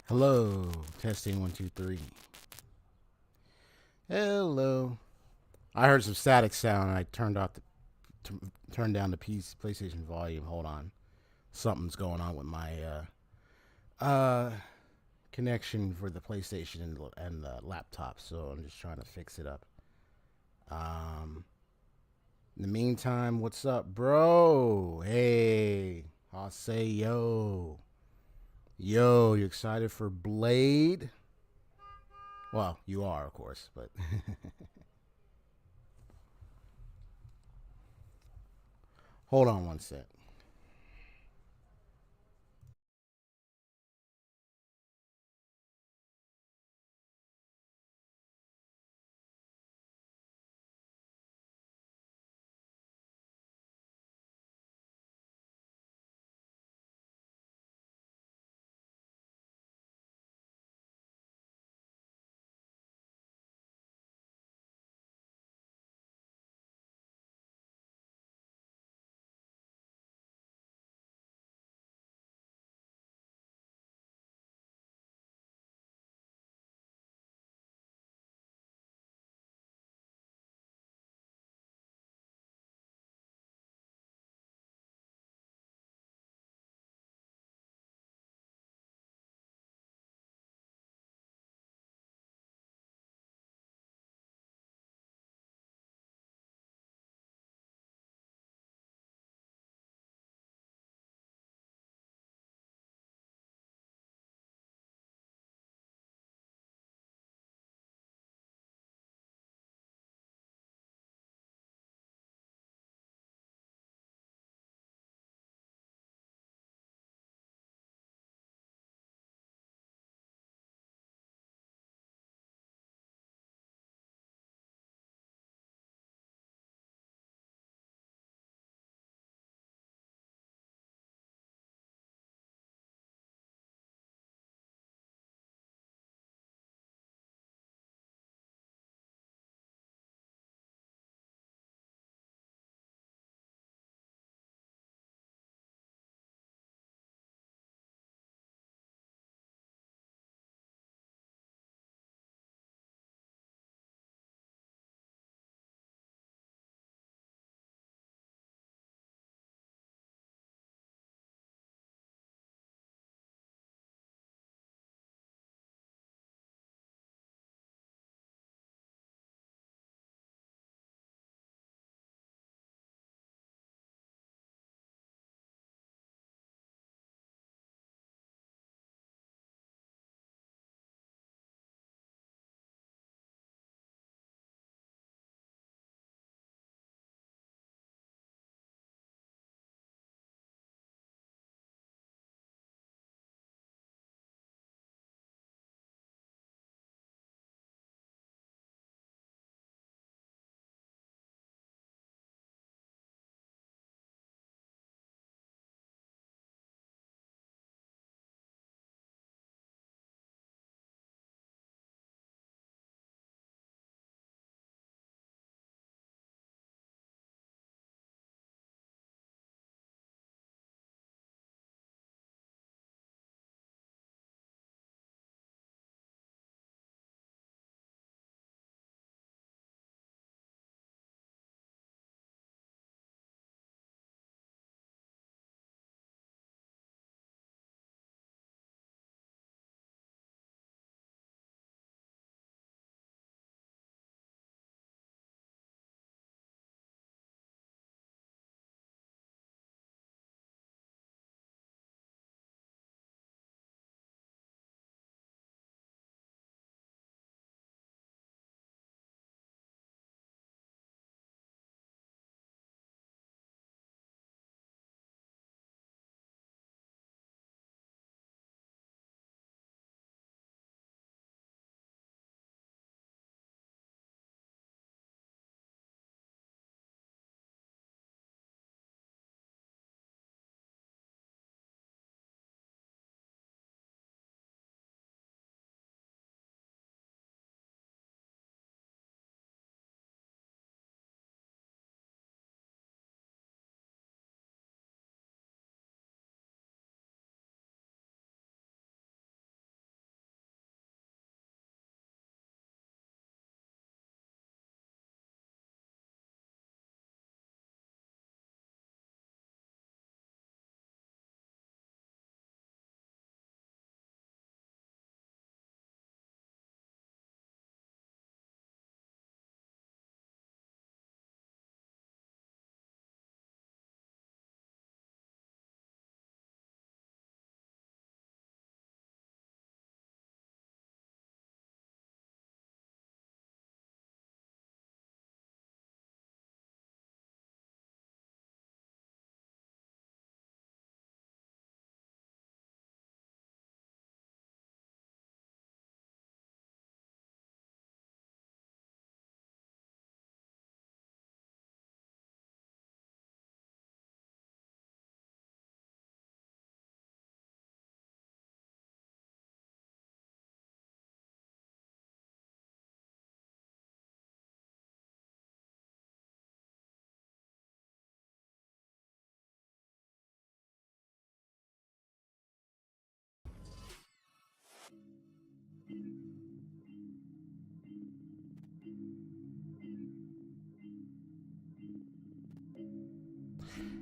Hello, testing 1 2 3. Hello. I heard some static sound and I turned down the PlayStation volume. Hold on, something's going on with my connection for the PlayStation and the laptop, so I'm just trying to fix it up. In the meantime, what's up, bro? Hey, I'll say yo. Yo, you excited for Blade? Well, you are, of course, but hold on one sec.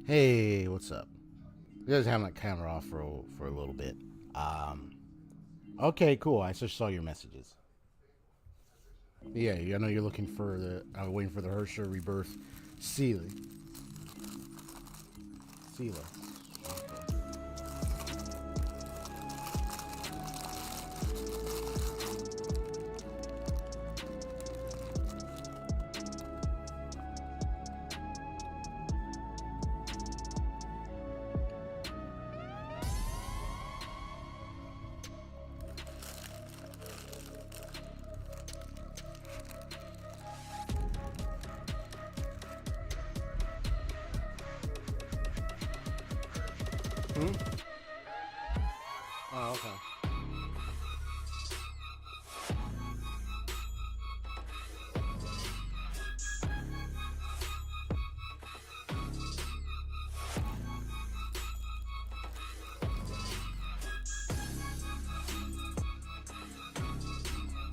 Hey, what's up? You guys have my camera off for a little bit. Okay, cool. I just saw your messages. Yeah, I know you're looking for waiting for the Hersher Rebirth Sealy. Sealer. Hmm? Oh, okay.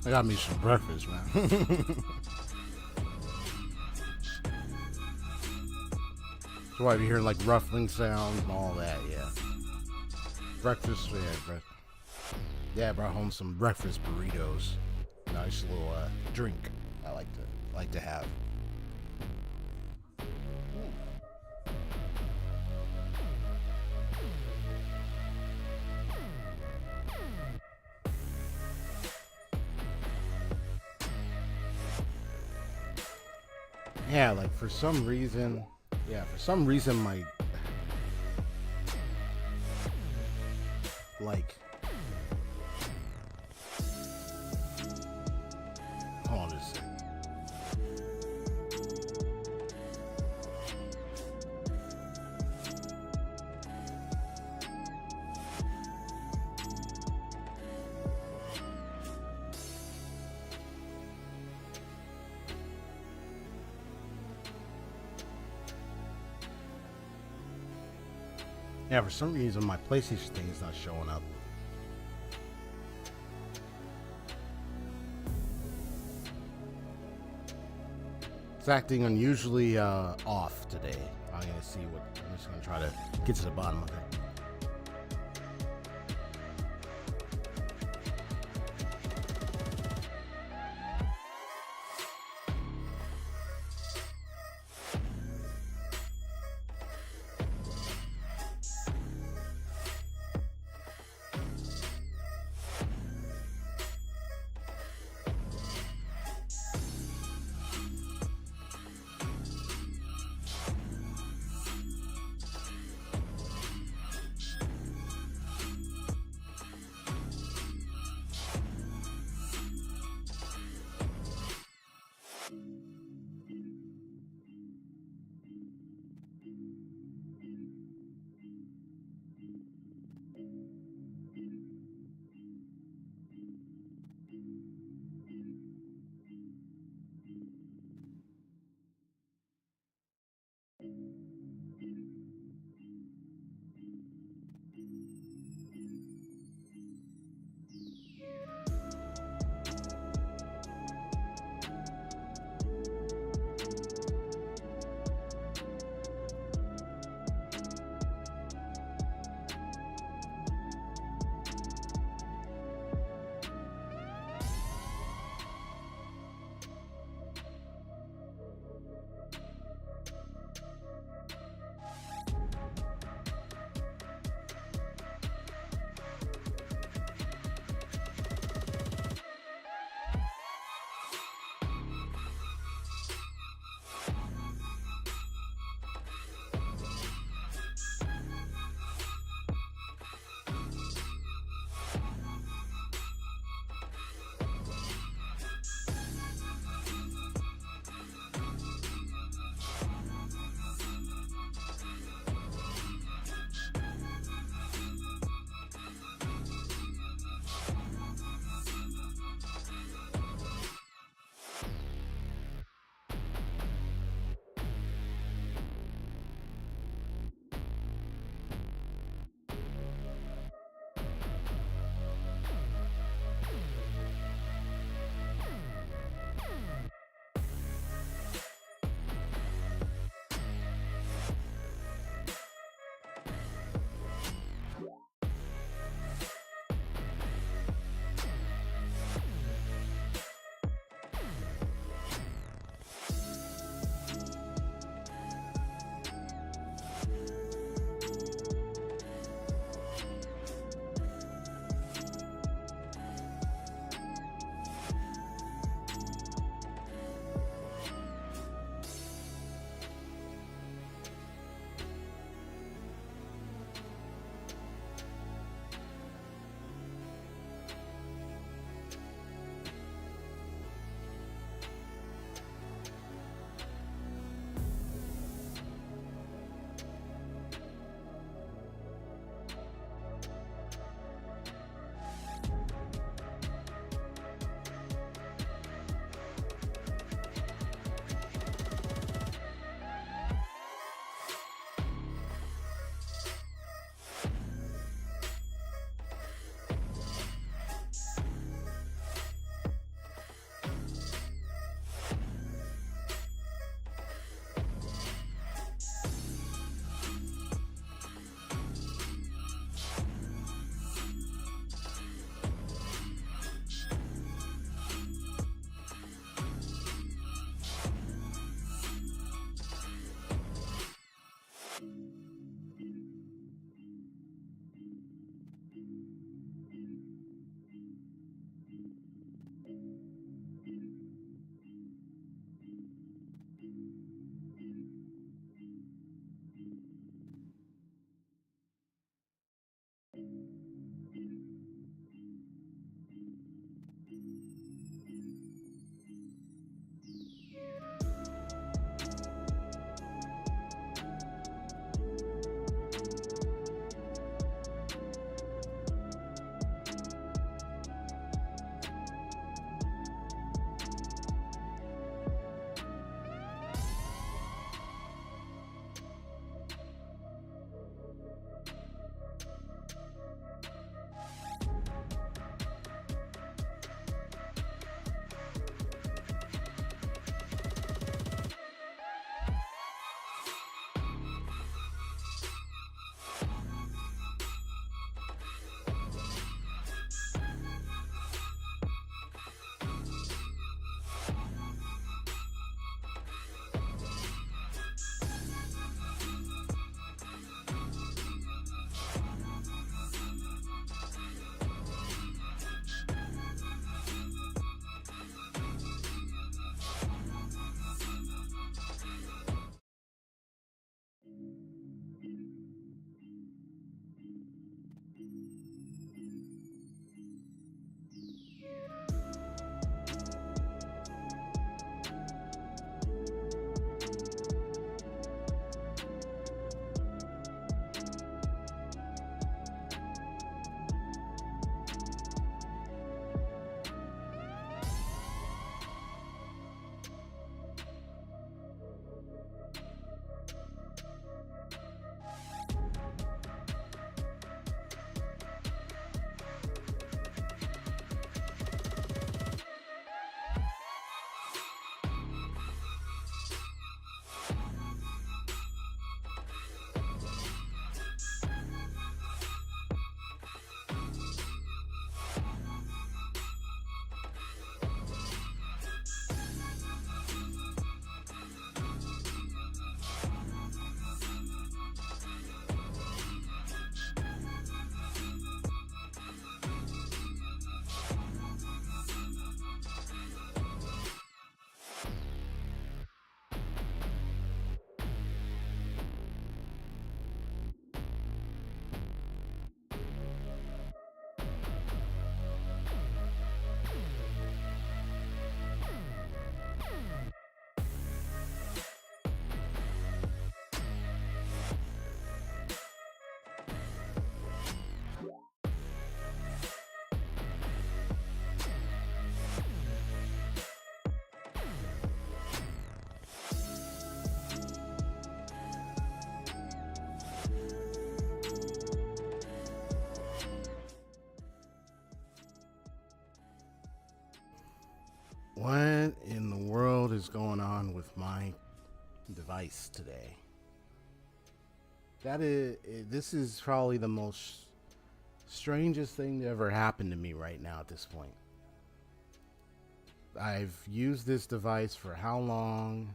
I got me some breakfast, man. That's why you hear like ruffling sounds and all that, yeah. Breakfast, yeah, yeah, I brought home some breakfast burritos. Nice little drink I like to have. Yeah, like for some reason my like hold on just a second. Yeah, for some reason my PlayStation thing is not showing up. It's acting unusually off today. I'm just gonna try to get to the bottom of it. device today. This is probably the most strangest thing that ever happened to me right now at this point. I've used this device for how long?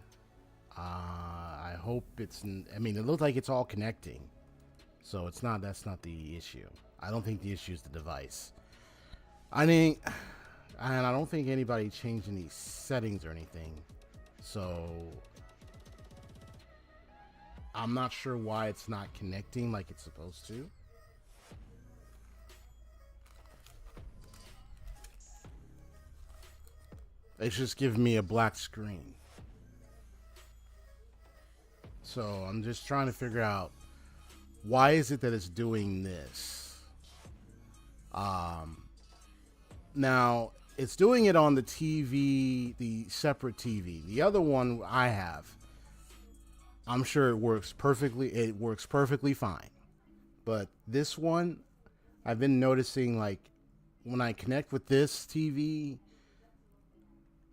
I hope it's, I mean, it looks like it's all connecting. So it's not, that's not the issue. I don't think the issue is the device. And I don't think anybody changed any settings or anything. So I'm not sure why it's not connecting like it's supposed to. It's just giving me a black screen. So I'm just trying to figure out why is it that it's doing this. Now it's doing it on the TV, the separate TV. The other one I have, I'm sure it works perfectly. It works perfectly fine. But this one, I've been noticing, like, when I connect with this TV,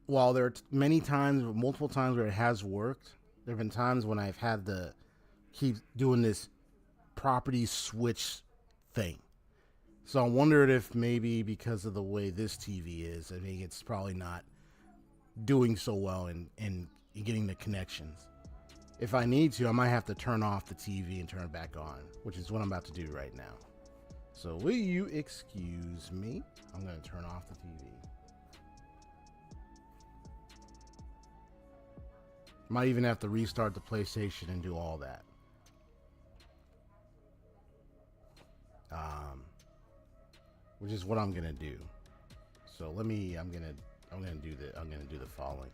while there are many times, multiple times where it has worked, there have been times when I've had to keep doing this property switch thing. So I wondered if maybe because of the way this TV is, I think it's probably not doing so well in getting the connections. If I need to, I might have to turn off the TV and turn it back on, which is what I'm about to do right now. So will you excuse me? I'm going to turn off the TV. Might even have to restart the PlayStation and do all that. Which is what I'm gonna do. So I'm gonna do the following.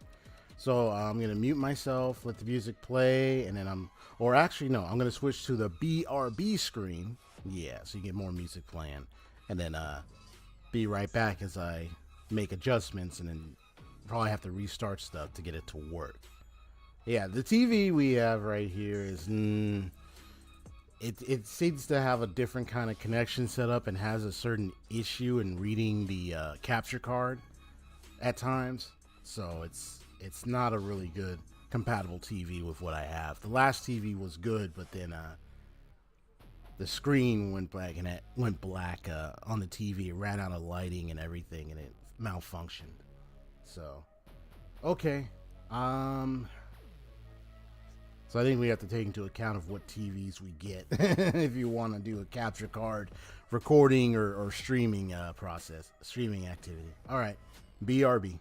So I'm gonna mute myself, let the music play, and then I'm gonna switch to the BRB screen. Yeah, so you get more music playing, and then be right back as I make adjustments, and then probably have to restart stuff to get it to work. Yeah, the TV we have right here is it seems to have a different kind of connection setup and has a certain issue in reading the capture card at times. So it's not a really good compatible TV with what I have. The last TV was good, but then the screen went black and it went black on the TV. It ran out of lighting and everything, and it malfunctioned. So okay. So I think we have to take into account of what TVs we get if you want to do a capture card recording or streaming streaming activity. All right, BRB.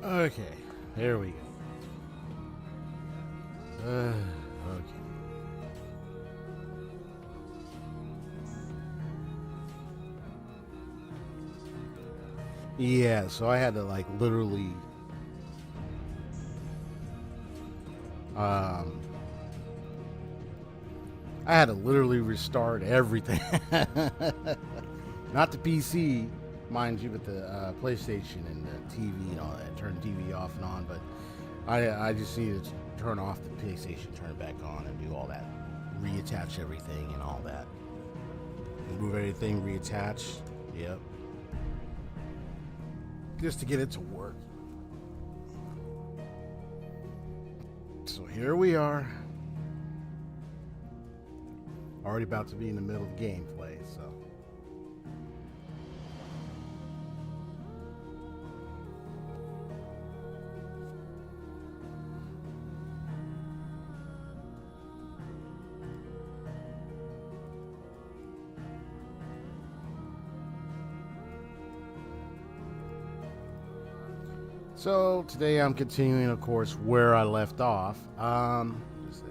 Okay, there we go. Okay. Yeah, so I had to like literally um I had to literally restart everything. Not the PC, mind you, but the PlayStation and the TV and all that. Turn the TV off and on, but I just needed to turn off the PlayStation, turn it back on, and do all that, reattach everything and all that, move everything, reattach. Yep, just to get it to work. So here we are, already about to be in the middle of gameplay. So. So today I'm continuing, of course, where I left off. Let's see.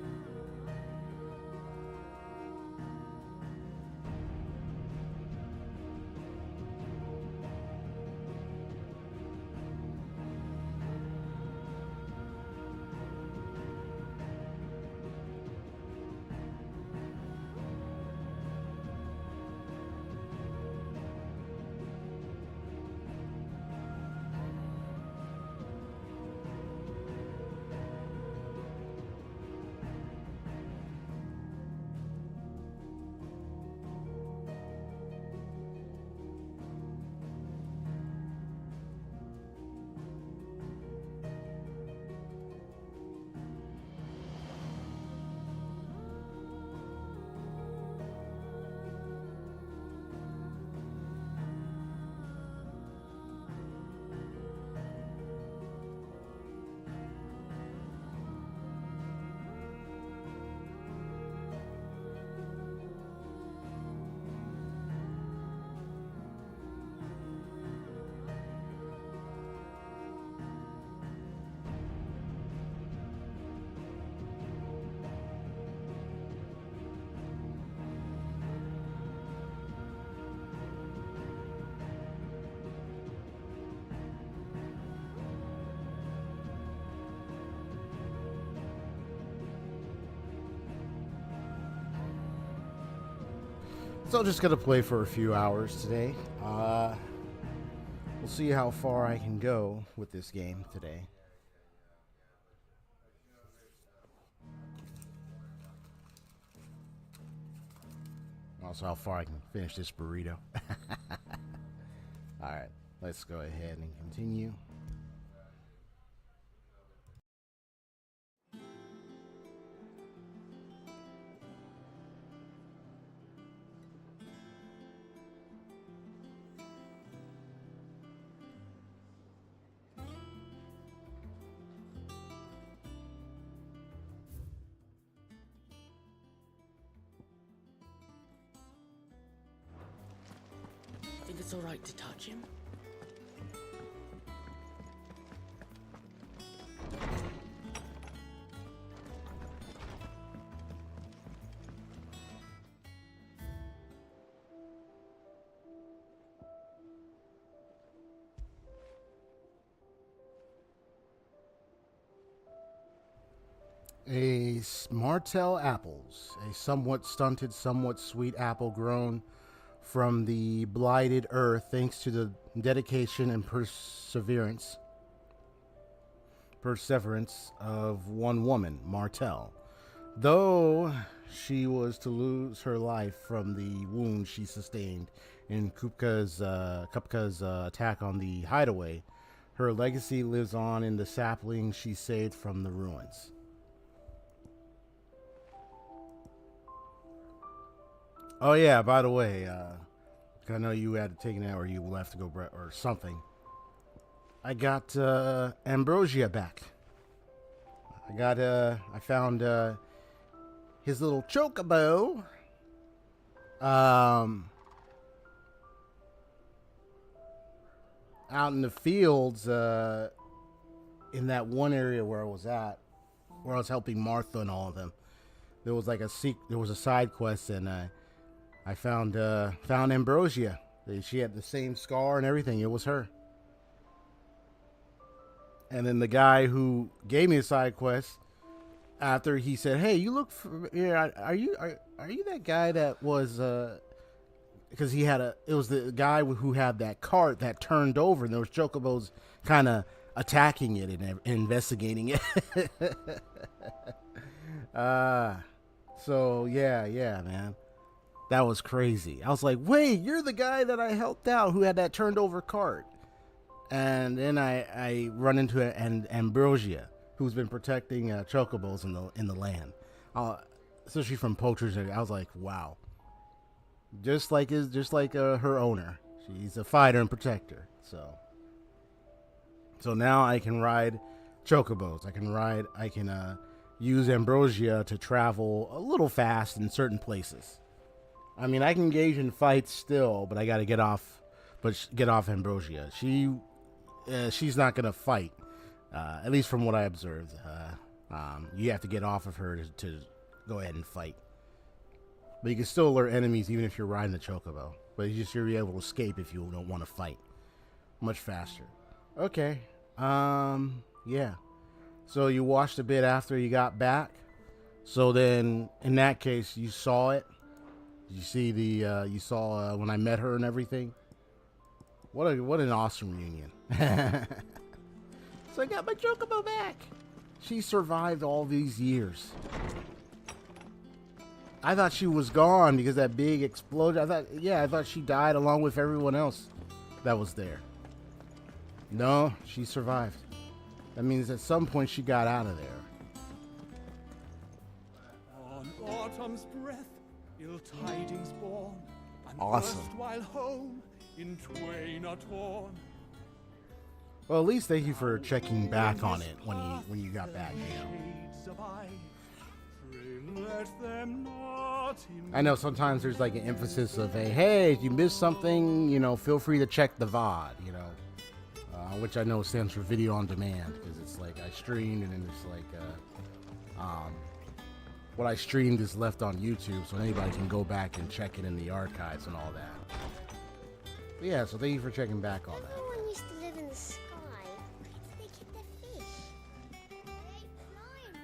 So I'm just gonna play for a few hours today. We'll see how far I can go with this game today. Also, how far I can finish this burrito. All right, let's go ahead and continue. Think it's all right to touch him? A Martell apples, a somewhat stunted, somewhat sweet apple grown from the blighted earth thanks to the dedication and perseverance of one woman, Martell. Though she was to lose her life from the wound she sustained in Kupka's attack on the hideaway, her legacy lives on in the sapling she saved from the ruins. Oh yeah, by the way, I know you had to take an hour, or you left to go or something. I got Ambrosia back. I found his little chocobo. Out in the fields, in that one area where I was at, where I was helping Martha and all of them, there was like there was a side quest, and I found Ambrosia. She had the same scar and everything. It was her. And then the guy who gave me a side quest, after he said, "Hey, you look are you that guy that was because he had it was the guy who had that cart that turned over, and there was chocobos kind of attacking it and investigating it." So yeah, man, that was crazy. I was like, wait, you're the guy that I helped out who had that turned over cart. And then I run into Ambrosia, who's been protecting chocobos in the land, especially from poachers. I was like, wow, just like her owner. She's a fighter and protector. So now I can ride chocobos. I can use Ambrosia to travel a little fast in certain places. I mean, I can engage in fights still, but I got to get off Ambrosia. She's not gonna fight, at least from what I observed. You have to get off of her to go ahead and fight. But you can still alert enemies even if you're riding the chocobo. But you're able to escape if you don't want to fight. Much faster. Okay. Yeah. So you watched a bit after you got back. So then, in that case, you saw it. Did you see you saw when I met her and everything? What an awesome reunion. So I got my chocobo back. She survived all these years. I thought she was gone because that big explosion. I thought she died along with everyone else that was there. No, she survived. That means at some point she got out of there. On autumn's breath, ill tidings born, and Awesome. while home in twain are torn. Well, at least thank you for checking back on it when you got back. I know sometimes there's like an emphasis of hey, if you missed something, feel free to check the VOD, which I know stands for video on demand, because it's like I streamed and then it's like what I streamed is left on YouTube, so anybody can go back and check it in the archives and all that. But yeah, so thank you for checking back on that. Everyone used to live in the sky. Where did they get their fish? They ain't flying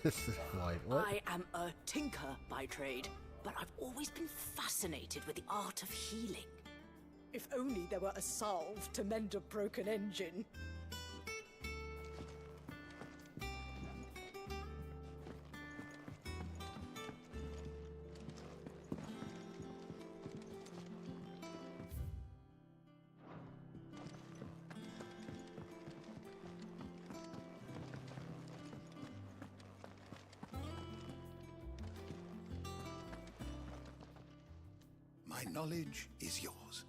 fish, silly. Like, what? I am a tinker by trade, but I've always been fascinated with the art of healing. If only there were a salve to mend a broken engine. My knowledge is yours.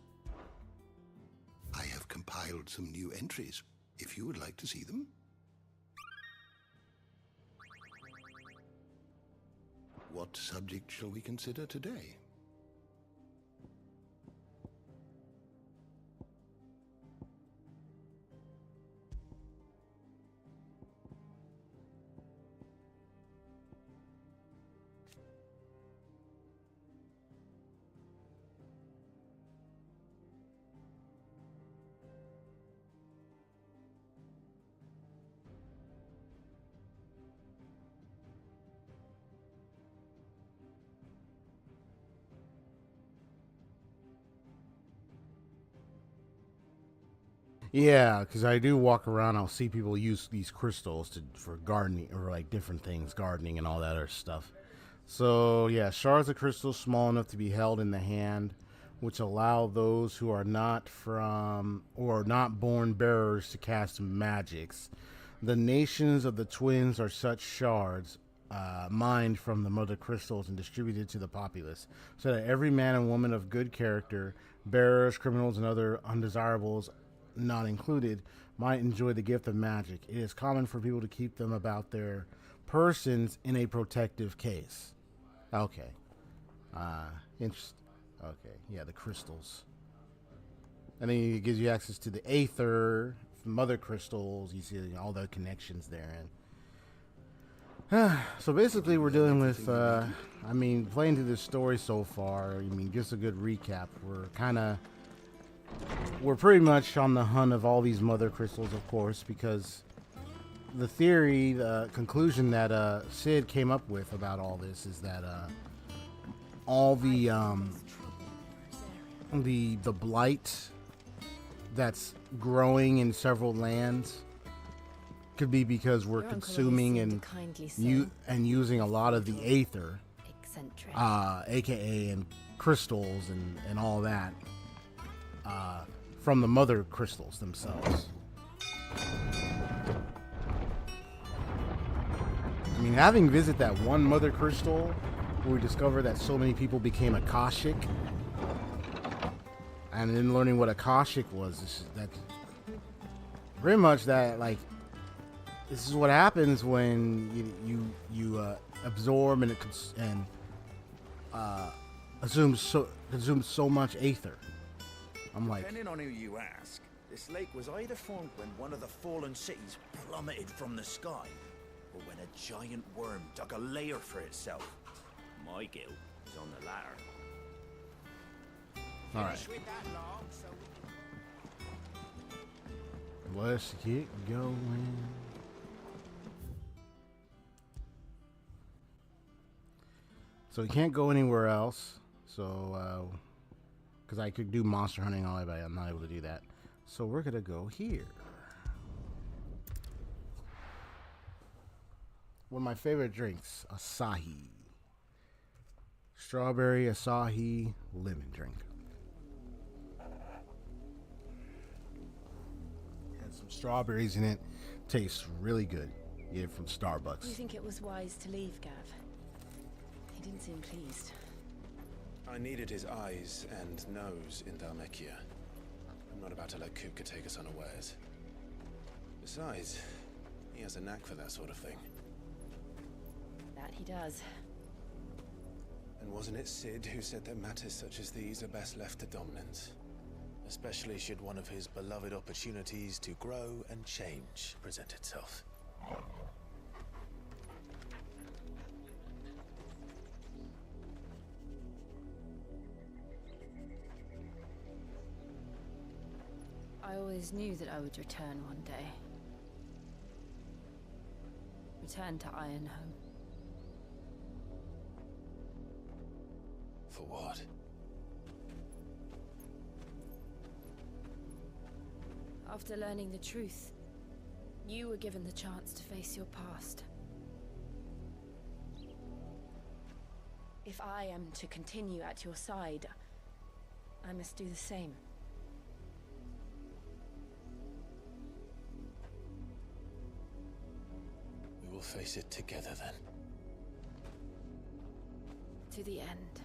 I have compiled some new entries, if you would like to see them. What subject shall we consider today? Yeah, because I do walk around. I'll see people use these crystals for gardening or like different things, gardening and all that other stuff. So yeah, shards of crystal small enough to be held in the hand, which allow those who are not from or not born bearers to cast magics. The nations of the twins are such shards, mined from the mother crystals and distributed to the populace, so that every man and woman of good character, bearers, criminals, and other undesirables not included, might enjoy the gift of magic. It is common for people to keep them about their persons in a protective case. Okay. Interesting. Okay. Yeah, the crystals. And then it gives you access to the Aether, mother crystals. You see all the connections there. And so basically, we're dealing with. I mean, playing through this story so far. I mean, just a good recap. We're pretty much on the hunt of all these mother crystals, of course, because the theory, the conclusion that Sid came up with about all this is that all the blight that's growing in several lands could be because we're consuming and using a lot of the aether, aka and crystals and all that from the mother crystals themselves. I mean, having visited that one mother crystal where we discovered that so many people became Akashic, and then learning what Akashic was, that pretty much that, like, this is what happens when you absorb and consume so much aether. I'm like, depending on who you ask, this lake was either formed when one of the fallen cities plummeted from the sky, or when a giant worm dug a lair for itself. My guilt is on the latter. all right, let's get going. So we can't go anywhere else. So, because I could do monster hunting all day, but I'm not able to do that. So we're gonna go here. One of my favorite drinks, Asahi. Strawberry Asahi lemon drink. Has some strawberries in it. Tastes really good. Get it from Starbucks. Do you think it was wise to leave, Gav? He didn't seem pleased. I needed his eyes and nose in Dhalmekia. I'm not about to let Kupka take us unawares. Besides, he has a knack for that sort of thing. That he does. And wasn't it Sid who said that matters such as these are best left to dominance? Especially should one of his beloved opportunities to grow and change present itself. I always knew that I would return one day. Return to Ironhome. For what? After learning the truth, you were given the chance to face your past. If I am to continue at your side, I must do the same. We will face it together then. To the end.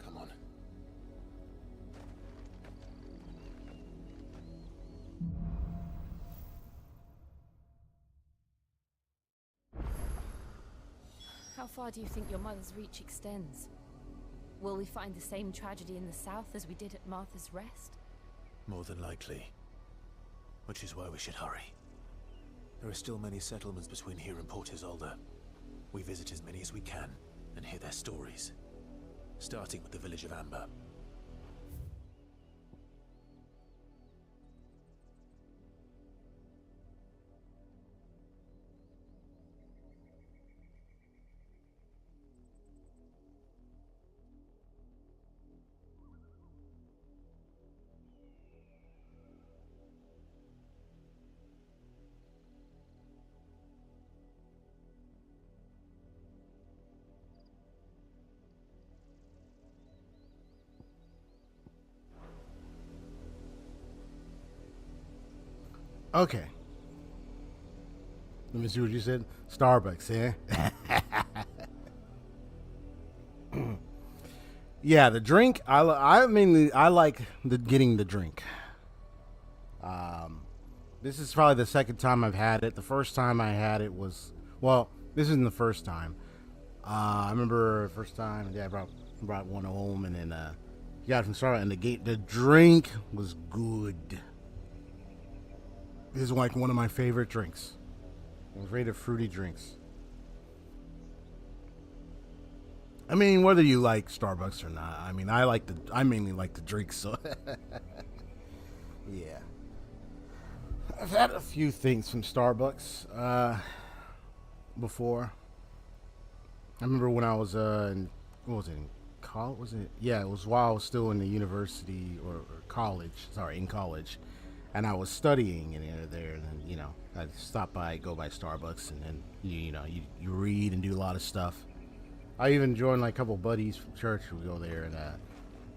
Come on. How far do you think your mother's reach extends? Will we find the same tragedy in the south as we did at Martha's Rest? More than likely. Which is why we should hurry. There are still many settlements between here and Port Isolde. We visit as many as we can and hear their stories. Starting with the village of Amber. Okay. Let me see what you said. Starbucks, eh? Yeah, the drink. I like getting the drink. This is probably the second time I've had it. The first time I had it was, well, this isn't the first time. I remember the first time, yeah, I brought one home, and then got it from Starbucks, and the drink was good. This is like one of my favorite drinks. My favorite fruity drinks. I mean, whether you like Starbucks or not, I mean, I mainly like the drinks, so yeah. I've had a few things from Starbucks before. I remember when I was what was it, in college? Was it? Yeah, it was while I was still in the university or college. Sorry, in college, and I was studying in there, and then I'd stop by, go by Starbucks, and then you read and do a lot of stuff. I even joined like a couple buddies from church who would go there and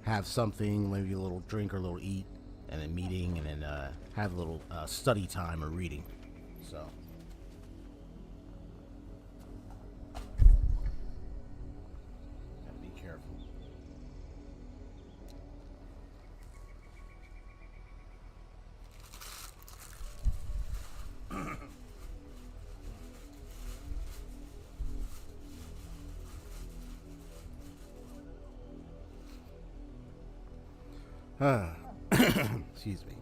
have something, maybe a little drink or a little eat, and then meeting, and then have a little study time or reading. So. Gotta be careful. Excuse me.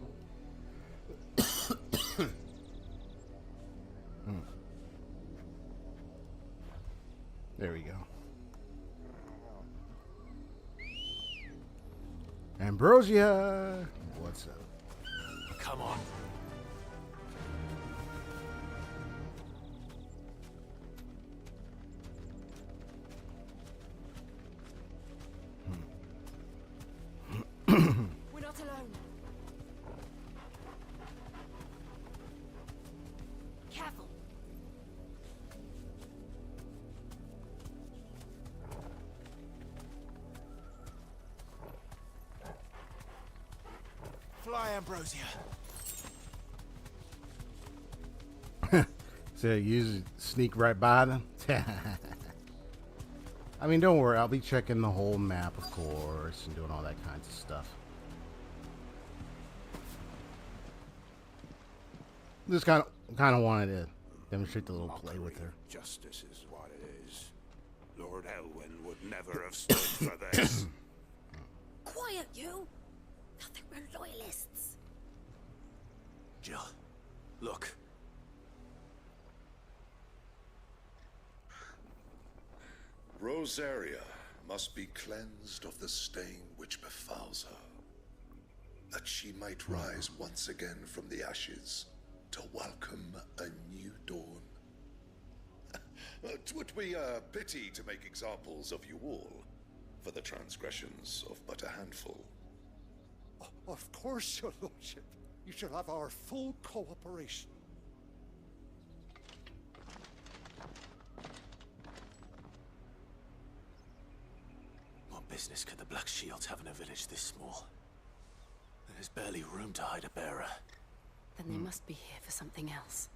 There we go. Ambrosia, what's up? Come on. We're not alone. Careful. Fly, Ambrosia. So you sneak right by them? I mean, don't worry. I'll be checking the whole map, of course, and doing all that kinds of stuff. Just kind of wanted to demonstrate the little play with her. Justice is what it is. Lord Elwyn would never have stood for this. Quiet, you! Nothing, we're loyalists. Jill, look. Rosaria must be cleansed of the stain which befouls her, that she might rise once again from the ashes to welcome a new dawn. 'Twould be a pity to make examples of you all, for the transgressions of but a handful. Of course, your lordship. You shall have our full cooperation. What business could the Black Shields have in a village this small? There's barely room to hide a bearer. Then they must be here for something else.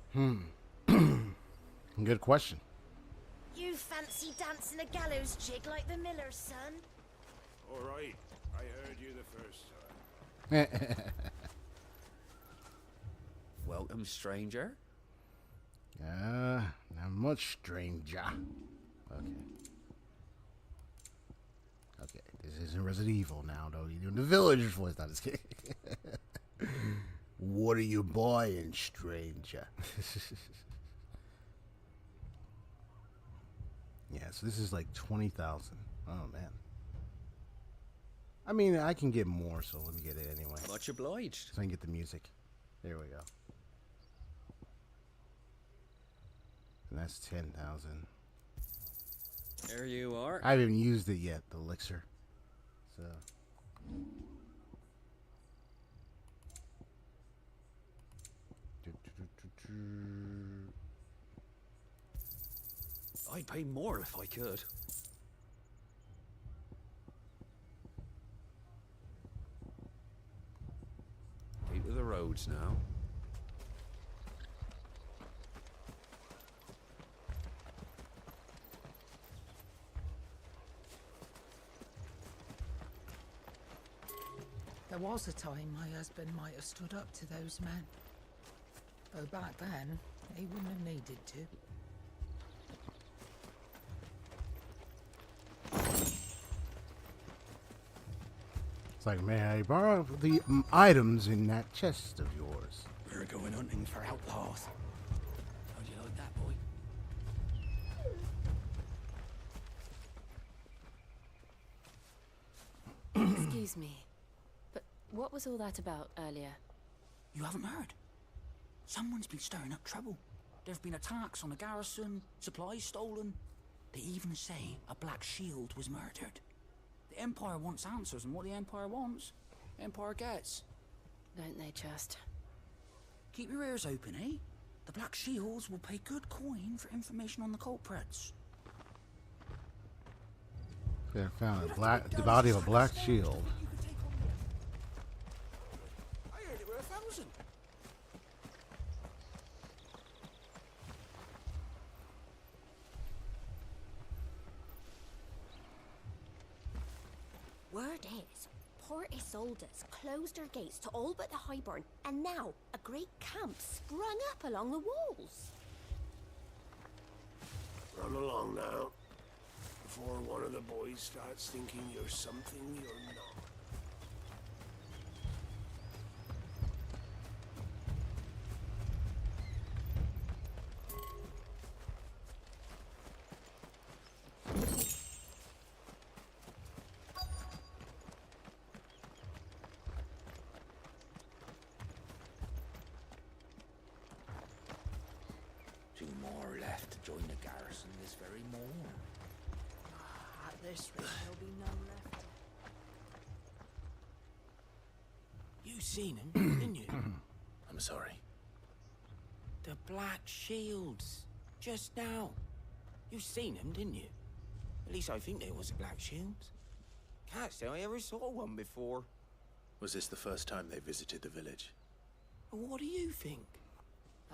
Good question. You fancy dancing a gallows jig like the miller's son? All right, I heard you the first time. Welcome, stranger. Not much stranger. Okay, this isn't Resident Evil now, though. You're doing the villager's voice. Not just kidding. What are you buying, stranger? Yeah, so this is like 20,000. Oh, man. I mean, I can get more, so let me get it anyway. Much obliged. So I can get the music. There we go. And that's 10,000. There you are. I haven't even used it yet, the elixir. So. I'd pay more if I could. Out of the roads now. There was a time my husband might have stood up to those men. Though back then, he wouldn't have needed to. like, man, I borrow the items in that chest of yours. We're going hunting for outlaws. How'd you like that, boy? Excuse me, but what was all that about earlier? You haven't heard? Someone's been stirring up trouble. There've been attacks on the garrison, supplies stolen. They even say a Black Shield was murdered. The Empire wants answers, and what the Empire wants, the Empire gets. Don't they just? Keep your ears open, eh? The Black Shields will pay good coin for information on the culprits. They found the body of a Black Shield. I heard it were 1,000. Word is, Port Isolde's closed their gates to all but the Highborn, and now a great camp sprung up along the walls. Run along now, before one of the boys starts thinking you're something you're not. Two more left to join the garrison this very morn. At this rate, there'll be none left. You seen him, didn't you? I'm sorry. The Black Shields. Just now. You seen him, didn't you? At least I think there was a Black Shields. Can't say I ever saw one before. Was this the first time they visited the village? What do you think?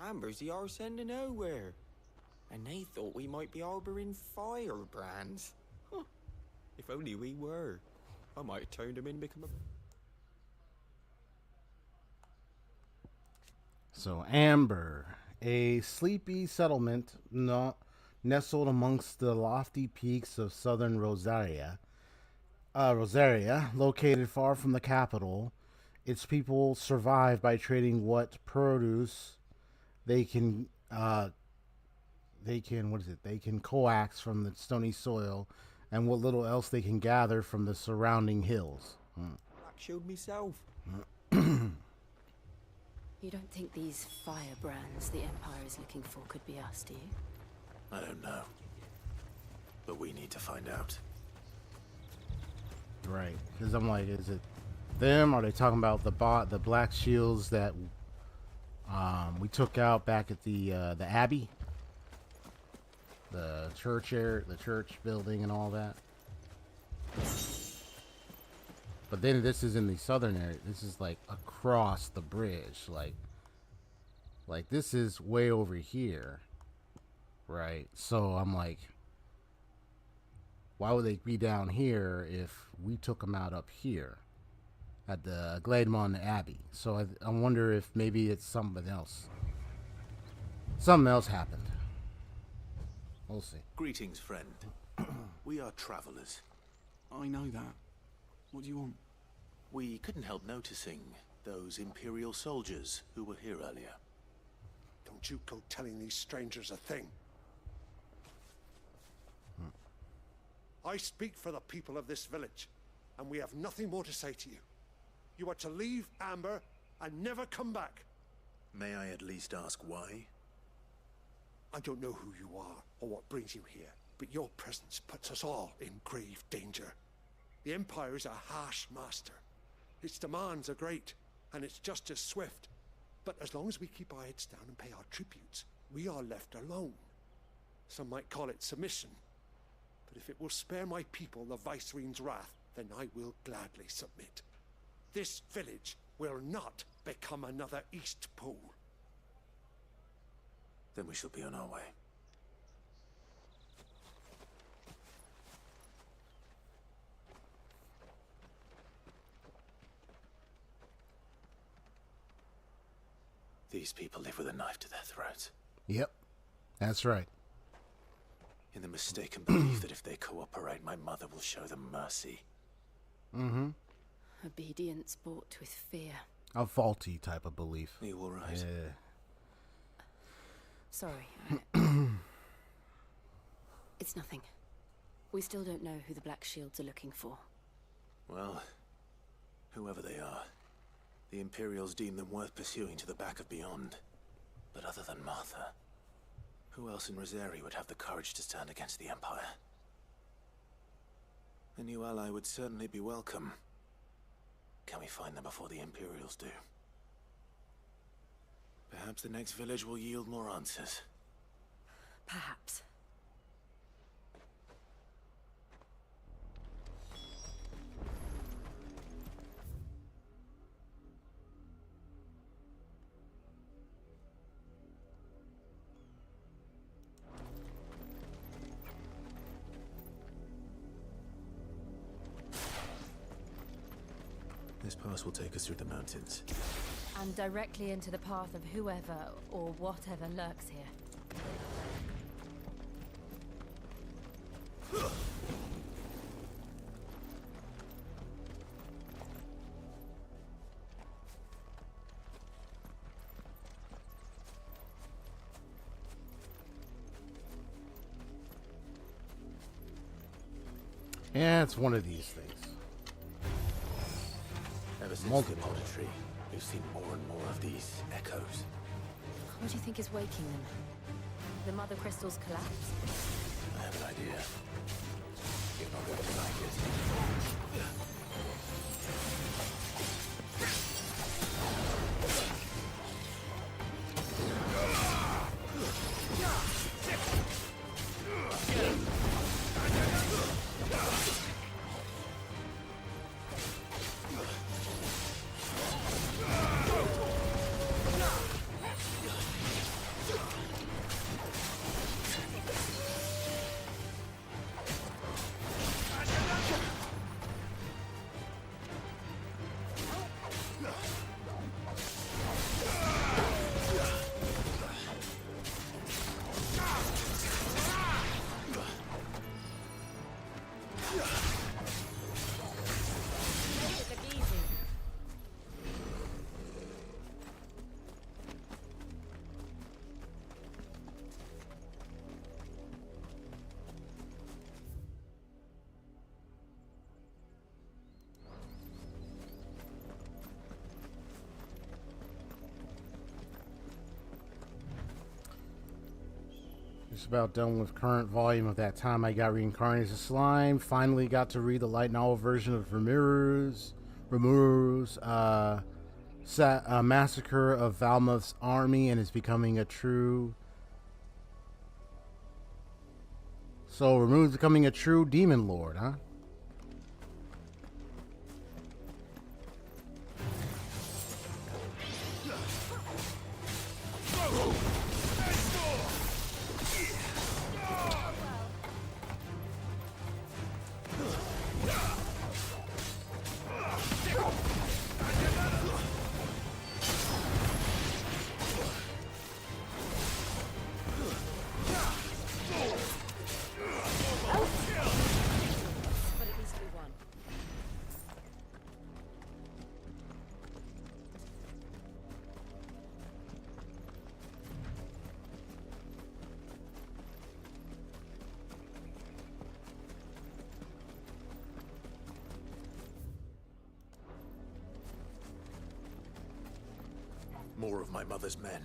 Amber's the arse end of nowhere. And they thought we might be harboring firebrands. Huh. If only we were. I might have turned them in and become a... So Amber, a sleepy settlement nestled amongst the lofty peaks of southern Rosaria, located far from the capital. Its people survive by trading what produce they can coax from the stony soil and what little else they can gather from the surrounding hills. Black Shield myself. You don't think these firebrands the Empire is looking for could be us, do you? I don't know. But we need to find out. Right, because I'm like, is it them? Are they talking about the Black Shields that we took out back at the Abbey, the church building, and all that? But then this is in the southern area. This is like across the bridge, like this is way over here, right? So I'm like, why would they be down here if we took them out up here at the Glademon Abbey? So I wonder if maybe it's something else. Something else happened. We'll see. Greetings, friend. We are travelers. I know that. What do you want? We couldn't help noticing those Imperial soldiers who were here earlier. Don't you go telling these strangers a thing. I speak for the people of this village, and we have nothing more to say to you. You are to leave Amber and never come back. May I at least ask why? I don't know who you are or what brings you here, but your presence puts us all in grave danger. The Empire is a harsh master. Its demands are great, and its justice swift. But as long as we keep our heads down and pay our tributes, we are left alone. Some might call it submission. But if it will spare my people the Viceroy's wrath, then I will gladly submit. This village will not become another East Pole. Then we shall be on our way. These people live with a knife to their throats. Yep, that's right. In the mistaken belief that if they cooperate, my mother will show them mercy. Mm-hmm. Obedience bought with fear. A faulty type of belief. You all right? Yeah. Sorry. It's nothing. We still don't know who the Black Shields are looking for. Well, whoever they are, the Imperials deem them worth pursuing to the back of beyond. But other than Martha, who else in Rosari would have the courage to stand against the Empire? A new ally would certainly be welcome. Can we find them before the Imperials do? Perhaps the next village will yield more answers. Perhaps. This pass will take us through the mountains. And directly into the path of whoever or whatever lurks here. Yeah, it's one of these things. Ever since the monetary, we've seen more and more of these echoes. What do you think is waking them? The Mother Crystal's collapse? I have an idea. You're not going to like it. Just about done with current volume of that time I got reincarnated as a slime. Finally got to read the light novel version of Ramirez, Massacre of Valmuth's Army, and is becoming a true... So Ramirez becoming a true demon lord, huh? More of my mother's men.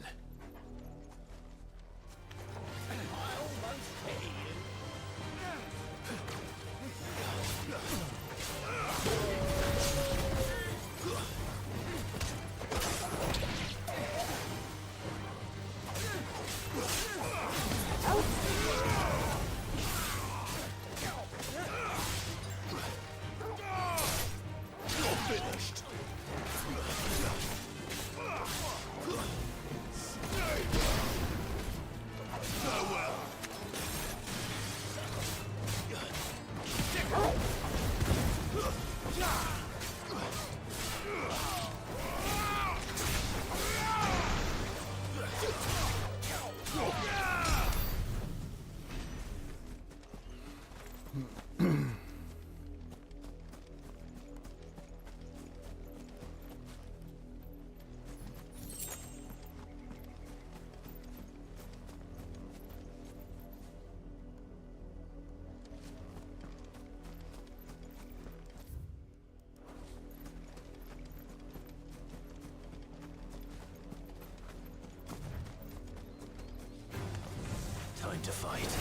going to fight.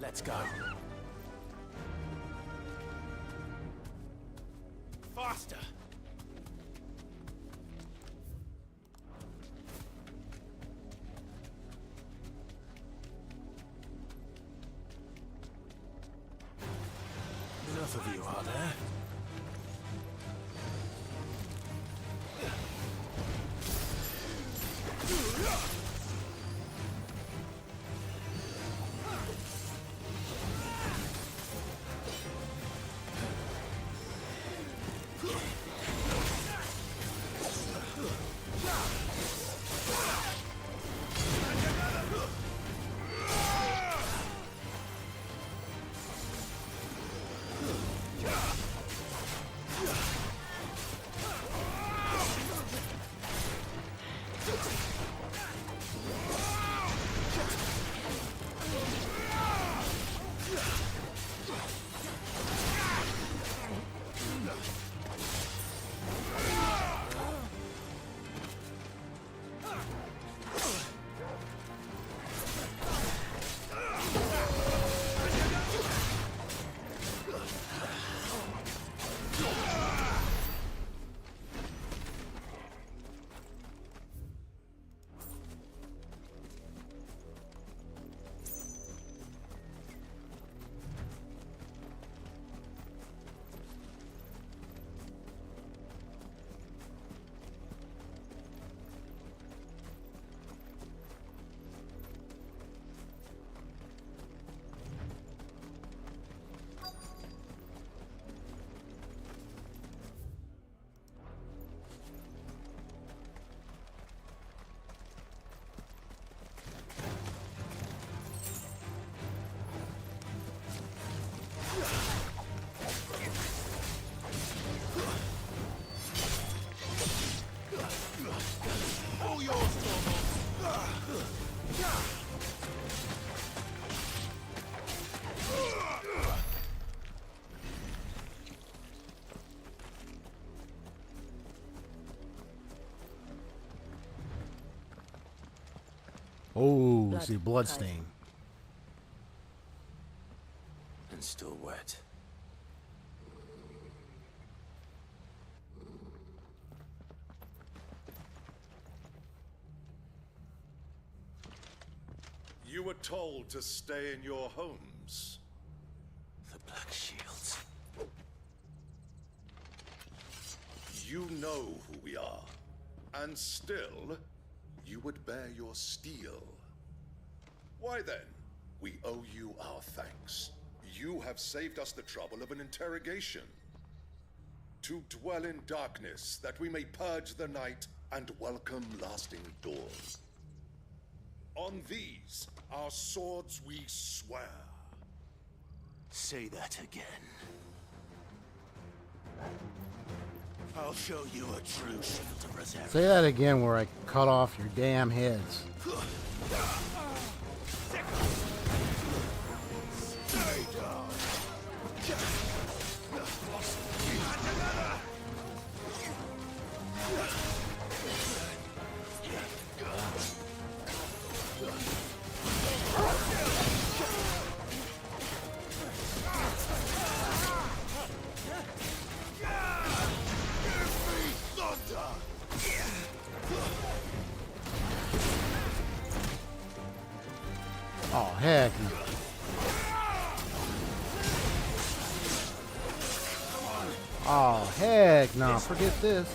Let's go. Faster! Enough of you, are there? Oh, see, blood stain. And still wet. You were told to stay in your homes. The Black Shields. You know who we are. And still, you would bear your steel. Why then, we owe you our thanks. You have saved us the trouble of an interrogation. To dwell in darkness, that we may purge the night and welcome lasting dawn. On these, our swords we swear. Say that again. I'll show you a true shield of reserve. Say that again where I cut off your damn heads. Stay down. Oh, heck no. Oh, heck no. Forget this.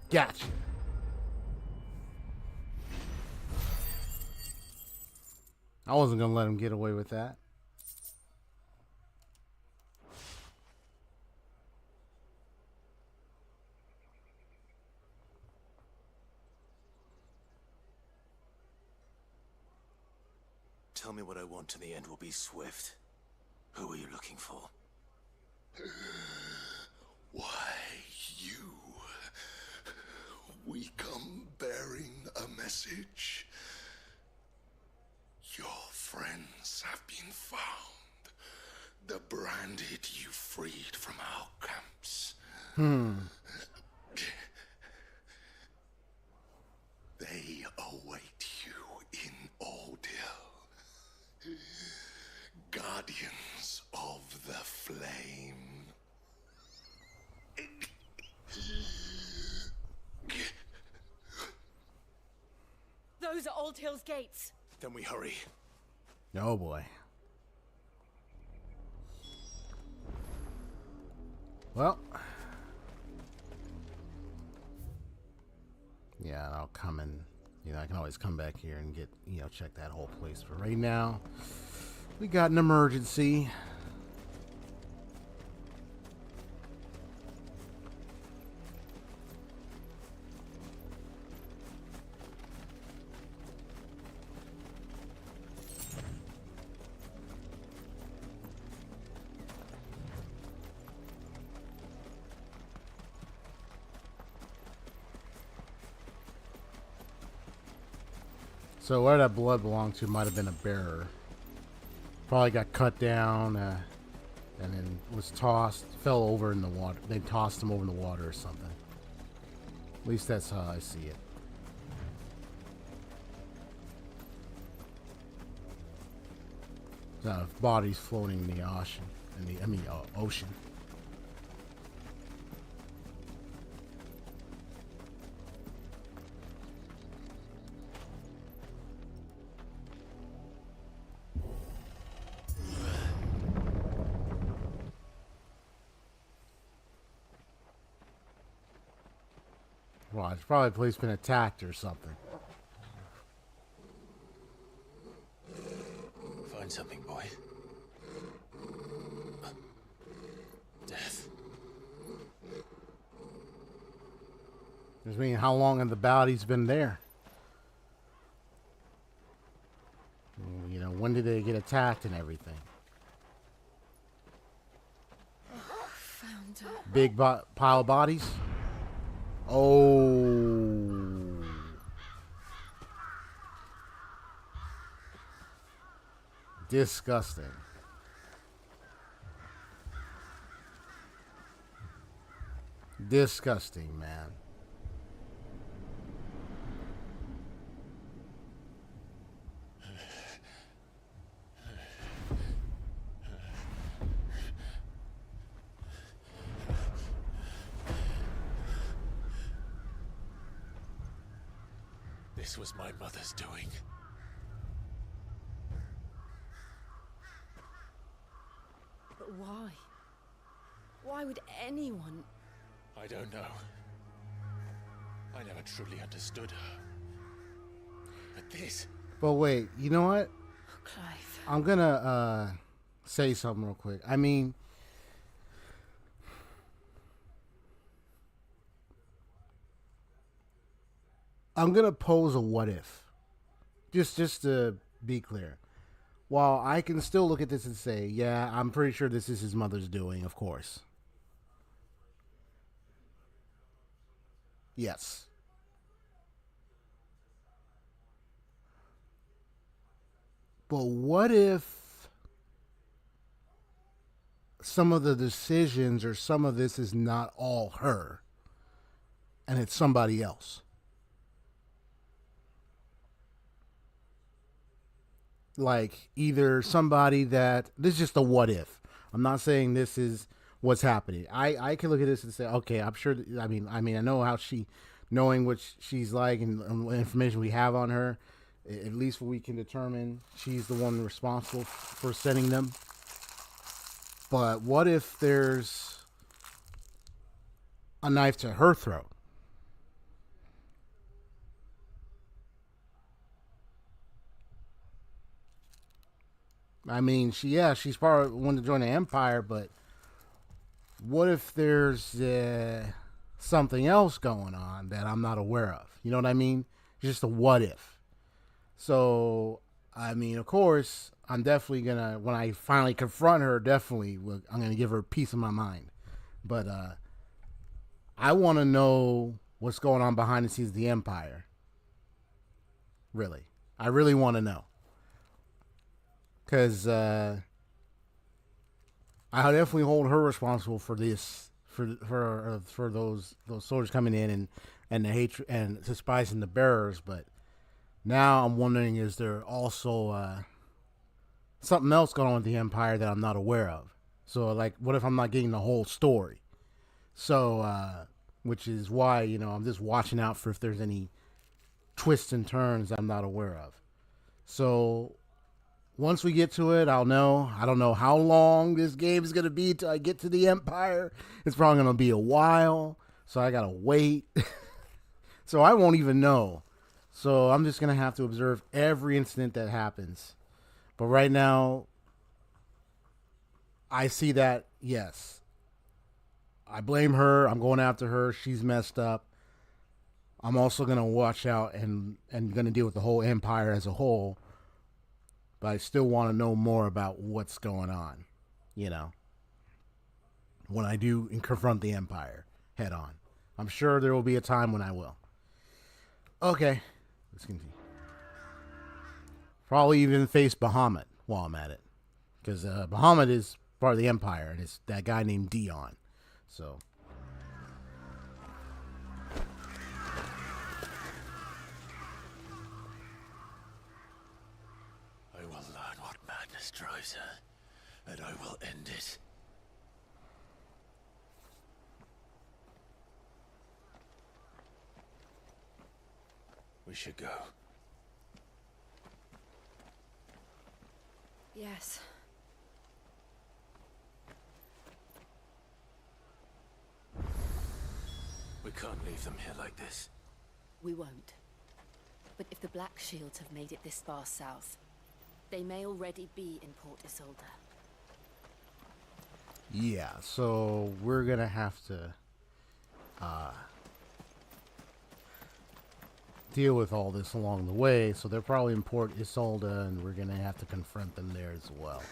Gotcha. I wasn't gonna let him get away with that. Tell me what I want and the end will be swift. Who are you looking for? Why, you. We come bearing a message. Your friends have been found. The branded you freed from our camps. They await you in Ordeal. Guardians of the Flame. Those are Old Hill's gates. Then we hurry. Oh boy. Well. Yeah, I'll come and, I can always come back here and get, check that whole place. But right now, we got an emergency. So where that blood belonged to might have been a bearer. Probably got cut down and then was tossed, fell over in the water. They tossed him over in the water or something. At least that's how I see it. Bodies floating in the ocean. Ocean. Well, it's probably the place been attacked or something. Find something, boy. Death. Just mean, how long have the bodies been there? When did they get attacked and everything? Found her. Big pile of bodies. Oh. Disgusting. Disgusting, man. This was my mother's doing. But why? Why would anyone... I don't know. I never truly understood her. But this... But wait, you know what? Clive. I'm gonna say something real quick. I mean, I'm gonna pose a what if. Just to be clear. While I can still look at this and say, yeah, I'm pretty sure this is his mother's doing, of course. Yes. But what if some of the decisions or some of this is not all her and it's somebody else? Like either somebody that, this is just a what if. I'm not saying this is what's happening. I can look at this and say, okay, I'm sure. I mean, I know how knowing what she's like and information we have on her, at least we can determine she's the one responsible for sending them. But what if there's a knife to her throat? I mean, she's probably wanted to join the Empire, but what if there's something else going on that I'm not aware of? You know what I mean? It's just a what if. So, I mean, of course, I'm definitely gonna, when I finally confront her, I'm gonna give her a piece of my mind. But I want to know what's going on behind the scenes of the Empire. Really, I really want to know. Because I definitely hold her responsible for this, for those soldiers coming in and the hatred and despising the bearers. But now I'm wondering, is there also something else going on with the Empire that I'm not aware of? So, like, what if I'm not getting the whole story? So, which is why, I'm just watching out for if there's any twists and turns I'm not aware of. So, once we get to it, I'll know. I don't know how long this game is going to be till I get to the Empire. It's probably going to be a while, so I got to wait. So I won't even know. So I'm just going to have to observe every incident that happens. But right now, I see that, yes. I blame her. I'm going after her. She's messed up. I'm also going to watch out and going to deal with the whole Empire as a whole. But I still want to know more about what's going on, when I do confront the Empire head on. I'm sure there will be a time when I will. Okay, let's continue. Probably even face Bahamut while I'm at it. Because Bahamut is part of the Empire, and it's that guy named Dion. So... drives her, and I will end it. We should go. Yes. We can't leave them here like this. We won't. But if the Black Shields have made it this far south, they may already be in Port Isolde. Yeah, so we're going to have to deal with all this along the way. So they're probably in Port Isolde, and we're going to have to confront them there as well.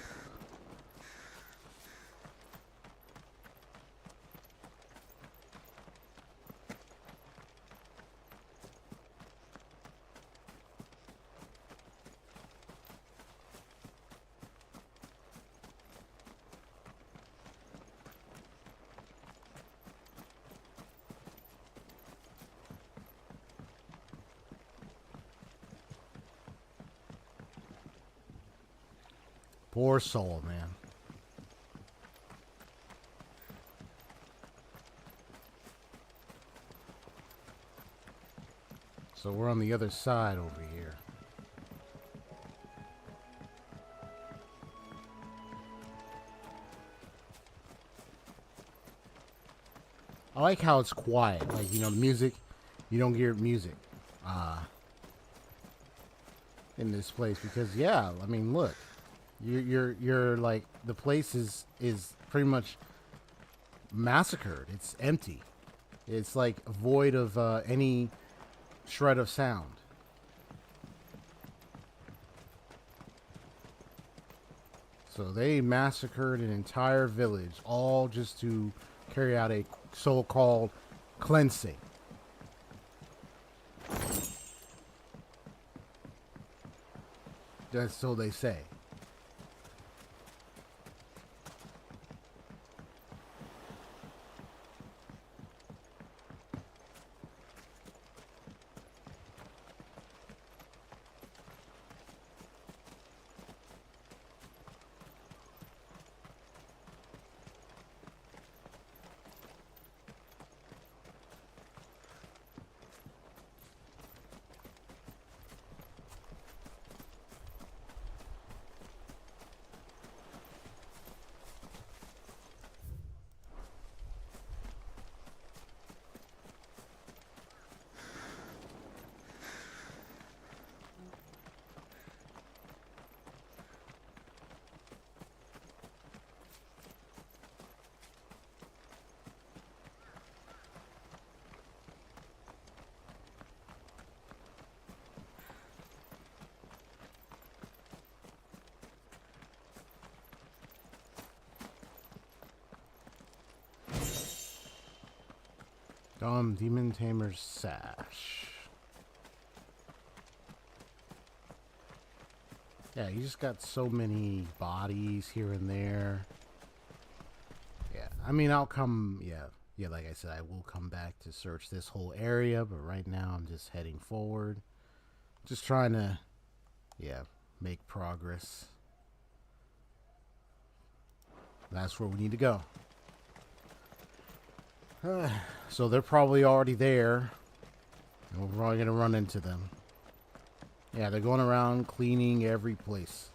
Poor soul, man. So we're on the other side over here. I like how it's quiet. Like, you know, the music, you don't hear music in this place because, yeah, I mean, look, you're like, the place is pretty much massacred. It's empty. It's like void of any shred of sound. So they massacred an entire village, all just to carry out a so-called cleansing. That's so they say. Demon Tamer's Sash. Yeah, you just got so many bodies here and there. Yeah, I mean, I'll come, yeah, like I said, I will come back to search this whole area, but right now I'm just heading forward. Just trying to, yeah, make progress. That's where we need to go. So they're probably already there. And we're probably going to run into them. Yeah, they're going around cleaning every place.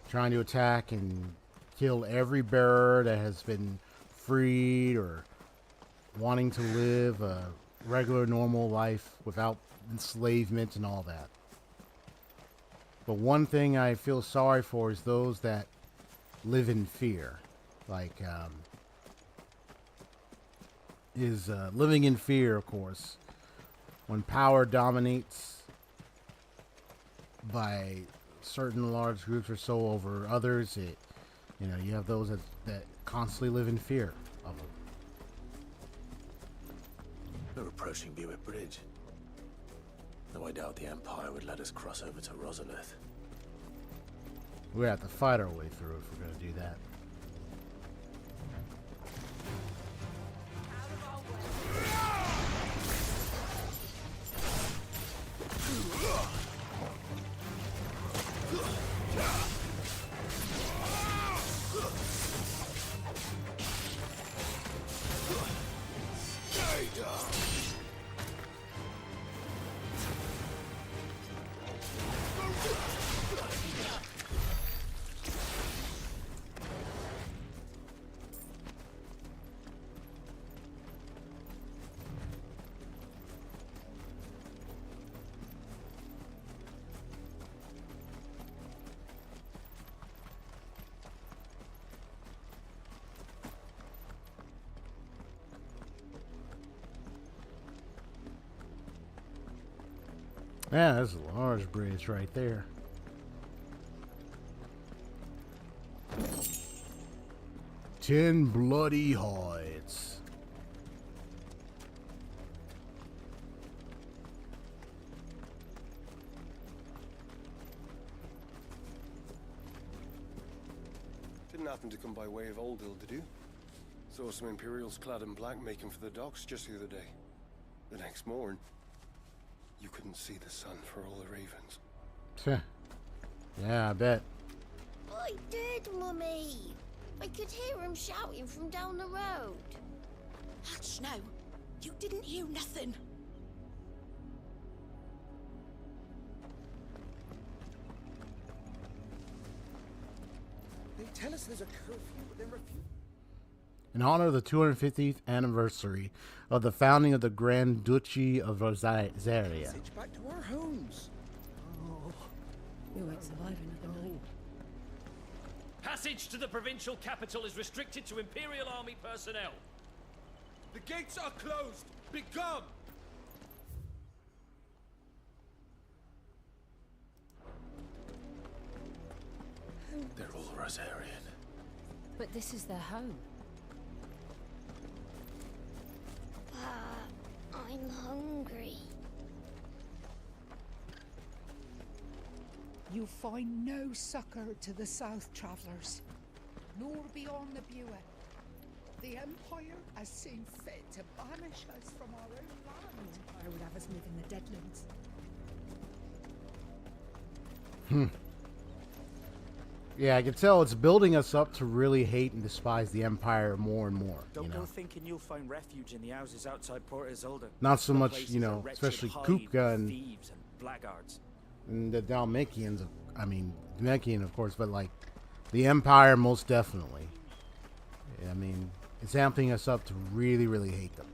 Trying to attack and kill every bearer that has been freed or wanting to live a regular, normal life without enslavement and all that. But one thing I feel sorry for is those that live in fear. Like, living in fear, of course. When power dominates by certain large groups or so over others, you have those that constantly live in fear of them. We're approaching Buick Bridge. Though I doubt the Empire would let us cross over to Rosalith. We have to fight our way through if we're going to do that. Yeah, that's a large bridge right there. Ten bloody hides. Didn't happen to come by way of Oldhill, did you? Saw some Imperials clad in black making for the docks just the other day. The next morn, you couldn't see the sun for all the ravens. Yeah, I bet. Mummy. I could hear him shouting from down the road. Hush now. You didn't hear nothing. They tell us there's a curfew, but then refuse. In honor of the 250th anniversary of the founding of the Grand Duchy of Rosaria. Passage back to our homes. Oh, we won't survive another night. Passage to the provincial capital is restricted to Imperial Army personnel. The gates are closed! Begone! They're all Rosarian. But this is their home. I'm hungry. You find no succor to the south travellers, nor beyond the Bua. The Empire has seen fit to banish us from our own land. The Empire would have us live in the Deadlands. Yeah, I can tell it's building us up to really hate and despise the Empire more and more. Don't go thinking you'll find refuge in the houses outside Port Isolde. Not so The much, place you is a know, wretched especially hive Kupka of and thieves and blackguards. the Dalmatians. I mean, Dalmatian, of course, but like the Empire, most definitely. I mean, it's amping us up to really, really hate them.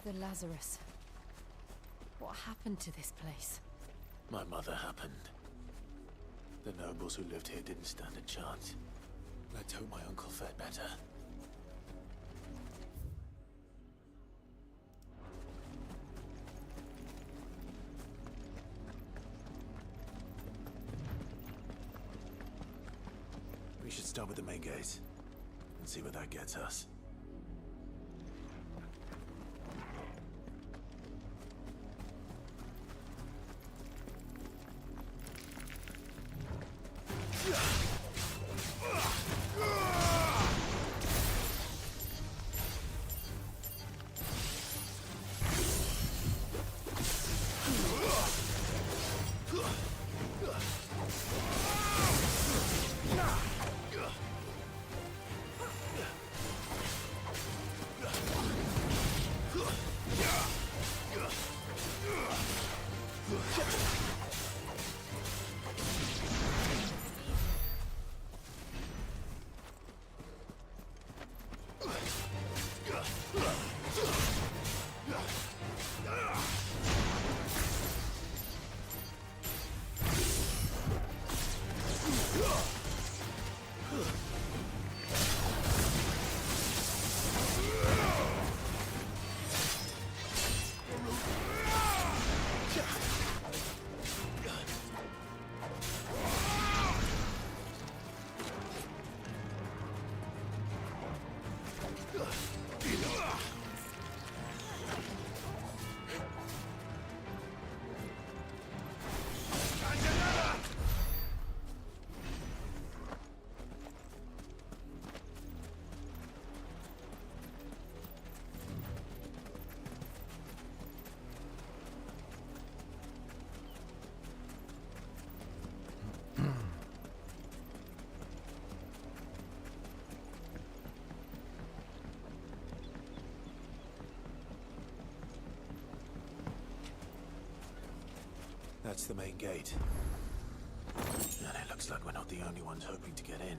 The Lazarus. What happened to this place? My mother happened. The nobles who lived here didn't stand a chance. Let's hope my uncle fared better. We should start with the main gate and see where that gets us. That's the main gate. And it looks like we're not the only ones hoping to get in.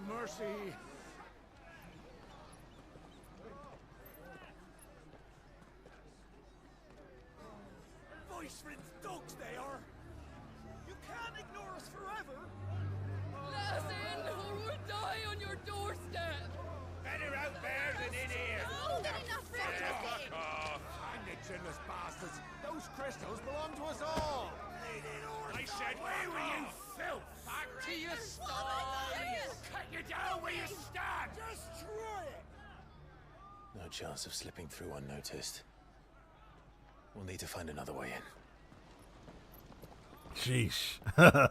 Mercy. Voice-ridden dogs they are. You can't ignore us forever. Let us in, or we'll die on your doorstep. Better out there than in here. Oh, enough for Fuck off. Hang the chinless bastards. Those crystals belong to us all. I said, where were you, filth? Back to your sties. Cut you down where you stand. Just try it. No chance of slipping through unnoticed. We'll need to find another way in. Sheesh. I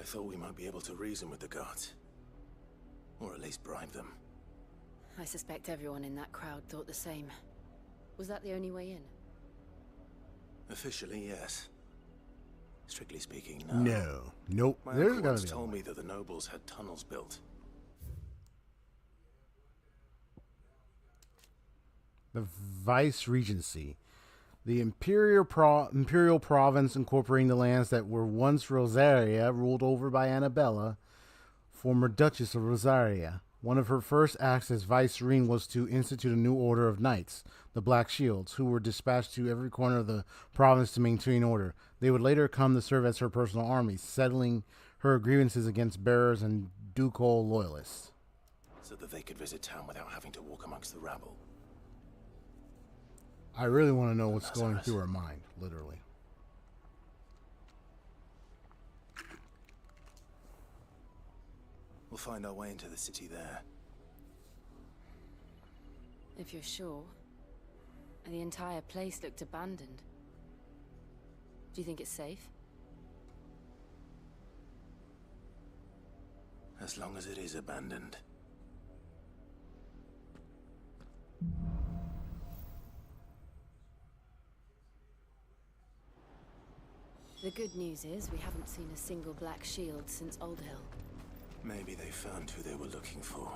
thought we might be able to reason with the guards. Or at least bribe them. I suspect everyone in that crowd thought the same. Was that the only way in? Officially, yes. Strictly speaking, no. No. Nope. My There's uncle gotta once be a told way. me that the nobles had tunnels built. The Vice Regency. The imperial province incorporating the lands that were once Rosaria, ruled over by Annabella, former Duchess of Rosaria. One of her first acts as vicereine was to institute a new order of knights, the Black Shields, who were dispatched to every corner of the province to maintain order. They would later come to serve as her personal army, settling her grievances against bearers and ducal loyalists. So that they could visit town without having to walk amongst the rabble. I really want to know what's going through her mind, literally. We'll find our way into the city there. If you're sure. The entire place looked abandoned. Do you think it's safe? As long as it is abandoned. The good news is we haven't seen a single black shield since Old Hill. Maybe they found who they were looking for.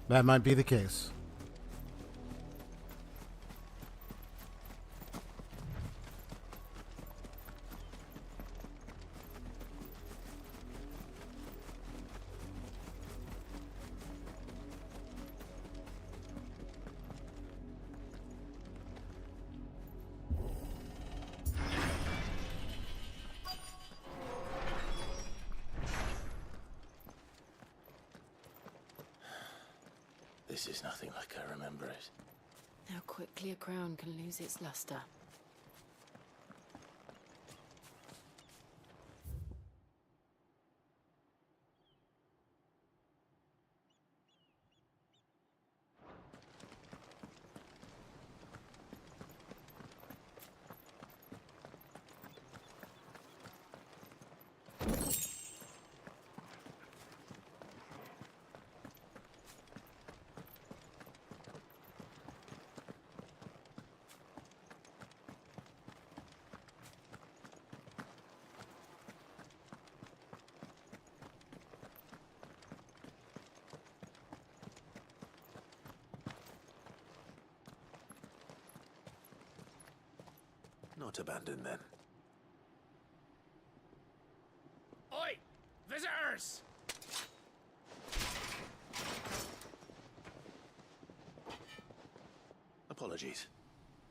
That might be the case. This is nothing like I remember it. How quickly a crown can lose its luster. Not abandoned then. Oi! Visitors! Apologies.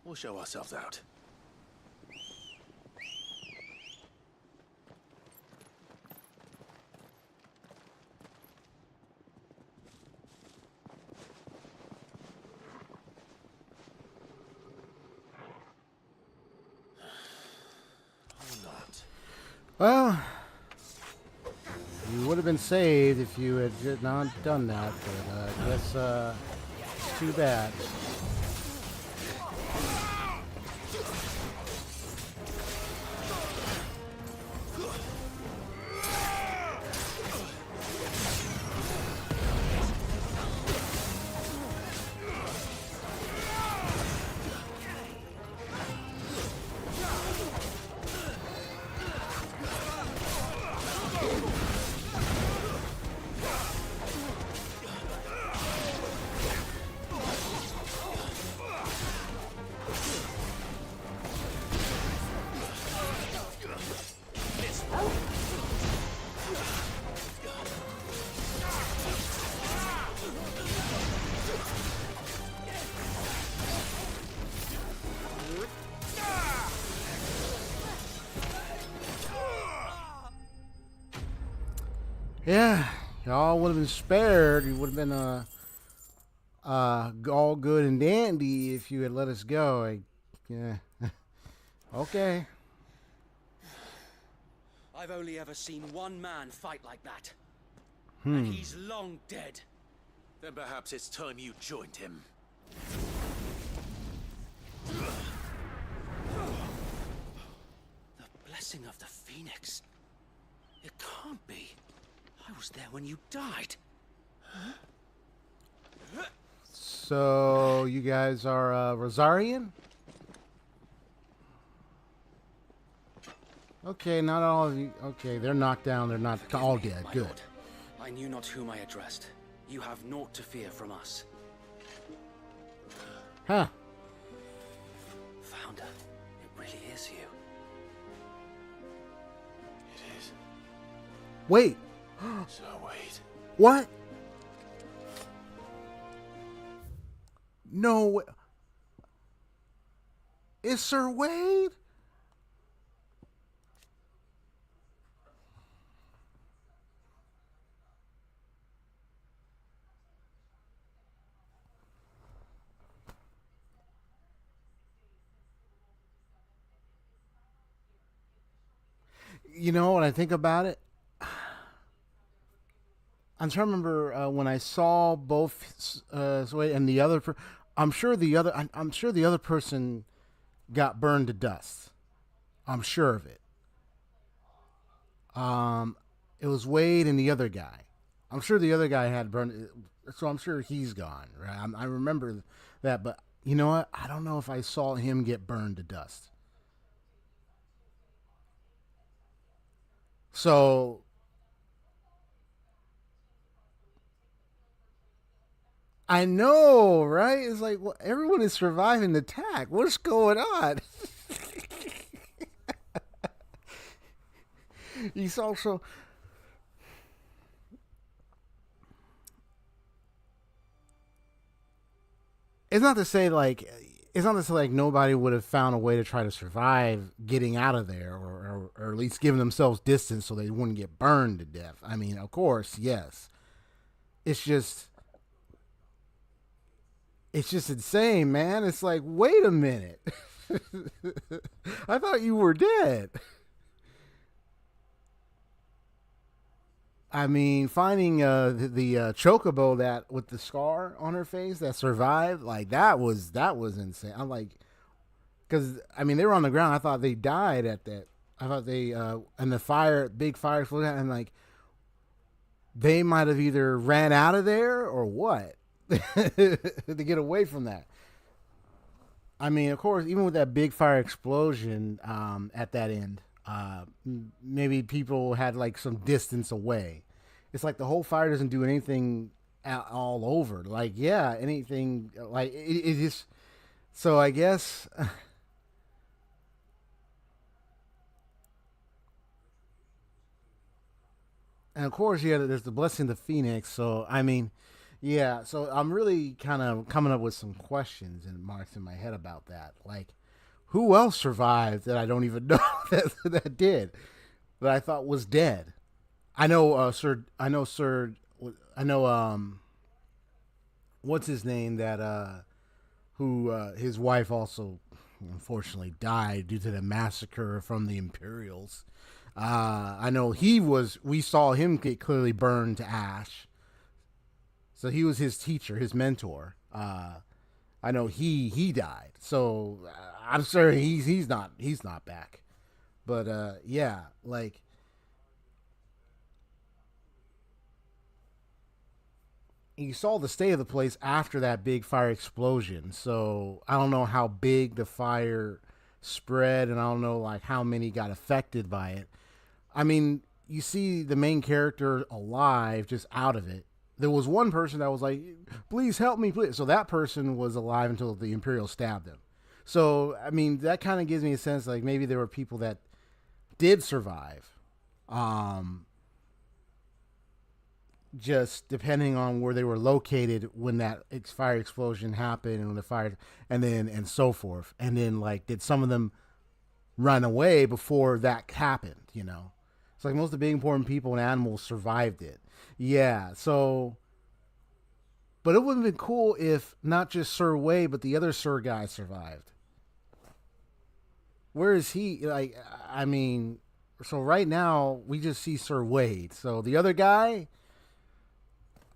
We'll show ourselves out. Well, you would have been saved if you had not done that, but I guess it's too bad. Yeah, y'all would have been spared. You would have been all good and dandy if you had let us go. Yeah. Okay. I've only ever seen one man fight like that. Hmm. And he's long dead. Then perhaps it's time you joined him. The blessing of the Phoenix. It can't be. I was there when you died. So you guys are Rosarian? Okay, not all of you. Okay, they're knocked down. They're not all dead. My Good. lord. I knew not whom I addressed. You have naught to fear from us. Huh. Founder, it really is you. It is. Wait. So wait. What? No way. It's Sir Wade? You know, when I think about it, I'm trying to remember when I saw both Sway and the other. I'm sure the other person got burned to dust. I'm sure of it. It was Wade and the other guy. I'm sure the other guy had burned, so I'm sure he's gone. Right? I remember that, but you know what? I don't know if I saw him get burned to dust. So I know, right? It's like, well, everyone is surviving the attack. What's going on? He's also. It's not to say like. It's not to say like nobody would have found a way to try to survive getting out of there, or at least giving themselves distance so they wouldn't get burned to death. I mean, of course, yes. It's just. It's just insane, man. It's like, wait a minute. I thought you were dead. I mean, finding the chocobo that with the scar on her face that survived, like that was insane. I'm like, because I mean they were on the ground. I thought they died at that. I thought they and the fire, big fire exploded, and like they might have either ran out of there or what to get away from that. I mean, of course, even with that big fire explosion at that end, maybe people had like some distance away. It's like the whole fire doesn't do anything all over. Like, yeah, anything like it just. So I guess. And of course, yeah, there's the blessing of the phoenix. So I mean, yeah. So I'm really kind of coming up with some questions and marks in my head about that. Like, who else survived that I don't even know that did that I thought was dead? I know, Sir. I know, Sir. I know. What's his name? That who his wife also unfortunately died due to the massacre from the Imperials. I know he was. We saw him get clearly burned to ash. So he was his teacher, his mentor. I know he died. So I'm sure he's not back. But yeah, like you saw the state of the place after that big fire explosion. So I don't know how big the fire spread, and I don't know like how many got affected by it. I mean, you see the main character alive, just out of it. There was one person that was like, "Please help me, please." So that person was alive until the Imperial stabbed him. So I mean, that kind of gives me a sense like maybe there were people that did survive. Um, just depending on where they were located when that fire explosion happened and when the fire and so forth, and then like did some of them run away before that happened, it's like most of the big important people and animals survived it. Yeah, so but it would have been cool if not just Sir Wade but the other Sir guy survived. Where is he? Like, I mean, so right now we just see Sir Wade, so the other guy,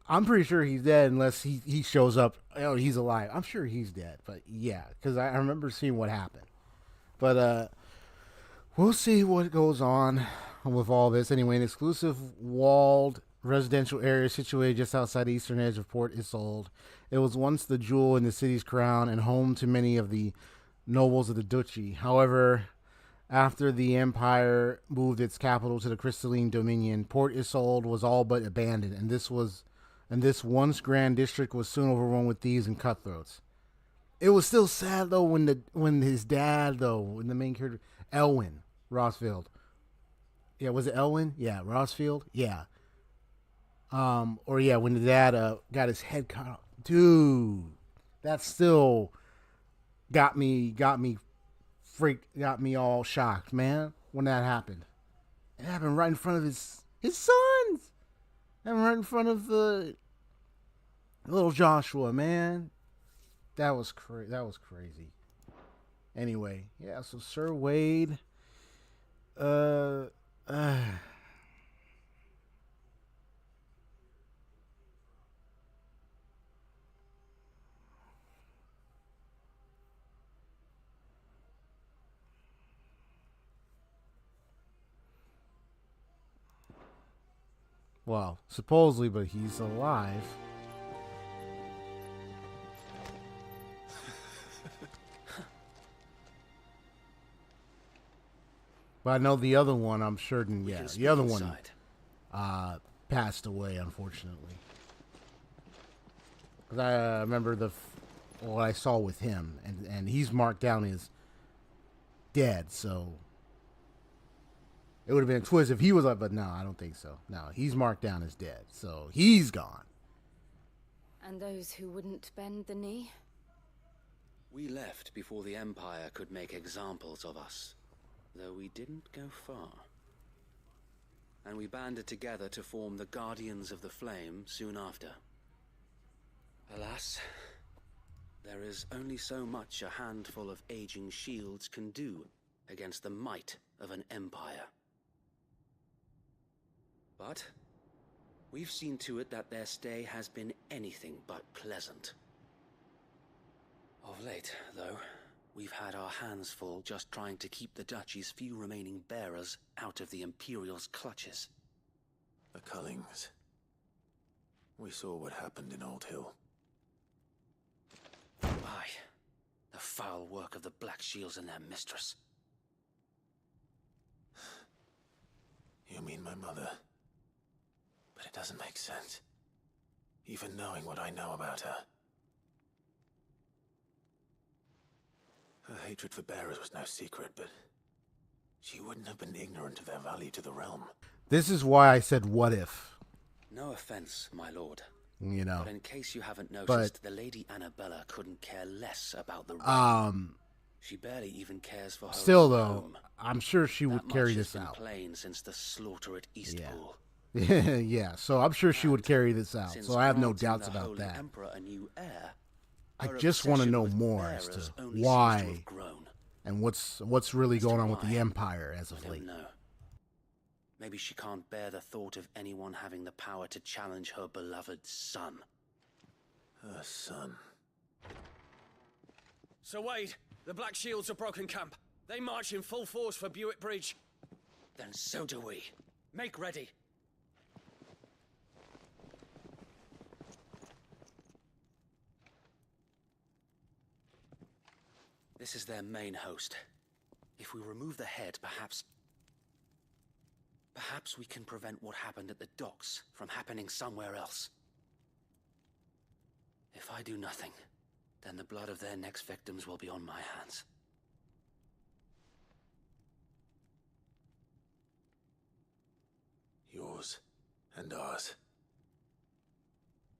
I'm pretty sure he's dead unless he shows up. Oh, he's alive. I'm sure he's dead. But yeah, because I remember seeing what happened. But we'll see what goes on with all this. Anyway, an exclusive walled residential area situated just outside the eastern edge of Port Isolde. It was once the jewel in the city's crown and home to many of the nobles of the duchy. However, after the Empire moved its capital to the Crystalline Dominion, Port Isolde was all but abandoned, and this once grand district was soon overrun with thieves and cutthroats. It was still sad though when his dad when the main character Elwyn Rossfield. Yeah, was it Elwyn? Yeah, Rossfield. Yeah. Or yeah, when the dad got his head cut off. Dude, that still got me freaked, got me all shocked, man, when that happened. It happened right in front of his sons. And right in front of the little Joshua, man. That was crazy. Anyway, yeah, so Sir Wade uh Well, supposedly, but he's alive. But I know the other one, I'm sure, yeah, the other one passed away, unfortunately. Because I remember what I saw with him, and he's marked down as dead, so it would have been a twist if he was up, but no, I don't think so. No, he's marked down as dead, so he's gone. And those who wouldn't bend the knee? We left before the Empire could make examples of us, though we didn't go far. And we banded together to form the Guardians of the Flame soon after. Alas, there is only so much a handful of aging shields can do against the might of an empire. But we've seen to it that their stay has been anything but pleasant. Of late, though, we've had our hands full just trying to keep the Duchy's few remaining bearers out of the Imperial's clutches. The Cullings. We saw what happened in Old Hill. Aye. The foul work of the Black Shields and their mistress. You mean my mother? But it doesn't make sense. Even knowing what I know about her. Her hatred for bearers was no secret, but she wouldn't have been ignorant of their value to the realm. This is why I said, what if? No offense, my lord. You know. But in case you haven't noticed, the Lady Annabella couldn't care less about the realm. She barely even cares for her still, own though, home. I'm sure she would carry this That much out. has been plain since the slaughter at Eastpool. Yeah, so I'm sure she would carry this out. So I have no doubts the about Holy that. Emperor a new heir, I her just want to obsession know with more as bearers to only seems to why have grown. and what's really going on with the Empire as of I late. don't know. Maybe she can't bear the thought of anyone having the power to challenge her beloved son. Her son. Sir Wade, the Black Shields have broken camp. They march in full force for Buick Bridge. Then so do we. Make ready. This is their main host. If we remove the head, perhaps we can prevent what happened at the docks from happening somewhere else. If I do nothing, then the blood of their next victims will be on my hands. Yours and ours.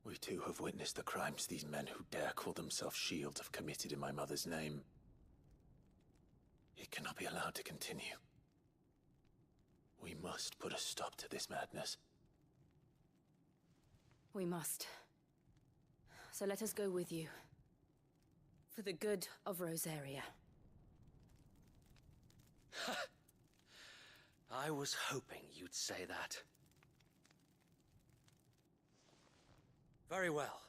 We too have witnessed the crimes these men who dare call themselves shields have committed in my mother's name. It cannot be allowed to continue. We must put a stop to this madness. We must. So let us go with you. For the good of Rosaria. I was hoping you'd say that. Very well.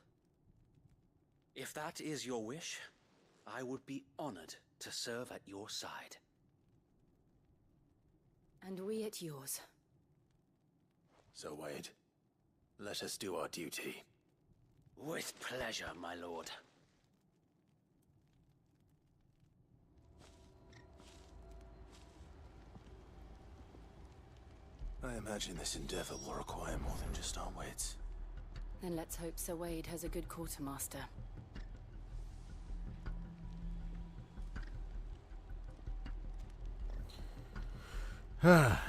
If that is your wish, I would be honored to serve at your side. And we at yours. So, Wade, let us do our duty. With pleasure, my lord. I imagine this endeavor will require more than just our wits. Then let's hope Sir Wade has a good quartermaster. Yeah,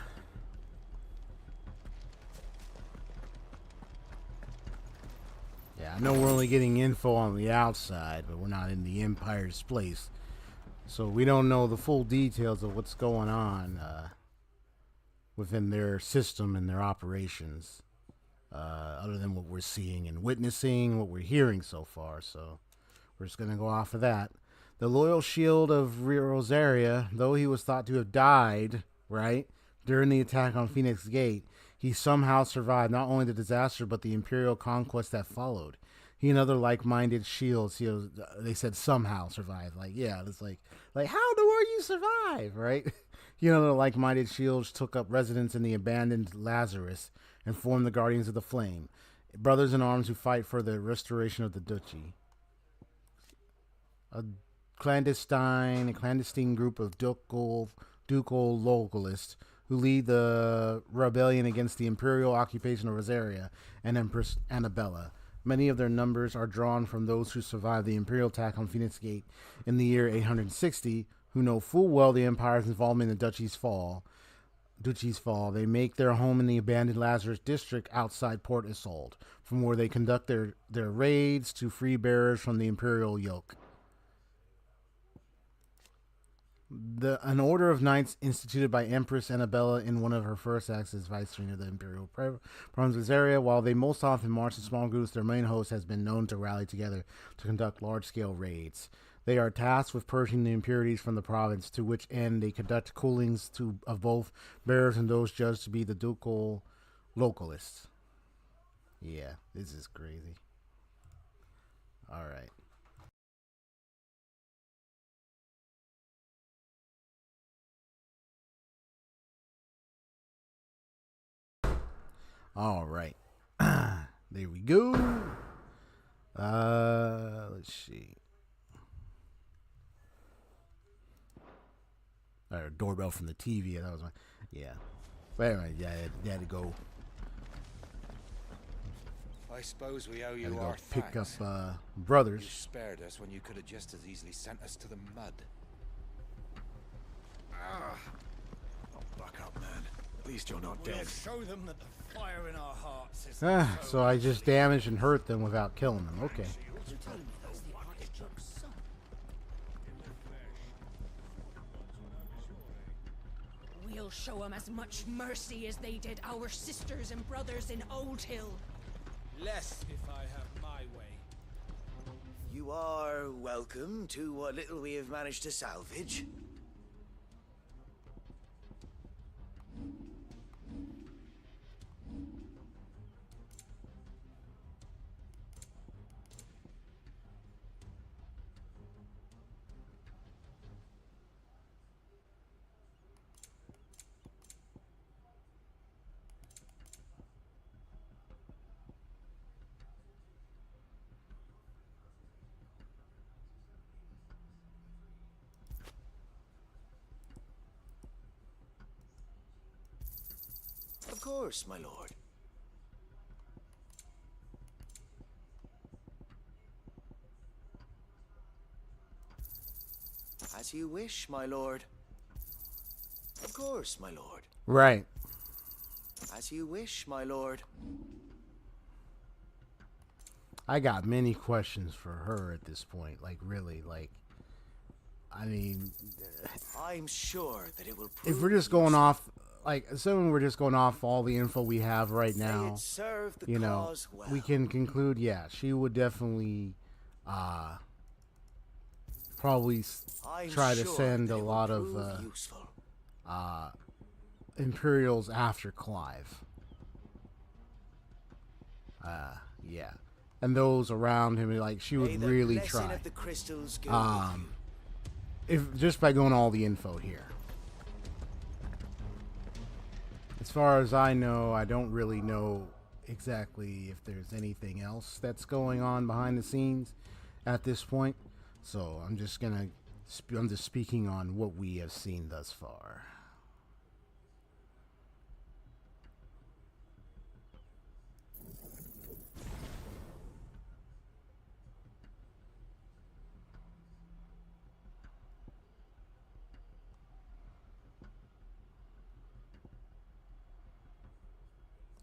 I know we're only getting info on the outside, but we're not in the Empire's place. So we don't know the full details of what's going on within their system and their operations, other than what we're seeing and witnessing, what we're hearing so far. So we're just going to go off of that. The loyal shield of Rosaria, though he was thought to have died, right, during the attack on Phoenix Gate, he somehow survived not only the disaster, but the Imperial conquest that followed. He and other like-minded shields, they said somehow survived. Like, yeah, it's like how do you survive, right? The like-minded shields took up residence in the abandoned Lazarus, and form the Guardians of the Flame, brothers in arms who fight for the restoration of the duchy. A clandestine group of ducal localists who lead the rebellion against the imperial occupation of Rosaria and Empress Annabella. Many of their numbers are drawn from those who survived the imperial attack on Phoenix Gate in the year 860, who know full well the empire's involvement in the duchy's fall. They make their home in the abandoned Lazarus district outside Port Isolde, from where they conduct their raids to free bearers from the imperial yoke. An order of knights instituted by Empress Annabella in one of her first acts as viceroy of the imperial province area. While they most often march in small groups, their main host has been known to rally together to conduct large-scale raids. They are tasked with purging the impurities from the province, to which end they conduct coolings of both bearers and those judged to be the ducal localists. Yeah, this is crazy. All right. All right. There we go. Let's see. Doorbell from the TV. That was my, yeah. But anyway, yeah, I had to go. I suppose we owe you Go our pick thanks. up brothers. You spared us when you could have just as easily sent us to the mud. Oh, buck up, man. At least you're not dead. Show them that the fire in our hearts is So I just damaged and hurt them without killing them. Okay. We'll show them as much mercy as they did our sisters and brothers in Old Hill. Less if I have my way. You are welcome to what little we have managed to salvage. Of course, my lord. As you wish, my lord. Of course, my lord. Right. As you wish, my lord. I got many questions for her at this point. Like, really, like, I mean, I'm sure that it will prove if we're just going off, like, assuming we're just going off all the info we have right now, you know, we can conclude, yeah, she would definitely, probably try to send a lot of, Imperials after Clive. Yeah. And those around him, like, she would really try. If just by going all the info here. As far as I know, I don't really know exactly if there's anything else that's going on behind the scenes at this point. So I'm just speaking on what we have seen thus far.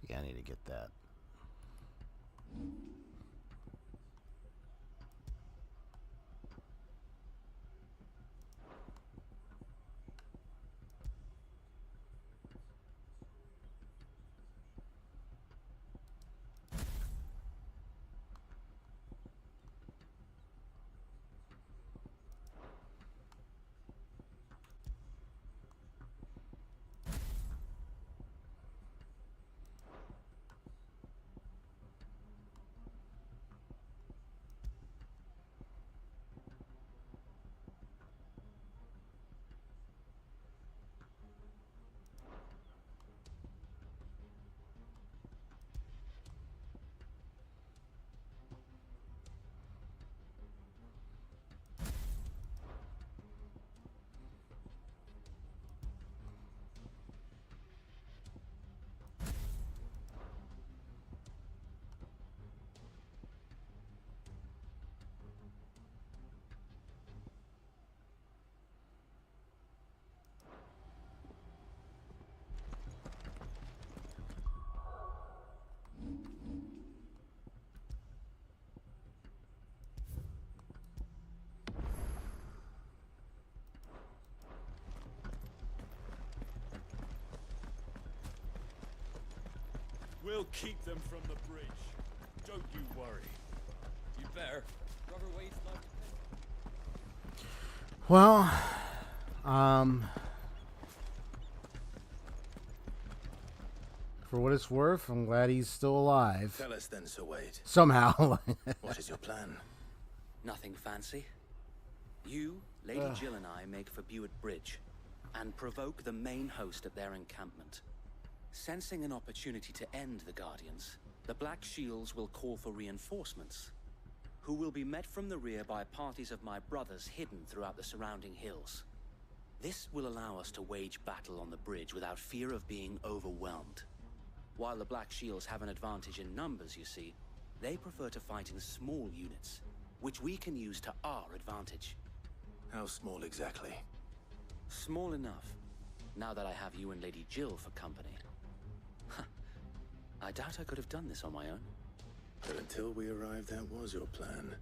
Yeah, I need to get that. We'll keep them from the bridge. Don't you worry. You better. Brother Wade's life. Well, for what it's worth, I'm glad he's still alive. Tell us then, Sir Wade. Somehow. What is your plan? Nothing fancy. You, Lady Jill and I make for Buett Bridge and provoke the main host at their encampment. Sensing an opportunity to end the Guardians, the Black Shields will call for reinforcements, who will be met from the rear by parties of my brothers hidden throughout the surrounding hills. This will allow us to wage battle on the bridge without fear of being overwhelmed. While the Black Shields have an advantage in numbers, you see, they prefer to fight in small units, which we can use to our advantage. How small exactly? Small enough, now that I have you and Lady Jill for company. I doubt I could have done this on my own. But until we arrived, that was your plan.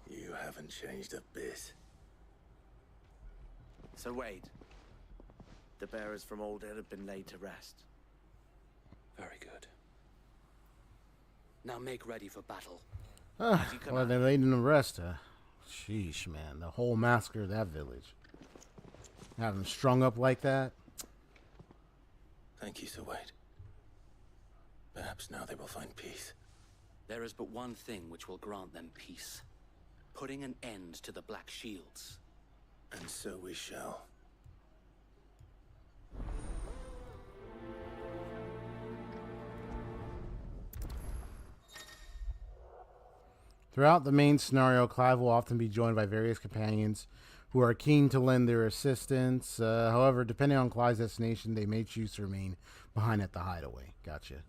You haven't changed a bit. Sir Wade, the bearers from Old Hill have been laid to rest. Very good. Now make ready for battle. Well, they laid in the rest. Sheesh, man. The whole massacre of that village. Have them strung up like that. Thank you, Sir Wade. Perhaps now they will find peace. There is but one thing which will grant them peace. Putting an end to the Black Shields. And so we shall. Throughout the main scenario, Clive will often be joined by various companions who are keen to lend their assistance. However, depending on Clive's destination, they may choose to remain behind at the hideaway. Gotcha.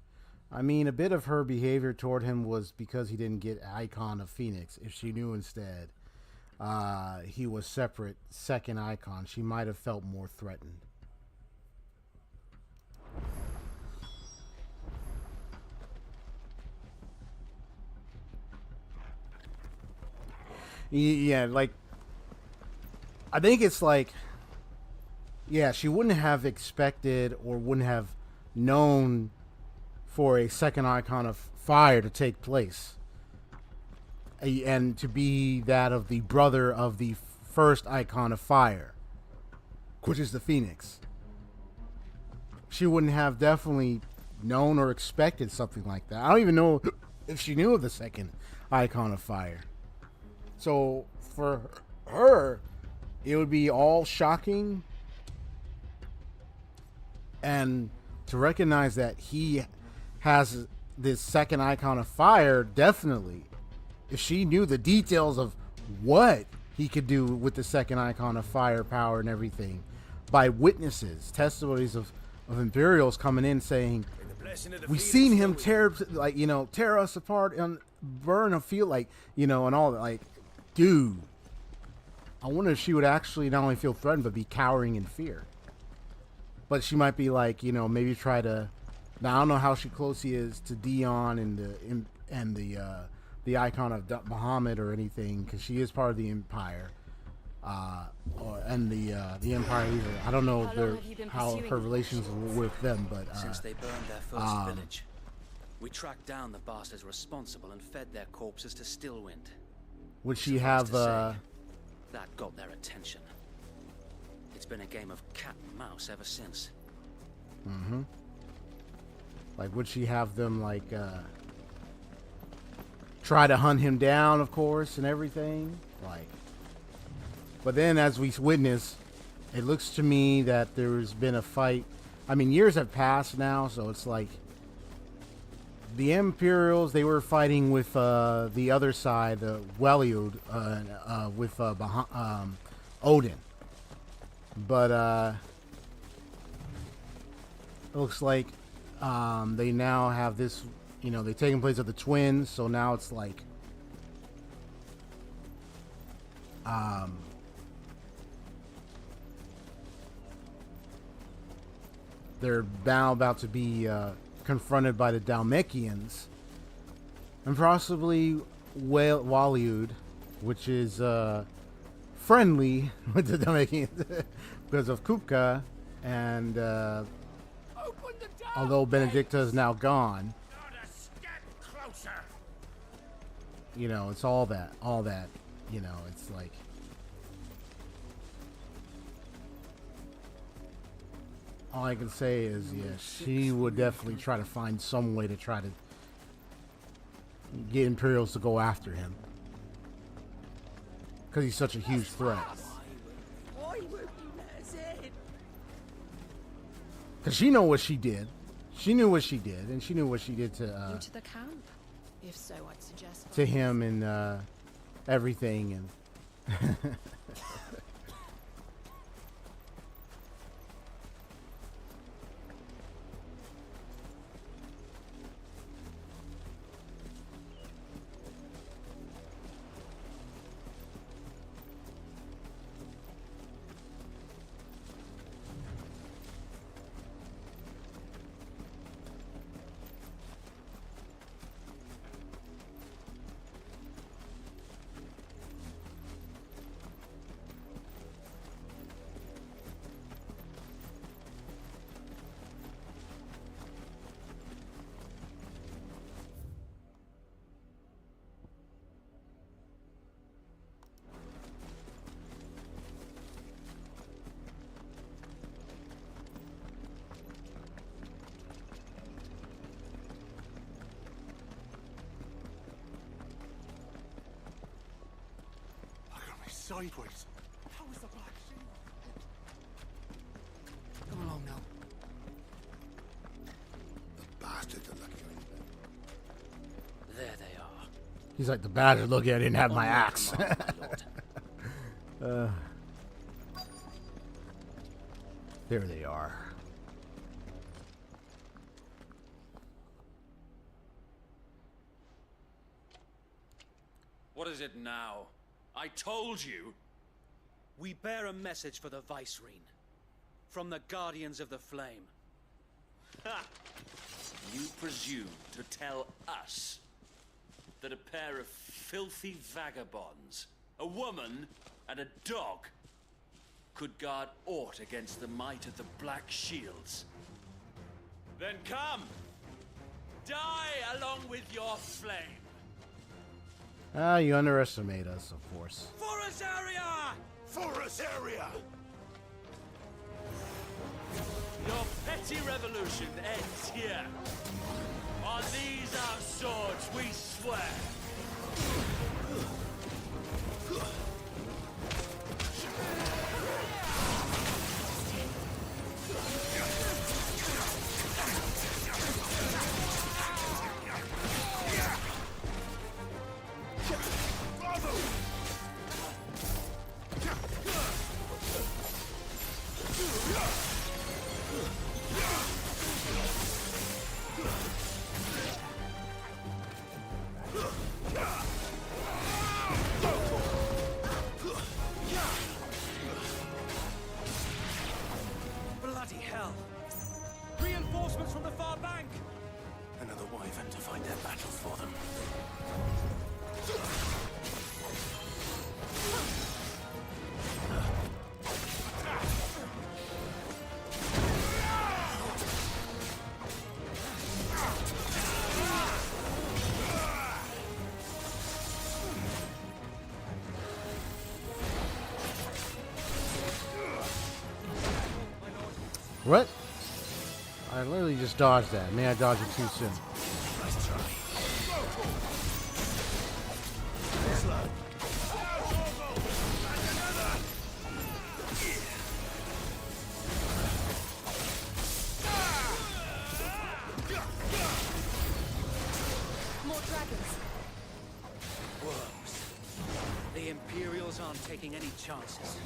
I mean, a bit of her behavior toward him was because he didn't get Icon of Phoenix. If she knew instead he was separate second Icon, she might have felt more threatened. Yeah, like, I think it's like, yeah, she wouldn't have expected or wouldn't have known for a second Icon of Fire to take place. And to be that of the brother of the first Icon of Fire, which is the Phoenix. She wouldn't have definitely known or expected something like that. I don't even know if she knew of the second Icon of Fire. So for her, it would be all shocking. And to recognize that he has this second Icon of Fire, definitely. If she knew the details of what he could do with the second Icon of Fire power and everything, by witnesses, testimonies of Imperials coming in saying, we've seen him tear us apart and burn a field, like, and all that, like, dude, I wonder if she would actually not only feel threatened but be cowering in fear. But she might be like, maybe try to. Now I don't know how close he is to Dion and the Icon of Muhammad or anything, because she is part of the Empire, and the Empire either. I don't know how her relations with them, but since they burned their first village, we tracked down the bastards responsible and fed their corpses to Stillwind. Would she have that got their attention? It's been a game of cat and mouse ever since. Mm-hmm. Like, would she have them like try to hunt him down, of course, and everything? Like, but then as we witness, it looks to me that there's been a fight. I mean, years have passed now, so it's like the Imperials, they were fighting with the other side, Weliud, with Odin. But it looks like they now have this, they've taken place of the twins, so now it's like they're now about to be confronted by the Dalmekians, and possibly Waliud, which is friendly with the Dalmekians because of Kupka, And although Benedicta is now gone, you know, it's all that, you know, it's like, all I can say is, yeah, she would definitely try to find some way to try to get Imperials to go after him. Because he's such a huge threat. Why won't you let us in? Because she know what she did. She knew what she did, and she knew what she did to Go to the camp. If so, I'd suggest to him and everything. And sideways. How is the black sheep? Come along now. The bastards are lucky on you. There they are. he's like, the bastard, look, I didn't have my axe. There they are. What is it now? I told you! We bear a message for the Vicereine. From the Guardians of the Flame. Ha! You presume to tell us that a pair of filthy vagabonds, a woman and a dog, could guard aught against the might of the Black Shields? Then come! Die along with your flame! Ah, you underestimate us, of course. Forest area! Forest area! Your petty revolution ends here. On these our swords we swear. Bloody hell! Reinforcements from the far bank! Another wyvern to fight their battles for them. What? I literally just dodged that. May I dodged it too soon. Nice try. More dragons. Worms. The Imperials aren't taking any chances.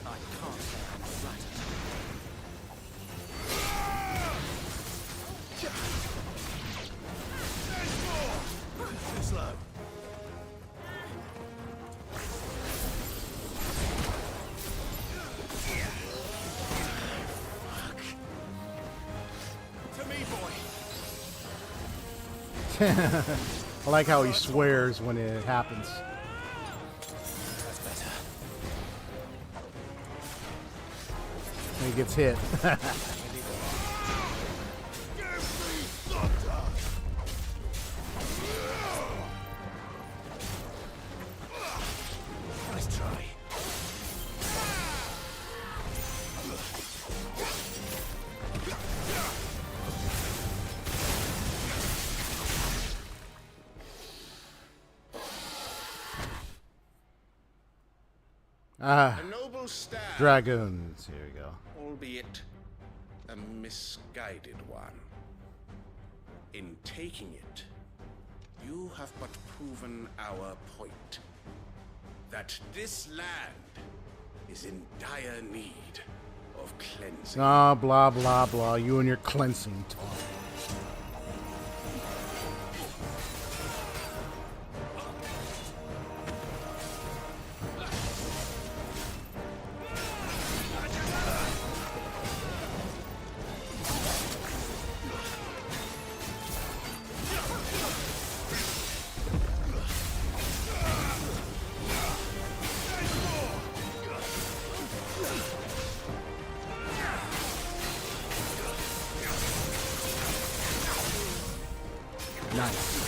I can't say I'm flattered. Too slow. To me, boy. I like how he swears when it happens. That's better. He gets hit. Let's try. Ah, A noble stand, dragoons. Here we go. albeit a misguided one. In taking it, you have but proven our point. That this land is in dire need of cleansing. Ah, blah, blah, blah. You and your cleansing talk. Nice.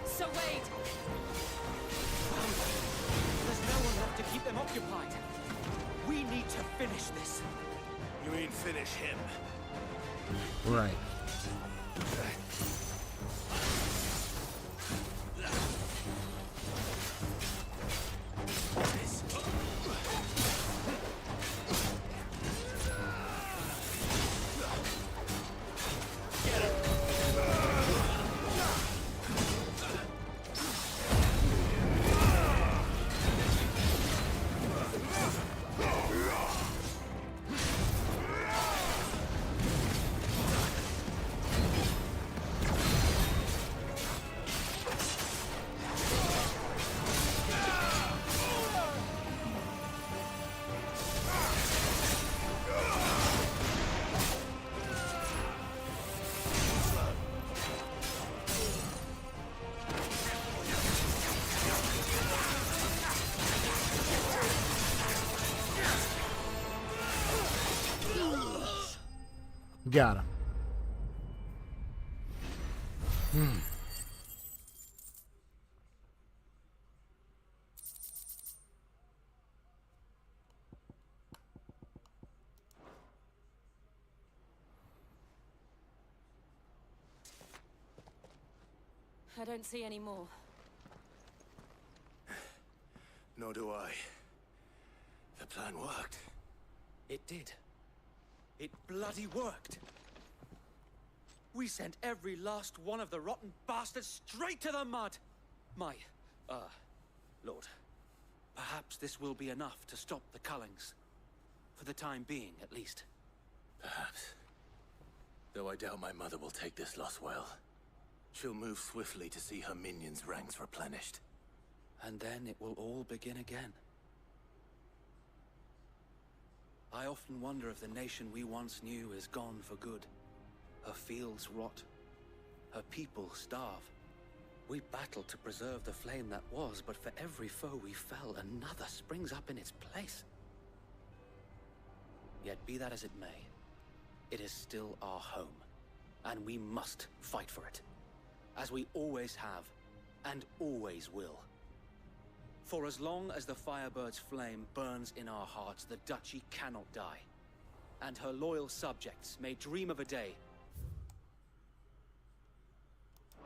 So wait! There's no one left to keep them occupied. We need to finish this. You mean finish him? Right. Got him. I don't see any more. Nor do I. The plan worked. It did. It bloody worked. We sent every last one of the rotten bastards straight to the mud. My, Lord, perhaps this will be enough to stop the Cullings. For the time being, at least. Perhaps. Though I doubt my mother will take this loss well. She'll move swiftly to see her minions' ranks replenished. And then it will all begin again. I often wonder if the nation we once knew is gone for good. Her fields rot. Her people starve. We battled to preserve the flame that was, but for every foe we fell, another springs up in its place. Yet be that as it may, it is still our home, and we must fight for it, as we always have, and always will. For as long as the Firebird's flame burns in our hearts, the Duchy cannot die, and her loyal subjects may dream of a day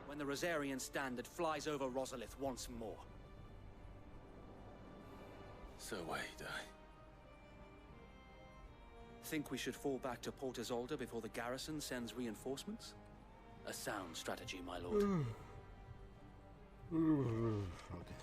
when the Rosarian standard flies over Rosalith once more. So wait, Think we should fall back to Port Isolde before the garrison sends reinforcements? A sound strategy, my lord. Okay.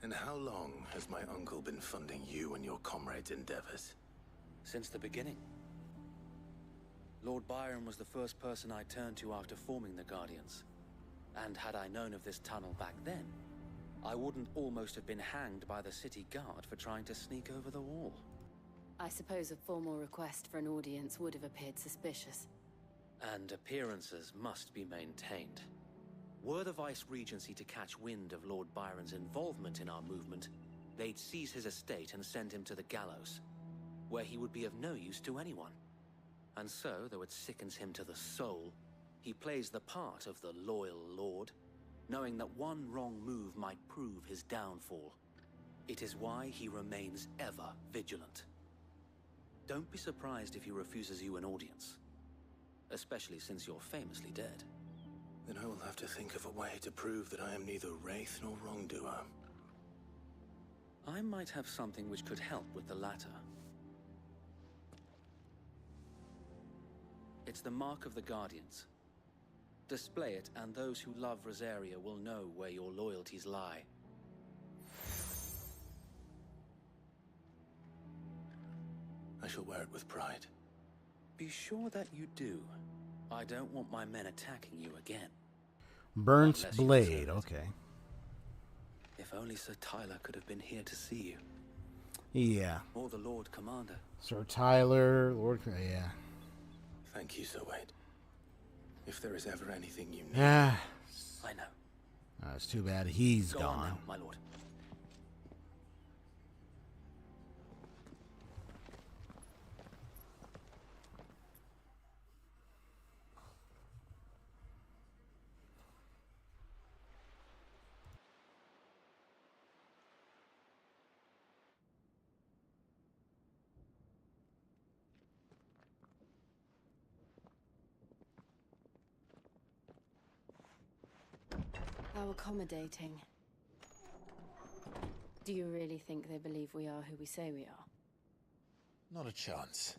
And how long has my uncle been funding you and your comrades' endeavors? Since the beginning. Lord Byron was the first person I turned to after forming the Guardians. And had I known of this tunnel back then, I wouldn't almost have been hanged by the city guard for trying to sneak over the wall. I suppose a formal request for an audience would have appeared suspicious. And appearances must be maintained. Were the Vice-Regency to catch wind of Lord Byron's involvement in our movement, they'd seize his estate and send him to the gallows, where he would be of no use to anyone. And so, though it sickens him to the soul, he plays the part of the loyal lord, knowing that one wrong move might prove his downfall. It is why he remains ever vigilant. Don't be surprised if he refuses you an audience, especially since you're famously dead. Then I will have to think of a way to prove that I am neither wraith nor wrongdoer. I might have something which could help with the latter. It's the mark of the Guardians. Display it, and those who love Rosaria will know where your loyalties lie. I shall wear it with pride. Be sure that you do. I don't want my men attacking you again. Burnt blade, okay. If only Sir Tyler could have been here to see you. Yeah. Or the Lord Commander. Sir Tyler, Lord, yeah. Thank you, Sir Wade. If there is ever anything you need... Yeah. I know. It's too bad he's Go gone. on now, my lord. How accommodating. Do you really think they believe we are who we say we are? Not a chance.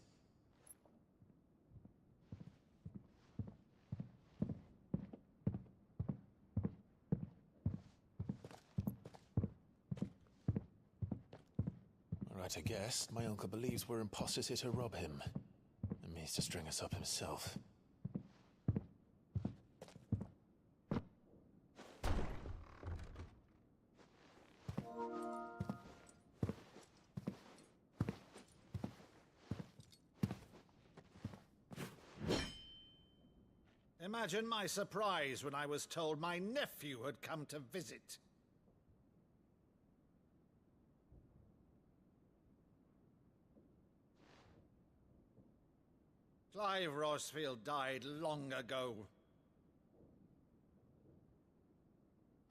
Right, I guess. My uncle believes we're imposters here to rob him. And means to string us up himself. Imagine my surprise when I was told my nephew had come to visit. Clive Rosfield died long ago.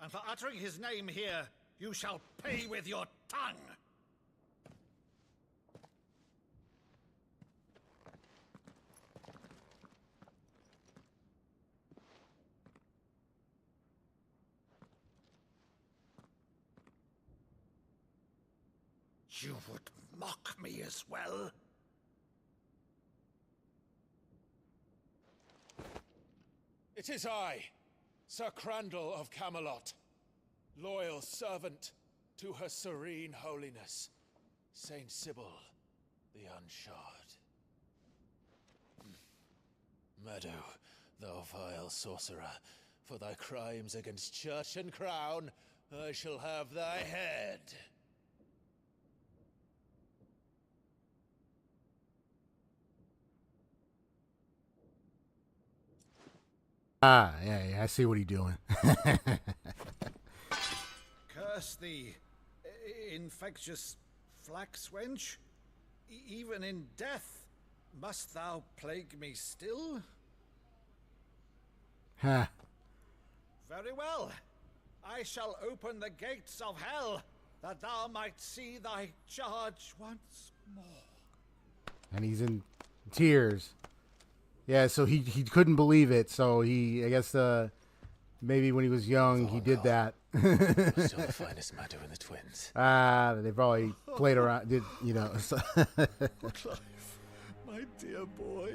And for uttering his name here, you shall pay with your tongue! You would mock me as well? It is I, Sir Crandall of Camelot, loyal servant to Her Serene Holiness, Saint Sybil the Unshod. Meadow, thou vile sorcerer, for thy crimes against church and crown, I shall have thy head. Ah, yeah, I see what he's doing. Curse thee, infectious flax wench. Even in death, must thou plague me still? Ha. Very well. I shall open the gates of hell, that thou might see thy charge once more. And he's in tears. Yeah, so he couldn't believe it, so I guess maybe when he was young he did that. Still the finest matter in the twins. They probably played around, So. Clive, my dear boy,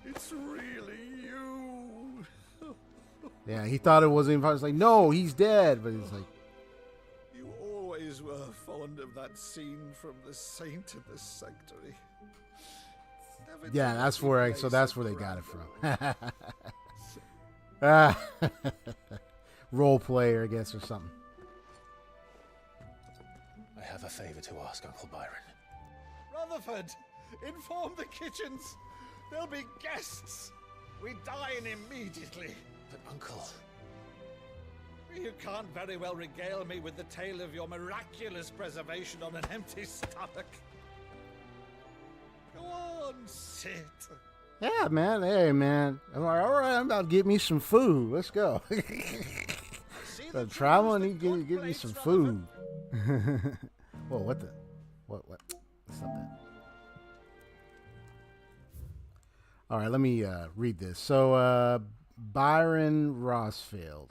it's really you. Yeah, he thought it wasn't. I was like, no, he's dead, but it's like. You always warned of that scene from the saint in the sanctuary. Yeah, that's where so that's where they got it from. Ah, role player, I guess, or something. I have a favor to ask, Uncle Byron. Rutherford, inform the kitchens. There'll be guests. We dine immediately. But, Uncle... You can't very well regale me with the tale of your miraculous preservation on an empty stomach. Go on, sit. Yeah, man. Hey, man. I'm like, all right, I'm about to get me some food. Let's go. So traveling, you get me some food. Whoa, what the? What? Stop that. All right, let me read this. So, Byron Rosfield,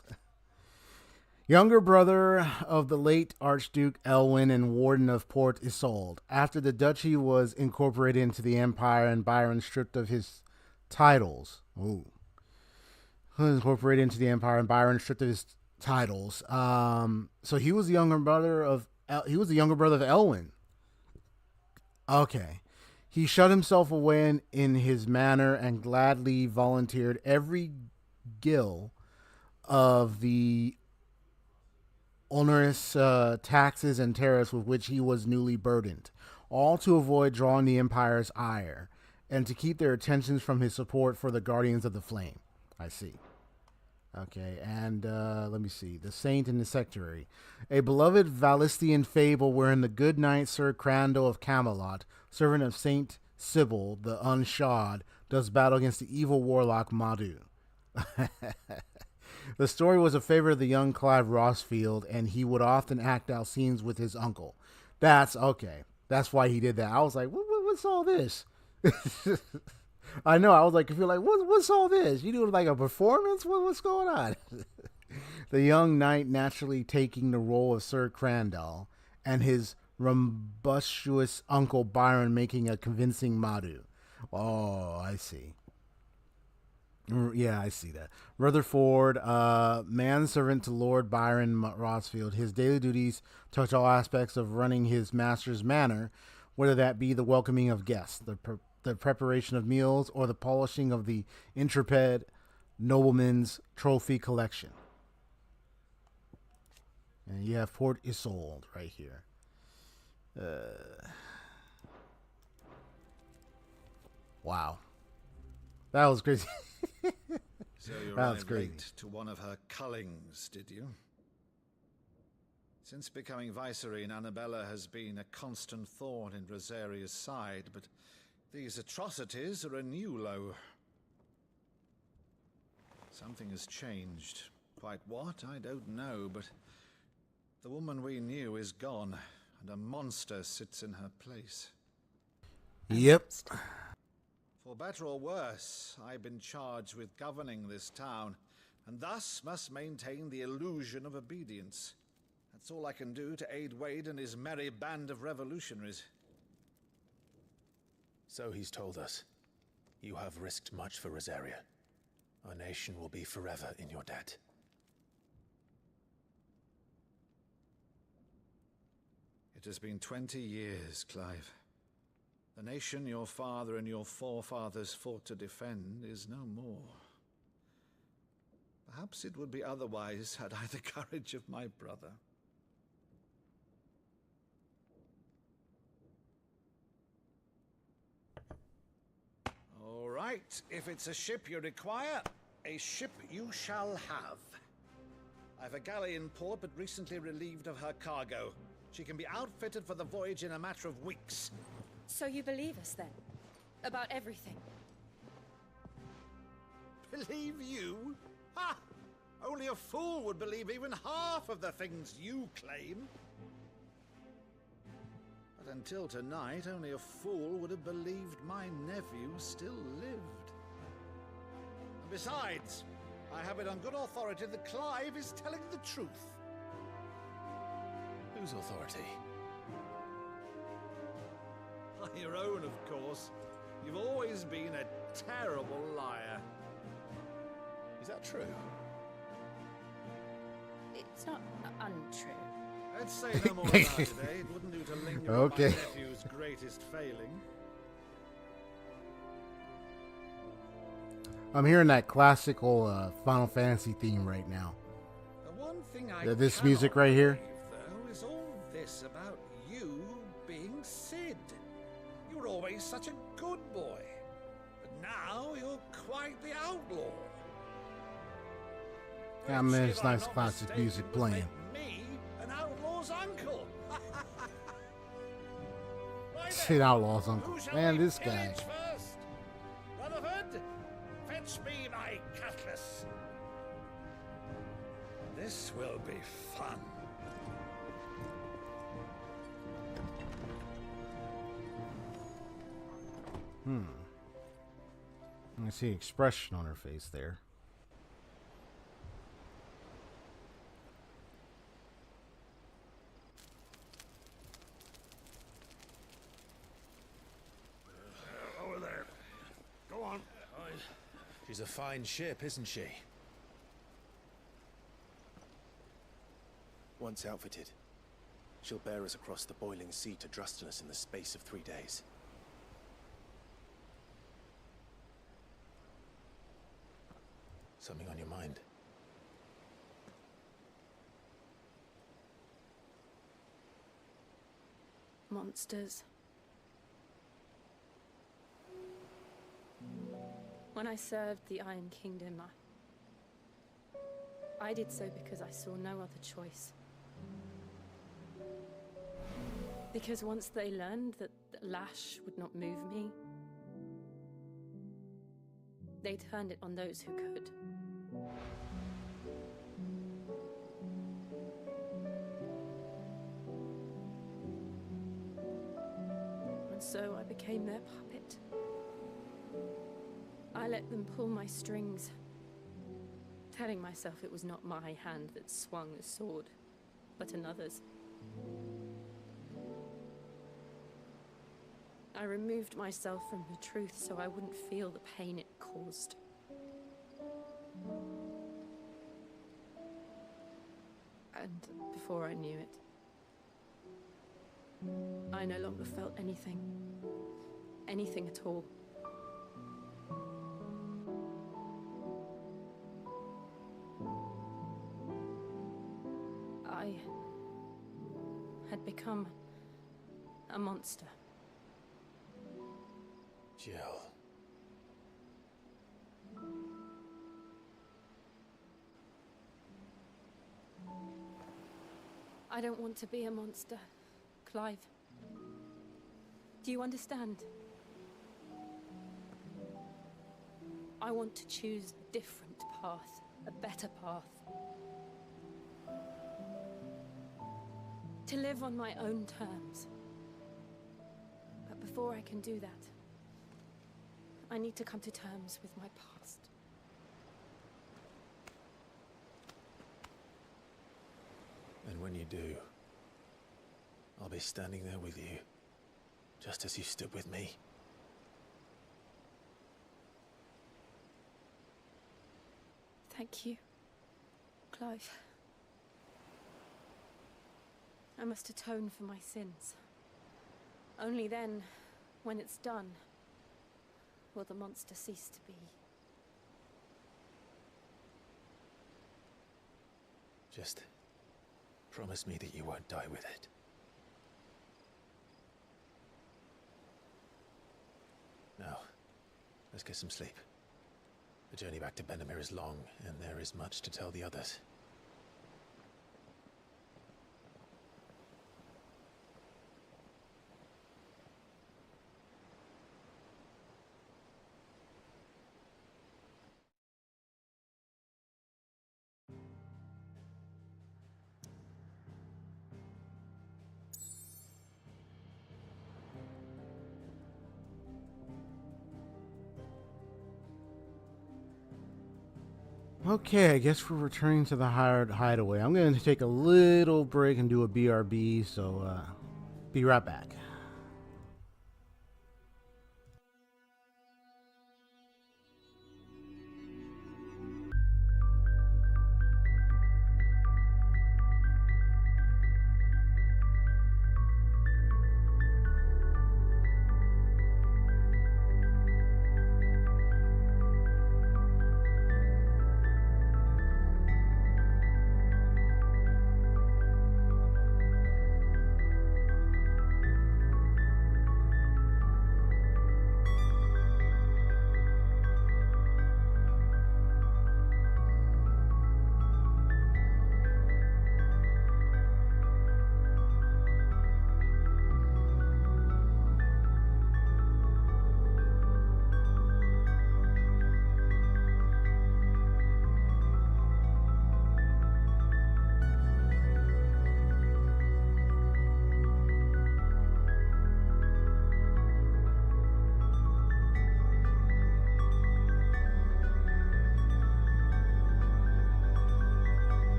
younger brother of the late Archduke Elwin and warden of Port Isolde. After the duchy was incorporated into the empire and Byron stripped of his titles. Ooh. Incorporated into the empire and Byron stripped of his titles. So he was the younger brother of Elwin. Okay. He shut himself away in his manor and gladly volunteered every gill of the onerous taxes and tariffs with which he was newly burdened, all to avoid drawing the empire's ire and to keep their attentions from his support for the Guardians of the Flame. I see. Okay, and let me see. The Saint and the Secretary. A beloved Valistian fable wherein the good knight Sir Crandall of Camelot, servant of Saint Sybil the Unshod, does battle against the evil warlock Madhu. The story was a favorite of the young Clive Rossfield, and he would often act out scenes with his uncle. That's okay. That's why he did that. I was like, what's all this? I know. I was like, if you're like, what's all this? You doing like a performance? What's going on? The young knight naturally taking the role of Sir Crandall, and his rumbustious uncle Byron making a convincing Madhu. Oh, I see. Yeah, I see that. Rutherford, manservant to Lord Byron Rosfield. His daily duties touch all aspects of running his master's manor, whether that be the welcoming of guests, the preparation of meals, or the polishing of the intrepid nobleman's trophy collection. And you have Port Isolde right here. Wow. That was crazy. So you That's arrived crazy. late to one of her cullings, did you? Since becoming Vicereine, Annabella has been a constant thorn in Rosaria's side, but these atrocities are a new low. Something has changed. Quite what, I don't know, but the woman we knew is gone, and a monster sits in her place. Yep. For better or worse, I've been charged with governing this town, and thus must maintain the illusion of obedience. That's all I can do to aid Wade and his merry band of revolutionaries. So he's told us. You have risked much for Rosaria. Our nation will be forever in your debt. It has been 20 years, Clive. The nation your father and your forefathers fought to defend is no more. Perhaps it would be otherwise had I the courage of my brother. All right, if it's a ship you require, a ship you shall have. I've a galley in port, but recently relieved of her cargo. She can be outfitted for the voyage in a matter of weeks. So you believe us then? About everything? Believe you? Ha! Only a fool would believe even half of the things you claim. But until tonight, only a fool would have believed my nephew still lived. And besides, I have it on good authority that Clive is telling the truth. Whose authority? Your own, of course. You've always been a terrible liar. Is that true? It's not untrue. Let's say no more about it, eh? It wouldn't do to linger Okay. on my nephew's greatest failing. I'm hearing that classical Final Fantasy theme right now. The one thing I This music right here. though, is all this about you being Sid. You were always such a good boy, but now you're quite the outlaw. Yeah, I mean, it's nice classic music playing. Me, an outlaw's uncle. Sid Outlaw's uncle. Who shall Man, we this guy. pillage first? Rutherford, fetch me my cutlass. This will be fun. I see expression on her face there. Over there. Go on. She's a fine ship, isn't she? Once outfitted, she'll bear us across the boiling sea to Drustinus in the space of 3 days. Something on your mind? Monsters. When I served the Iron Kingdom, I did so because I saw no other choice. Because once they learned that the lash would not move me, they turned it on those who could. And so I became their puppet. I let them pull my strings, telling myself it was not my hand that swung the sword, but another's. I removed myself from the truth so I wouldn't feel the pain it caused. And before I knew it, I no longer felt anything. Anything at all. I had become a monster. Jill. I don't want to be a monster, Clive. Do you understand? I want to choose a different path, a better path. To live on my own terms. But before I can do that, I need to come to terms with my past. And when you do, I'll be standing there with you, just as you stood with me. Thank you, Clive. I must atone for my sins. Only then, when it's done, will the monster cease to be. Just promise me that you won't die with it. Now, let's get some sleep. The journey back to Benamir is long, and there is much to tell the others. Okay, I guess we're returning to the hideaway. I'm going to take a little break and do a BRB, so be right back.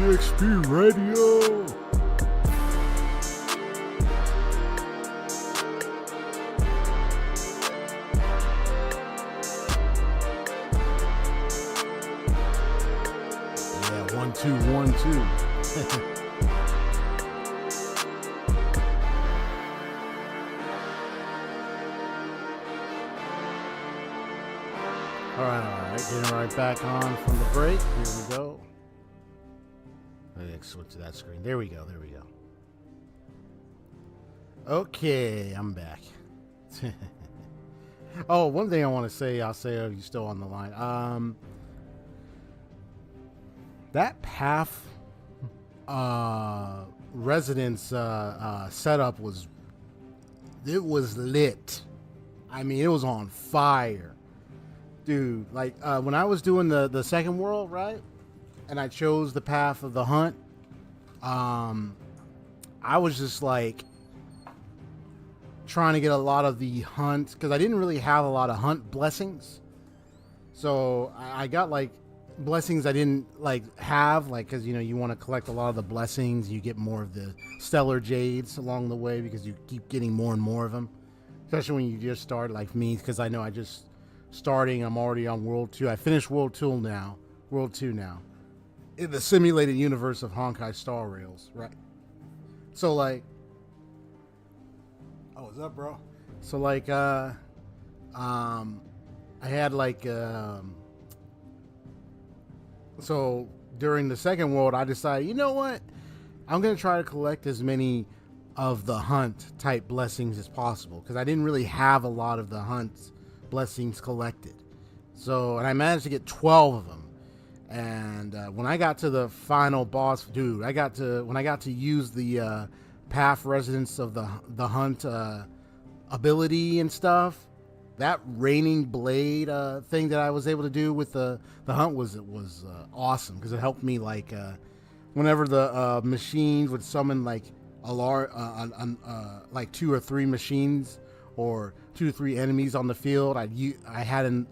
EXP Radio. Yeah, 1 2 1 2. All right, getting right back on from the break. Here we go. Let's switch to that screen. There we go. Okay, I'm back. Oh, one thing I want to say, I'll say if you're still on the line. That path residence setup was lit. I mean, it was on fire. Dude, like when I was doing the second world, right? And I chose the path of the hunt, I was just like trying to get a lot of the hunt because I didn't really have a lot of hunt blessings. So I got like blessings I didn't like have, like because you want to collect a lot of the blessings, you get more of the stellar jades along the way because you keep getting more and more of them, especially when you just start like me, because I know I just starting, I'm already on World 2. I finished World 2 now. In the simulated universe of Honkai Star Rails, right? So like, oh, what's up, bro? So like, I had like, so during the second world, I decided, you know what? I'm gonna try to collect as many of the hunt type blessings as possible because I didn't really have a lot of the hunt blessings collected. So, and I managed to get 12 of them. And when I got to the final boss, dude, when I got to use the path residence of the hunt ability and stuff, that raining blade thing that I was able to do with the hunt was awesome because it helped me like whenever the machines would summon like like 2 or 3 machines or 2 or 3 enemies on the field, I had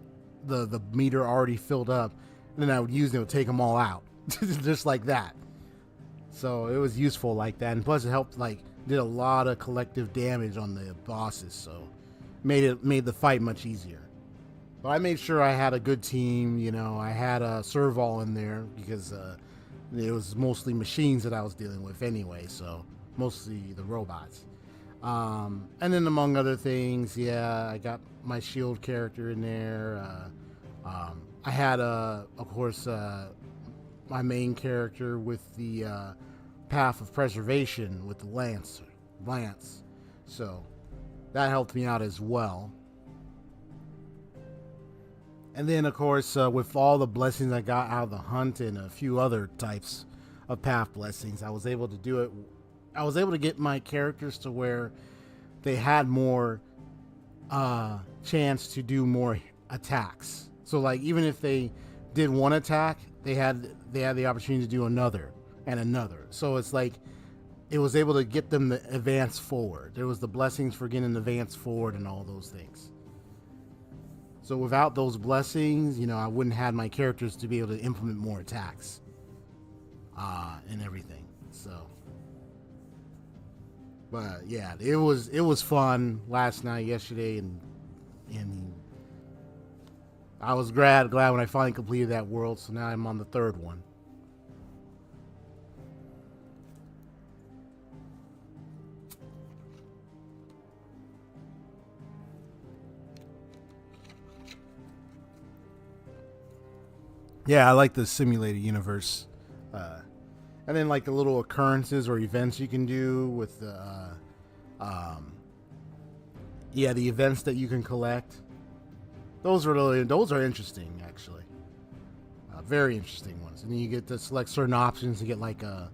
the meter already filled up, and then I would use it to take them all out, just like that. So it was useful like that, and plus it helped did a lot of collective damage on the bosses, so made the fight much easier. But I made sure I had a good team. I had a Serval in there because it was mostly machines that I was dealing with anyway, so mostly the robots. And then among other things, yeah, I got my shield character in there. I had, of course, my main character with the path of preservation with the lance. So that helped me out as well. And then, of course, with all the blessings I got out of the hunt and a few other types of path blessings, I was able to do it. I was able to get my characters to where they had more chance to do more attacks. So like even if they did one attack, they had the opportunity to do another and another. So it's like it was able to get them to advance forward. There was the blessings for getting an advance forward and all those things. So without those blessings, I wouldn't have my characters to be able to implement more attacks and everything. So, but yeah, it was fun last night, yesterday, and I was glad when I finally completed that world. So now I'm on the third one. Yeah, I like the simulated universe. And then like the little occurrences or events you can do with the the events that you can collect. Those are interesting, actually. Very interesting ones. And then you get to select certain options to get like a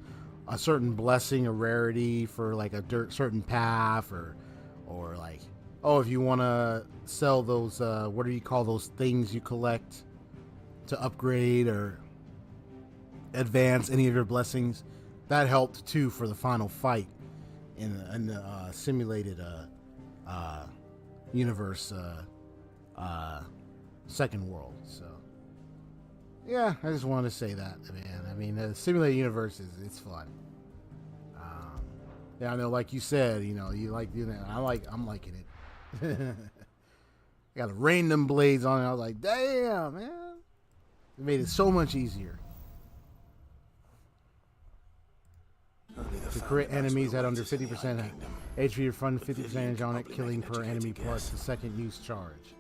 certain blessing, a rarity for like a certain path, or like, oh, if you want to sell those, what do you call those things you collect to upgrade or advance any of your blessings? That helped too for the final fight in the simulated universe second world. So Yeah, I just wanted to say that, man. I mean, the simulated universe it's fun. Yeah, I know, like you said, you know, you like doing that. I'm liking it. I got to rain them blades on it. I was like, damn, man. It made it so much easier. To crit enemies at under 50% HP, your fund 50% damage on it, killing per enemy plus the second use charge.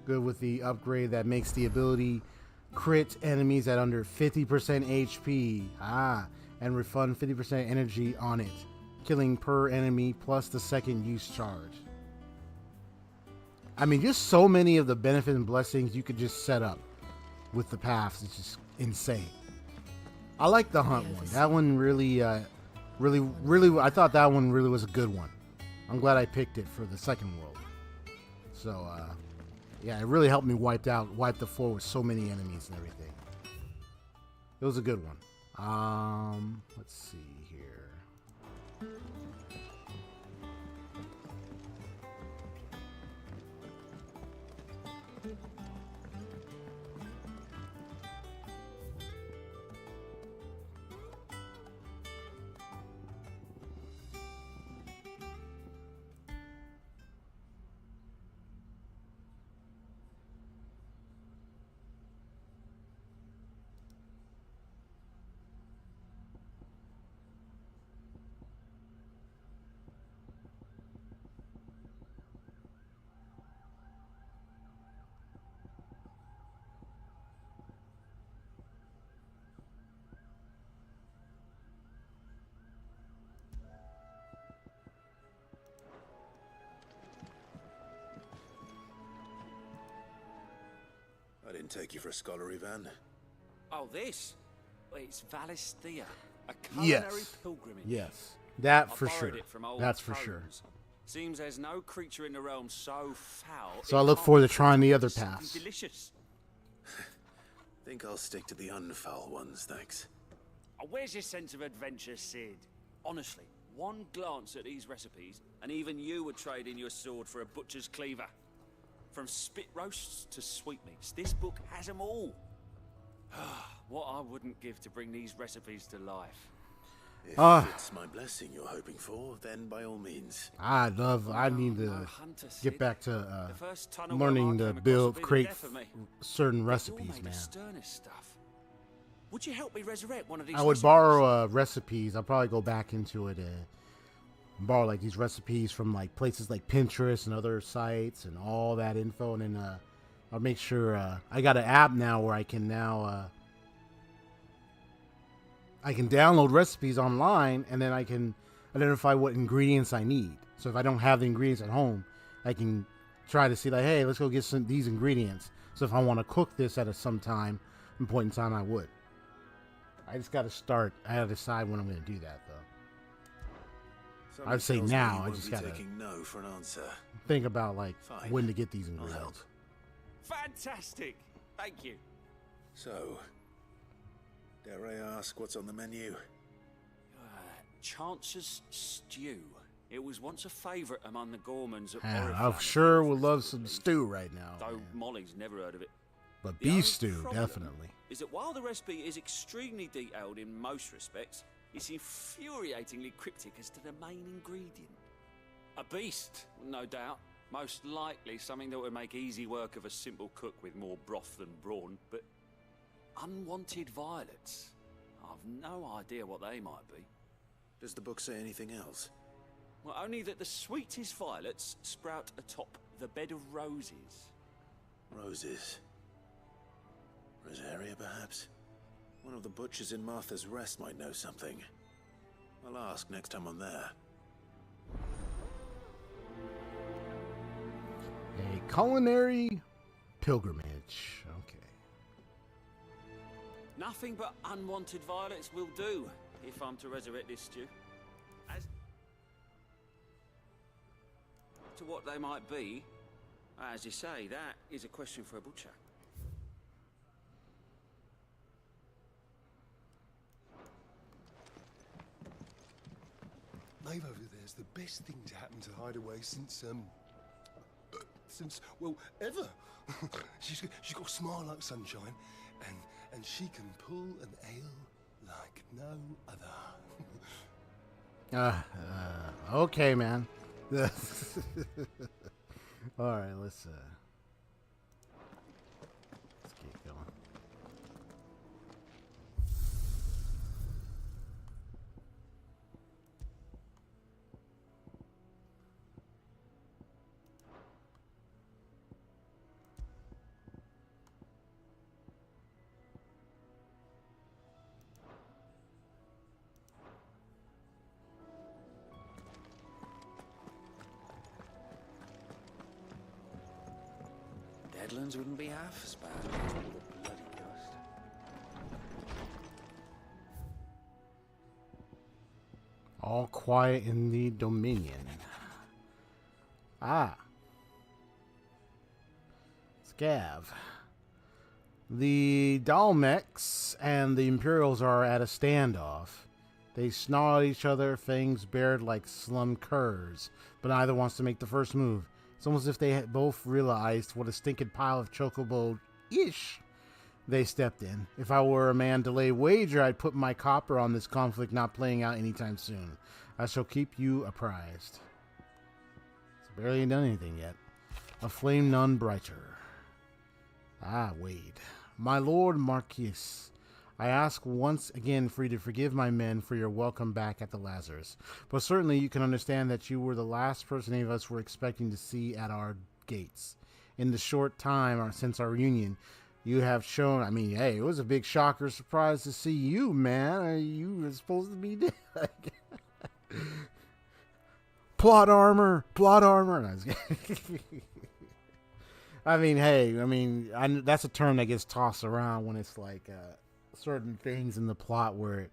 Good with the upgrade that makes the ability crit enemies at under 50% HP. And refund 50% energy on it, killing per enemy plus the second use charge. I mean, just so many of the benefits and blessings you could just set up with the paths. It's just insane. I like the hunt one. That one really, I thought that one really was a good one. I'm glad I picked it for the second world. So, yeah, it really helped me wipe the floor with so many enemies and everything. It was a good one. Let's see here. I didn't take you for a scholar, Ivan. Oh, this? It's Valisthea, a culinary pilgrimage. Yes. That I for borrowed sure. it from old That's for sure. Tomes. Seems there's no creature in the realm so foul. So I look forward to trying the other paths. Delicious. Think I'll stick to the unfoul ones, thanks. Oh, where's your sense of adventure, Sid? Honestly, one glance at these recipes, and even you would trade in your sword for a butcher's cleaver. From spit roasts to sweetmeats, this book has them all. What I wouldn't give to bring these recipes to life. If it's my blessing you're hoping for, then by all means. I need to get back to learning to create certain recipes, man. Stuff. Would you help me resurrect one of these? I would borrow recipes. I'll probably go back into it and borrow like these recipes from like places like Pinterest and other sites and all that info, and then I'll make sure I got an app now where I can now I can download recipes online, and then I can identify what ingredients I need. So if I don't have the ingredients at home, I can try to see like, hey, let's go get these ingredients. So if I want to cook this at some point in time, I would. I just got to start. I got to decide when I'm going to do that, though. I'd say now. I just got to no for an answer. Think about like when to get these ingredients. Fantastic. Thank you. So, dare I ask what's on the menu? Chance's stew. It was once a favourite among the Gormans at I sure would love some stew right now. Though Molly's never heard of it. But beef stew, definitely. Is that while the recipe is extremely detailed in most respects, it's infuriatingly cryptic as to the main ingredient. A beast, no doubt. Most likely something that would make easy work of a simple cook with more broth than brawn, but unwanted violets. I've no idea what they might be. Does the book say anything else? Well, only that the sweetest violets sprout atop the bed of roses. Roses? Rosaria, perhaps? One of the butchers in Martha's Rest might know something. I'll ask next time I'm there. A culinary pilgrimage. Okay. Nothing but unwanted violets will do if I'm to resurrect this stew. As to what they might be, as you say, that is a question for a butcher. Maeve over there's the best thing to happen to Hideaway since, since, well, ever. she's got a smile like sunshine, and she can pull an ale like no other. Okay, man. All right, let's keep going. Deadlands wouldn't be half as bad with all the bloody dust. All quiet in the Dominion. Ah. Scav. The Dalmex and the Imperials are at a standoff. They snarl at each other, fangs bared like slum curs, but neither wants to make the first move. It's almost as if they had both realized what a stinking pile of chocobo-ish they stepped in. If I were a man to lay wager, I'd put my copper on this conflict not playing out anytime soon. I shall keep you apprised. It's barely done anything yet. A flame none brighter. Ah, Wade. My lord Marquis, I ask once again for you to forgive my men for your welcome back at the Lazarus. But certainly you can understand that you were the last person any of us were expecting to see at our gates. In the short time since our reunion, you have shown, I mean, hey, it was a big shocker surprise to see you, man. You were supposed to be dead. Plot armor. I mean, hey, that's a term that gets tossed around when it's like certain things in the plot where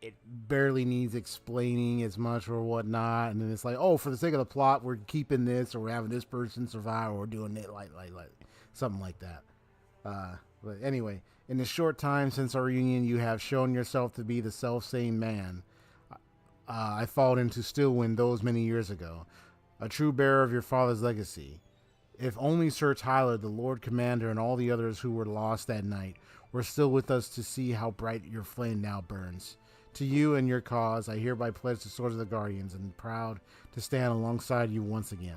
it barely needs explaining as much or whatnot, and then it's like, oh, for the sake of the plot, we're keeping this, or we're having this person survive, or we're doing it like something like that. But anyway, in the short time since our reunion, you have shown yourself to be the self-same man I fought into Stillwind those many years ago, a true bearer of your father's legacy. If only Sir Tyler, the Lord Commander, and all the others who were lost that night were still with us to see how bright your flame now burns. To you and your cause, I hereby pledge the Sword of the Guardians, and am proud to stand alongside you once again.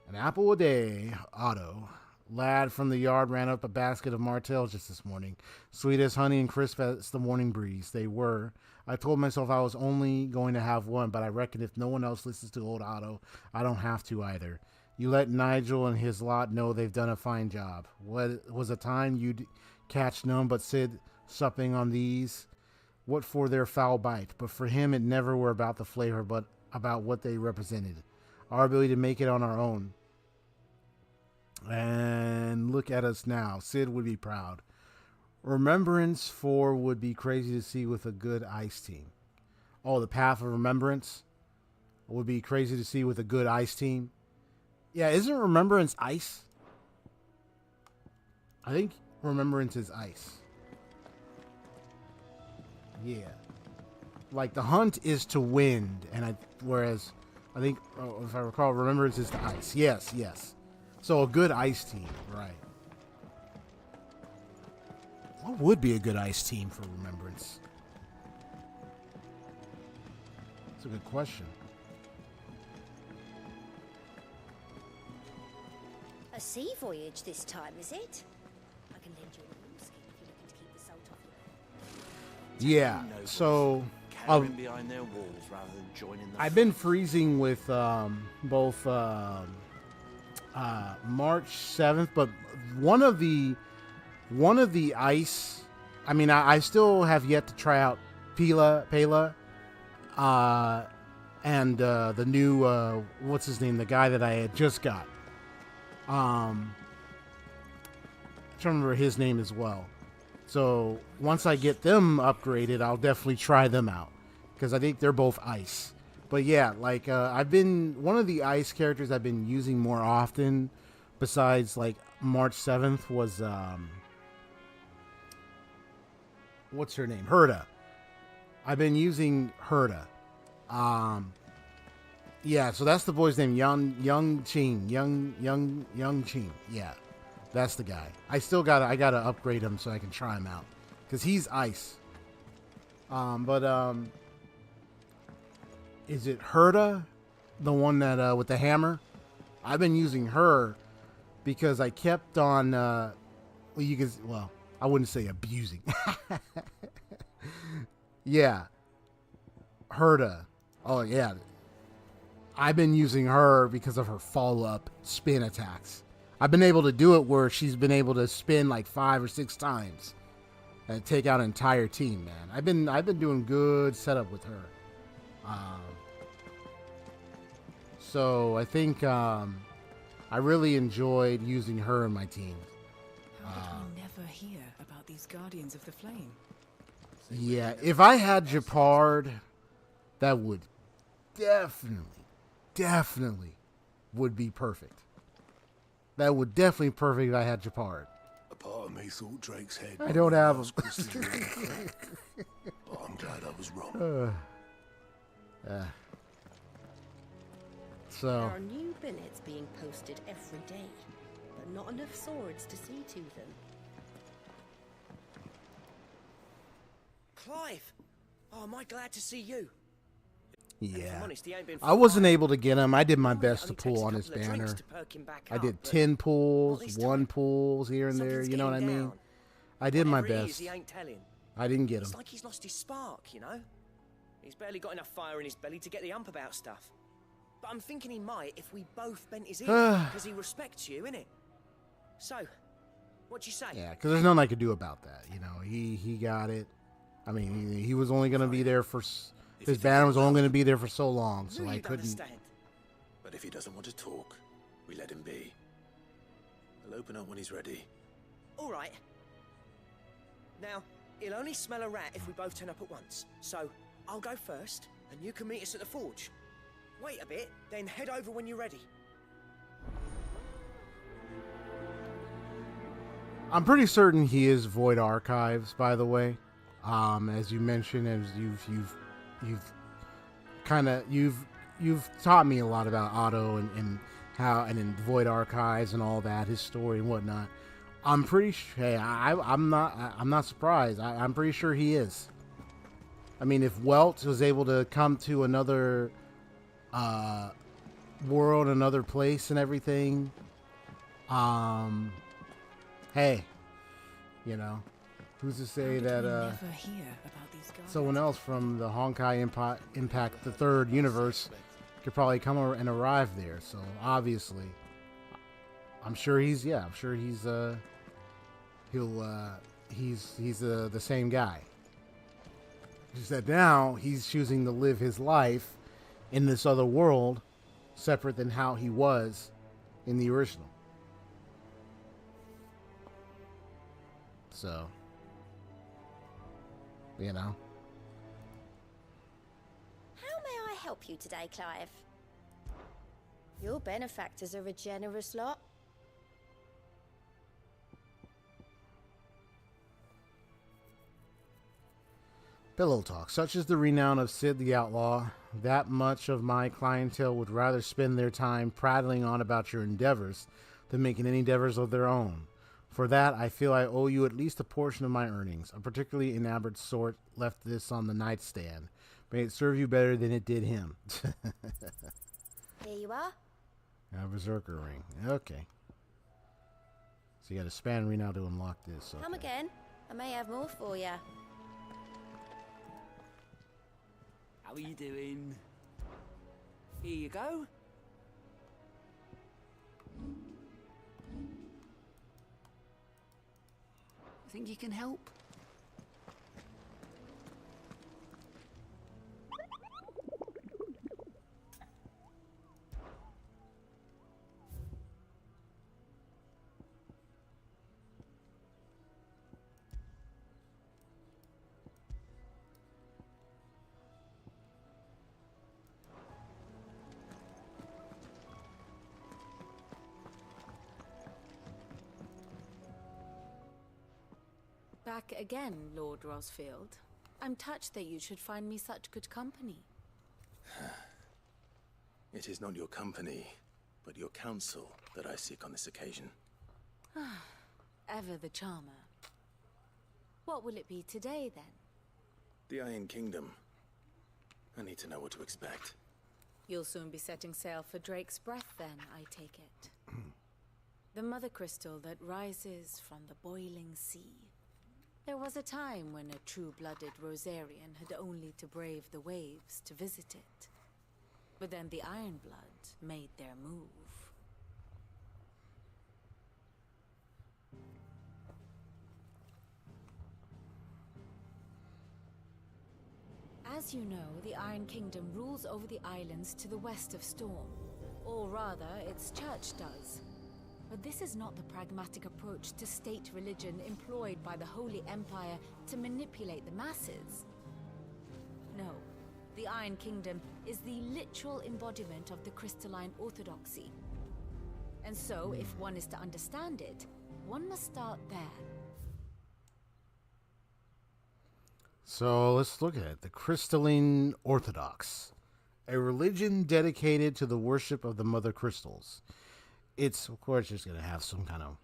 An apple a day, Otto. Lad from the yard ran up a basket of martels just this morning. Sweet as honey and crisp as the morning breeze. They were. I told myself I was only going to have one, but I reckon if no one else listens to old Otto, I don't have to either. You let Nigel and his lot know they've done a fine job. What was a time you'd catch none but Sid supping on these? What for their foul bite? But for him, it never were about the flavor, but about what they represented. Our ability to make it on our own. And look at us now. Sid would be proud. Remembrance 4 would be crazy to see with a good ice team. Oh, the Path of Remembrance would be crazy to see with a good ice team. Yeah, isn't Remembrance ice? I think Remembrance is ice. Yeah. Like the hunt is to wind, and whereas I think, if I recall, Remembrance is to ice. Yes. So a good ice team, right. What would be a good ice team for Remembrance? That's a good question. A sea voyage this time, is it? I can lend you an oilskin if you're looking to keep the salt off your Yeah, so Cowering behind their walls rather than joining the I've been freezing with both March 7th, but one of the ice, I mean, I still have yet to try out Pela, and the new, what's his name, the guy that I had just got. I'm trying to remember his name as well. So once I get them upgraded, I'll definitely try them out, because I think they're both ice. But yeah, like one of the ice characters I've been using more often, besides like March 7th, was what's her name? Herda. I've been using Herda. Yeah, so that's the boy's name, Young Ching. Young Ching. Yeah. That's the guy. I gotta upgrade him so I can try him out. Cause he's ice. Is it Herda? The one that with the hammer? I've been using her because I kept on I wouldn't say abusing. Yeah. Herda. Oh yeah. I've been using her because of her follow-up spin attacks. I've been able to do it where she's been able to spin like 5 or 6 times and take out an entire team, man. I've been doing good setup with her. So I think I really enjoyed using her in my team. How did we never hear about these Guardians of the Flame? Yeah, if I had Japard, that would definitely would be perfect. That would definitely be perfect if I had Japard. A part of me thought Drake's head. I don't have him. But I'm glad I was wrong. So. There are new billets being posted every day, but not enough swords to see to them. Clive! Oh, am I glad to see you? Yeah. Honest, he ain't been I wasn't able to get him. I did my best to pull on his banner. I did 10 pulls, 1 pulls here and there. You know what I mean? I did my best. He ain't telling. I didn't get him. It's like he's lost his spark, you know? He's barely got enough fire in his belly to get the ump about stuff. But I'm thinking he might if we both bent his ear, because he respects you, innit? So, what you say? Yeah, because there's nothing I could do about that. You know, he got it. I mean, he was only going to be there for... His banner was only going to be there for so long, so I couldn't... Understand. But if he doesn't want to talk, we let him be. He'll open up when he's ready. All right. Now, he'll only smell a rat if we both turn up at once. So, I'll go first, and you can meet us at the forge. Wait a bit, then head over when you're ready. I'm pretty certain he is Void Archives, by the way. As you mentioned, as you've taught me a lot about Otto and how and in Void Archives and all that, his story and whatnot. I'm pretty sure. Hey, I'm not surprised. I'm pretty sure he is. I mean, if Welt was able to come to another world, another place, and everything, hey, you know, who's to say that someone else from the Honkai Impact the Third universe could probably come and arrive there? So obviously, I'm sure he's he's the same guy. Just that now he's choosing to live his life in this other world, separate than how he was in the original. So, you know. How may I help you today, Clive? Your benefactors are a generous lot. Pillow talk. Such is the renown of Sid the Outlaw, that much of my clientele would rather spend their time prattling on about your endeavors than making any endeavors of their own. For that, I feel I owe you at least a portion of my earnings. A particularly enamored sort left this on the nightstand. May it serve you better than it did him. Here you are. A berserker ring. Okay. So you got to span renown to unlock this. Okay. Come again. I may have more for you. How are you doing? Here you go. Think you can help? Back again, Lord Rosfield. I'm touched that you should find me such good company. It is not your company, but your counsel that I seek on this occasion. Ever the charmer. What will it be today, then? The Iron Kingdom. I need to know what to expect. You'll soon be setting sail for Drake's Breath, then, I take it. The mother crystal that rises from the boiling sea. There was a time when a true-blooded Rosarian had only to brave the waves to visit it. But then the Ironblood made their move. As you know, the Iron Kingdom rules over the islands to the west of Storm. Or rather, its church does. But this is not the pragmatic approach to state religion employed by the Holy Empire to manipulate the masses. No, the Iron Kingdom is the literal embodiment of the crystalline orthodoxy. And so, if one is to understand it, one must start there. So let's look at it. The Crystalline Orthodox, a religion dedicated to the worship of the mother crystals. It's, of course, just going to have some kind of,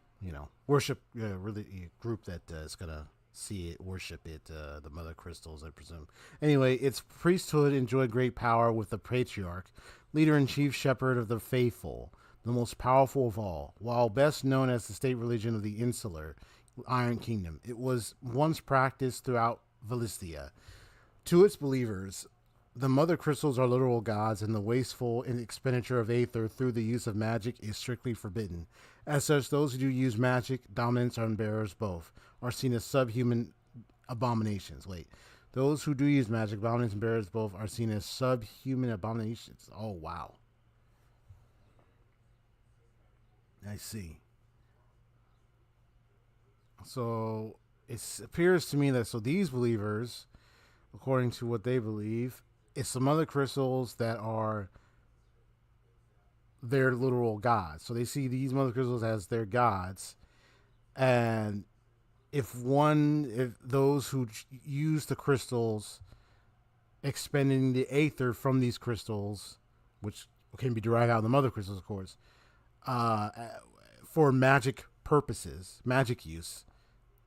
worship really group that is going to see it, worship it, the mother crystals, I presume. Anyway, its priesthood enjoyed great power with the patriarch, leader and chief shepherd of the faithful, the most powerful of all. While best known as the state religion of the insular Iron Kingdom, it was once practiced throughout Valisthea. To its believers, the mother crystals are literal gods, and the wasteful expenditure of aether through the use of magic is strictly forbidden. As such, those who do use magic, dominance, and bearers both, are seen as subhuman abominations. Those who do use magic, dominance, and bearers both are seen as subhuman abominations. Oh, wow. I see. So it appears to me that these believers, according to what they believe, it's some other crystals that are their literal gods. So they see these mother crystals as their gods, and if those who use the crystals, expending the aether from these crystals, which can be derived out of the mother crystals, of course, for magic purposes, magic use,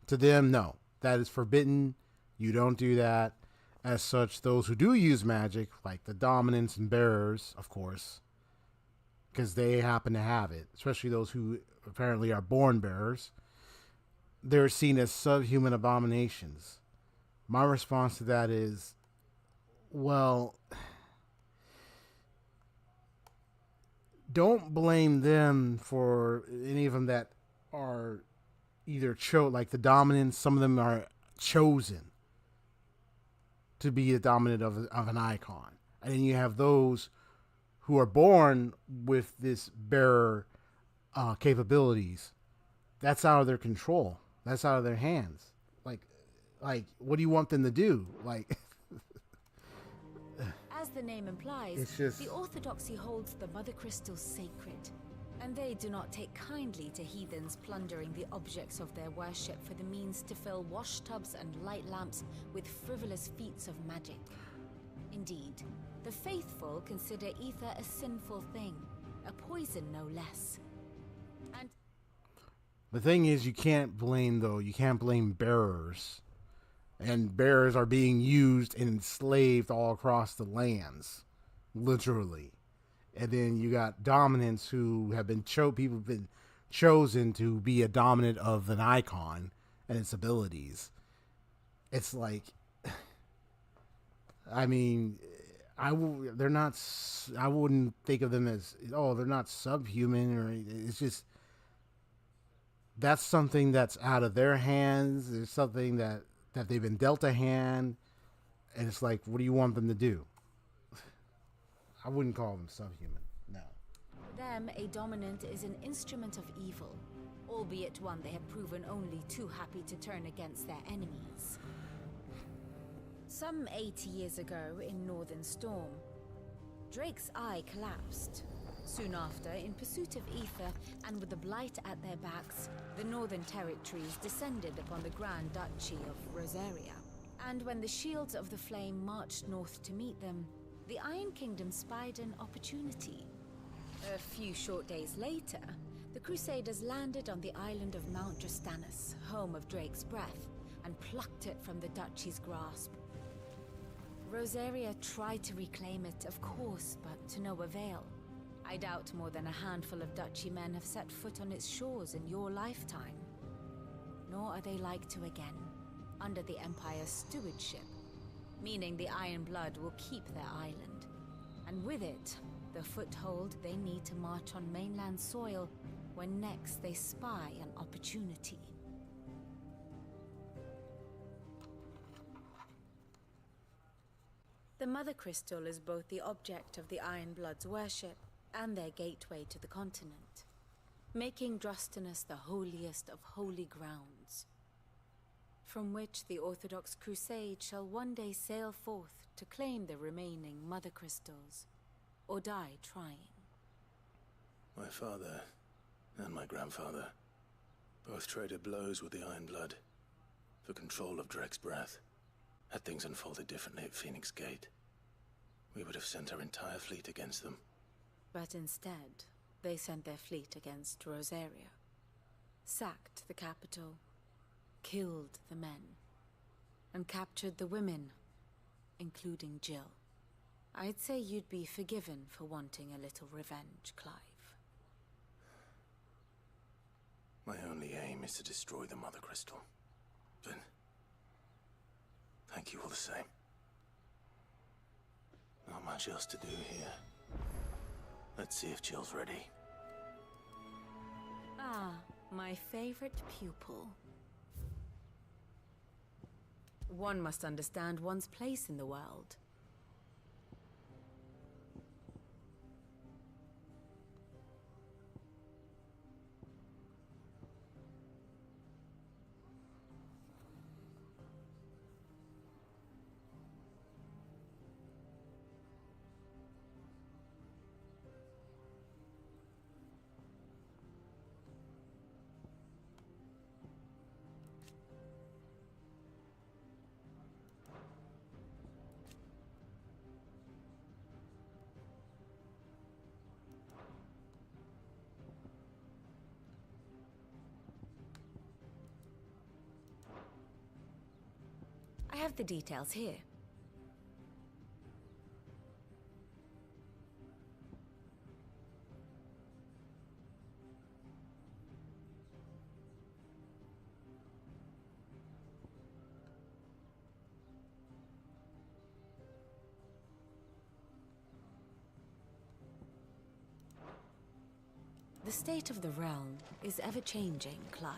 to them, no, that is forbidden. You don't do that. As such, those who do use magic, like the dominants and bearers, of course, because they happen to have it, especially those who apparently are born bearers, they're seen as subhuman abominations. My response to that is, well, don't blame them for any of them that are either like the dominants. Some of them are chosen to be the dominant of an icon. And then you have those who are born with this bearer capabilities. That's out of their control. That's out of their hands. Like, what do you want them to do? As the name implies, the orthodoxy holds the mother crystals sacred, and they do not take kindly to heathens plundering the objects of their worship for the means to fill washtubs and light lamps with frivolous feats of magic. Indeed, the faithful consider ether a sinful thing, a poison no less. And the thing is, you can't blame bearers. And bearers are being used and enslaved all across the lands, literally. And then you got dominants who have been people have been chosen to be a dominant of an icon and its abilities. It's like, I mean, I wouldn't think of them as, they're not subhuman, or it's just, that's something that's out of their hands. There's something that they've been dealt a hand, and it's like, what do you want them to do? I wouldn't call them subhuman, no. For them, a dominant is an instrument of evil, albeit one they have proven only too happy to turn against their enemies. Some 80 years ago in Northern Storm, Drake's eye collapsed. Soon after, in pursuit of ether and with the blight at their backs, the Northern Territories descended upon the Grand Duchy of Rosaria. And when the Shields of the Flame marched north to meet them, the Iron Kingdom spied an opportunity. A few short days later, the Crusaders landed on the island of Mount Justanus, home of Drake's Breath, and plucked it from the Duchy's grasp. Rosaria tried to reclaim it, of course, but to no avail. I doubt more than a handful of Duchy men have set foot on its shores in your lifetime. Nor are they like to again, under the Empire's stewardship, meaning the Iron Blood will keep their island, and with it, the foothold they need to march on mainland soil when next they spy an opportunity. The Mother Crystal is both the object of the Iron Blood's worship and their gateway to the continent, making Drustanus the holiest of holy grounds, from which the Orthodox Crusade shall one day sail forth to claim the remaining Mother Crystals, or die trying. My father and my grandfather both traded blows with the Iron Blood for control of Drake's Breath. Had things unfolded differently at Phoenix Gate, we would have sent our entire fleet against them. But instead, they sent their fleet against Rosaria, sacked the capital, killed the men, and captured the women, including Jill. I'd say you'd be forgiven for wanting a little revenge, Clive. My only aim is to destroy the Mother Crystal. But thank you all the same. Not much else to do here. Let's see if Jill's ready. Ah, my favorite pupil. One must understand one's place in the world. I have the details here. The state of the realm is ever-changing, Clive.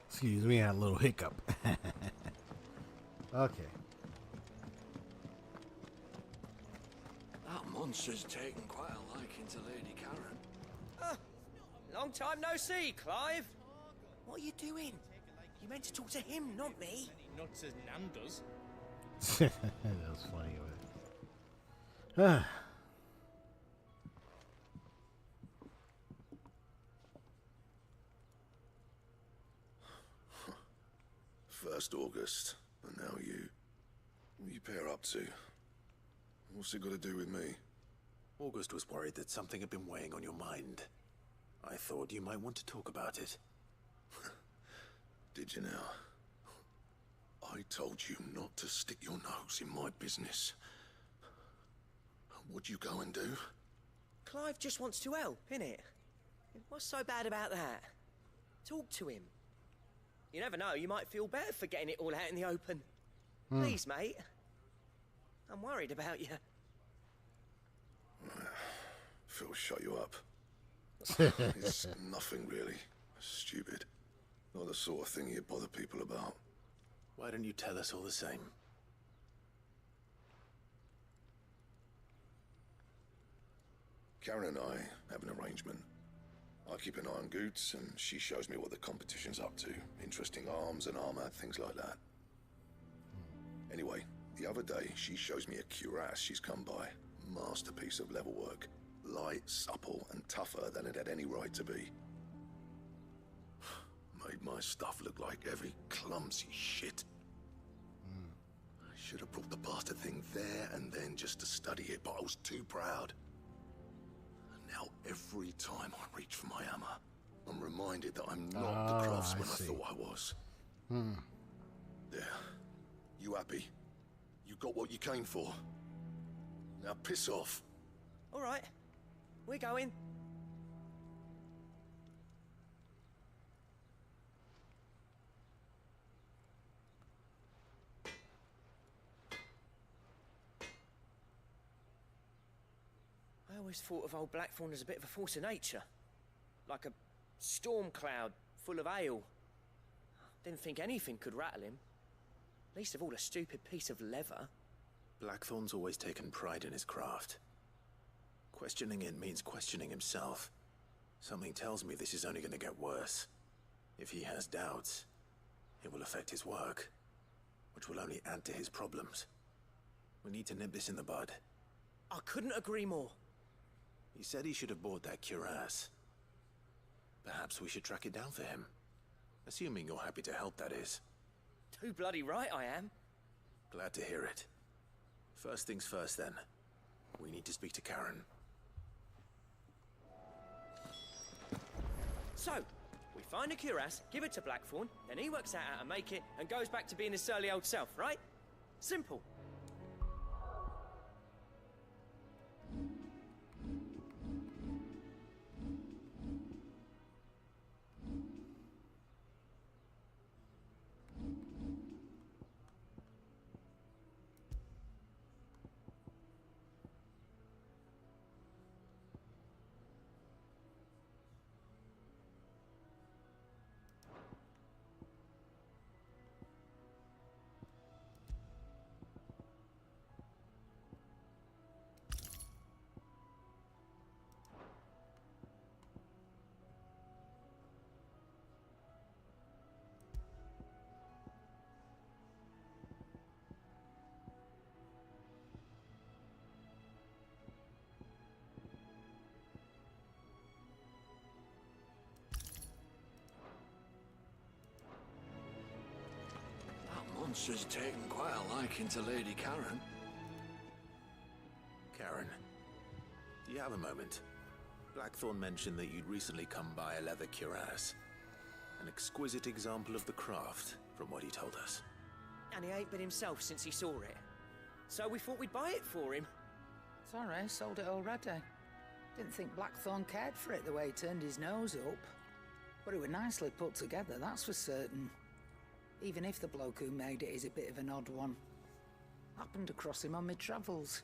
Excuse me, I had a little hiccup. Okay. That monster's taken quite a liking to Lady Karen. Long time no see, Clive. What are you doing? You meant to talk to him, not me. Not as Nan does. That was funny. Ah. First August, and now you. What you pair up to? What's it got to do with me? August was worried that something had been weighing on your mind. I thought you might want to talk about it. Did you now? I told you not to stick your nose in my business. What'd you go and do? Clive just wants to help, innit? What's so bad about that? Talk to him. You never know, you might feel better for getting it all out in the open. Please, mate. I'm worried about you. Phil, shut you up. It's nothing really. Stupid. Not the sort of thing you bother people about. Why don't you tell us all the same? Karen and I have an arrangement. I keep an eye on Goots, and she shows me what the competition's up to. Interesting arms and armor, things like that. Anyway, the other day, she shows me a cuirass she's come by. Masterpiece of level work. Light, supple, and tougher than it had any right to be. Made my stuff look like heavy, clumsy shit. I should have brought the bastard thing there and then just to study it, but I was too proud. And now every time I reach for my hammer, I'm reminded that I'm not the craftsman I thought I was. There. You happy? You got what you came for? Now piss off. All right, we're going. I always thought of old Blackthorn as a bit of a force of nature. Like a storm cloud full of ale. Didn't think anything could rattle him. Least of all a stupid piece of leather. Blackthorn's always taken pride in his craft. Questioning it means questioning himself. Something tells me this is only going to get worse. If he has doubts, it will affect his work, which will only add to his problems. We need to nip this in the bud. I couldn't agree more. He said he should have bought that cuirass. Perhaps we should track it down for him. Assuming you're happy to help, that is. Too bloody right I am. Glad to hear it. First things first, then. We need to speak to Karen. So, we find a cuirass, give it to Blackthorn, then he works out how to make it and goes back to being his surly old self, right? Simple. Monster's taken quite a liking to Lady Karen. Karen, do you have a moment? Blackthorn mentioned that you'd recently come by a leather cuirass. An exquisite example of the craft, from what he told us. And he ain't been himself since he saw it. So we thought we'd buy it for him. Sorry, sold it already. Didn't think Blackthorn cared for it the way he turned his nose up. But it was nicely put together, that's for certain. Even if the bloke who made it is a bit of an odd one. Happened across him on my travels.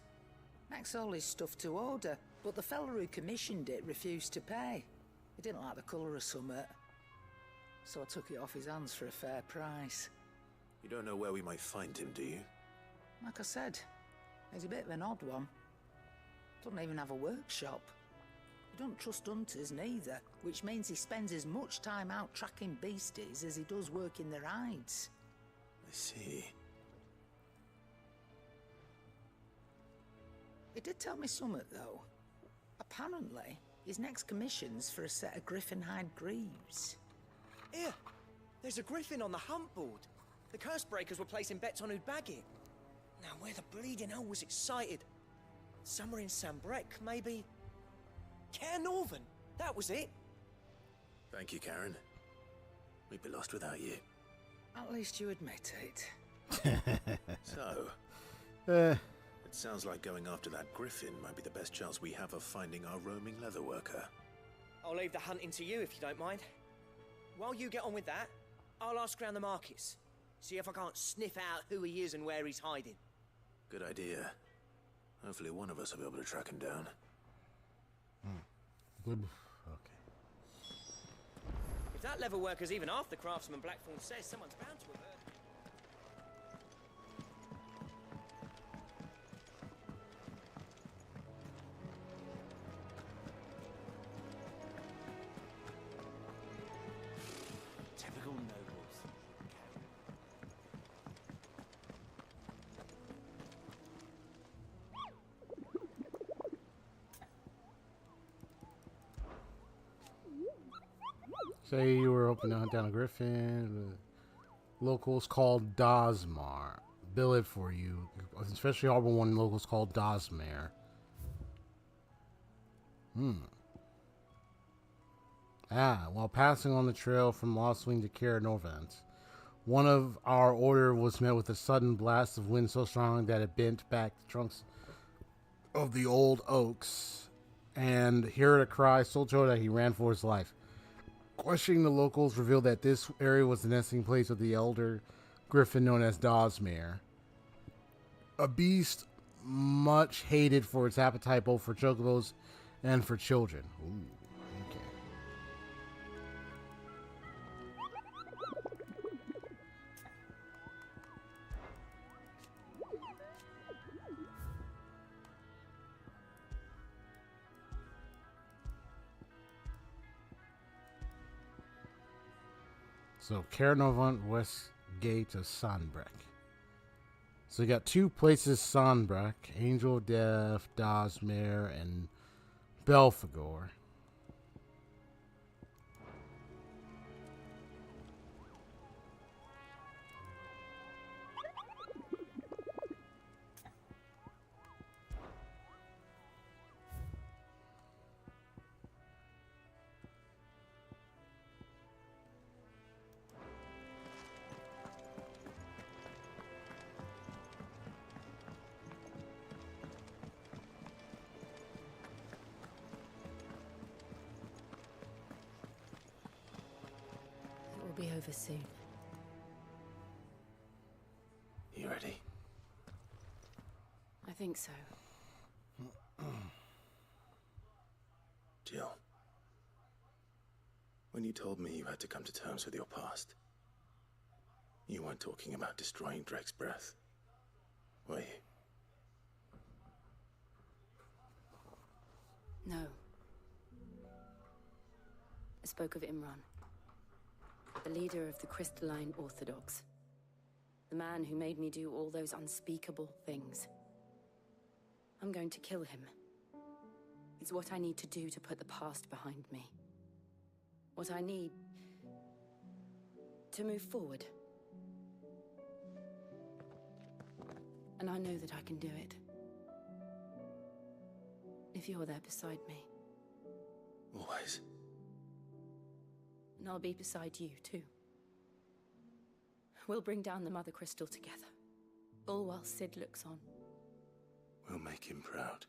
Makes all his stuff to order, but the fella who commissioned it refused to pay. He didn't like the colour of summit. So I took it off his hands for a fair price. You don't know where we might find him, do you? Like I said, he's a bit of an odd one. Doesn't even have a workshop. He don't trust hunters neither, which means he spends as much time out tracking beasties as he does working their hides. I see. He did tell me something, though. Apparently, his next commission's for a set of griffin hide greaves. Here, there's a griffin on the hunt board. The curse breakers were placing bets on who'd bag it. Now, where the bleeding hell was excited? Somewhere in Sambrec, maybe? Care Northern, that was it. Thank you, Karen. We'd be lost without you. At least you admit it. So, it sounds like going after that griffin might be the best chance we have of finding our roaming leatherworker. I'll leave the hunting to you if you don't mind. While you get on with that, I'll ask around the markets. See if I can't sniff out who he is and where he's hiding. Good idea. Hopefully one of us will be able to track him down. Good. Okay. If that leather worker's even half the craftsman Blackthorn says, someone's bound to have heard. Typical nobles. Say you were hoping to hunt down a griffin. Locals called Dosmar. Bill it for you. Especially Harbor 1 locals called Dosmare. While passing on the trail from Lost Wing to Kara Norvans, one of our order was met with a sudden blast of wind so strong that it bent back the trunks of the old oaks, and heard a cry so true that he ran for his life. Questioning the locals revealed that this area was the nesting place of the elder griffin known as Dosmare, a beast much hated for its appetite both for chocobos and for children. Ooh, okay. So, Caernarvon, West Gate of Sanbreck. So, you got two places: Sanbreck, Angel of Death, Dosmare, and Belphegor. It will be over soon. You ready? I think so. Jill, when you told me you had to come to terms with your past, you weren't talking about destroying Drake's breath, were you? No. I spoke of Imran, the leader of the Crystalline Orthodox. The man who made me do all those unspeakable things. I'm going to kill him. It's what I need to do to put the past behind me. What I need to move forward. And I know that I can do it. If you're there beside me. Always. And I'll be beside you, too. We'll bring down the Mother Crystal together. All while Sid looks on. We'll make him proud.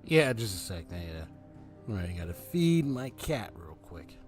Yeah, just a sec. I gotta feed my cat real quick.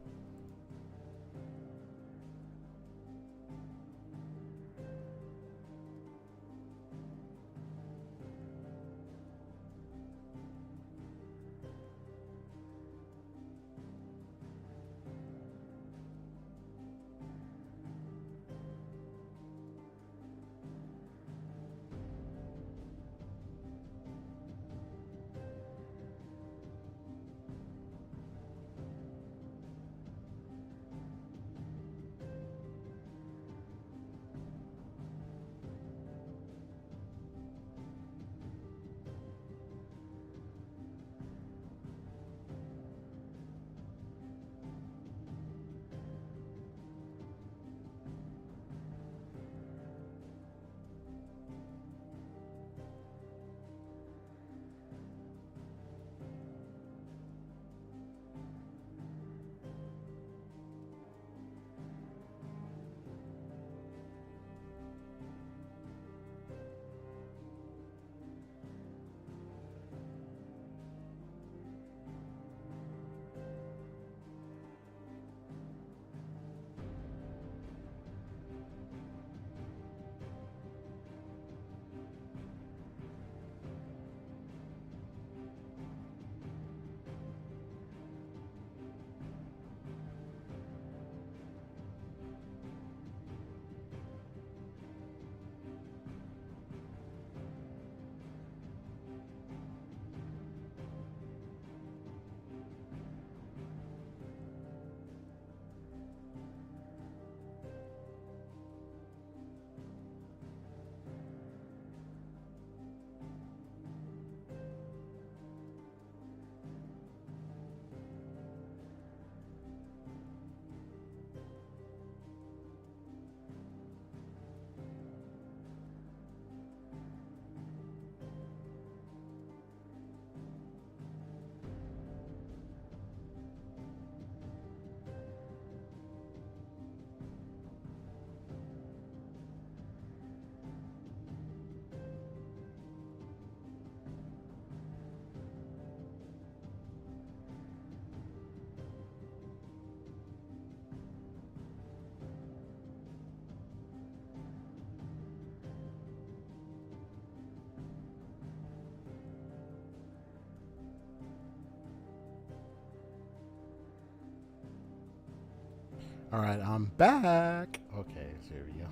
All right, I'm back. Okay, so here we go.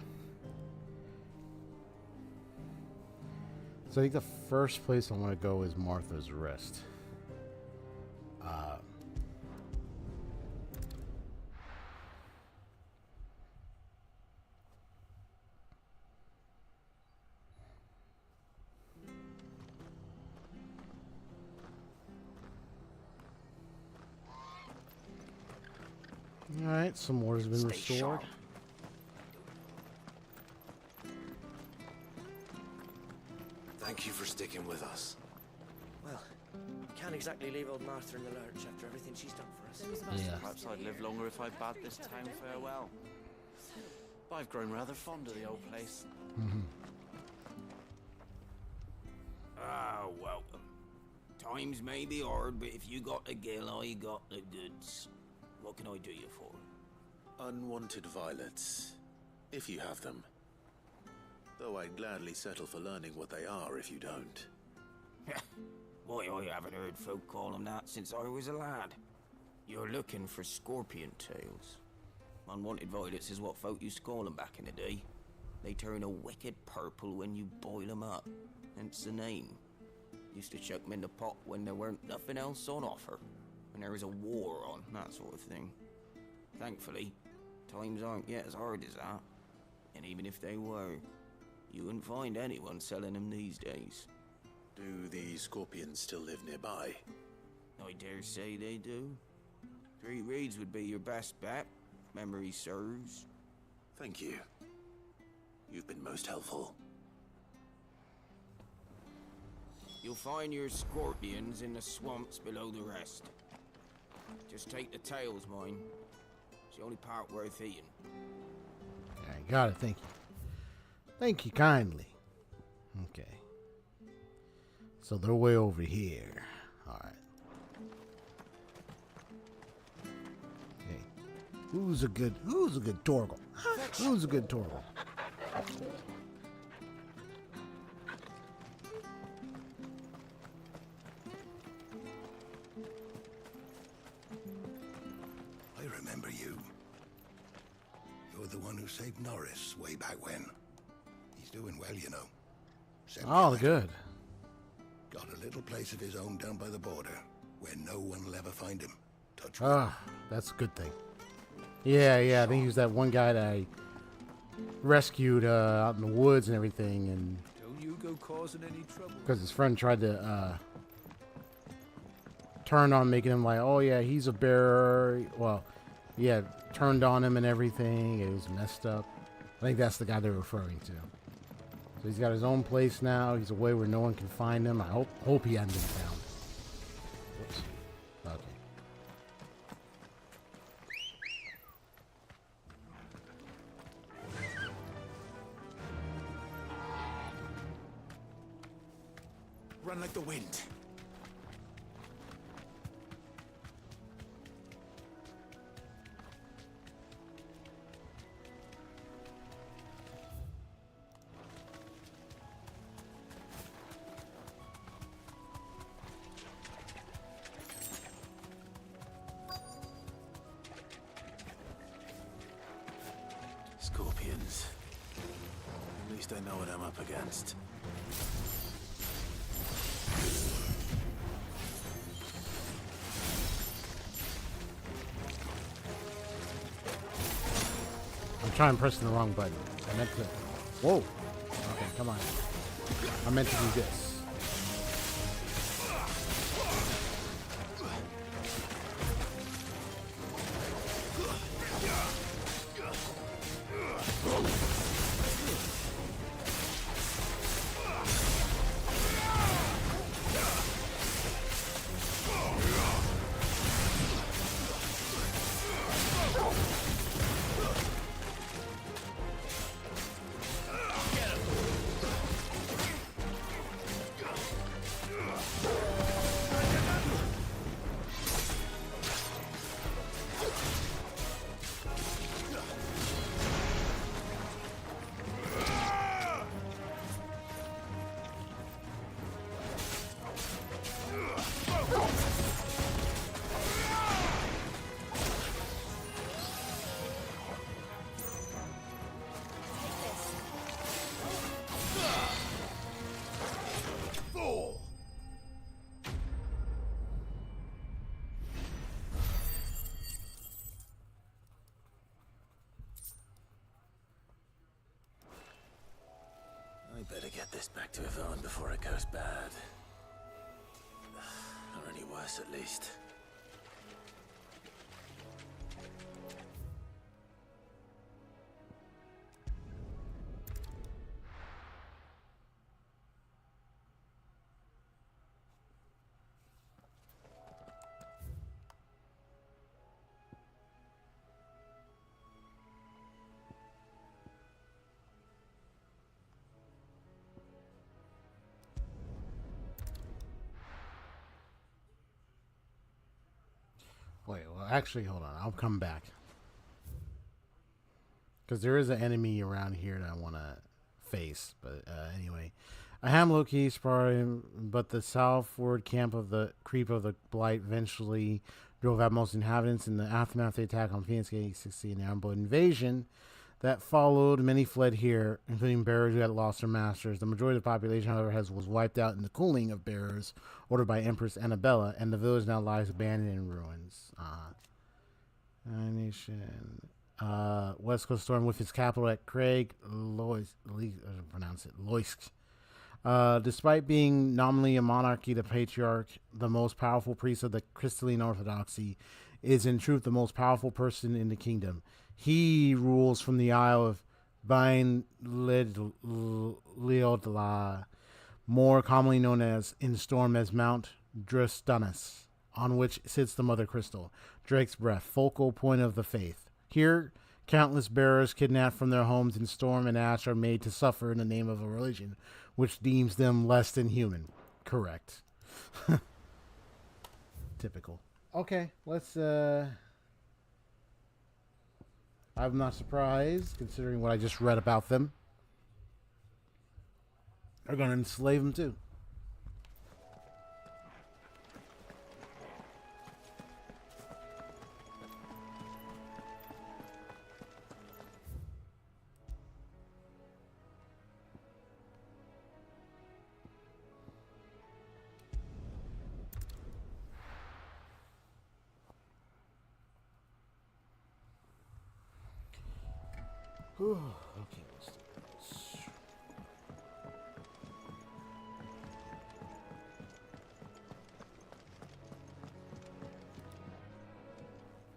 So I think the first place I want to go is Martha's Rest. All right, some more has been restored. Thank you for sticking with us. Well, can't exactly leave old Martha in the lurch after everything she's done for us. Yeah. Perhaps I'd live longer if I bade this town farewell. But I've grown rather fond of the old place. Ah, welcome. Times may be hard, but if you got the gill, I got the goods. What can I do you for? Unwanted violets, if you have them. Though I'd gladly settle for learning what they are if you don't. Why, I haven't heard folk call them that since I was a lad. You're looking for scorpion tails. Unwanted violets is what folk used to call them back in the day. They turn a wicked purple when you boil them up, hence the name. Used to chuck them in the pot when there weren't nothing else on offer. When there was a war on, that sort of thing. Thankfully, times aren't yet as hard as that. And even if they were, you wouldn't find anyone selling them these days. Do the scorpions still live nearby? I dare say they do. 3 Reeds would be your best bet, if memory serves. Thank you. You've been most helpful. You'll find your scorpions in the swamps below the rest. Just take the tails, mind. It's the only part worth eating. I got it. Thank you. Thank you kindly. Okay. So they're way over here. All right. Okay. Who's a good Torgal? Who's a good Torgal? I remember you. You're the one who saved Norris way back when. He's doing well, you know. Oh, good. Got a little place of his own down by the border, where no one will ever find him. Touch wood. Ah, that's a good thing. Yeah, I think he was that one guy that I rescued out in the woods and everything, and Don't you go causing any trouble. because his friend tried to turn on, making him like, oh yeah, he's a bearer. Well, yeah, turned on him and everything. It was messed up. I think that's the guy they're referring to. So he's got his own place now. He's away where no one can find him. I hope he hasn't been found. Whoops. Okay. Run like the wind. Scorpions. At least I know what I'm up against. I'm trying pressing the wrong button. I meant to. Whoa. Okay, come on. I meant to do this. I better get this back to Yvonne before it goes bad. Or any worse, at least. Wait, well, actually, hold on. I'll come back. Because there is an enemy around here that I want to face. But anyway. A ham low-key sprawling, but the southward camp of the creep of the blight eventually drove out most inhabitants. In the aftermath of the attack on Phoenix Gate 60 and the armed invasion that followed, many fled here, including bearers who had lost their masters. The majority of the population, however, was wiped out in the cooling of bearers ordered by Empress Annabella, and the village now lies abandoned in ruins. Nation. West Coast Storm with its capital at Craig, Loisk. Despite being nominally a monarchy, the patriarch, the most powerful priest of the Crystalline Orthodoxy, is in truth the most powerful person in the kingdom. He rules from the Isle of Bain Leodla, more commonly known as in Storm as Mount Drustanus, on which sits the Mother Crystal, Drake's breath, focal point of the faith. Here, countless bearers kidnapped from their homes in Storm and Ash are made to suffer in the name of a religion which deems them less than human. Correct. Typical. Okay, let's I'm not surprised, considering what I just read about them. They're gonna enslave them too. Okay, let's do this.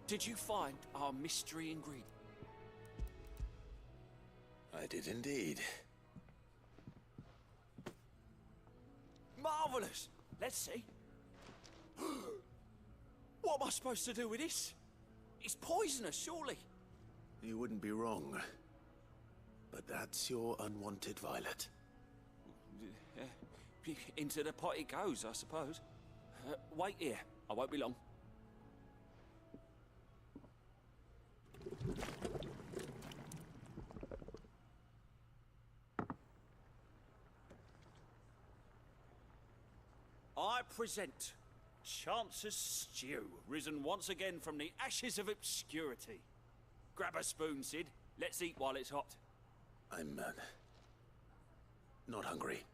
Did you find our mystery ingredient? I did indeed. Marvelous! Let's see. What am I supposed to do with this? It's poisonous, surely. You wouldn't be wrong. But that's your unwanted violet. Into the pot it goes, I suppose. Wait here. I won't be long. I present Chance's Stew, risen once again from the ashes of obscurity. Grab a spoon, Sid. Let's eat while it's hot. I'm not hungry.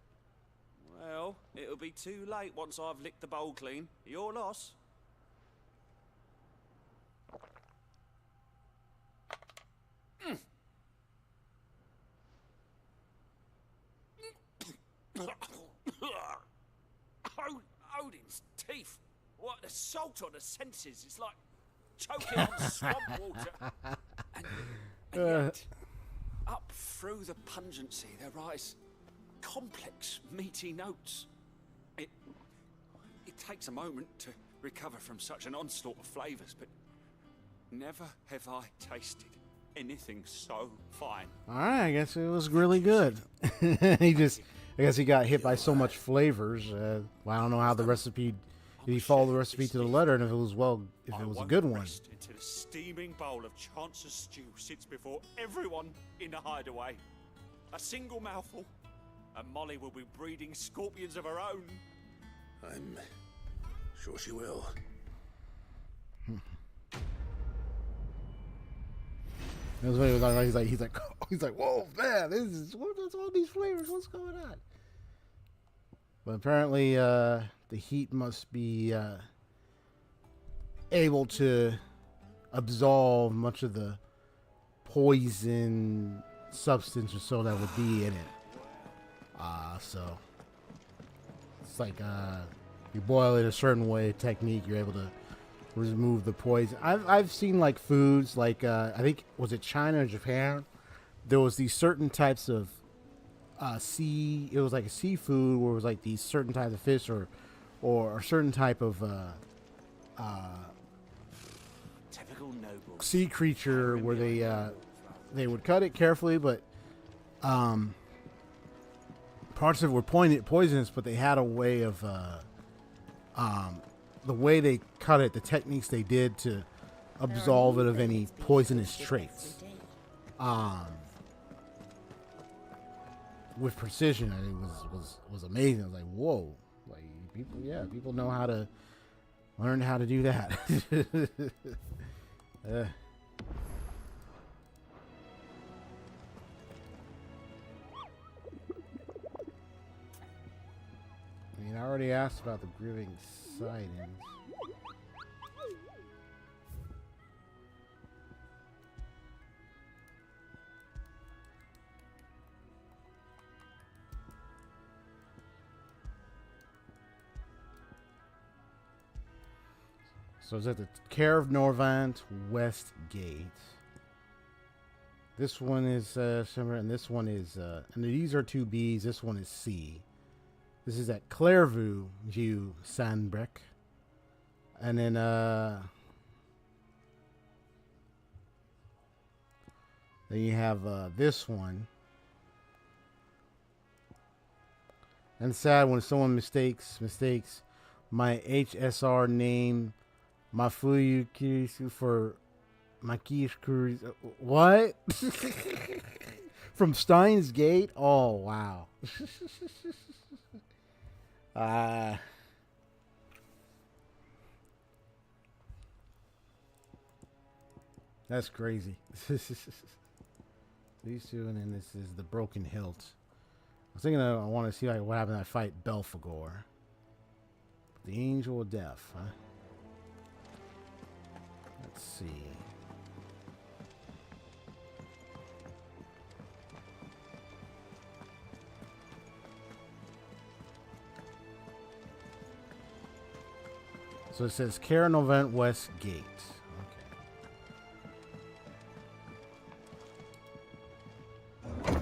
Well, it'll be too late once I've licked the bowl clean. Your loss. Odin's teeth. What, the salt on the senses. It's like choking on swamp water. And yet, up through the pungency, there rise complex, meaty notes. It takes a moment to recover from such an onslaught of flavours, but never have I tasted anything so fine. All right, I guess it was really good. I guess he got hit by so much flavors. Well, I don't know how the recipe. Did he follow the recipe to the letter, and if it was a good one? Until the steaming bowl of Chance's Stew sits before everyone in the hideaway. A single mouthful, and Molly will be breeding scorpions of her own. I'm sure she will. That's what he was like. He's like, whoa, man, what's all these flavors? What's going on? But apparently, the heat must be able to absolve much of the poison substance or so that would be in it. So it's like you boil it a certain way, technique, you're able to remove the poison. I've seen like foods like I think, was it China or Japan? There was these certain types of it was like a seafood where it was like these certain types of fish or a certain type of Typical noble sea creature where they would cut it carefully, but parts of it were poisonous, but they had a way of the way they cut it, the techniques they did to absolve it of any poisonous traits. With precision, I think was amazing. I was like, whoa, like people know how to learn how to do that. I mean, I already asked about the grieving sightings. So it's at the Care of Norvant West Gate. This one is similar, and this one is and these are 2 B's. This one is C. This is at Clairvaux View Sandbreck. And then you have this one. And sad when someone mistakes my HSR name Mafuyu Kirisu for Makish Kurisu. What? From Steins Gate? Oh, wow. That's crazy. These two, and then this is the Broken Hilt. I was thinking I want to see like what happened in that fight Belphegor. The Angel of Death, huh? Let's see. So it says Care Novent West Gate. Okay.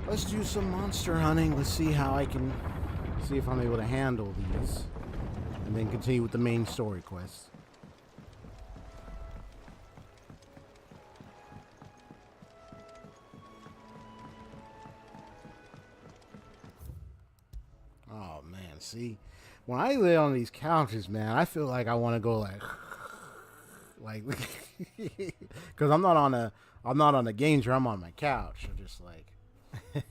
Let's do some monster hunting. Let's see how I can see if I'm able to handle these. And then continue with the main story quest. Oh man, see, when I lay on these couches, man, I feel like I want to go like, because I'm not on a game chair. I'm on my couch. I'm just like, I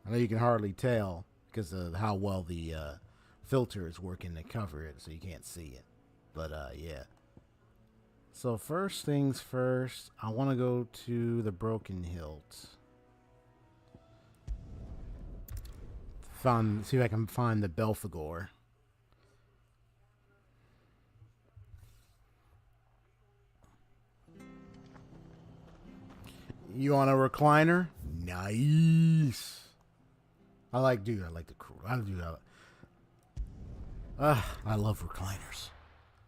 know you can hardly tell because of how well the filter is working to cover it, so you can't see it. But yeah. So first things first, I want to go to the Broken Hilt. See if I can find the Belphegor. You on a recliner? Nice. I like the crew. I do that. I love recliners.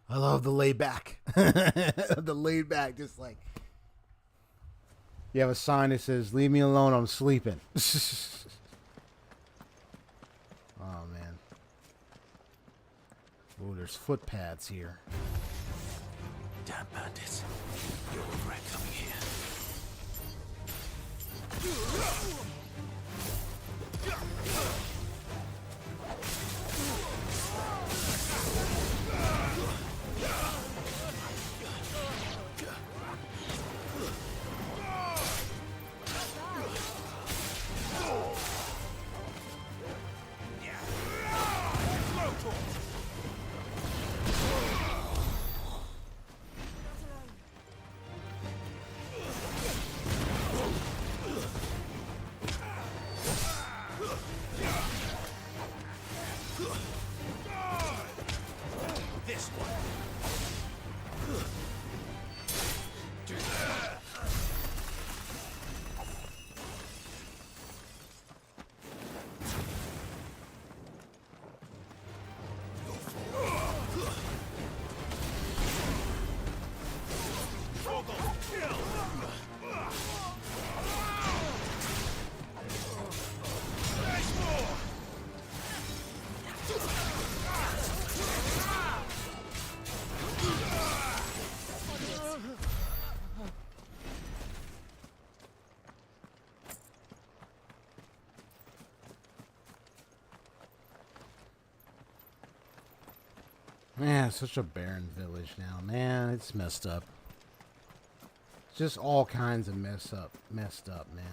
I love the laid back. The laid back, just like you have a sign that says, "Leave me alone, I'm sleeping." Oh man. Oh, there's footpads here. Damn bandits. You'll regret coming here. Man, it's such a barren village now. Man, it's messed up. Just all kinds of messed up, man.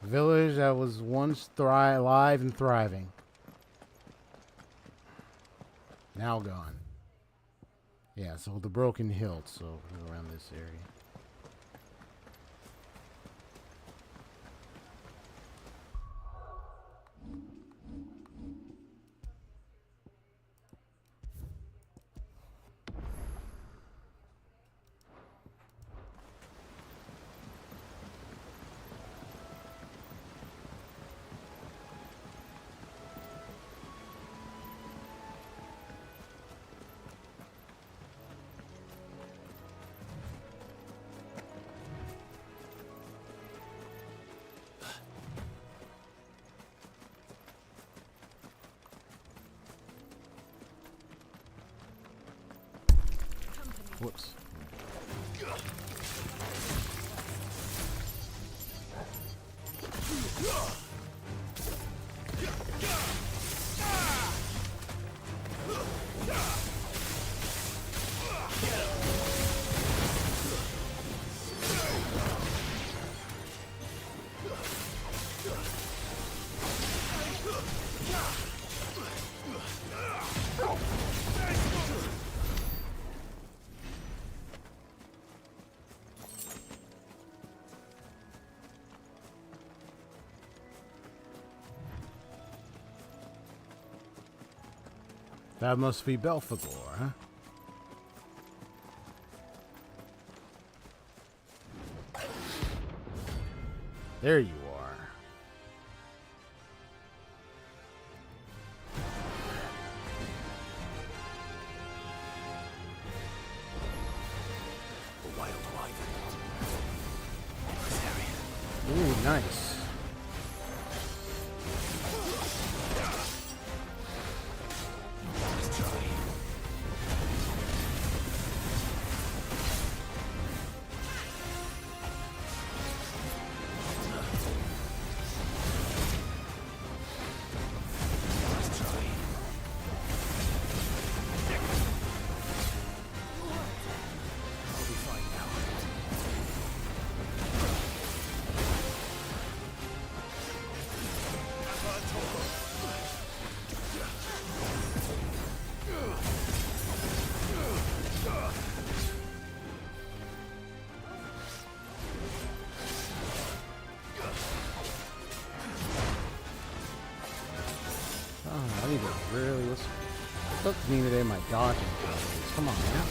Village that was once alive and thriving. Now gone. Yeah, so the broken hilt, so around this area. Whoops. That must be Belphegor, huh? There you are. A wild wyvern. Ooh, nice. I need to really listen. Look me today, my dodging. Come on, man.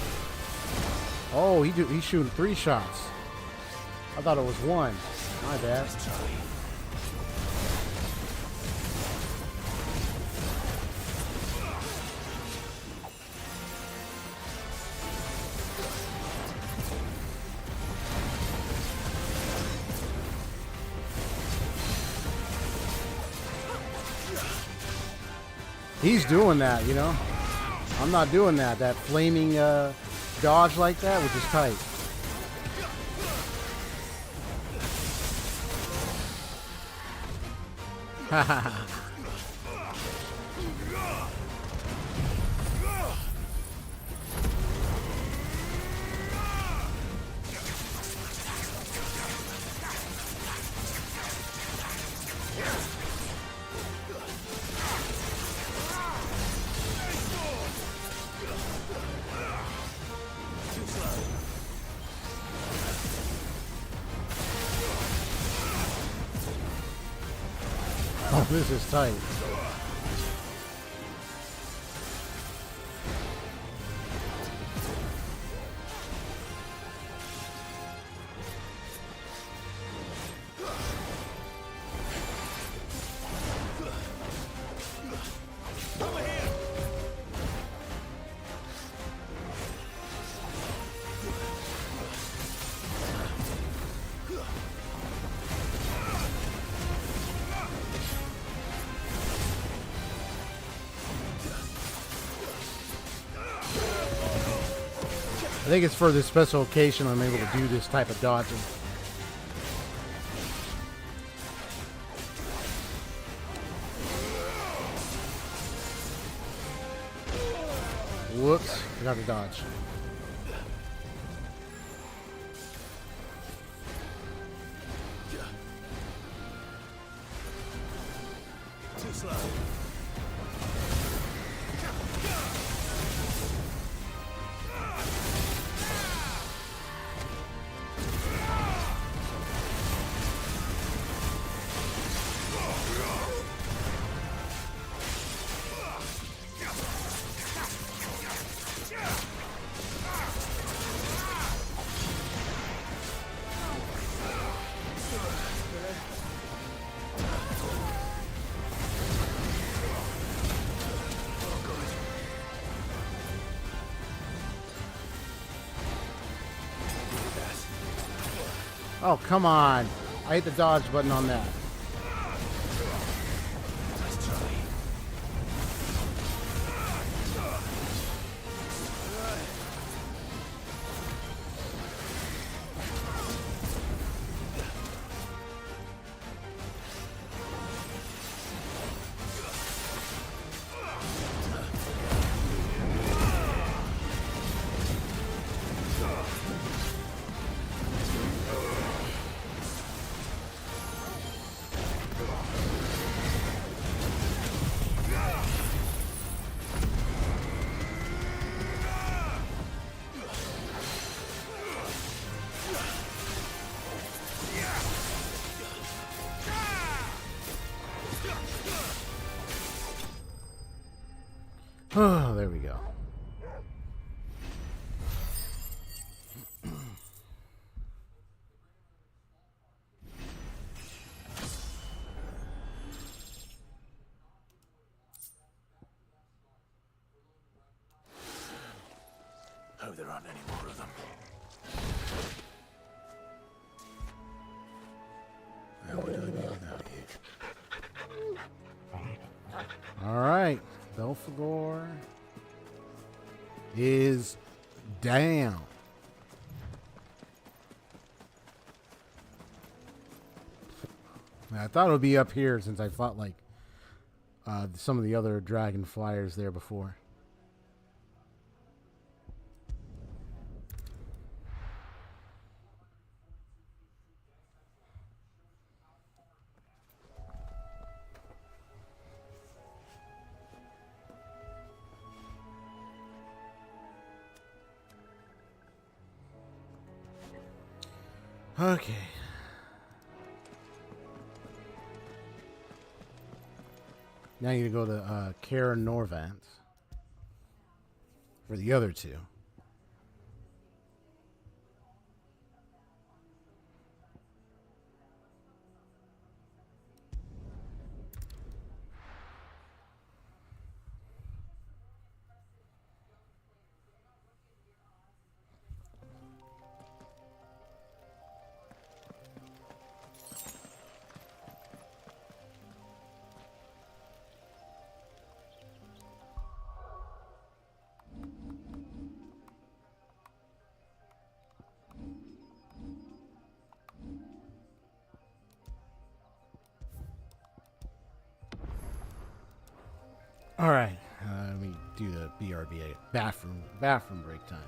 Oh, he's shooting 3 shots. I thought it was 1. My bad. He's doing that, you know. I'm not doing that. That flaming dodge like that, which is tight. Ha ha ha. Oh, this is tight. I think it's for this special occasion I'm able to do this type of dodging. Whoops. Forgot to dodge. Too slow. Oh, come on. I hit the dodge button on that. Oh, there we go. Hope there aren't any more of them. How would I be without you? All right. Belphegor is down. I thought it would be up here since I fought like some of the other dragon flyers there before. Okay. Now you go to Kara Norvant for the other two. All right, let me do the BRBA bathroom break time.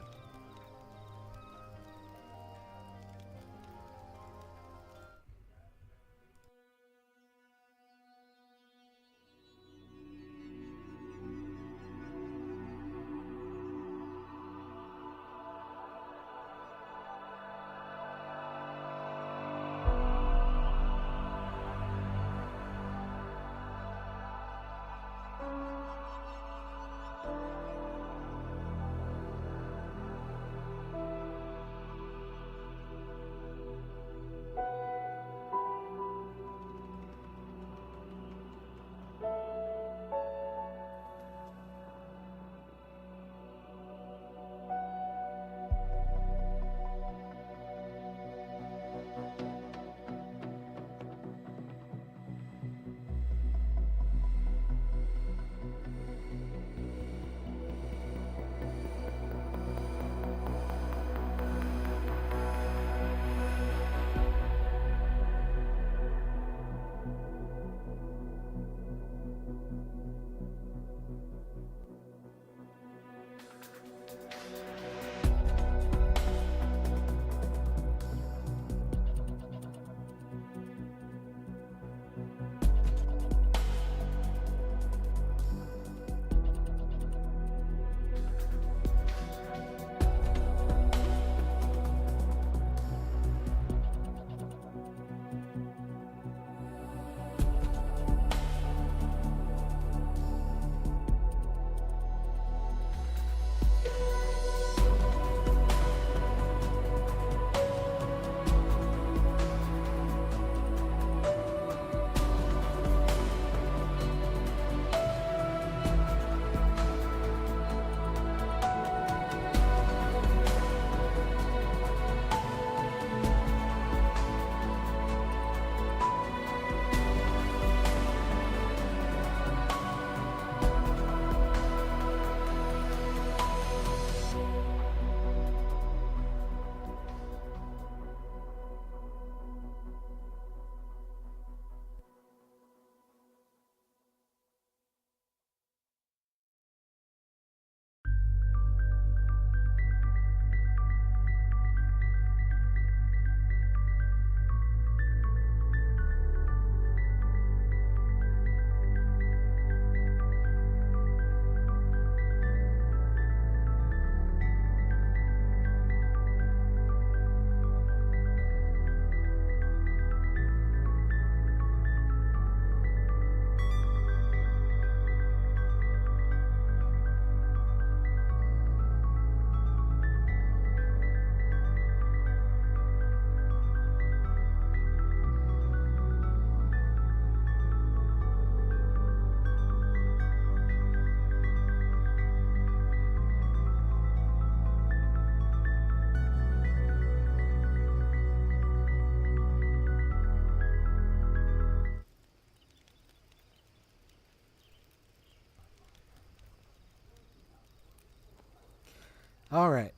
All right.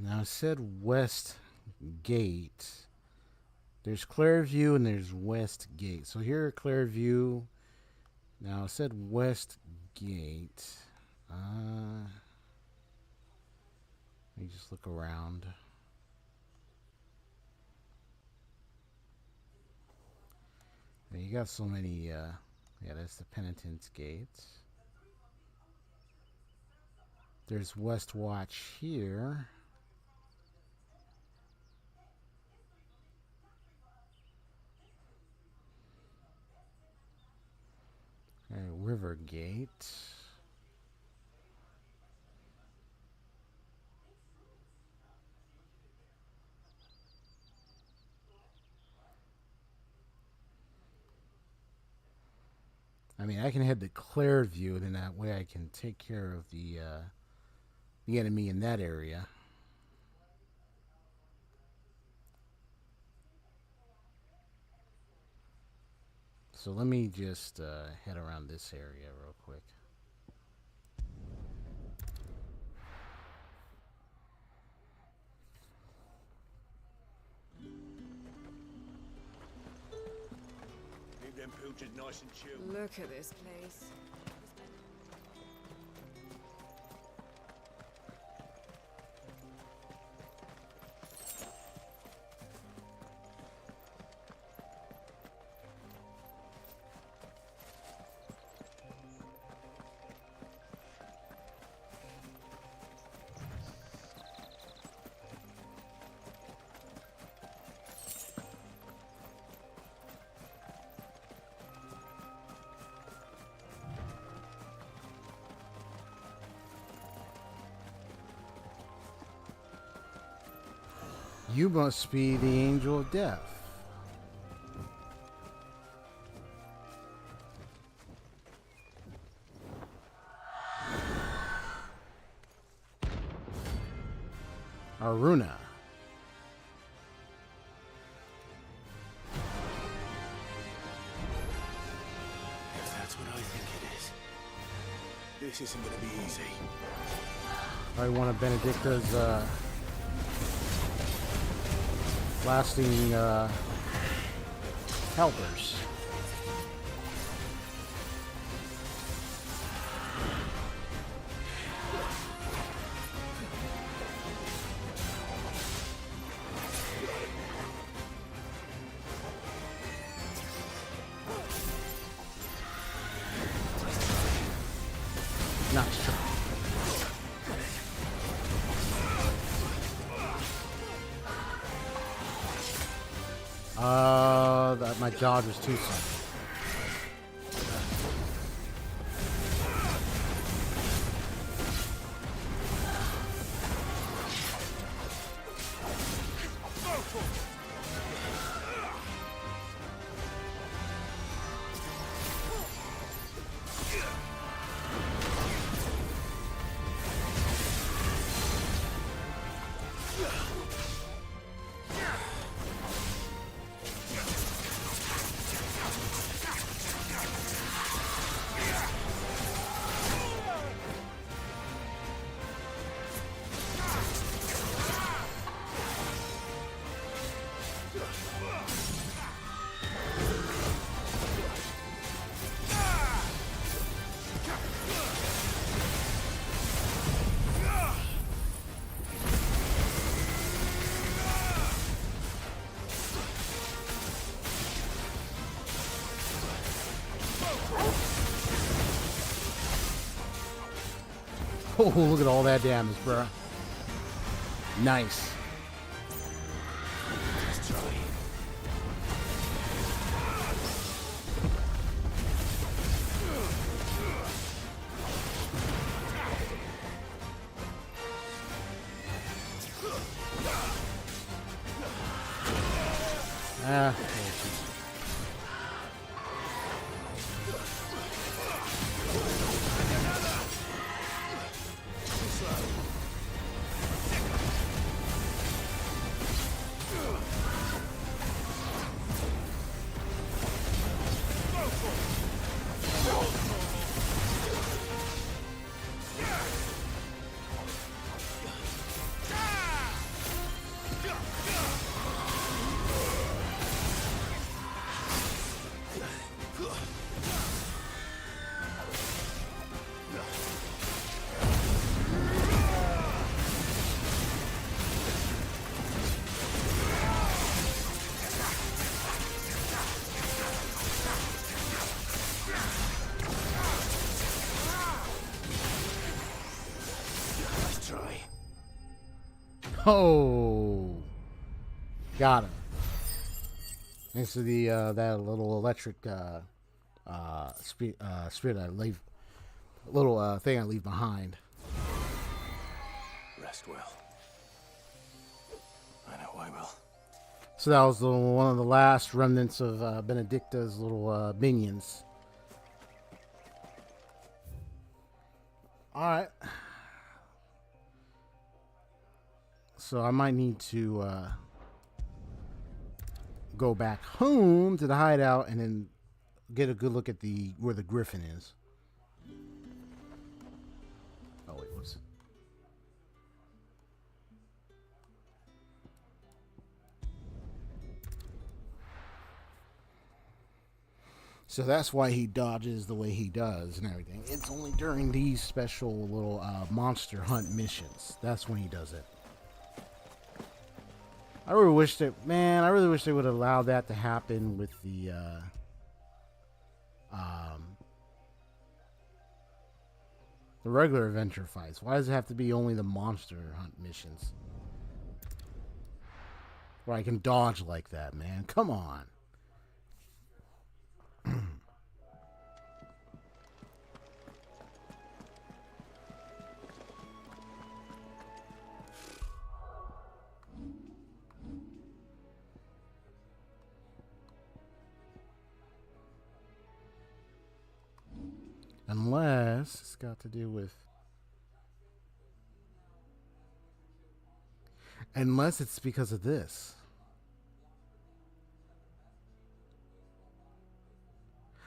Now, it said West Gate. There's Clearview and there's West Gate. So here at Clearview. Now, it said West Gate. Let me just look around. You got so many, yeah, that's the Penitence Gate. There's West Watch here. River Gate. I mean, I can head to Clearview, and then that way I can take care of the enemy in that area. So let me just head around this area real quick. Leave them pilchers nice and chill. Look at this place. You must be the Angel of Death. Aruna. If that's what I think it is, this isn't going to be easy. Probably one of Benedicta's lasting helpers. Nice try. My dodge was too slow. Oh, look at all that damage, bro. Nice. Ah. Oh, got him. Thanks to the that little electric spirit I leave, little thing I leave behind. Rest well. I know I will. So that was one of the last remnants of Benedicta's little minions. All right. So I might need to go back home to the hideout and then get a good look at where the griffin is. Oh wait, what's it? So that's why he dodges the way he does and everything. It's only during these special little monster hunt missions. That's when he does it. I really wish they would allow that to happen with the regular adventure fights. Why does it have to be only the monster hunt missions? Where I can dodge like that, man. Come on. Unless it's got to do with... Unless it's because of this.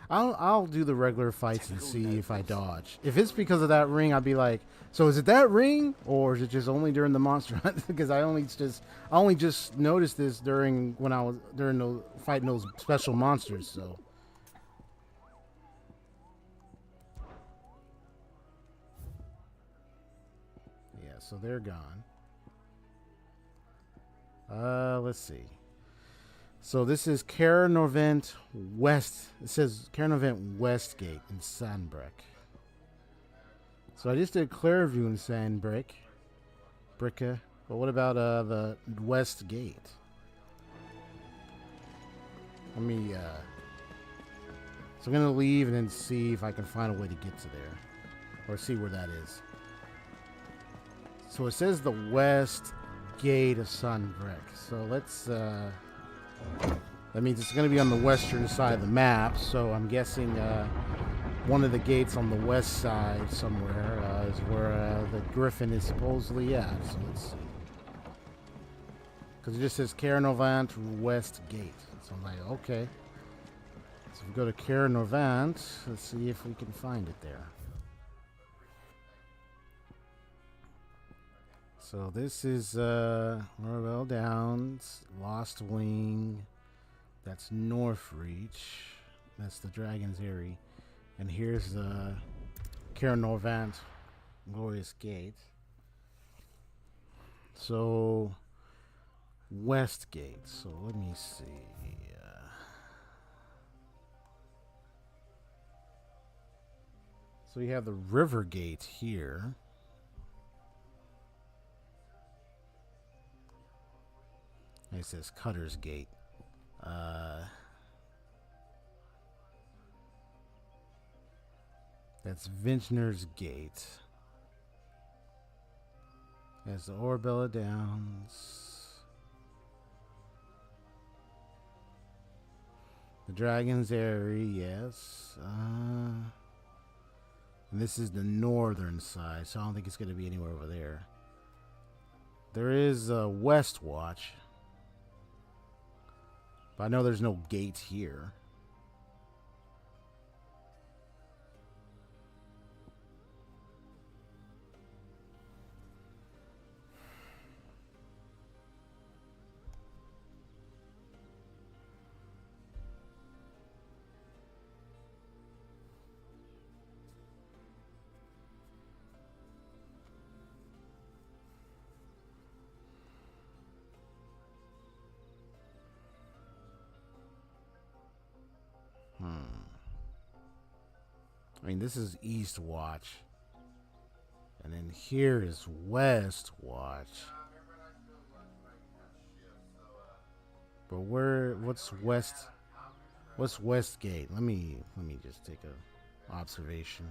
I'll do the regular fights and see if I dodge. If it's because of that ring, I'd be like, so is it that ring, or is it just only during the monster hunt? Because I only just noticed this during fighting those special monsters. So. Yeah, so they're gone. Let's see. So this is Cairnovent West. It says Cairnovent Westgate in Sandbreck. So I just did Clairview in Sandbreck. Bricka. But what about the West Gate? Let me so I'm gonna leave and then see if I can find a way to get to there. Or see where that is. So it says the West Gate of Sandbreck. So let's that means it's going to be on the western side of the map, so I'm guessing one of the gates on the west side somewhere is where the griffin is supposedly at. So let's see. Because it just says Cairnovent West Gate. So I'm like, okay. So if we go to Cairnovent, let's see if we can find it there. So this is Morwell Downs, Lost Wing, that's Northreach, that's the Dragon's Eyrie, and here's the Cairnovent Glorious Gate. So Westgate, so let me see. So you have the River Gate here. It says Cutter's Gate. That's Vintner's Gate. There's the Orbella Downs. The Dragon's Eyrie, yes. And this is the northern side, so I don't think it's going to be anywhere over there. There is West Watch. But I know there's no gate here. I mean, this is East Watch. And then here is West Watch. But what's west? What's Westgate? Let me just take a observation.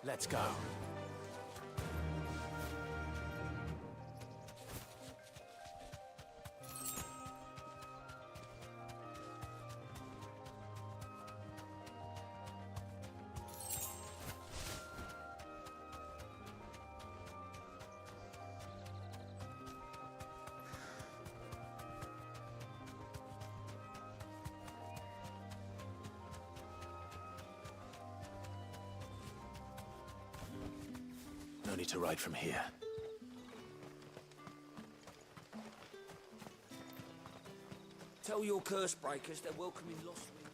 Let's go. No need to ride from here. Tell your curse breakers they're welcome in Lost Wind.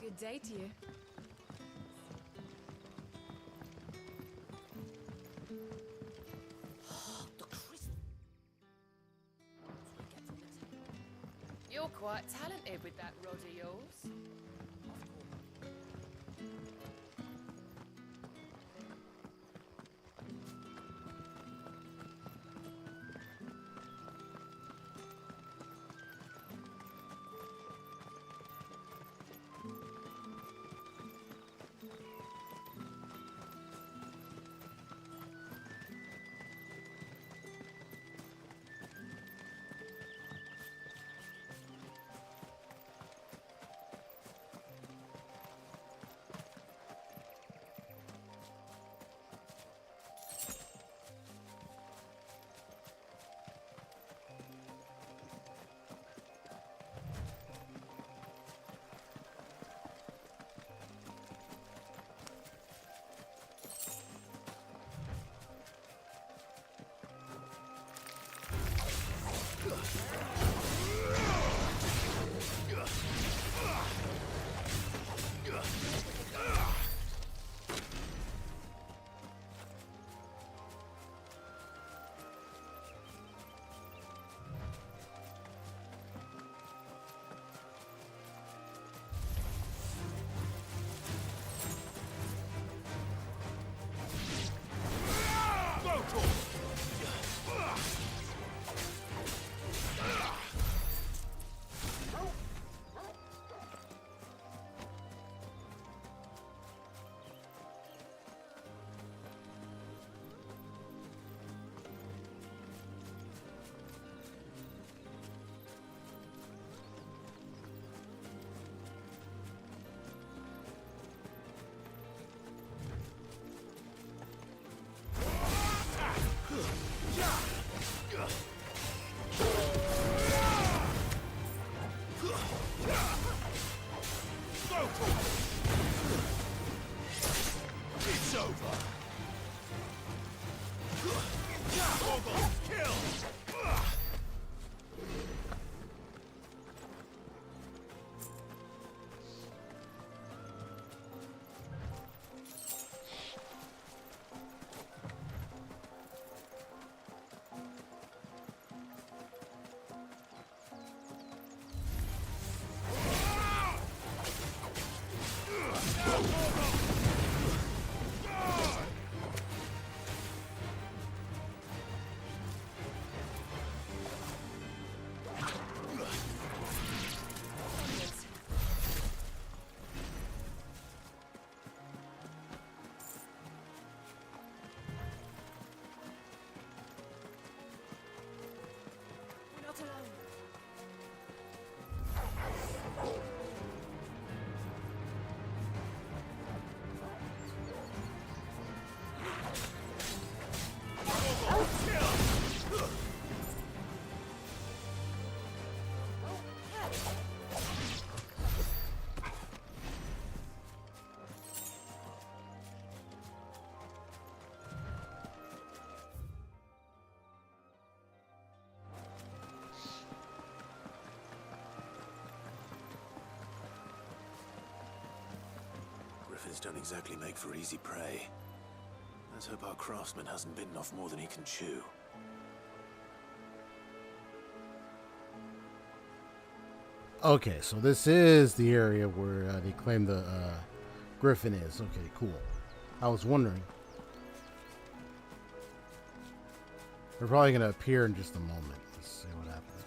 Good day to you. You're quite talented with that rod of yours. It's over. Kill. Griffins don't exactly make for easy prey. Let's hope our craftsman hasn't bitten off more than he can chew. Okay, so this is the area where they claim the griffin is. Okay, cool. I was wondering. They're probably going to appear in just a moment. Let's see what happens.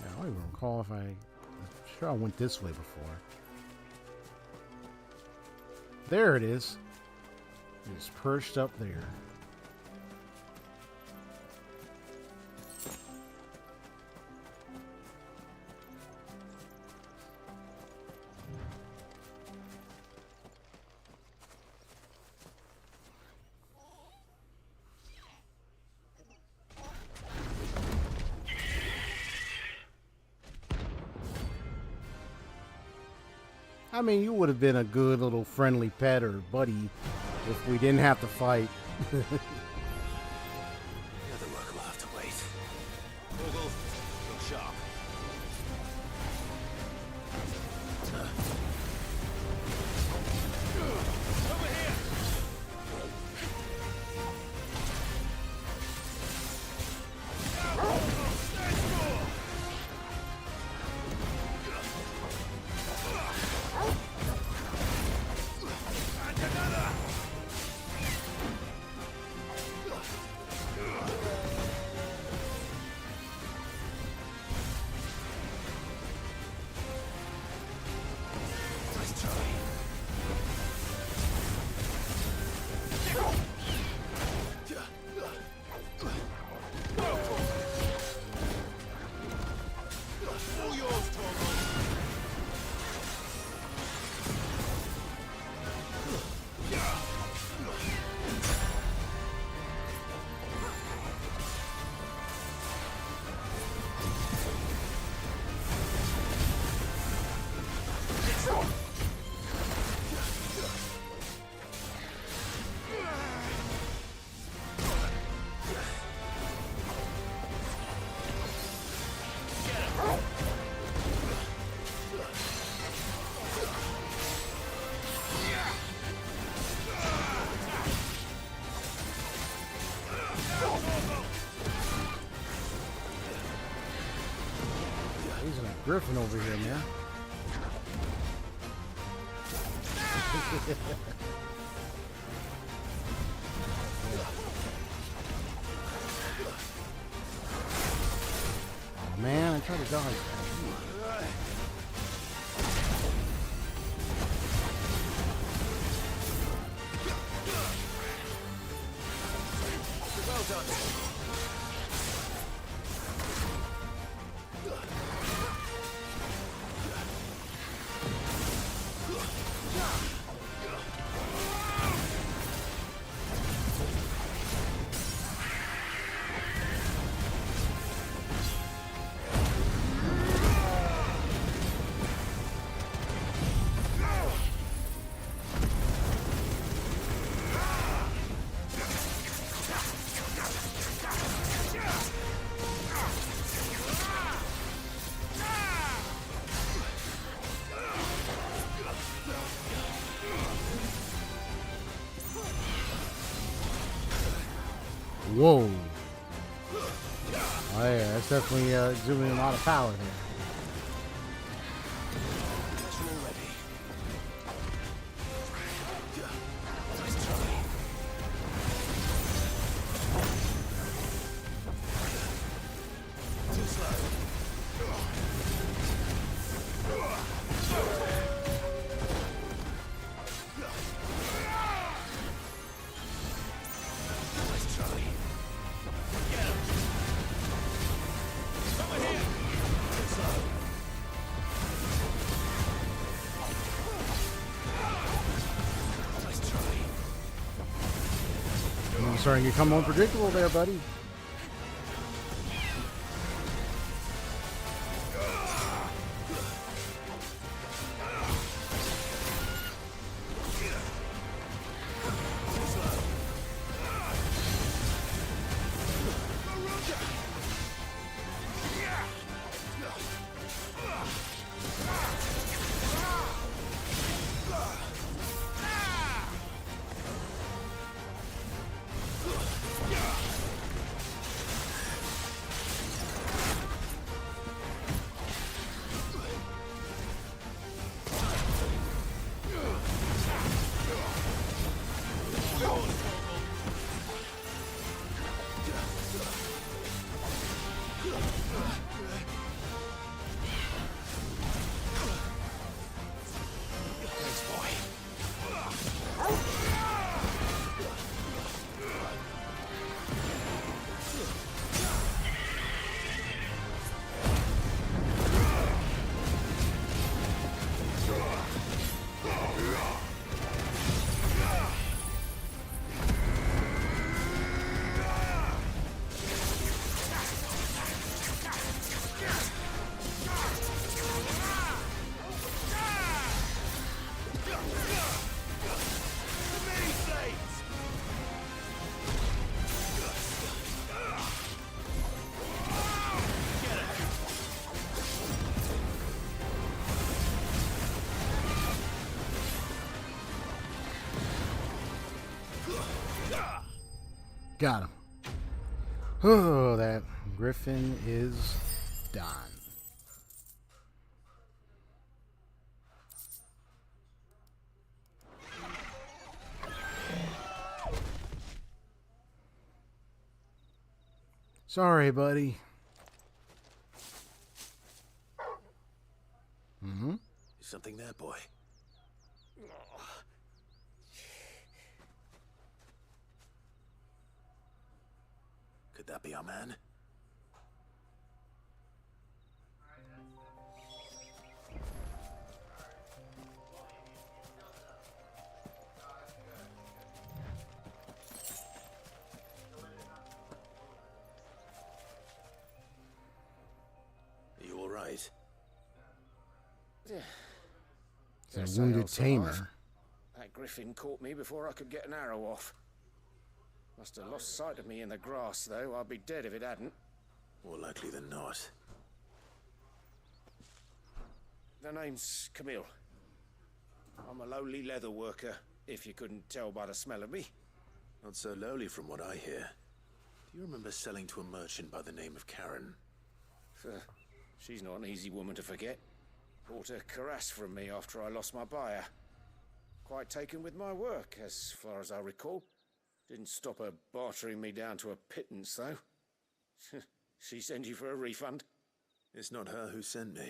Yeah, I don't even recall if I'm sure I went this way before. There it is. It's perched up there. I mean, you would have been a good little friendly pet or buddy if we didn't have to fight. The other work will have to wait. Google, look sharp. Over here! Griffin over here, man. Oh man, I tried to dodge that. Well done. Whoa. Oh yeah, that's definitely exuding a lot of power there. Starting to become unpredictable there, buddy. Got him. Oh, that griffin is done. Sorry, buddy. Mm-hmm. Something there, boy. Could that be our man? Are you all right? It's a wounded tamer. That griffin caught me before I could get an arrow off. Must have lost sight of me in the grass, though. I'd be dead if it hadn't. More likely than not. The name's Camille. I'm a lowly leather worker, if you couldn't tell by the smell of me. Not so lowly from what I hear. Do you remember selling to a merchant by the name of Karen? She's not an easy woman to forget. Bought a cuirass from me after I lost my buyer. Quite taken with my work, as far as I recall. Didn't stop her bartering me down to a pittance, though. She sent you for a refund? It's not her who sent me.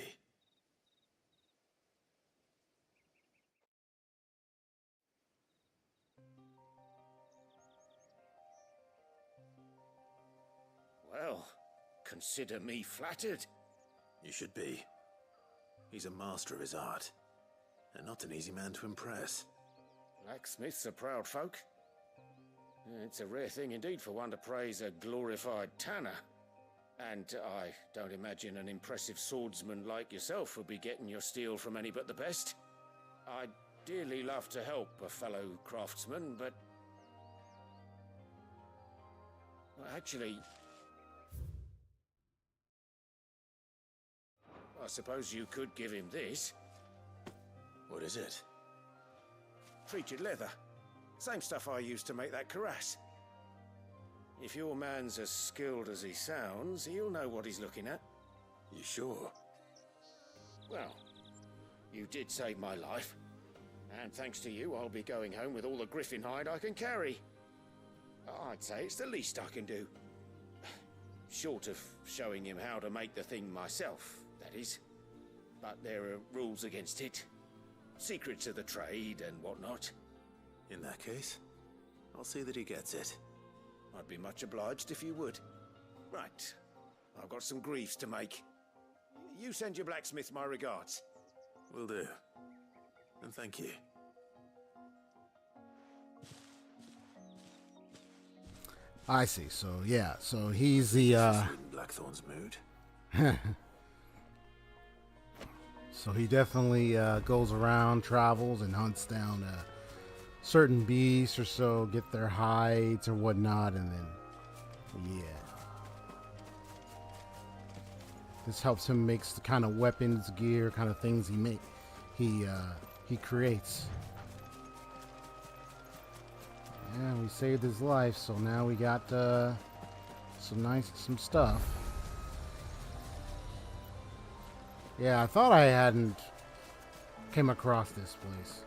Well, consider me flattered. You should be. He's a master of his art, and not an easy man to impress. Blacksmiths are proud folk. It's a rare thing indeed for one to praise a glorified tanner. And I don't imagine an impressive swordsman like yourself would be getting your steel from any but the best. I'd dearly love to help a fellow craftsman, but... well, actually... I suppose you could give him this. What is it? Treated leather. Same stuff I used to make that cuirass. If your man's as skilled as he sounds, he'll know what he's looking at. You sure? Well, you did save my life. And thanks to you, I'll be going home with all the griffin hide I can carry. I'd say it's the least I can do. Short of showing him how to make the thing myself, that is. But there are rules against it. Secrets of the trade and whatnot. In that case, I'll see that he gets it. I'd be much obliged if you would. Right. I've got some griefs to make. You send your blacksmith my regards. Will do. And thank you. I see. So yeah. So he's the Blackthorn's mood. So he definitely goes around, travels, and hunts down certain beasts or so, get their hides or whatnot, and then yeah. This helps him makes the kind of weapons, gear, kind of things he creates. Yeah, we saved his life, so now we got some stuff. Yeah, I thought I hadn't came across this place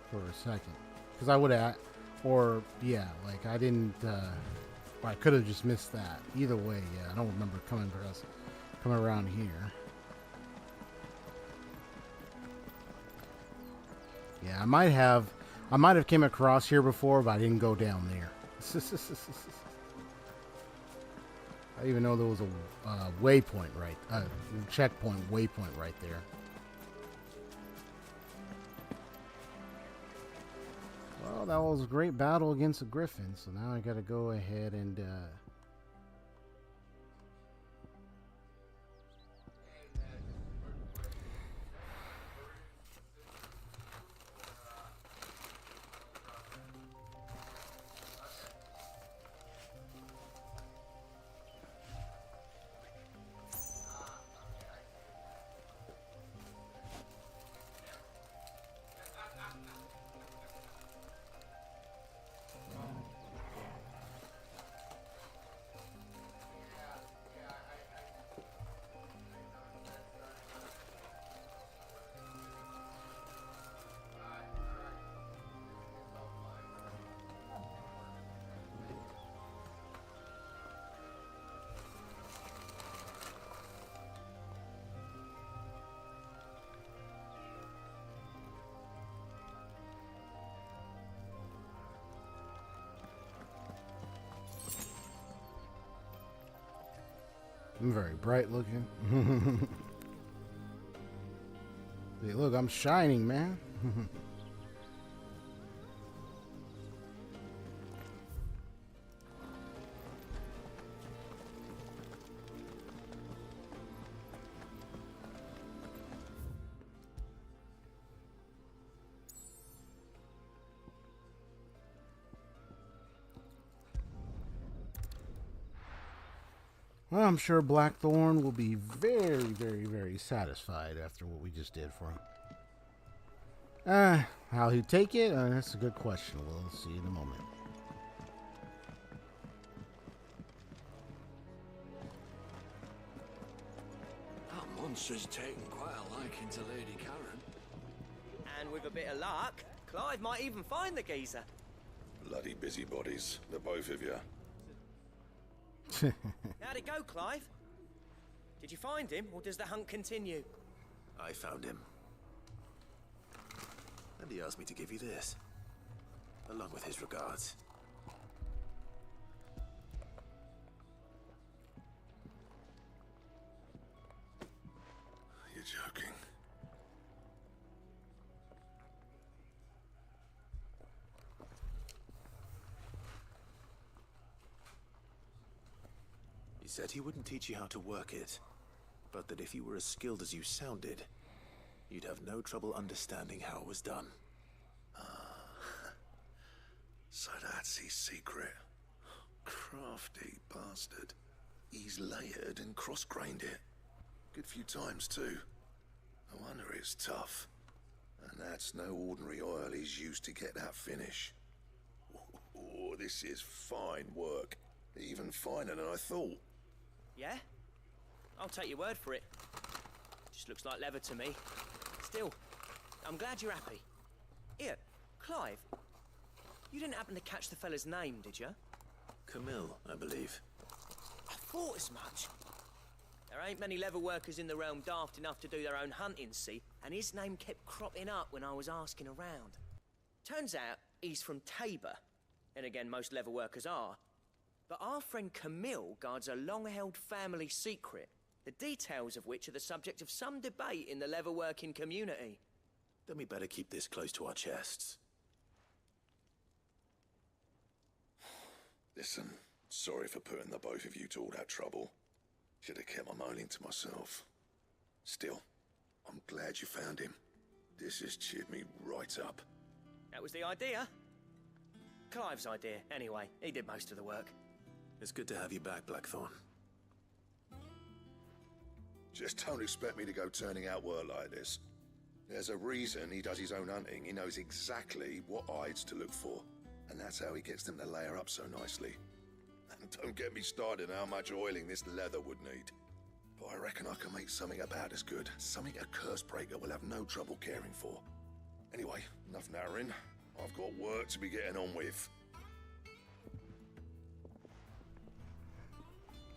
for a second, because I would have, or yeah, like I didn't. I could have just missed that. Either way, yeah, I don't remember coming around here. Yeah, I might have came across here before, but I didn't go down there. I even know there was a waypoint checkpoint waypoint right there. Well, that was a great battle against a griffin, so now I gotta go ahead and I'm very bright looking. Hey, look, I'm shining, man. Well, I'm sure Blackthorn will be very, very, very satisfied after what we just did for him. How he'd take it? That's a good question. We'll see in a moment. That monster's taken quite a liking to Lady Karen. And with a bit of luck, Clive might even find the geezer. Bloody busybodies, the both of you. How'd it go, Clive? Did you find him, or does the hunt continue? I found him. And he asked me to give you this, along with his regards. You're joking. He said he wouldn't teach you how to work it, but that if you were as skilled as you sounded, you'd have no trouble understanding how it was done. So that's his secret. Crafty bastard. He's layered and cross-grained it. Good few times, too. No wonder it's tough. And that's no ordinary oil he's used to get that finish. Oh, this is fine work. Even finer than I thought. Yeah? I'll take your word for it. Just looks like leather to me. Still, I'm glad you're happy. Here, Clive. You didn't happen to catch the fella's name, did you? Camille, I believe. I thought as much. There ain't many leather workers in the realm daft enough to do their own hunting, see? And his name kept cropping up when I was asking around. Turns out he's from Tabor. And again, most leather workers are. But our friend Camille guards a long-held family secret, the details of which are the subject of some debate in the leather-working community. Then we better keep this close to our chests. Listen, sorry for putting the both of you to all that trouble. Should have kept my moaning to myself. Still, I'm glad you found him. This has cheered me right up. That was the idea. Clive's idea, anyway. He did most of the work. It's good to have you back, Blackthorn. Just don't expect me to go turning out work like this. There's a reason he does his own hunting. He knows exactly what hides to look for. And that's how he gets them to layer up so nicely. And don't get me started on how much oiling this leather would need. But I reckon I can make something about as good. Something a Cursebreaker will have no trouble caring for. Anyway, enough narrowing. I've got work to be getting on with.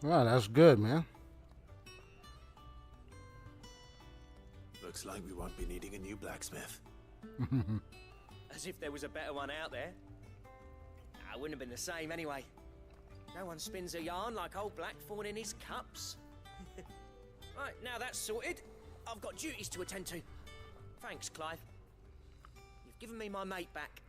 Wow, that's good, man. Looks like we won't be needing a new blacksmith. As if there was a better one out there. I wouldn't have been the same anyway. No one spins a yarn like old Blackthorn in his cups. Right, now that's sorted. I've got duties to attend to. Thanks, Clive. You've given me my mate back.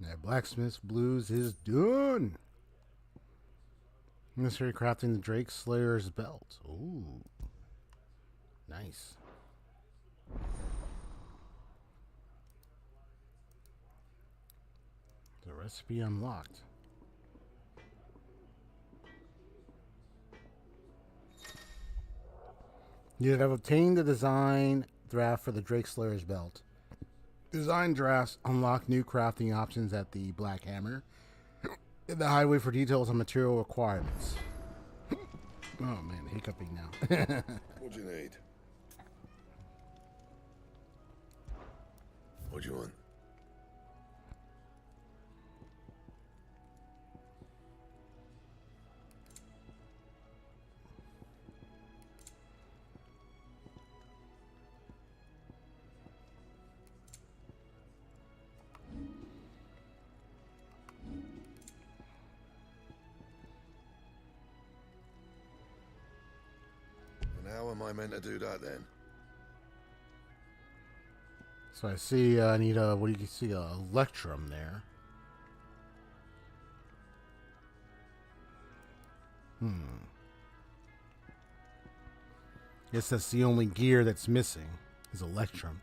That blacksmith's blues is done. Necessary crafting the Drake Slayer's belt. Ooh. Nice. The recipe unlocked. You have obtained the design draft for the Drake Slayer's belt. Design drafts unlock new crafting options at the Black Hammer. In the highway for details on material requirements. Oh man, hiccuping now. What do you need? What do you want? And how am I meant to do that then? So I see I need a, what do you see, a electrum there. Guess that's the only gear that's missing is electrum.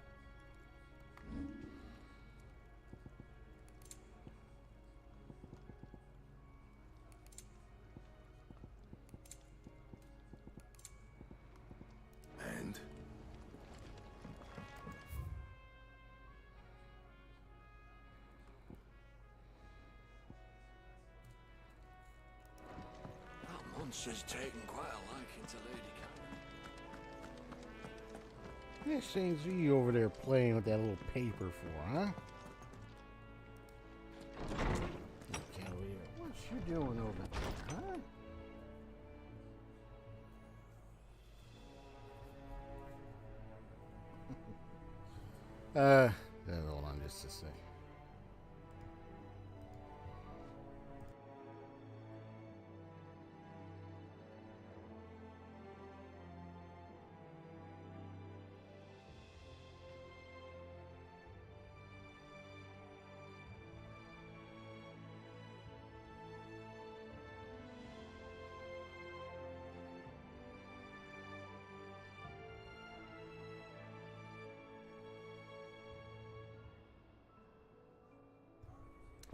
And? That monster's taken quite a liking to Lady Karen. Yeah, Shane's you over there playing with that little paper for, huh? Okay, what you doing over there, huh? Hold on just a sec.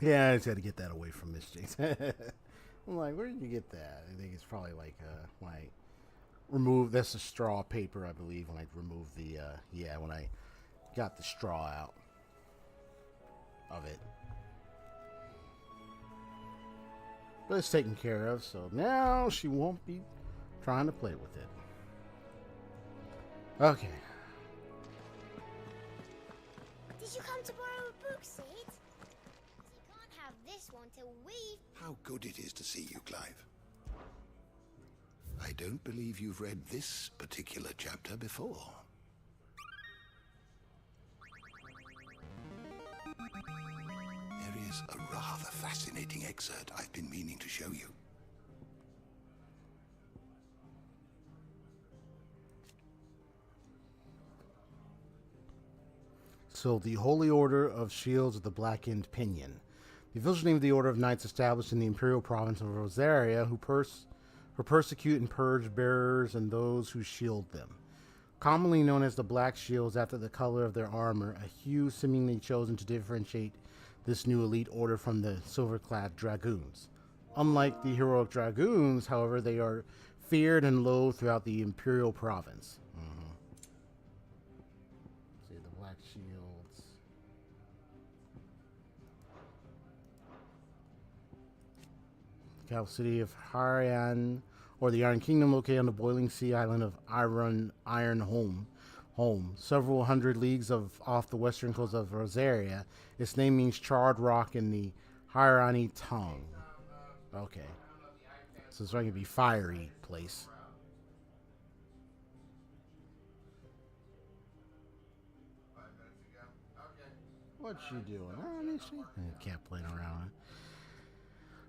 Yeah, I just had to get that away from Miss Jinx. I'm like, where did you get that? I think it's probably like remove, that's the straw paper, I believe, when I removed the, yeah, when I got the straw out of it. But it's taken care of, so now she won't be trying to play with it. Okay. Did you come to borrow a book, Sid? You can't have this one till we... How good it is to see you, Clive. I don't believe you've read this particular chapter before. There is a rather fascinating excerpt I've been meaning to show you. So, the Holy Order of Shields of the Blackened Pinion. The official name of the Order of Knights established in the Imperial Province of Rosaria, who persecute and purge bearers and those who shield them. Commonly known as the Black Shields after the color of their armor, a hue seemingly chosen to differentiate this new elite order from the silver-clad Dragoons. Unlike the heroic Dragoons, however, they are feared and loathed throughout the Imperial Province. See, the Black Shields. The capital city of Harian, or the Iron Kingdom, located on the boiling sea island of Ironholm. Several hundred leagues off the western coast of Rosaria. Its name means charred rock in the Hyrani tongue. Okay. So it's going to be fiery place. What you doing? I can't play around.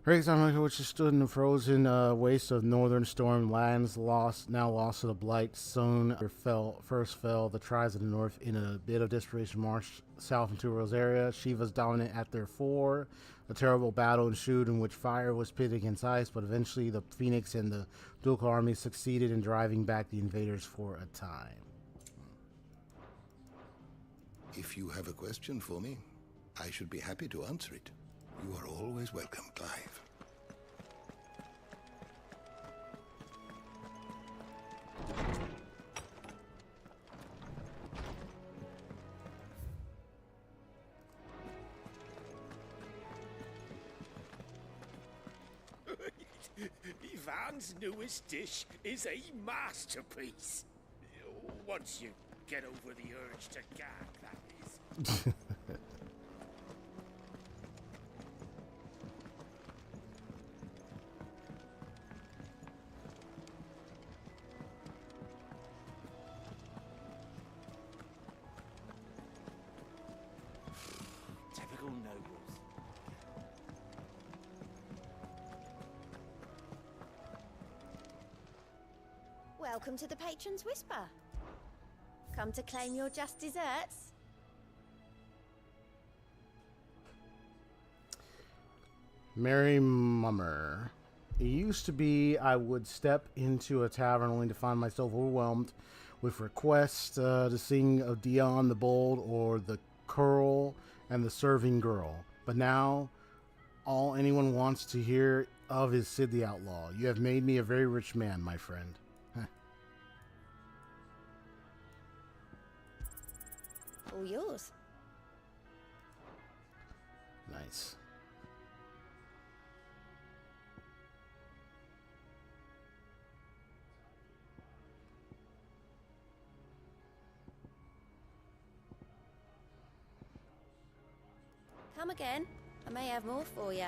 Eikons, which stood in the frozen waste of northern storm lands, now lost to the blight, soon first fell. The tribes of the north, in a bit of desperation, marched south into Rosaria. Shiva's dominant at their fore. A terrible battle ensued in which fire was pitted against ice, but eventually the Phoenix and the Ducal army succeeded in driving back the invaders for a time. If you have a question for me, I should be happy to answer it. You are always welcome, Clive. Ivan's newest dish is a masterpiece. Once you get over the urge to gag, that is. Typical nobles. Welcome to the Patron's Whisper. Come to claim your just desserts? Mary Mummer. It used to be I would step into a tavern only to find myself overwhelmed with requests to sing of Dion the Bold or the Curl and the Serving Girl. But now, all anyone wants to hear of is Sid the Outlaw. You have made me a very rich man, my friend. All yours. Nice. Come again. I may have more for you.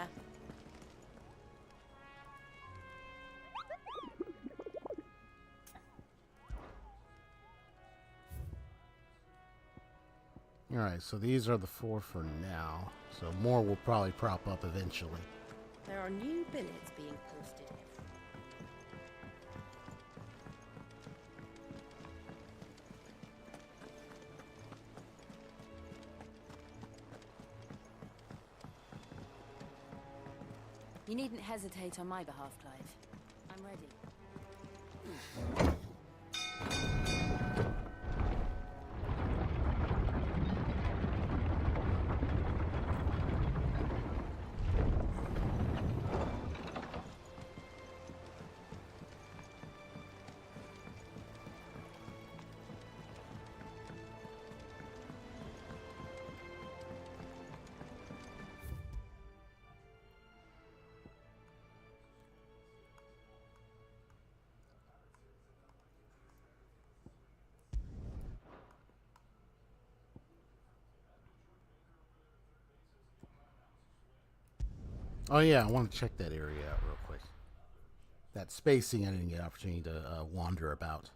Alright, so these are the 4 for now. So more will probably prop up eventually. There are new billets being posted. You needn't hesitate on my behalf, Clive. I'm ready. Oh yeah, I want to check that area out real quick. That spacing, I didn't get an opportunity to wander about.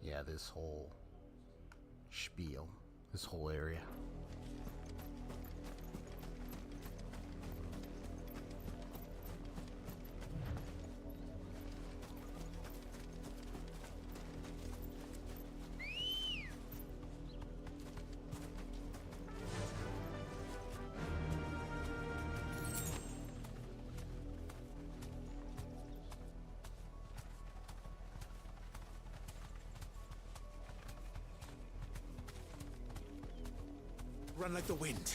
Yeah, this whole spiel, this whole area. Run like the wind.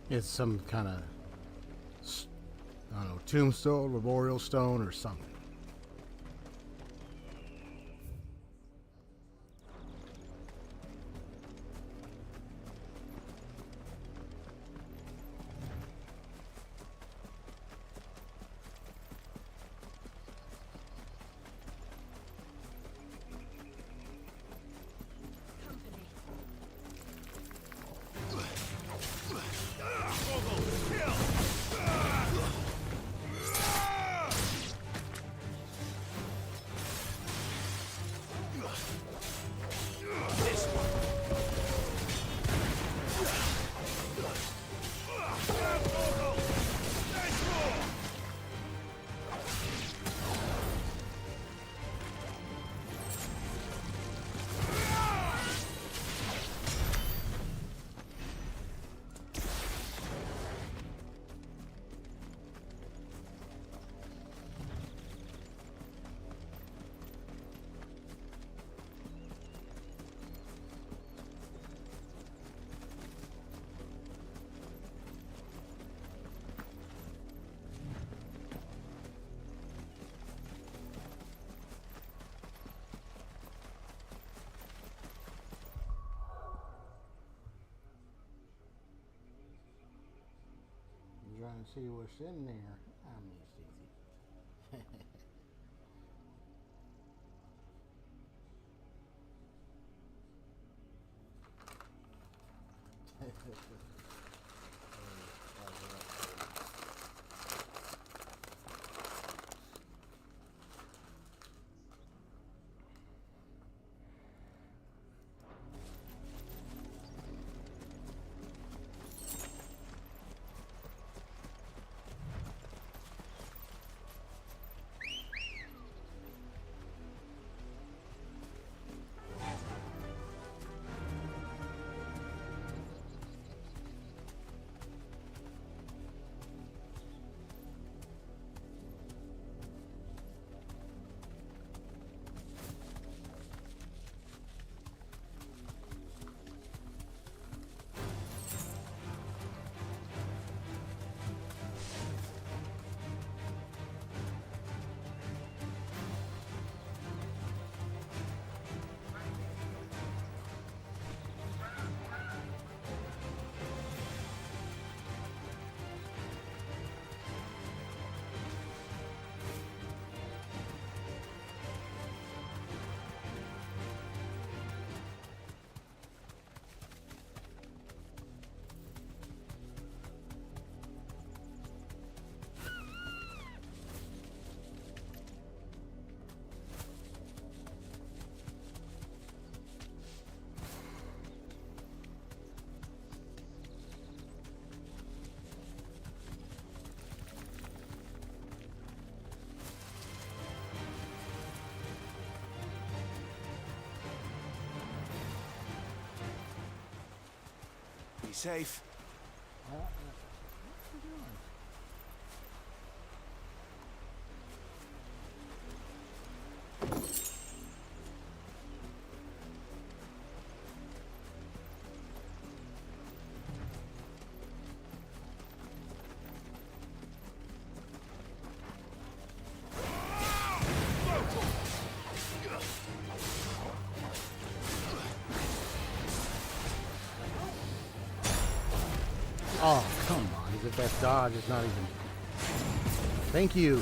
It's some kind of, I don't know, tombstone, memorial stone, or something. Trying to see what's in there. I mean, it's easy. safe. Oh, come on. Is it that dodge? It's not even... Thank you.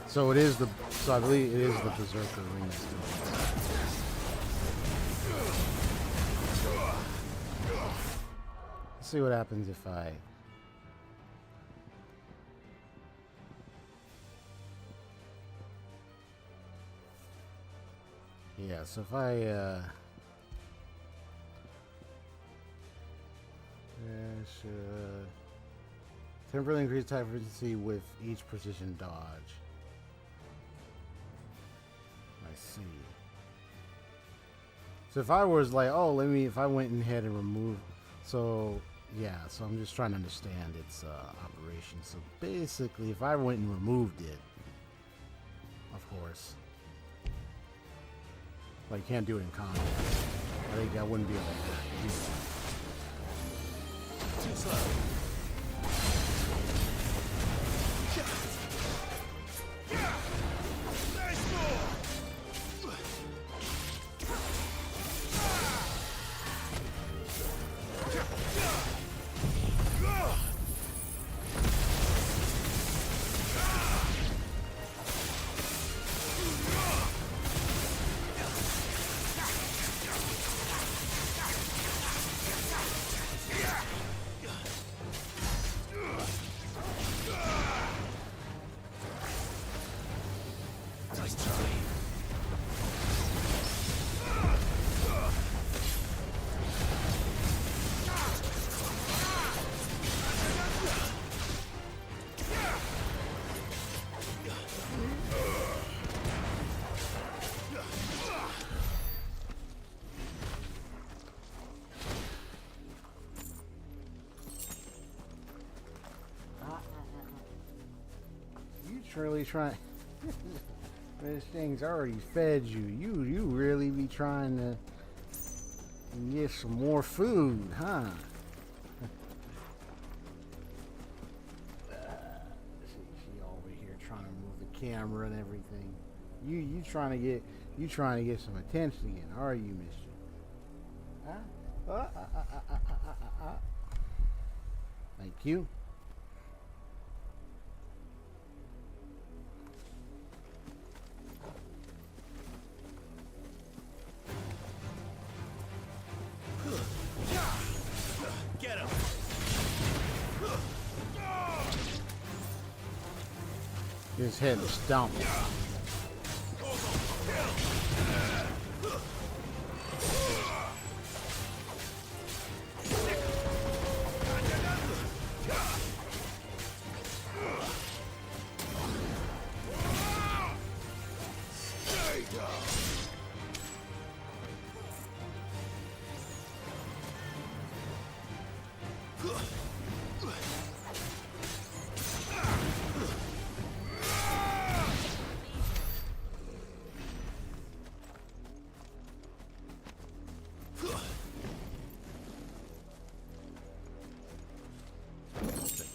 So it is the... So I believe it is the Berserker ring still. Let's see what happens if I... Yeah, so if I, temporarily increase attack efficiency with each precision dodge. I see. So if I was like, oh, if I went ahead and removed, so yeah, so I'm just trying to understand its operation. So basically, if I went and removed it, of course, well, you can't do it in combat. I think I wouldn't be able to do that. Too slow. Really trying. This thing's already fed you. You really be trying to get some more food, huh? She over here trying to move the camera and everything. You trying to get some attention again, are you, mister? Huh? Thank you. Get him! His head is stomped.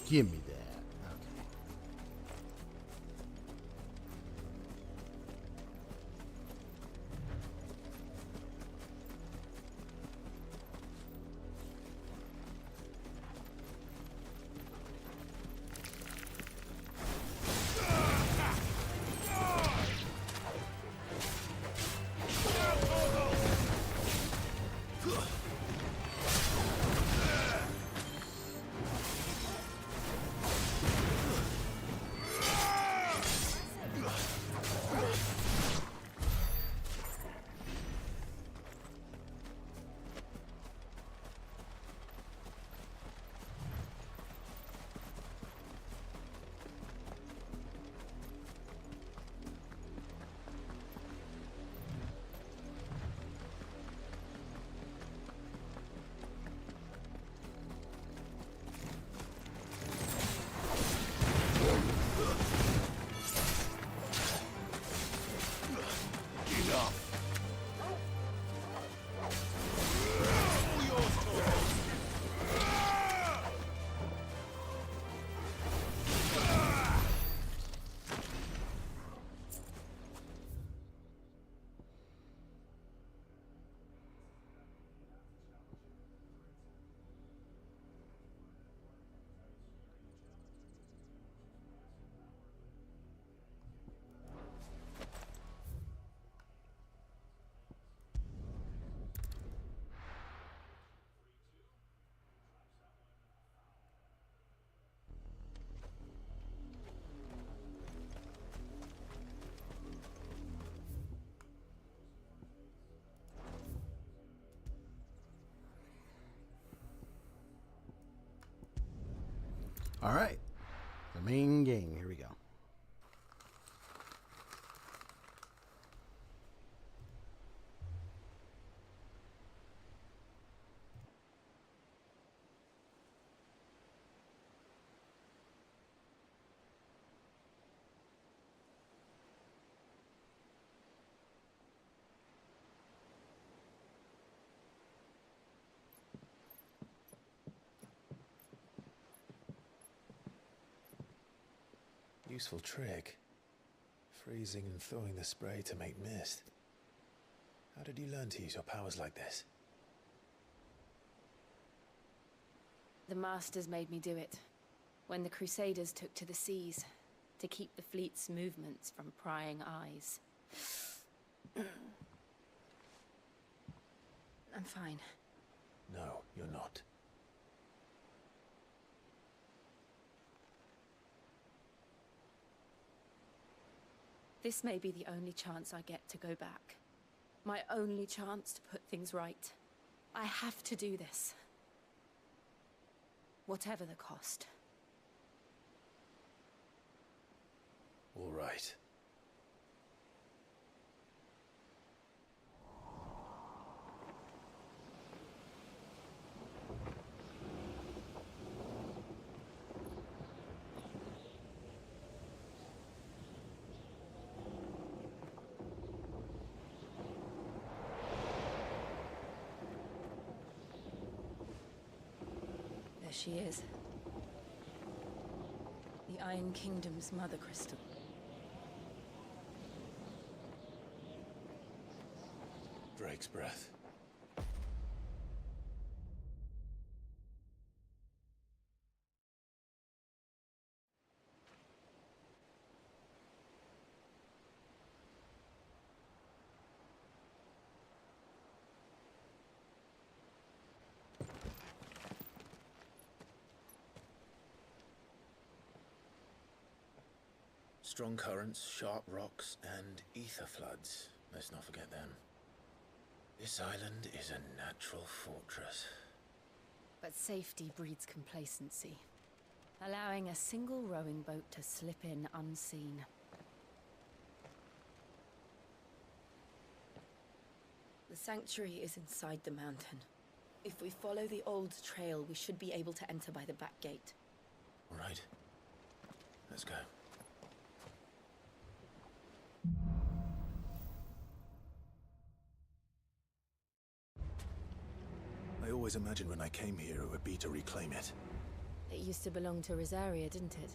Give me that. Okay. Enough! All right. The main game. Here we go. Useful trick. Freezing and thawing the spray to make mist. How did you learn to use your powers like this? The Masters made me do it. When the Crusaders took to the seas, to keep the fleet's movements from prying eyes. I'm fine. No, you're not. This may be the only chance I get to go back. My only chance to put things right. I have to do this. Whatever the cost. All right. There she is. The Iron Kingdom's mother crystal. Drake's breath. Strong currents, sharp rocks, and ether floods. Let's not forget them. This island is a natural fortress. But safety breeds complacency, allowing a single rowing boat to slip in unseen. The sanctuary is inside the mountain. If we follow the old trail, we should be able to enter by the back gate. All right. Let's go. I always imagined when I came here it would be to reclaim it. It used to belong to Rosaria, didn't it?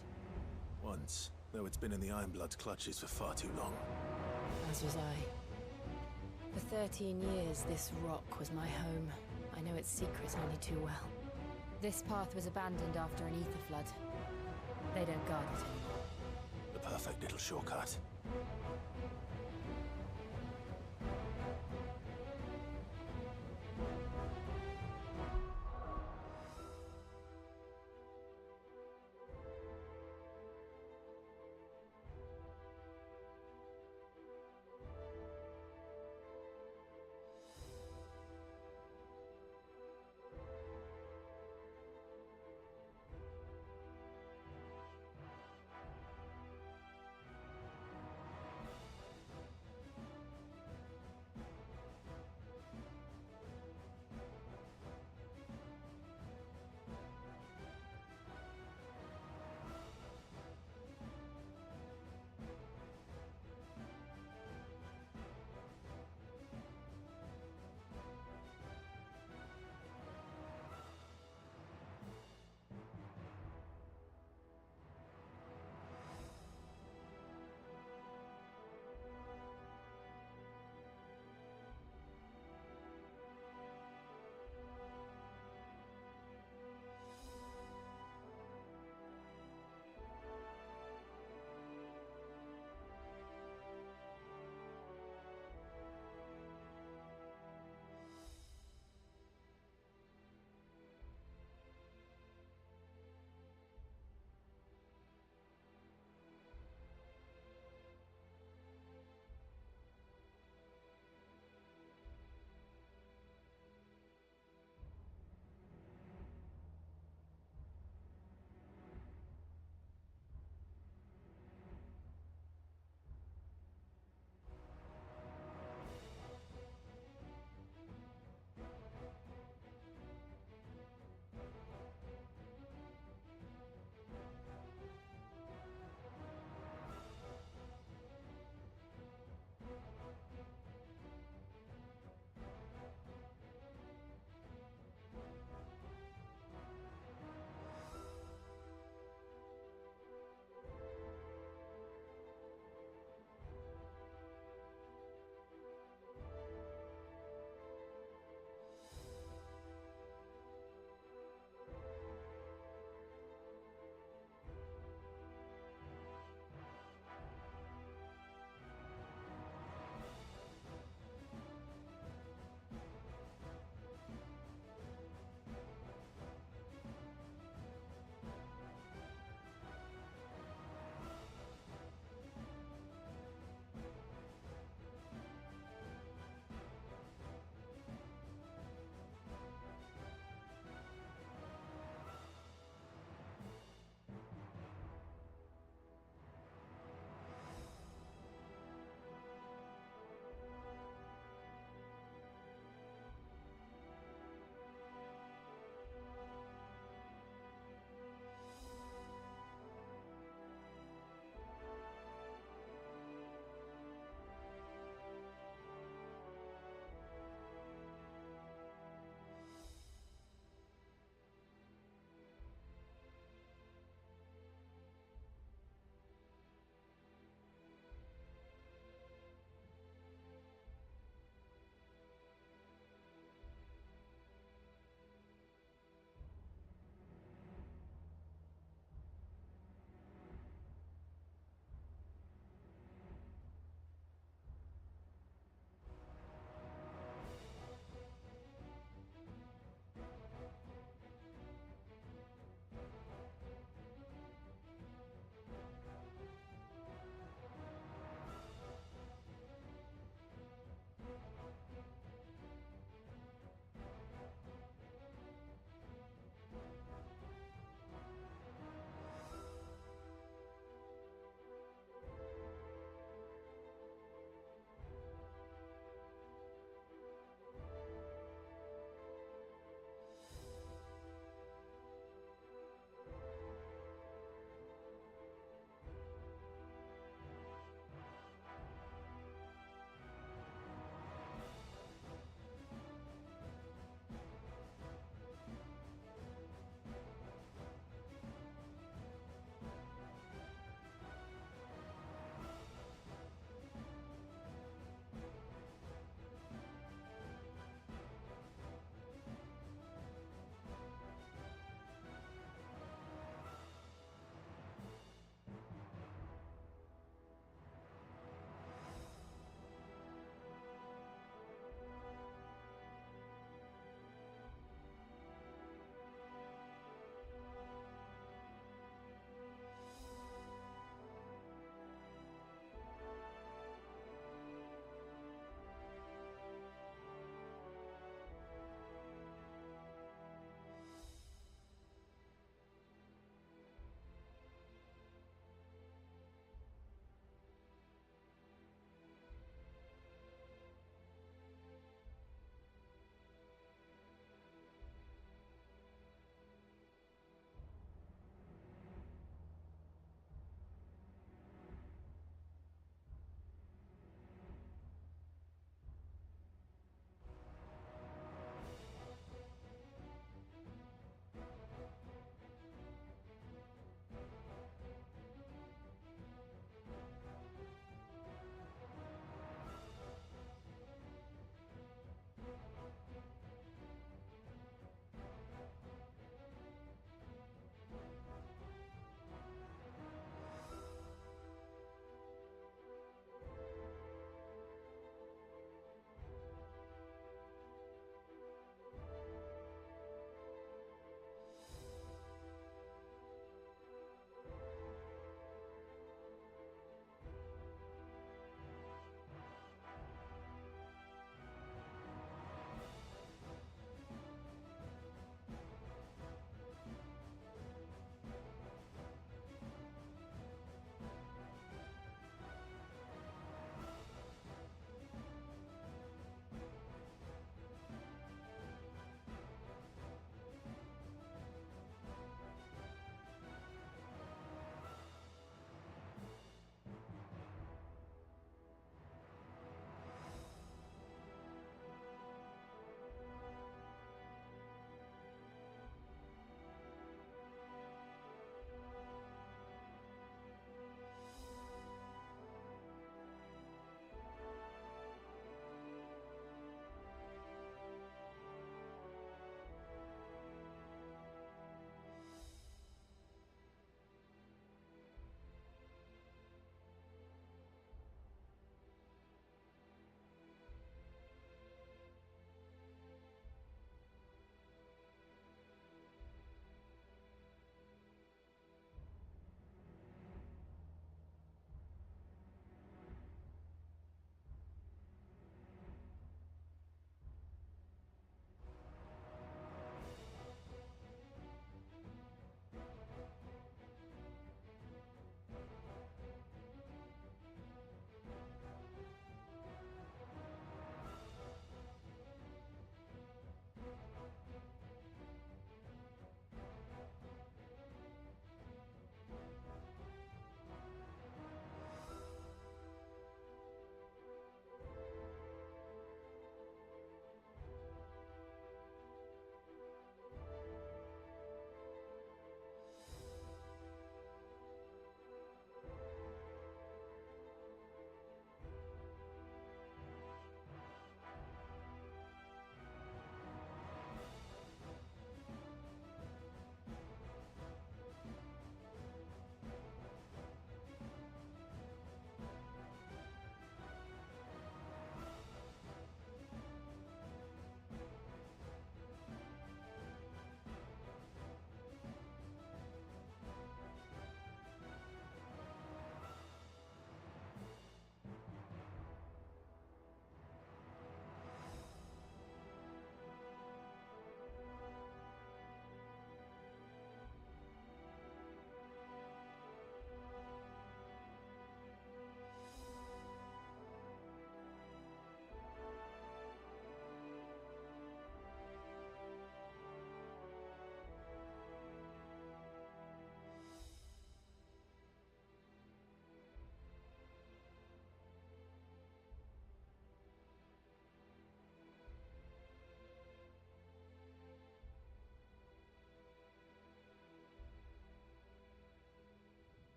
Once, though it's been in the Ironblood's clutches for far too long. As was I. For 13 years, this rock was my home. I know its secrets only too well. This path was abandoned after an ether flood. They don't guard it anymore. The perfect little shortcut.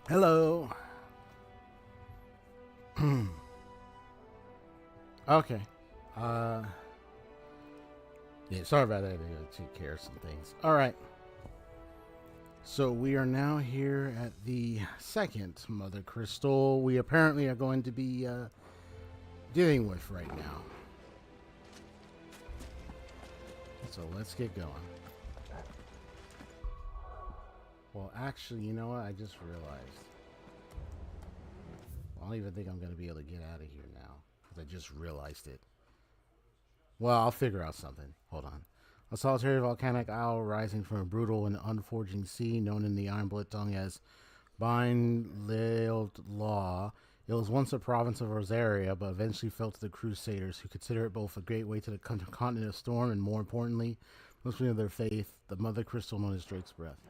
Hello. Okay. Yeah, sorry about that. I gotta take care of some things. All right. So we are now here at the second Mother Crystal we apparently are going to be dealing with right now. So let's get going. Well, actually, you know what? I just realized. I don't even think I'm going to be able to get out of here now because I just realized it. Well, I'll figure out something. Hold on. A solitary volcanic isle rising from a brutal and unforging sea known in the Iron Blood tongue as Bain-Lailed Law. It was once a province of Rosaria, but eventually fell to the Crusaders, who consider it both a gateway to the continent of Storm and, more importantly, mostly of their faith, the Mother Crystal known as Drake's Breath.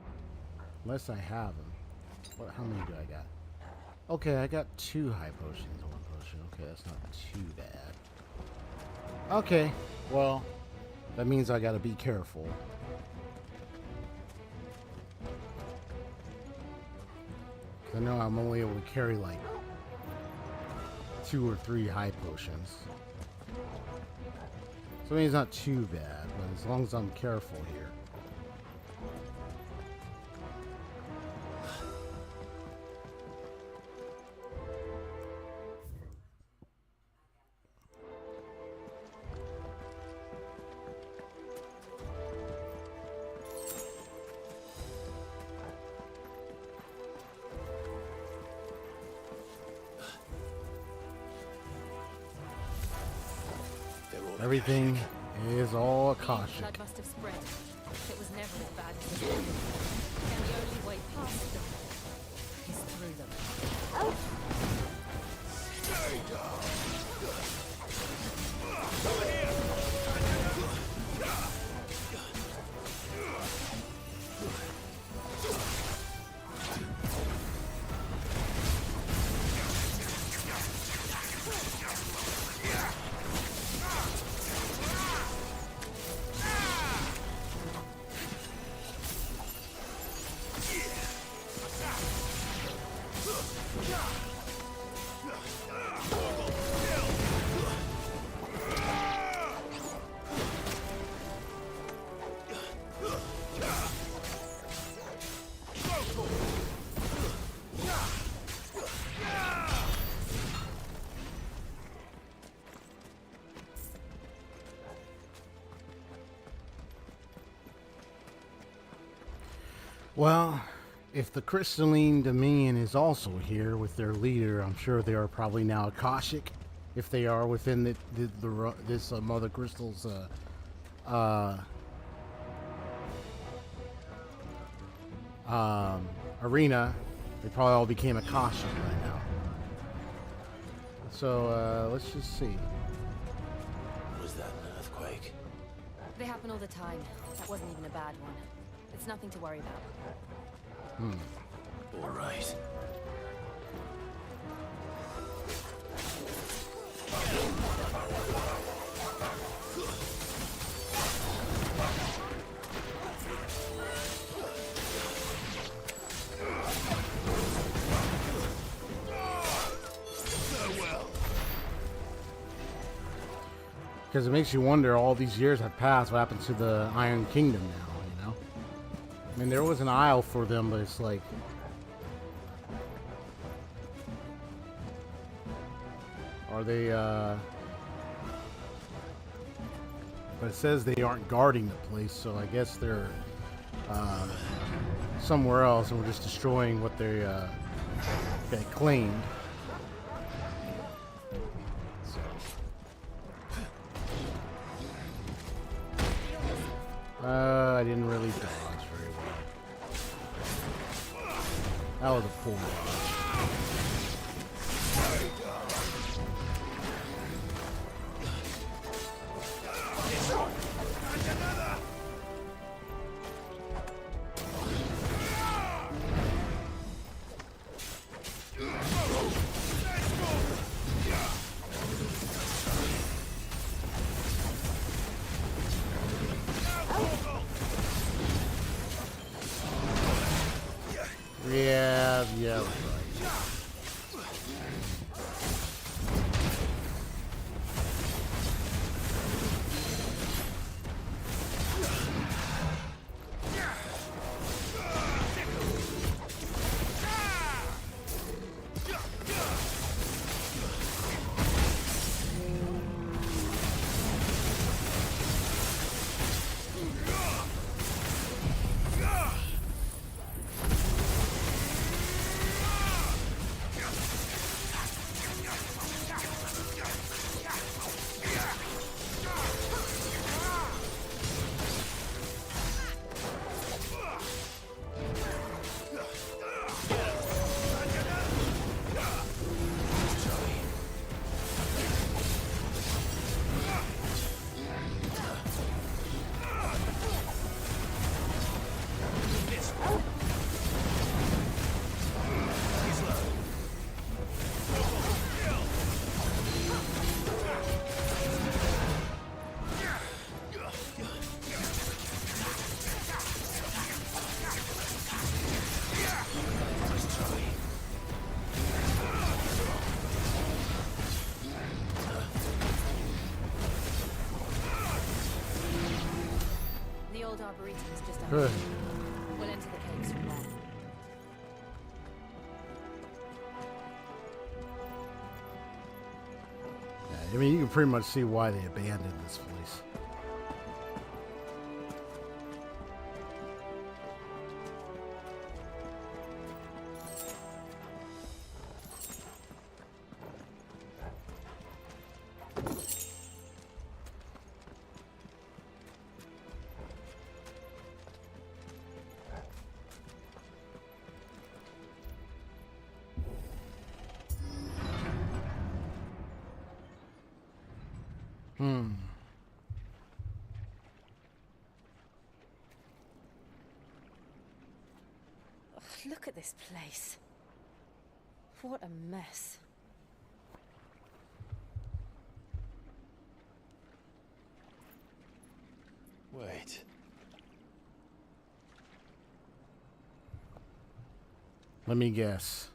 Unless I have them. What? How many do I got? Okay, I got 2 high potions and 1 potion. Okay, that's not too bad. Okay, well, that means I gotta be careful. I know I'm only able to carry like 2 or 3 high potions. So I mean, it's not too bad, but as long as I'm careful here. Everything is all Akashic. Blood must have spread. It was never as bad as it was. And the only way past them is through them. Oh. Well, if the Crystalline Dominion is also here with their leader, I'm sure they are probably now Akashic. If they are within this Mother Crystal's arena, they probably all became Akashic right now. So let's just see. Was that an earthquake? They happen all the time. That wasn't even a bad one. It's nothing to worry about. All right. Because it makes you wonder, all these years have passed, what happened to the Iron Kingdom now? I mean, there was an aisle for them, but it's like... Are they, But it says they aren't guarding the place, so I guess they're, somewhere else, and we're just destroying what they claimed. I didn't really dodge very well. That was a poor dodge. Yeah, yeah, right. The old arboretum's just up. Good. We'll enter the caves from there. Yeah, I mean, you can pretty much see why they abandoned this place. Ugh, look at this place. What a mess. Wait. Let me guess.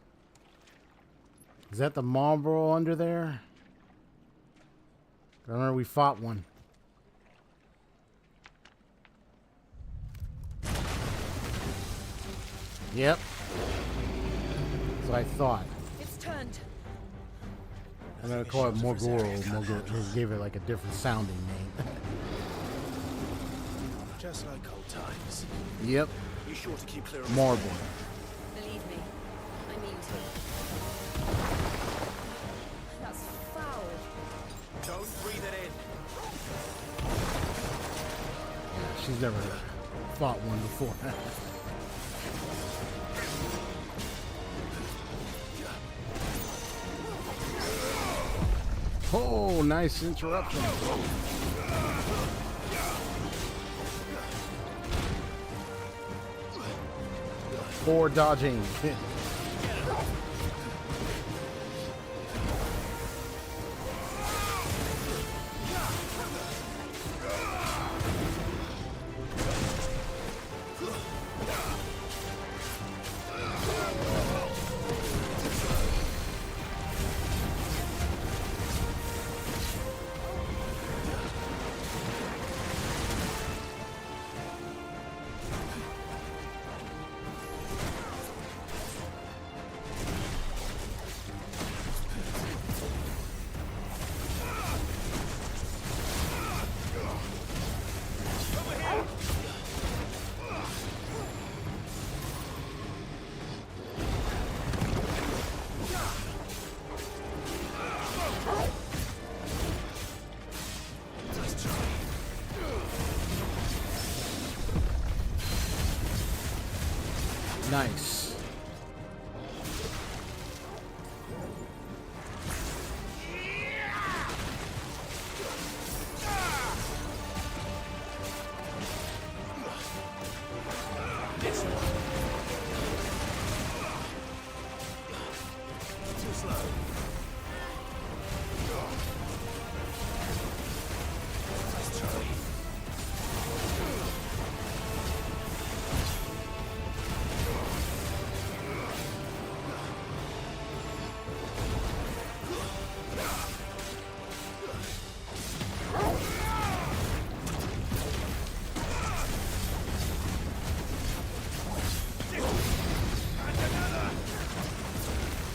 Is that the Marlboro under there? I remember we fought one. Yep. That's what I thought. It's turned. I'm gonna call it Morgoro. Just gave it like a different sounding name. Just like old times. Yep. Be sure to keep clear of Marlboro. Believe me, I mean to. That's foul. Don't breathe it in. Yeah, she's never fought one before. Oh, nice interruption. Poor dodging. Nice. Too slow. Nice try.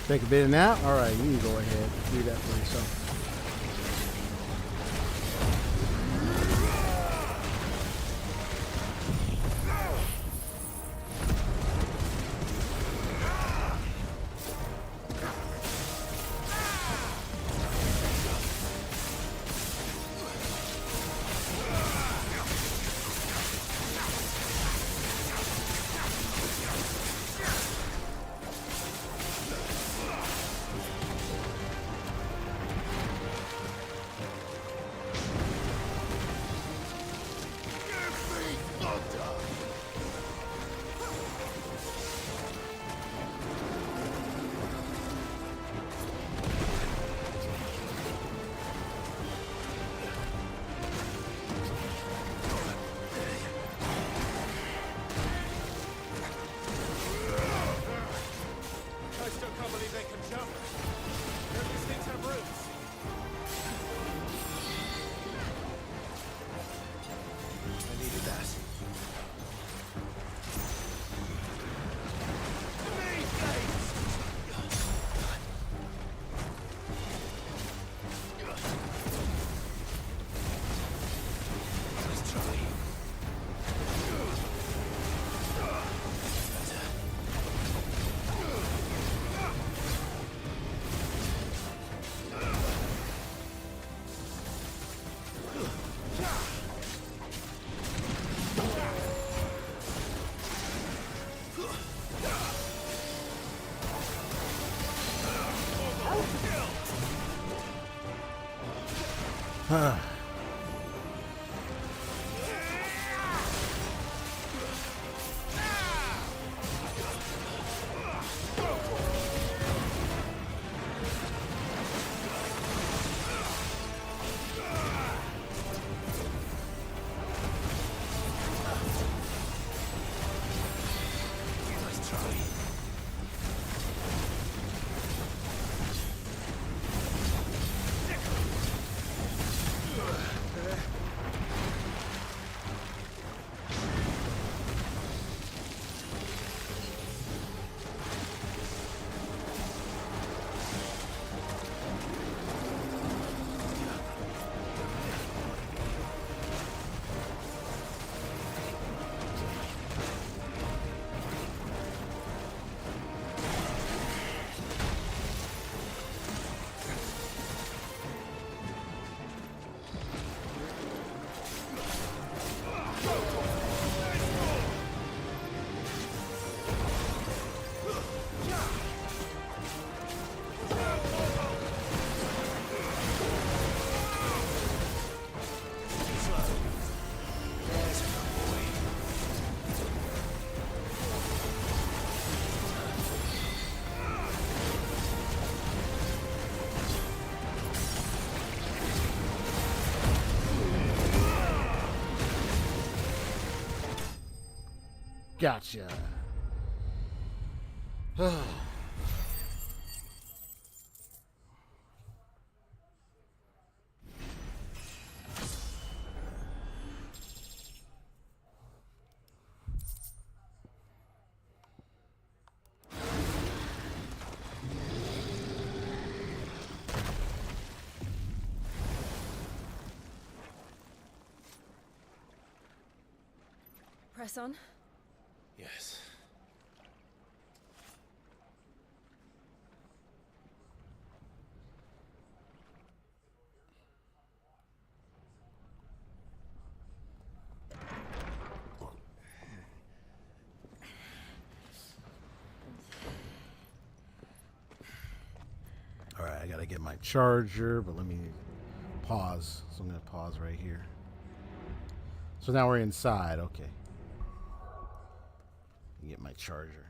Take a bit of nap? Alright, you can go ahead. Do that for yourself. Gotcha. Press on. Yes. All right, I gotta get my charger, but let me pause. So I'm gonna pause right here. So now we're inside. Okay. Get my charger.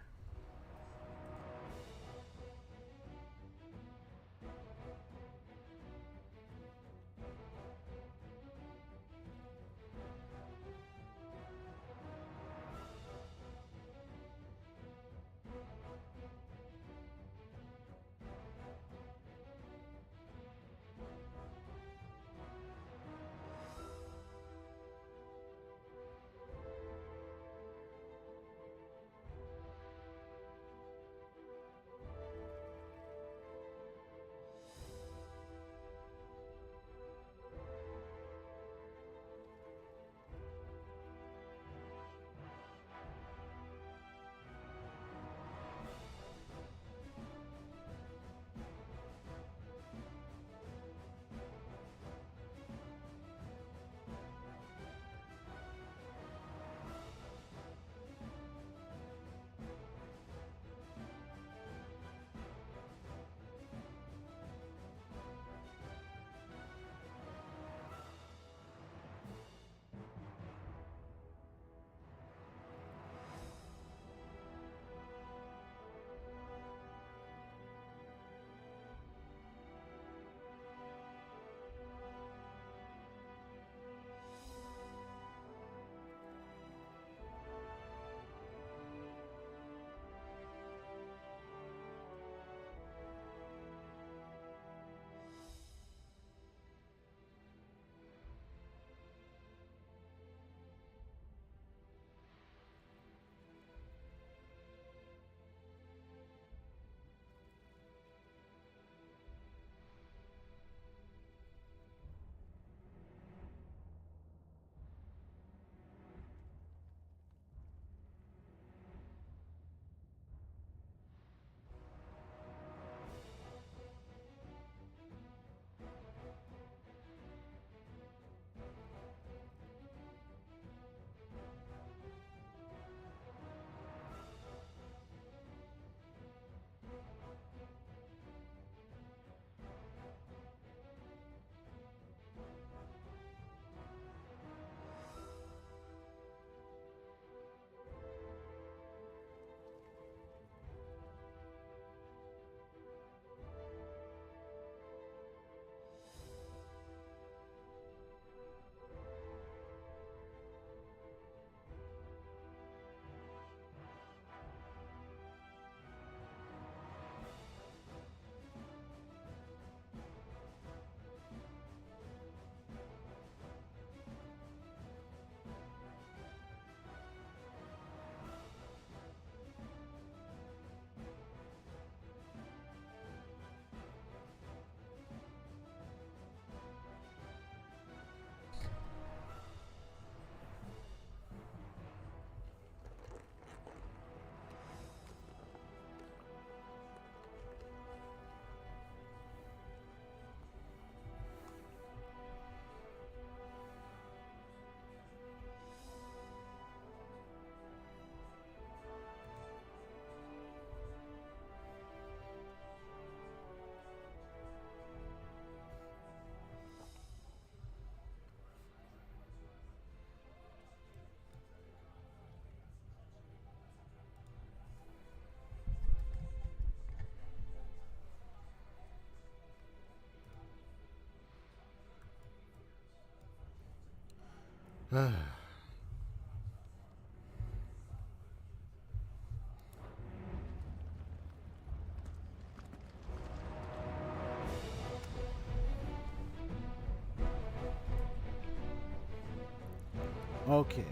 Okay.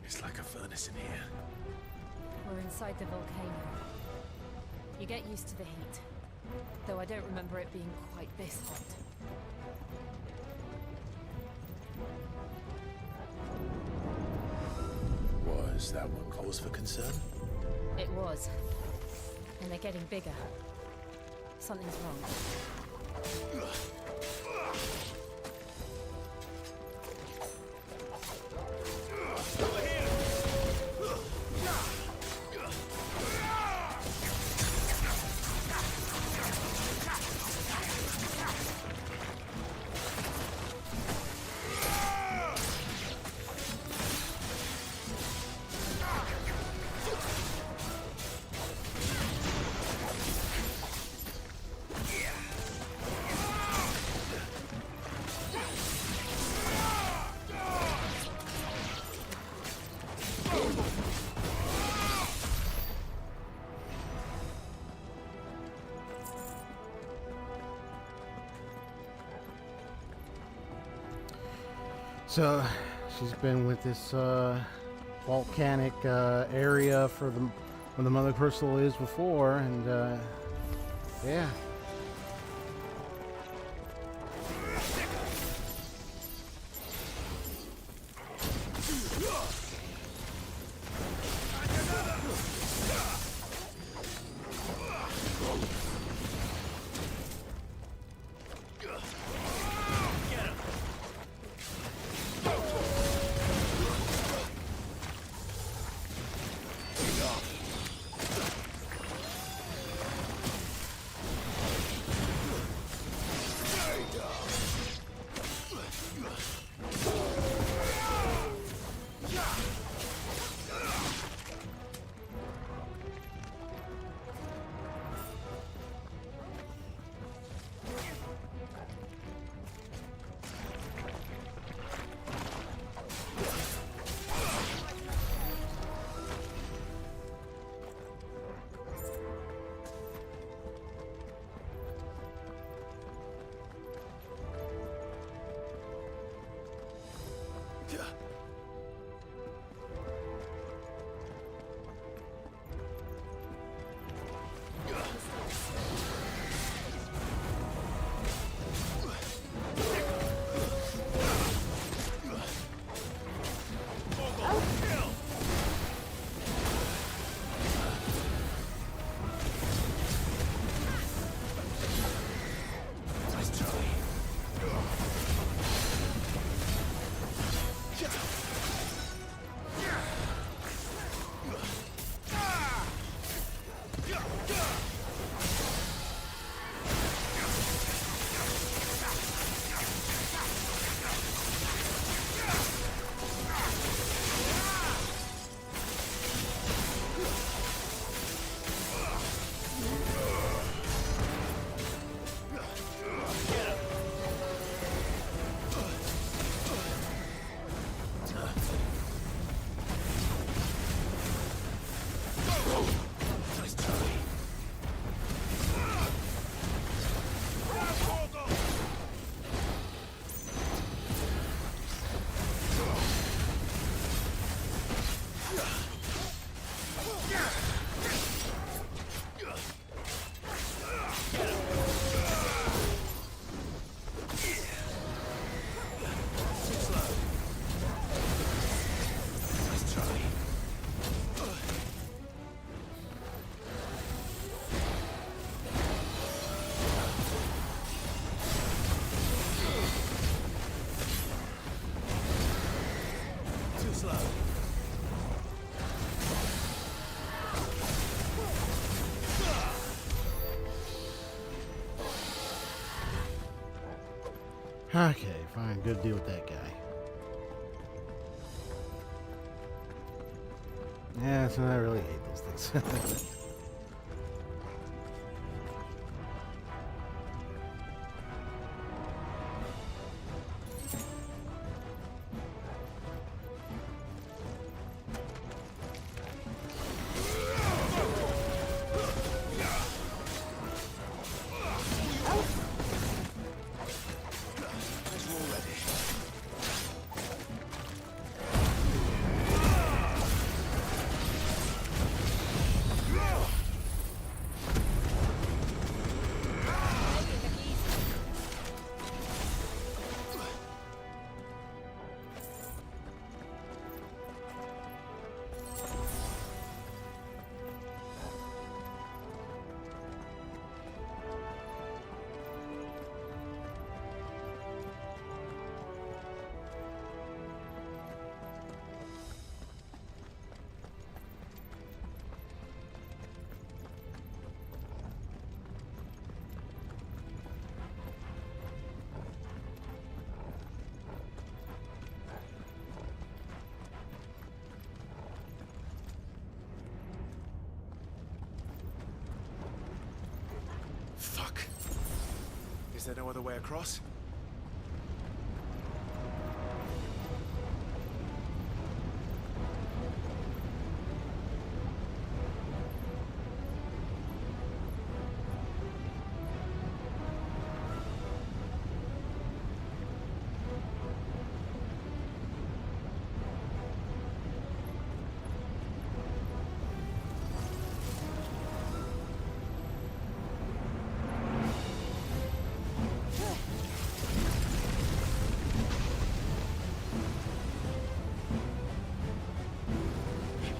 It's like a furnace in here. We're inside the volcano. You get used to the heat, though I don't remember it being quite this hot. Was that one cause for concern? It was. And they're getting bigger. Something's wrong. So she's been with this volcanic area for the where the Mother Crystal is before, and yeah. Okay, fine. Good deal with that guy. Yeah, so I really hate those things. Fuck. Is there no other way across?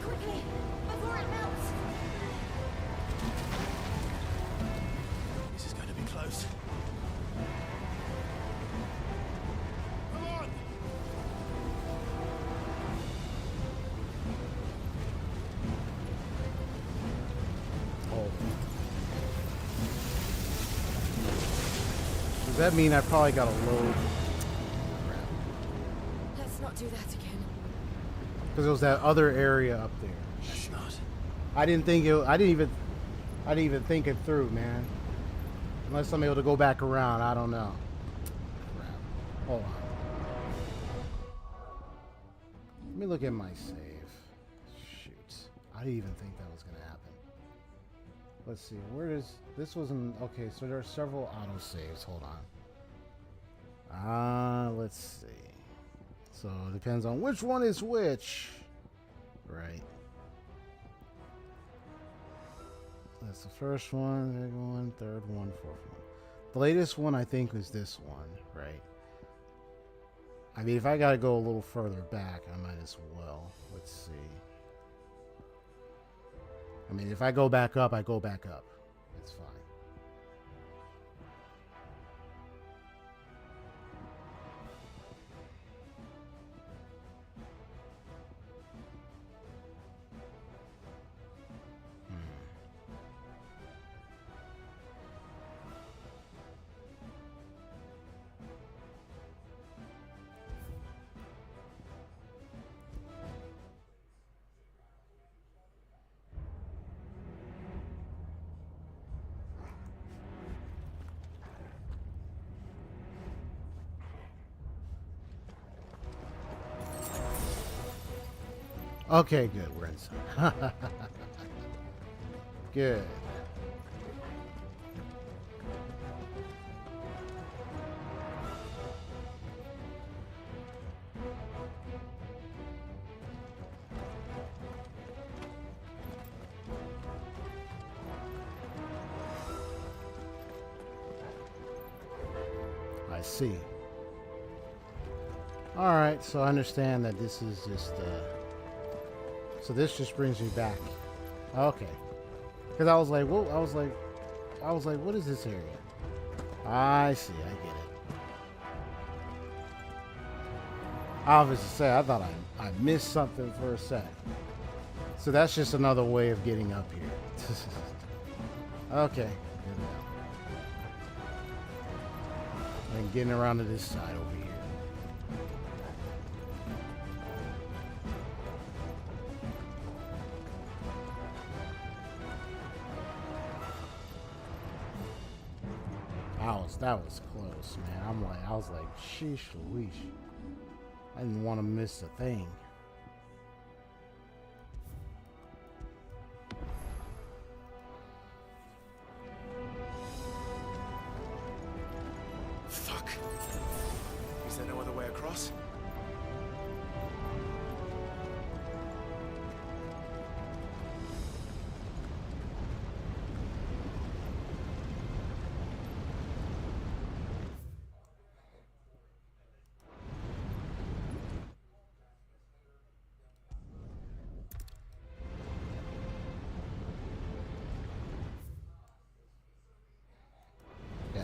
Quickly, before it melts. This is going to be close. Come on! Oh. Does that mean I probably got to load? Let's not do that again. Because it was that other area up there. Let's not. I didn't think it. I didn't even think it through, man. Unless I'm able to go back around, I don't know. Crap. Hold on. Let me look at my save. Shoot. I didn't even think that was gonna happen. Let's see. Where does this wasn't okay? So there are several auto saves. Hold on. Let's see. So it depends on which one is which. Right. That's the first one, second one, third one, fourth one. The latest one I think was this one, right? I mean, if I gotta go a little further back, I might as well. Let's see. I mean, if I go back up, I go back up. It's fine. Okay, good. We're inside. Good. I see. All right, so I understand that this is just so this just brings me back. Okay. Because I was like, whoa, I was like, what is this area? I see, I get it. I was to say, I thought I missed something for a sec. So that's just another way of getting up here. Okay. Good now. And getting around to this side over here. That was close, man. I was like, sheesh Louise. I didn't want to miss a thing. Fuck. Is there no other way across?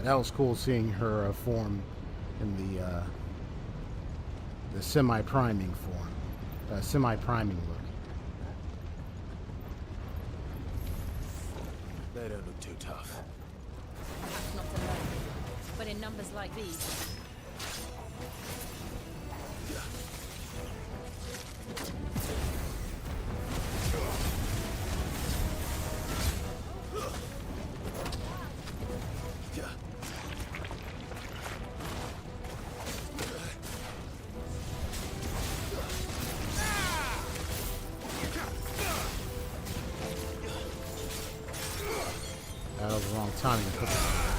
That was cool seeing her form in the semi-priming form, semi-priming look. They don't look too tough. Perhaps not alone, but in numbers like these. That was the wrong timing to put that.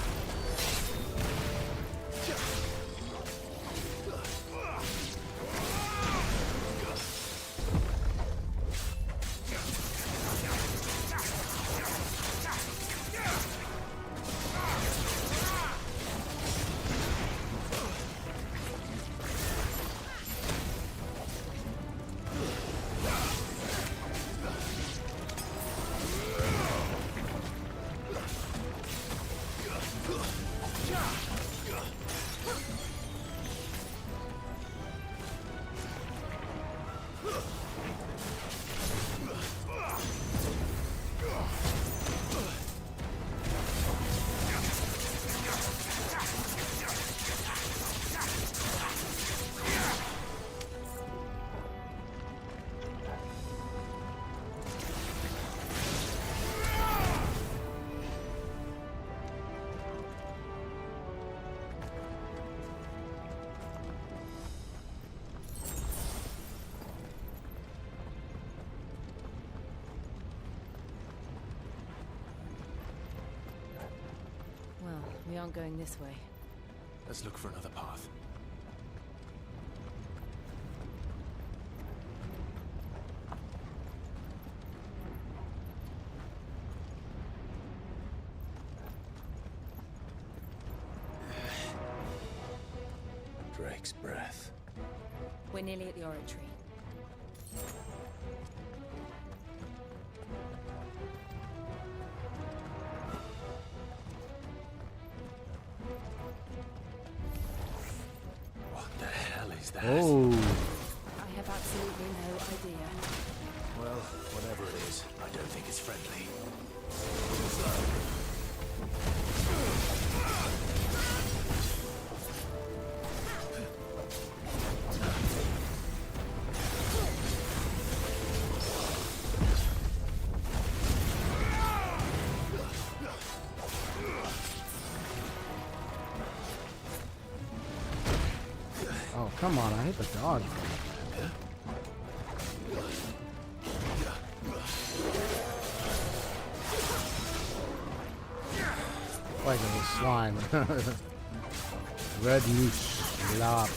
Well, we aren't going this way. Let's look for another path. Drake's breath. We're nearly at the oratory. What the hell is that? Oh. I have absolutely no idea. Well, whatever it is, I don't think it's friendly. Oh, come on, I hit the dodge button. Like a little slime. Red moose blob.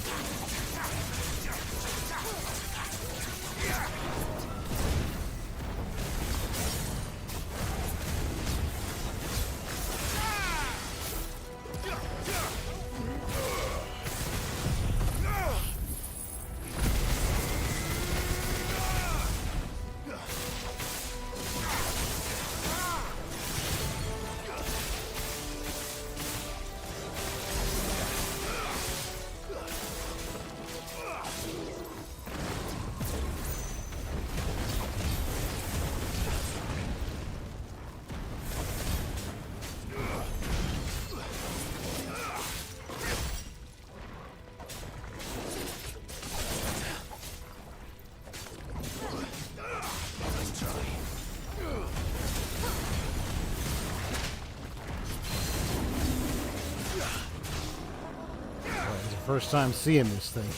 First time seeing this thing.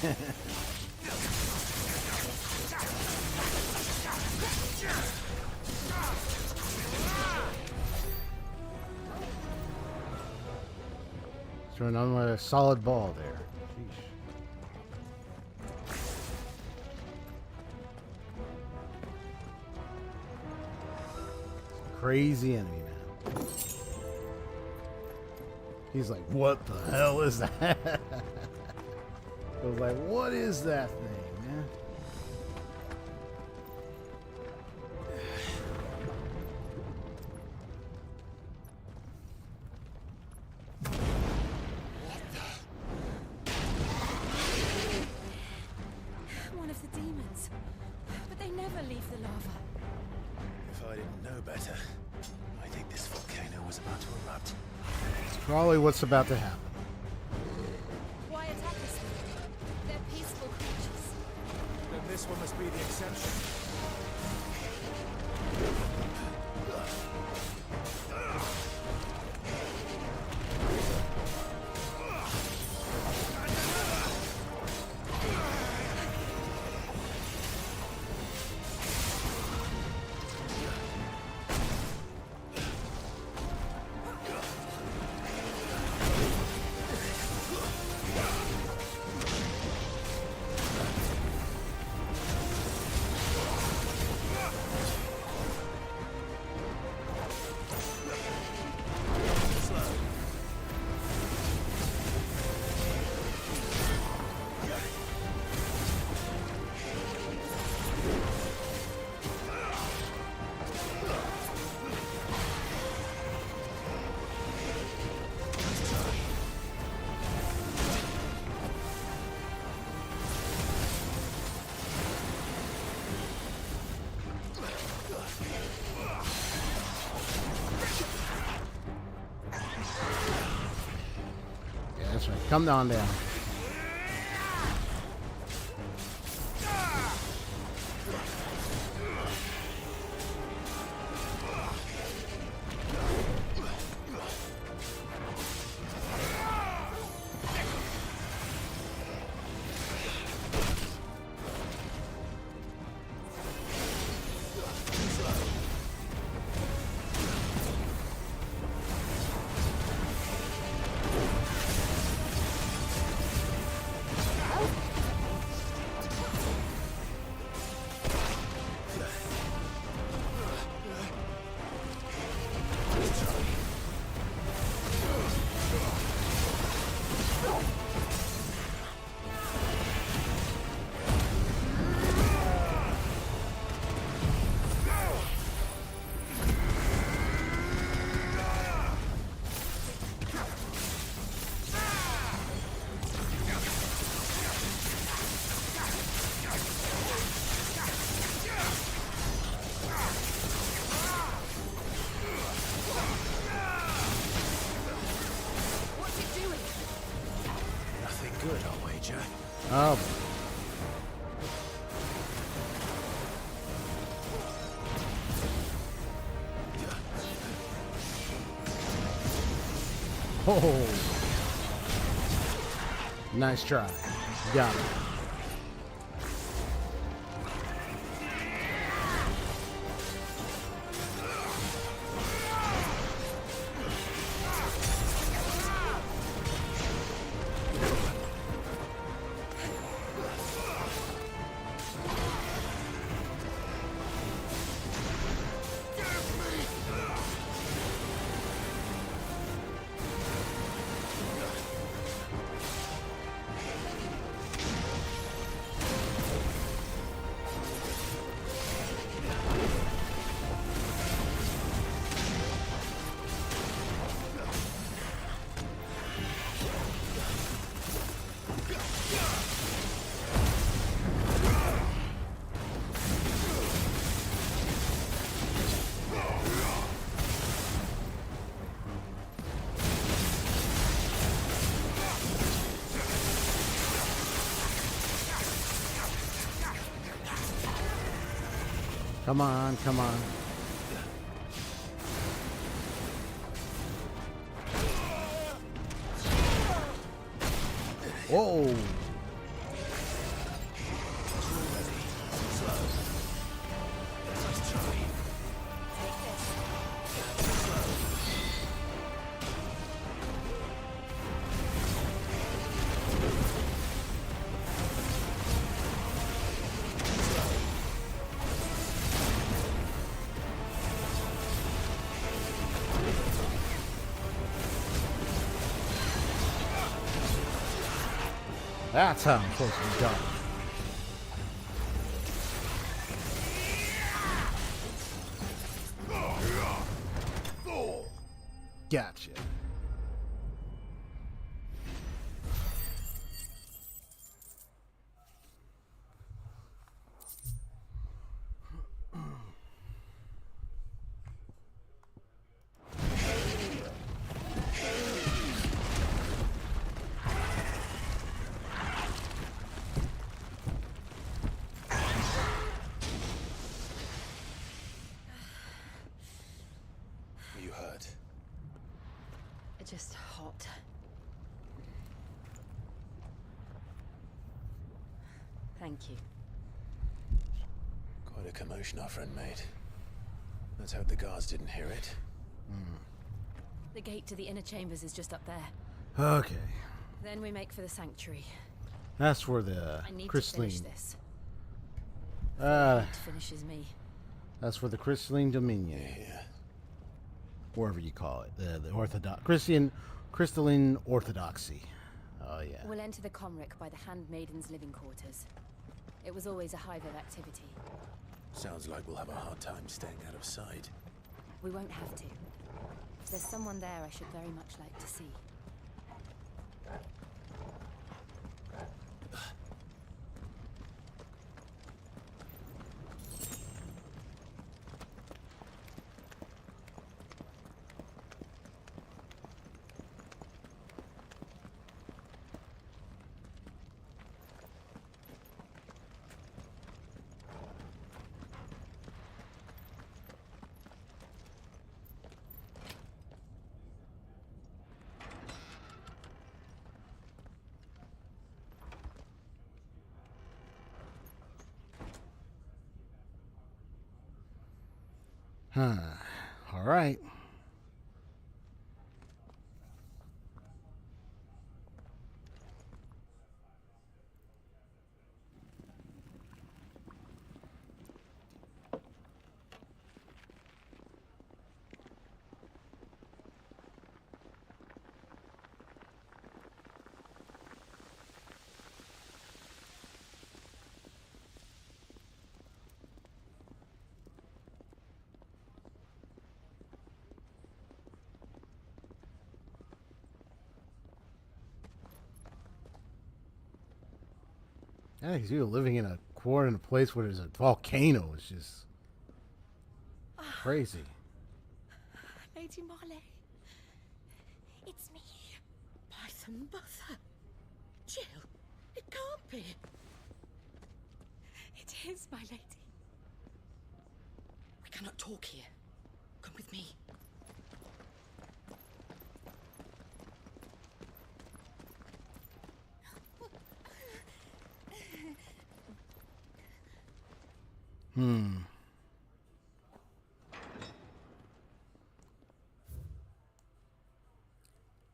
Throwing on a solid ball there. Sheesh. Crazy enemy, man. He's like, what the hell is that? I was like, what is that thing, man? One of the demons. But they never leave the lava. If I didn't know better, I think this volcano was about to erupt. It's probably what's about to happen. Why attack us? They're peaceful creatures. Then this one must be the exception. That's right. Come on down. Oh. Oh. Nice try. Got it. Come on, come on. Whoa. That's how I'm supposed to be done. Gotcha. Just hot. Thank you. Quite a commotion our friend made. Let's hope the guards didn't hear it. The gate to the inner chambers is just up there. Okay. Then we make for the sanctuary. That's for the I need crystalline. to finish this. It finishes me. That's for the crystalline dominion. Yeah. Wherever you call it, the orthodox crystalline orthodoxy. Oh yeah. We'll enter the Comric by the Handmaiden's living quarters. It was always a hive of activity. Sounds like we'll have a hard time staying out of sight. We won't have to. If there's someone there I should very much like to see. Huh. All right. Yeah, because you're living in a place where there's a volcano. It's just crazy. Lady Marley. It's me. Python Butler. Jill, it can't be. It is, my lady. We cannot talk here. Come with me.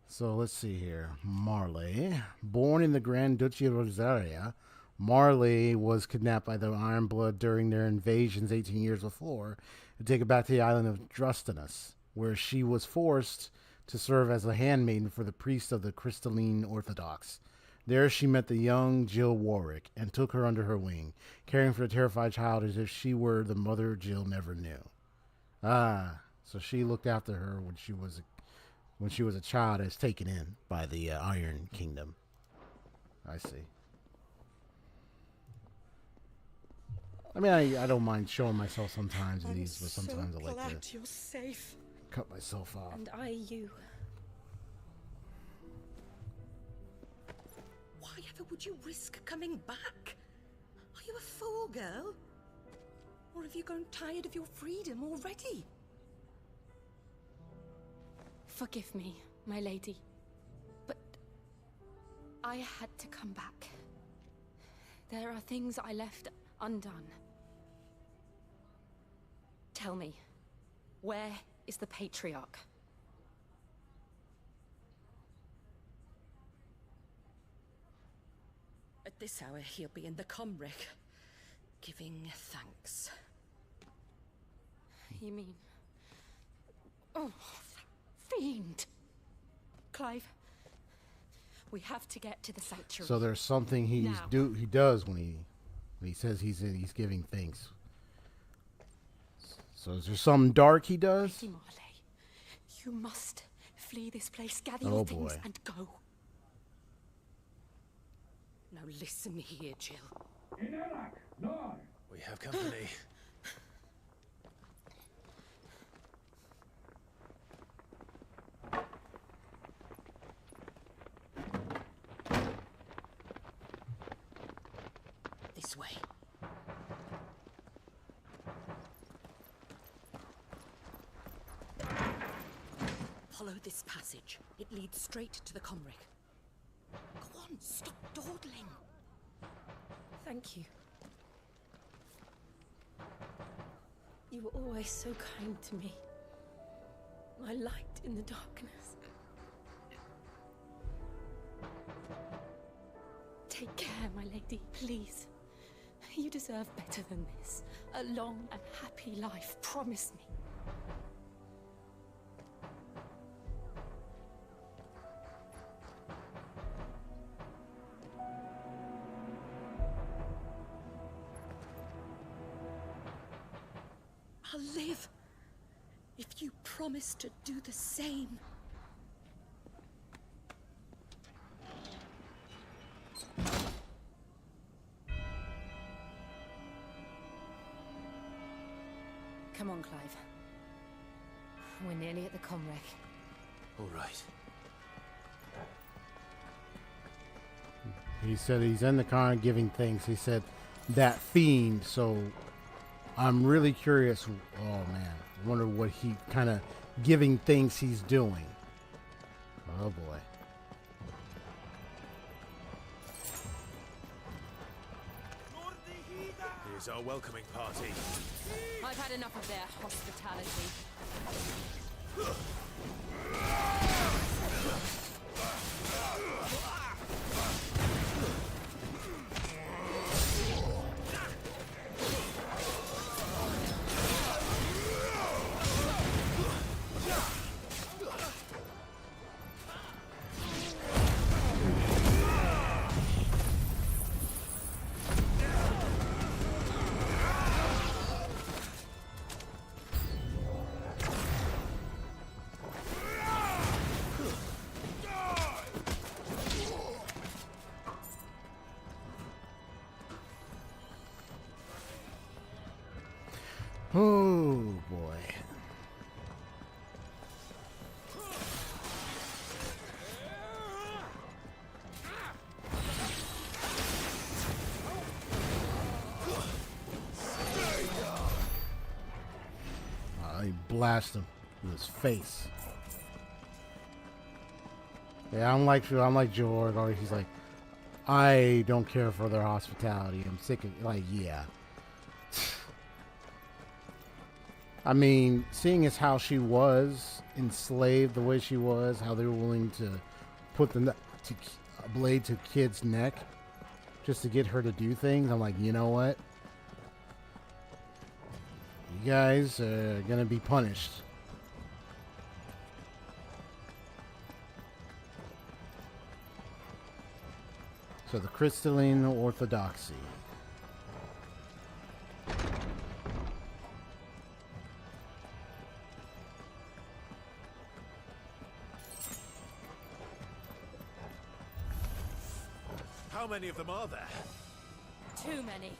So let's see here. Marley, born in the Grand Duchy of Rosaria, Marley was kidnapped by the Iron Blood during their invasions 18 years before and taken back to the island of Drustinus, where she was forced to serve as a handmaiden for the priest of the Crystalline Orthodox. There she met the young Jill Warwick and took her under her wing, caring for the terrified child as if she were the mother Jill never knew. Ah, so she looked after her when she was a child as taken in by the Iron Kingdom. I see. I mean, I don't mind showing myself sometimes in these, but sometimes I like to You're safe. cut myself off. And I you. Why ever would you risk coming back? Are you a fool, girl? Or have you grown tired of your freedom already? Forgive me, my lady, but I had to come back. There are things I left undone. Tell me, where is the Patriarch? At this hour, he'll be in the Comric, giving thanks. You mean... Oh, fiend! Clive, we have to get to the sanctuary. So there's something he does when he says he's giving thanks. So is there something dark he does? Lady Marley, you must flee this place, gather Oh, your things, boy. and go. Now listen here, Jill. We have company. This way. Follow this passage. It leads straight to the Comric. Go on, stop dawdling. Thank you. You were always so kind to me. My light in the darkness. Take care, my lady, please. You deserve better than this. A long and happy life, promise me. I'll live if you promise to do the same. Come on, Clive. We're nearly at the Comric. All right. He said he's in the car giving thanks. He said that fiend. So I'm really curious. Oh man, I wonder what he kind of giving thanks he's doing. Oh boy. is our welcoming party. I've had enough of their hospitality. Oh boy. He blast him in his face. Yeah, I'm like George. Or he's like, I don't care for their hospitality. I'm sick of yeah. I mean, seeing as how she was enslaved the way she was, how they were willing to put a blade to a kid's neck just to get her to do things, I'm like, you know what? You guys are gonna be punished. So the crystalline orthodoxy. How many of them are there? Too many.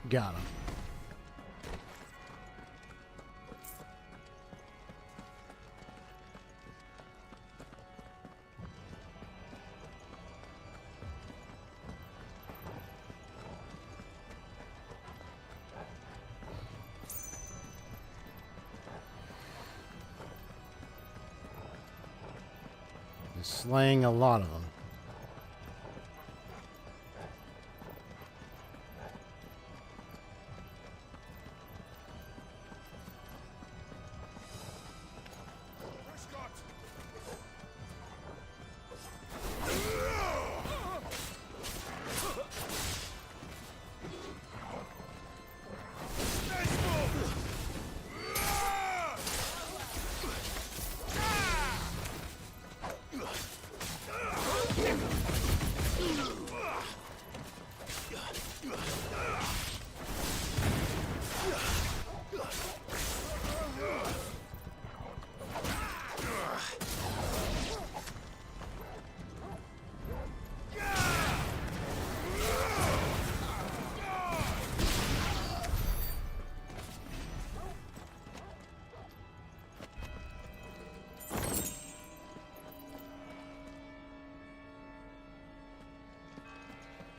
Got him. slaying a lot of them.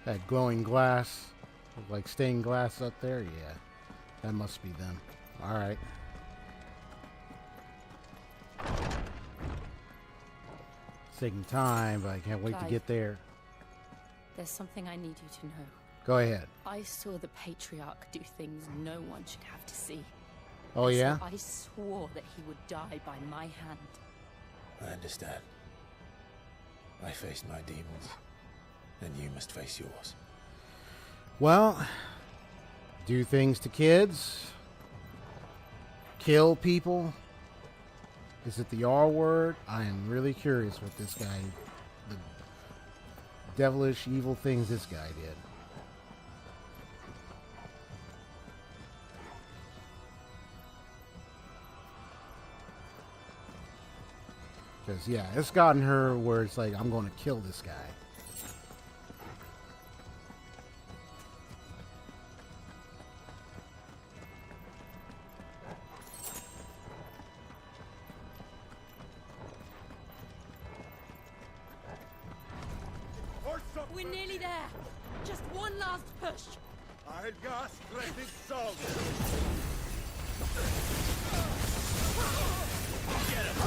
That glowing glass, like stained glass up there, yeah, that must be them. All right. It's taking time, but I can't wait to Clive. get there. There's something I need you to know. Go ahead. I saw the Patriarch do things no one should have to see. Oh, yeah? I swore that he would die by my hand. I understand. I faced my demons, and you must face yours. Well, do things to kids, kill people. Is it the R word? I am really curious what this guy, the devilish, evil things this guy did. Because, yeah, it's gotten her where it's like, I'm going to kill this guy. We're nearly there. Just one last push. I'll gas splendid song. Get him.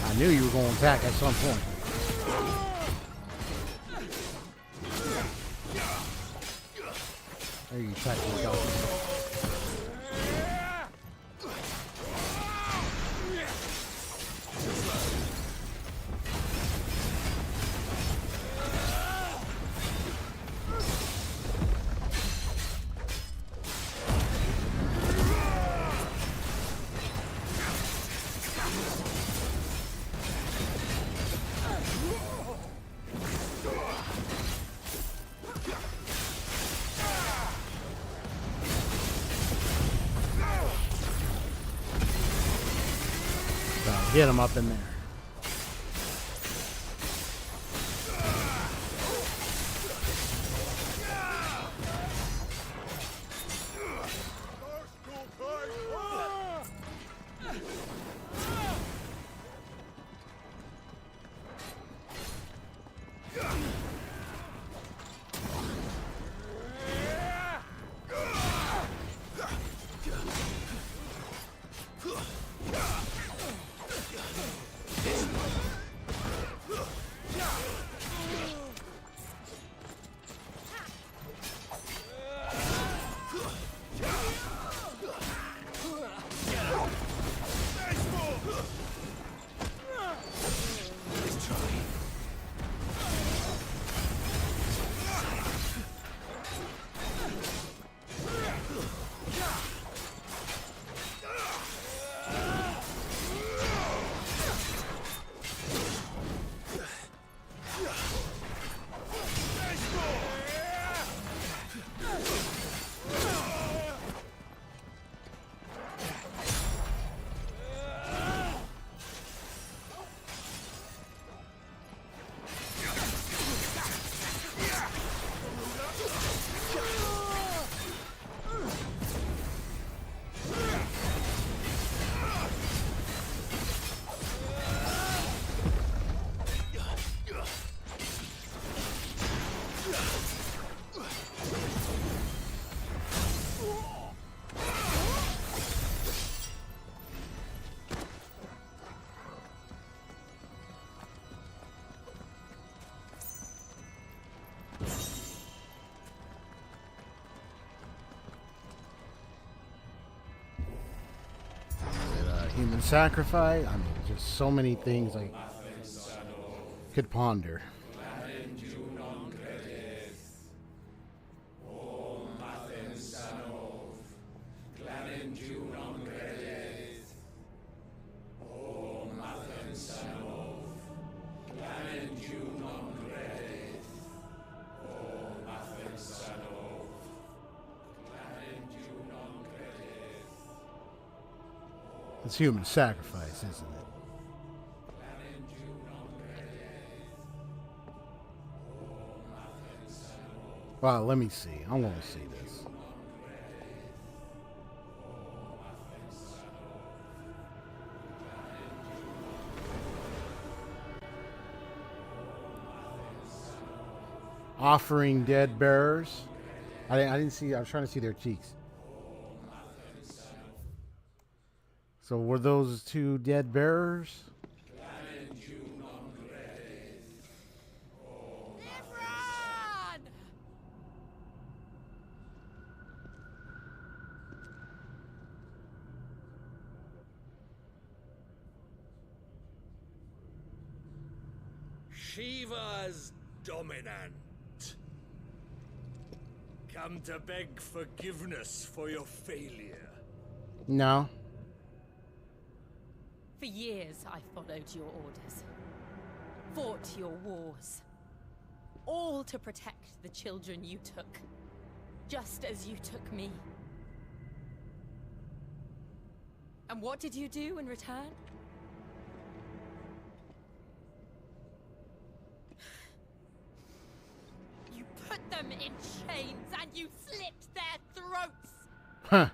I knew you were going to attack at some point. There you attack the dog. Get him up in there. human sacrifice. I mean, just so many things I could ponder. It's human sacrifice, isn't it? Well, let me see. I want to see this. Offering dead bearers. I didn't see. I was trying to see their cheeks. So were those two dead bearers? Shiva's dominant. Come to beg forgiveness for your failure. No. For years I followed your orders, fought your wars, all to protect the children you took, just as you took me. And what did you do in return? You put them in chains and you slit their throats! Huh.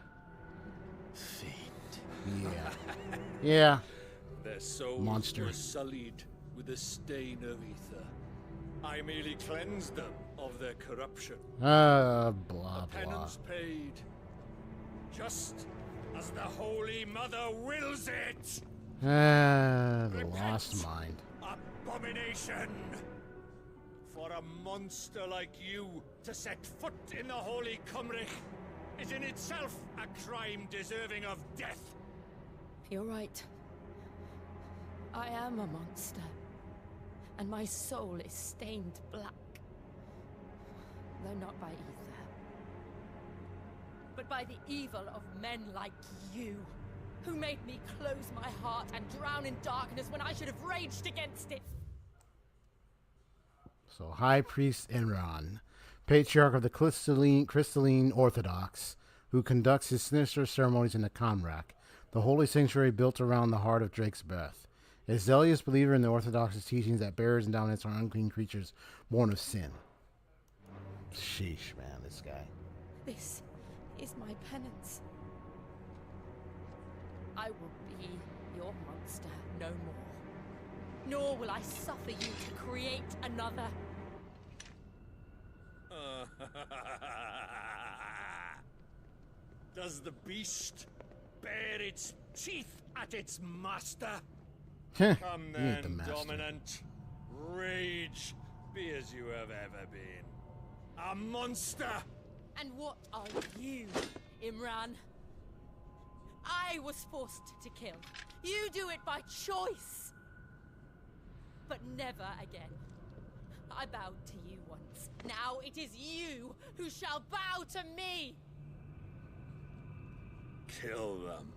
Fiend. Yeah. Yeah. Their souls Monster. were sullied with the stain of ether. I merely cleansed them of their corruption. Blah, The blah. penance paid, just as the Holy Mother wills it. The lost mind. Abomination! For a monster like you to set foot in the Holy Cymric is in itself a crime deserving of death. You're right. I am a monster, and my soul is stained black. Though not by ether, but by the evil of men like you, who made me close my heart and drown in darkness when I should have raged against it. So High Priest Enron, patriarch of the crystalline Orthodox, who conducts his sinister ceremonies in the Conrack, the holy sanctuary built around the heart of Drake's Breath. A zealous believer in the Orthodox teachings that bearers and dominants are unclean creatures born of sin. Sheesh, man, this guy. This is my penance. I will be your monster no more. Nor will I suffer you to create another. Does the beast bare its teeth at its master? Heh, Come you ain't the then, master. dominant. Rage, be as you have ever been. A monster! And what are you, Imran? I was forced to kill. You do it by choice. But never again. I bowed to you once. Now it is you who shall bow to me. Kill them.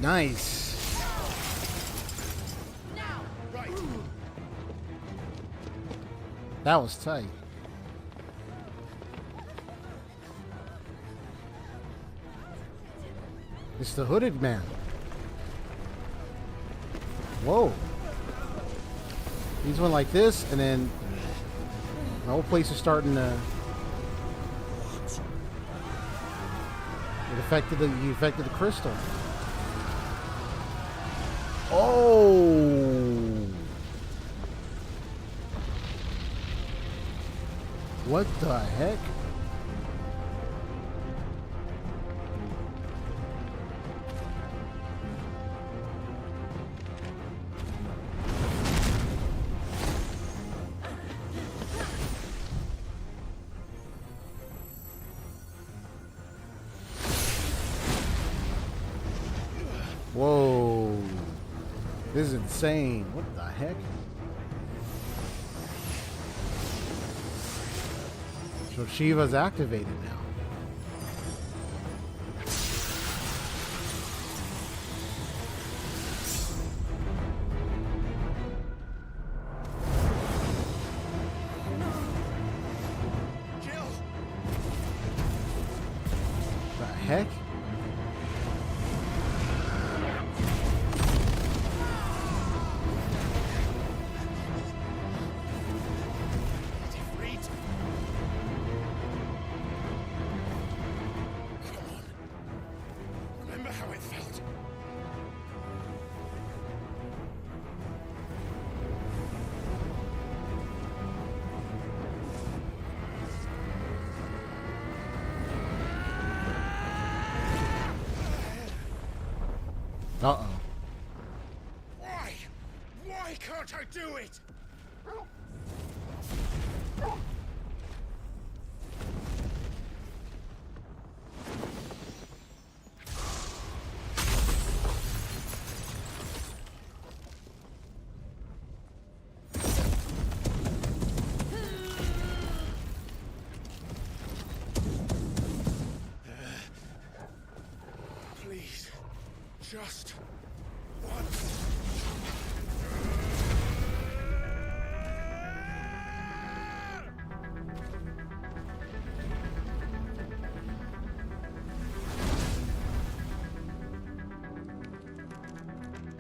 Nice. That was tight. It's the hooded man. Whoa. He's went like this, and then the whole place is starting to. He affected the crystal. Oh. What the heck? Whoa. This is insane. What the heck? So Shiva's activated now. The heck? Remember how it felt? Uh-oh. Why? Why can't I do it? Please, just once.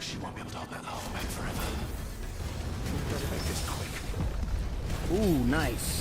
She won't be able to hold that lava back forever. Better make this quick. Ooh, nice.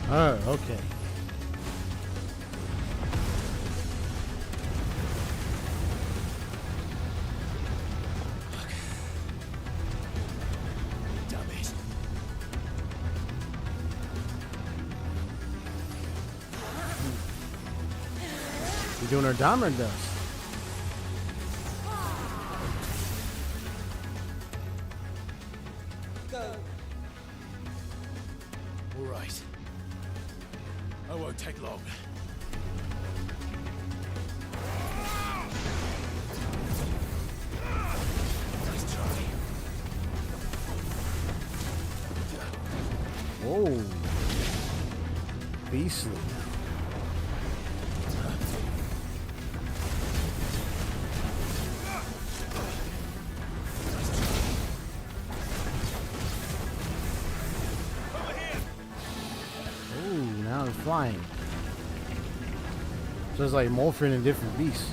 Oh, okay. Damn it. You doing her diamond dust? Go. All right. I won't take long. Oh. Beastly. Oh, now it's flying. So it's like morphing in different beasts.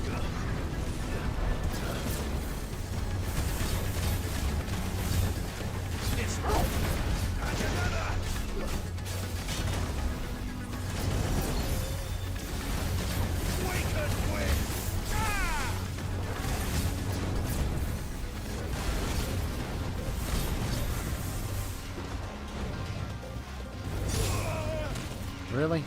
Really?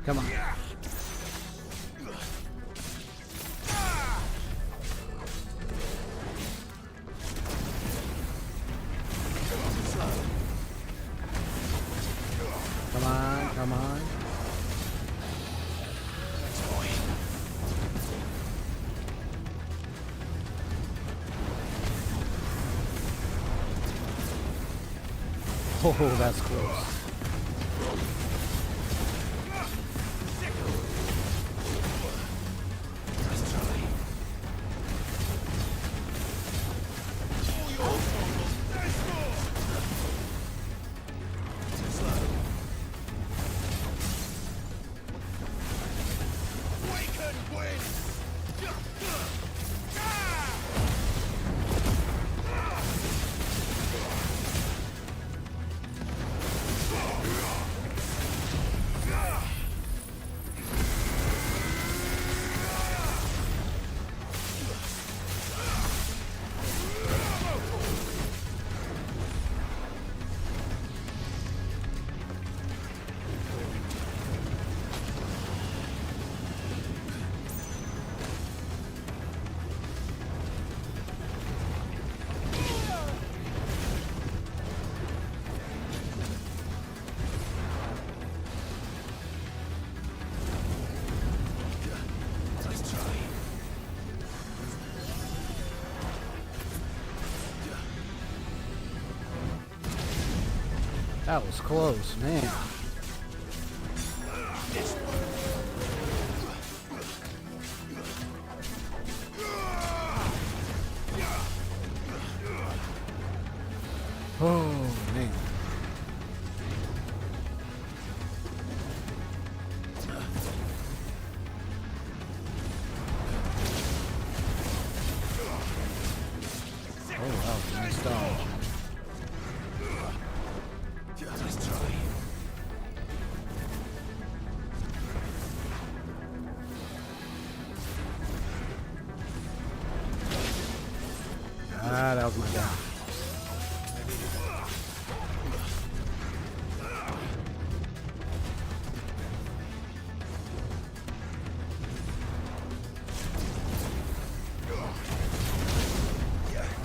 Come on. Come on, come on. Oh, that's close. That was close, man. Oh, man. Oh, wow, nice dodge. Ah, that was my guy.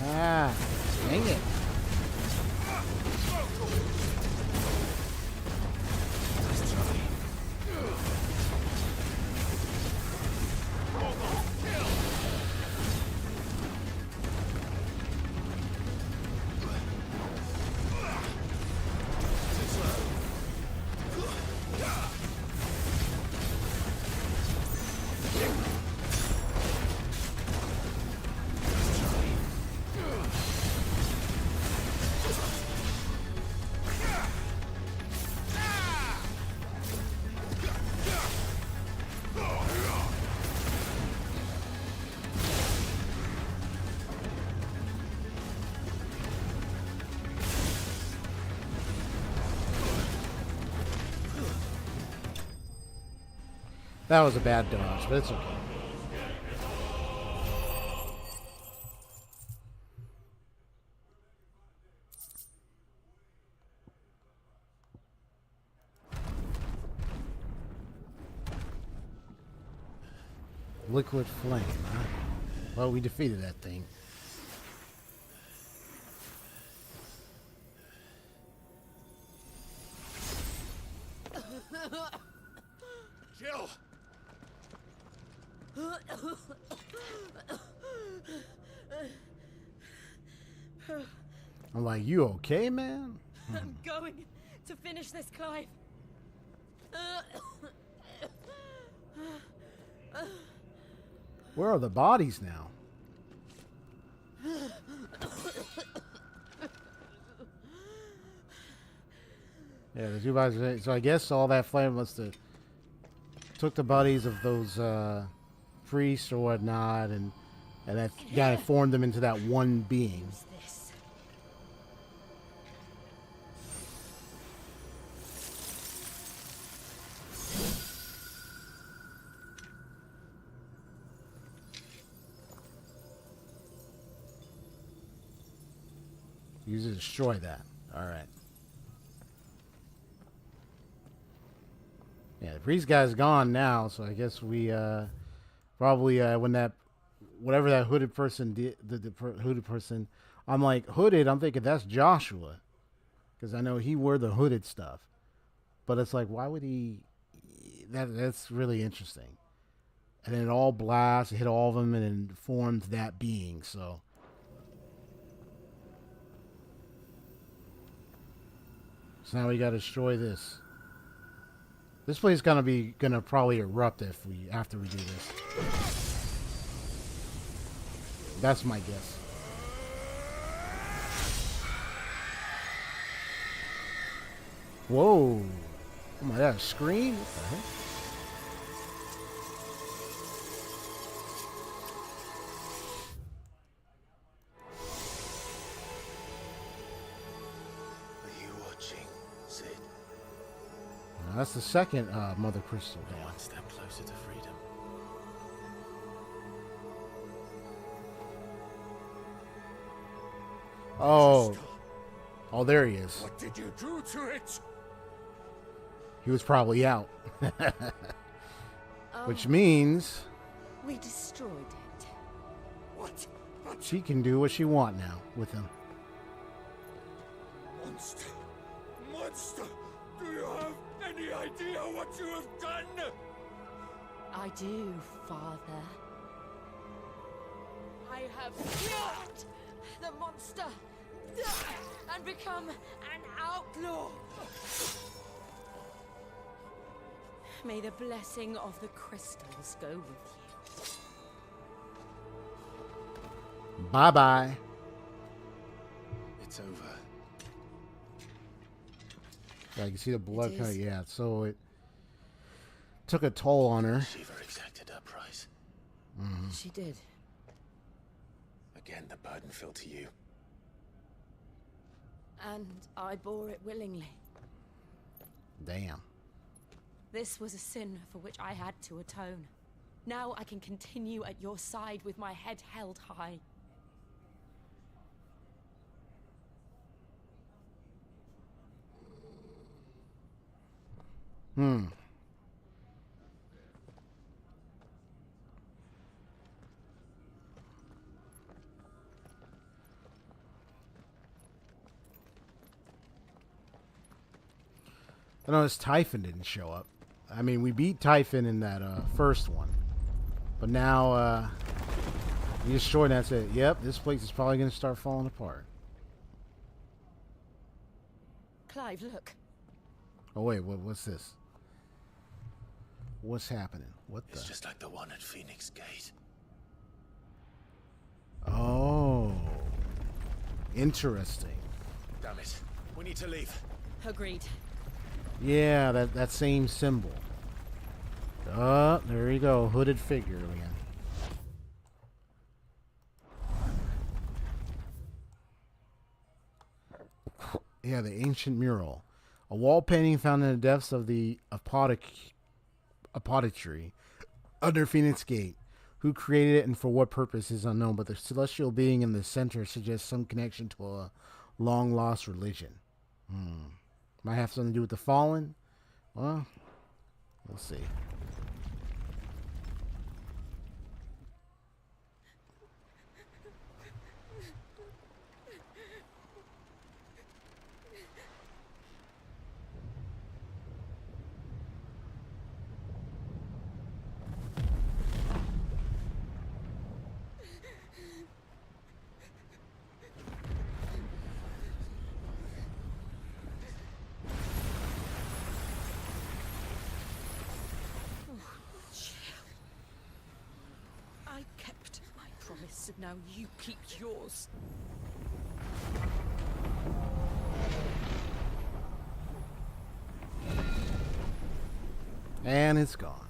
Ah, dang it. That was a bad dodge, but it's okay. liquid flame, huh? Well, we defeated that thing. Jill! I'm like, you okay, man? I'm going to finish this, Clive. Where are the bodies now? Yeah, the two bodies. So I guess all that flame must have took the bodies of those priests or whatnot, and that kind of formed them into that one being. Use it to destroy that. All right. Yeah, the priest guy's gone now, so I guess we probably when that whatever that hooded person did, the hooded person, I'm like hooded. I'm thinking that's Joshua, because I know he wore the hooded stuff, but it's like why would he? That's really interesting. And then it all blasts, hit all of them, and then formed that being. So. So now we gotta destroy this. This place is gonna probably erupt after we do this. That's my guess. Whoa! Oh my god, a screen? What the heck? That's the second Mother Crystal. One step closer to freedom. Oh. Oh, there he is. What did you do to it? He was probably out. Which means... We destroyed it. What? She can do what she want now with him. Monster! Monster! Do you have any idea what you have done? I do, Father. I have killed the monster and become an outlaw. May the blessing of the crystals go with you. Bye-bye. It's over. Yeah, you can see the blood cut. Yeah, so it took a toll on her. Shiva exacted her price. Mm-hmm. She did. Again, the burden fell to you. And I bore it willingly. Damn. This was a sin for which I had to atone. Now I can continue at your side with my head held high. I noticed Typhon didn't show up. I mean, we beat Typhon in that first one. But now, we destroyed that. That's it. Yep, this place is probably going to start falling apart. Clive, look. Oh, wait, what's this? What's happening? What the? It's just like the one at Phoenix Gate. Oh. Interesting. Damn it. We need to leave. Agreed. Yeah, that same symbol. Oh, there you go. Hooded figure again. Yeah, the ancient mural. A wall painting found in the depths of the apothecary under Phoenix Gate. Who created it and for what purpose is unknown, but the celestial being in the center suggests some connection to a long-lost religion. Might have something to do with the Fallen? Well, we'll see. Now you keep yours. And it's gone.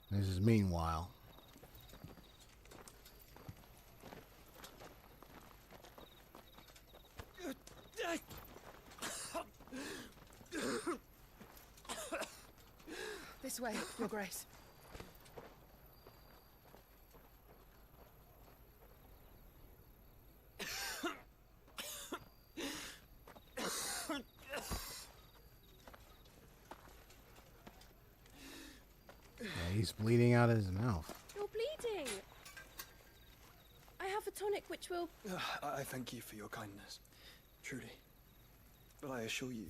This is meanwhile. This way, Your Grace. Yeah, he's bleeding out of his mouth. You're bleeding. I have a tonic which will... I thank you for your kindness, truly. But I assure you...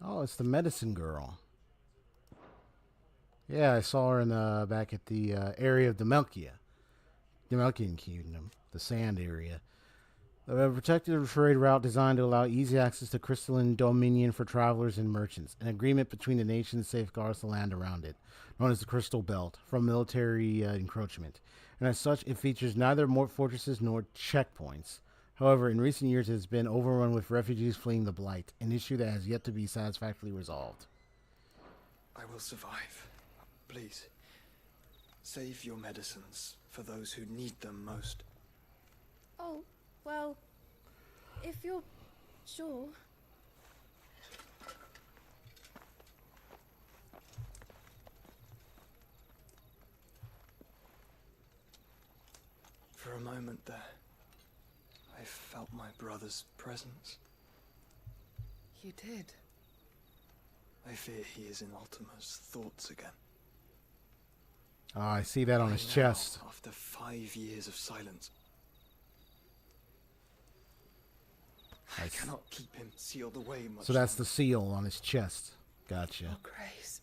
Oh, it's the medicine girl. Yeah, I saw her in back at the area of Demelkia. Demelkian Kingdom, the sand area. A protected trade route designed to allow easy access to crystalline dominion for travelers and merchants. An agreement between the nations safeguards the land around it, known as the Crystal Belt, from military encroachment. And as such, it features neither more fortresses nor checkpoints. However, in recent years, it has been overrun with refugees fleeing the Blight, an issue that has yet to be satisfactorily resolved. I will survive. Please, save your medicines for those who need them most. Oh, well, if you're sure. For a moment there, I felt my brother's presence. You did? I fear he is in Ultima's thoughts again. I see that on his chest. After 5 years of silence, I cannot keep him sealed away much. So that's the seal on his chest. Gotcha. Your Grace.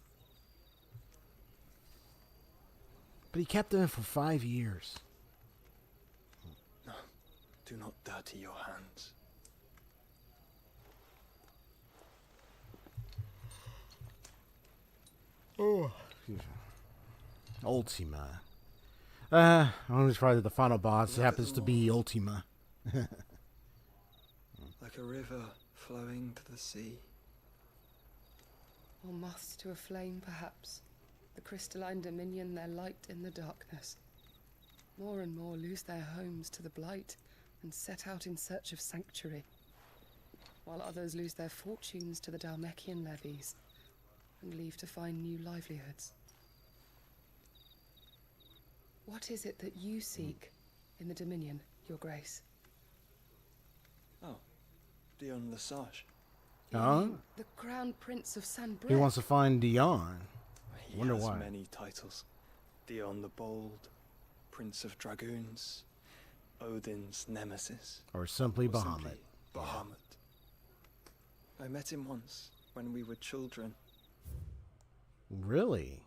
But he kept him for 5 years. No, do not dirty your hands. Oh, excuse me. Ultima. I'm just surprised that the final boss happens to be Ultima. Like a river flowing to the sea. Or moths to a flame, perhaps. The crystalline dominion their light in the darkness. More and more lose their homes to the blight and set out in search of sanctuary, while others lose their fortunes to the Dhalmekian levies and leave to find new livelihoods. What is it that you seek in the Dominion, Your Grace? Oh, Dion Lesage. Huh? The Crown Prince of San He wants to find Dion. He Wonder has why. many titles. Dion the Bold, Prince of Dragoons, Odin's Nemesis. Or simply Bahamut. Bahamut. I met him once when we were children. Really?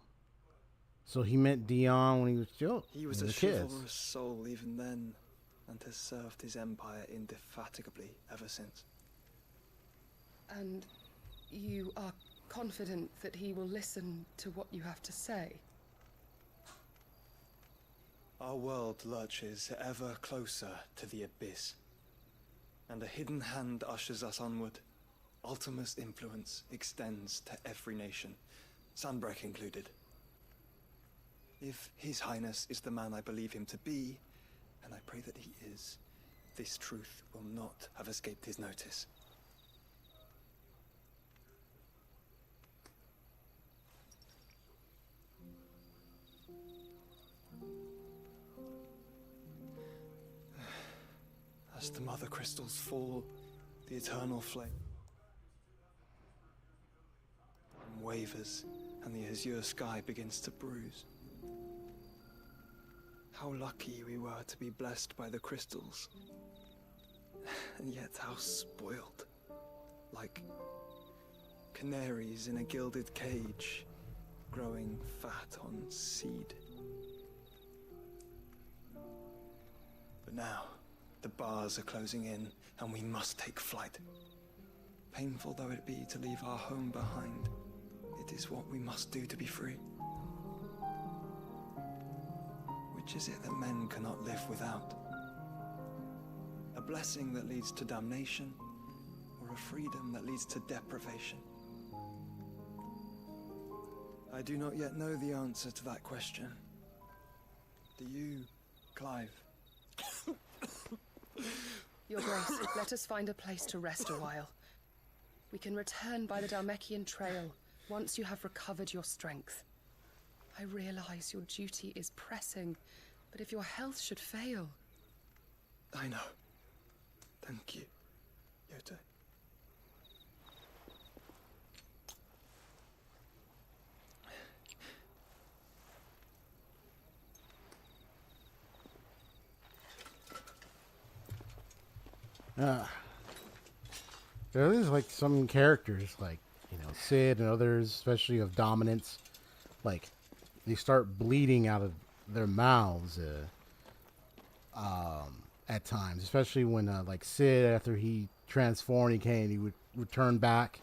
So he met Dion when he was still He was a chivalrous soul even then, and has served his empire indefatigably ever since. And you are confident that he will listen to what you have to say? Our world lurches ever closer to the abyss, and a hidden hand ushers us onward. Ultima's influence extends to every nation, Sanbreque included. If His Highness is the man I believe him to be, and I pray that he is, this truth will not have escaped his notice. As the mother crystals fall, the eternal flame wavers, and the azure sky begins to bruise. How lucky we were to be blessed by the crystals, and yet how spoiled. Like canaries in a gilded cage, growing fat on seed. But now, the bars are closing in, and we must take flight. Painful though it be to leave our home behind, it is what we must do to be free. Which is it that men cannot live without? A blessing that leads to damnation, or a freedom that leads to deprivation? I do not yet know the answer to that question. Do you, Clive? Your Grace, let us find a place to rest a while. We can return by the Dalmekian Trail once you have recovered your strength. I realize your duty is pressing, but if your health should fail... I know. Thank you, Yote. There's like some characters, like, you know, Sid and others, especially of dominance, like they start bleeding out of their mouths at times, especially when like Sid, after he transformed, he would return back.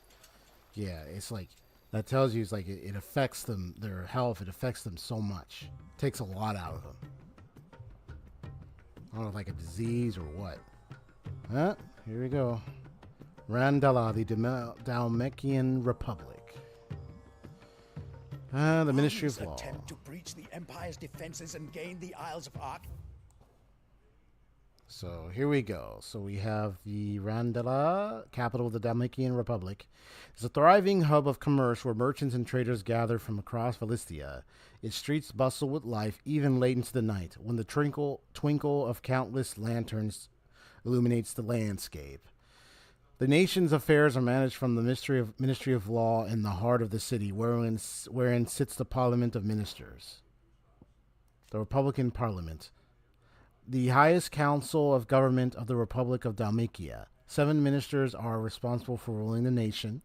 Yeah, it's like that tells you it's like it affects them, their health. It affects them so much. It takes a lot out of them. I don't know if like a disease or what. Here we go. Randala, the Dalmekian Republic. The Ministry of Law. Attempt to breach the Empire's defenses and gain the Isles of Ark. So here we go. So we have the Randala, capital of the Dalmekian Republic. It's a thriving hub of commerce where merchants and traders gather from across Valistia. Its streets bustle with life even late into the night, when the twinkle of countless lanterns illuminates the landscape. The nation's affairs are managed from the Ministry of Law in the heart of the city, wherein sits the Parliament of Ministers, the Republican Parliament, the highest council of government of the Republic of Dalmekia. 7 ministers are responsible for ruling the nation,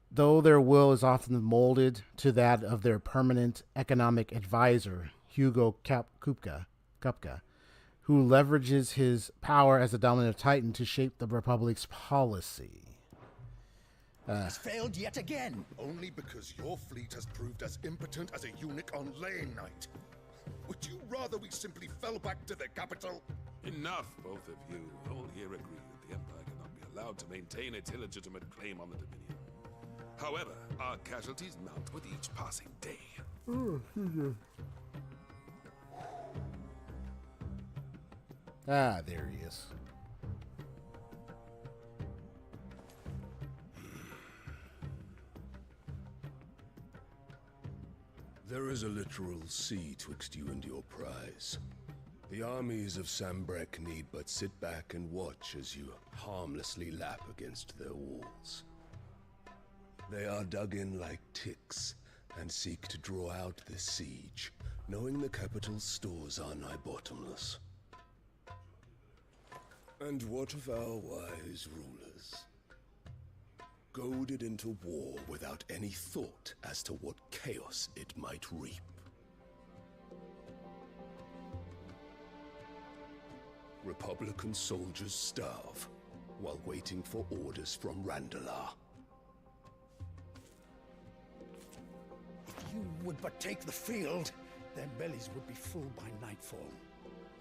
though their will is often molded to that of their permanent economic advisor, Hugo Kupka, who leverages his power as a dominant titan to shape the Republic's policy. Has failed yet again. Only because your fleet has proved as impotent as a eunuch on laying night. Would you rather we simply fell back to the capital? Enough, both of you. All here agree that the Empire cannot be allowed to maintain its illegitimate claim on the Dominion. However, our casualties mount with each passing day. There he is. There is a literal sea twixt you and your prize. The armies of Sambrek need but sit back and watch as you harmlessly lap against their walls. They are dug in like ticks and seek to draw out this siege, knowing the capital's stores are nigh bottomless. And what of our wise rulers? Goaded into war without any thought as to what chaos it might reap. Republican soldiers starve while waiting for orders from Randala. If you would but take the field, their bellies would be full by nightfall.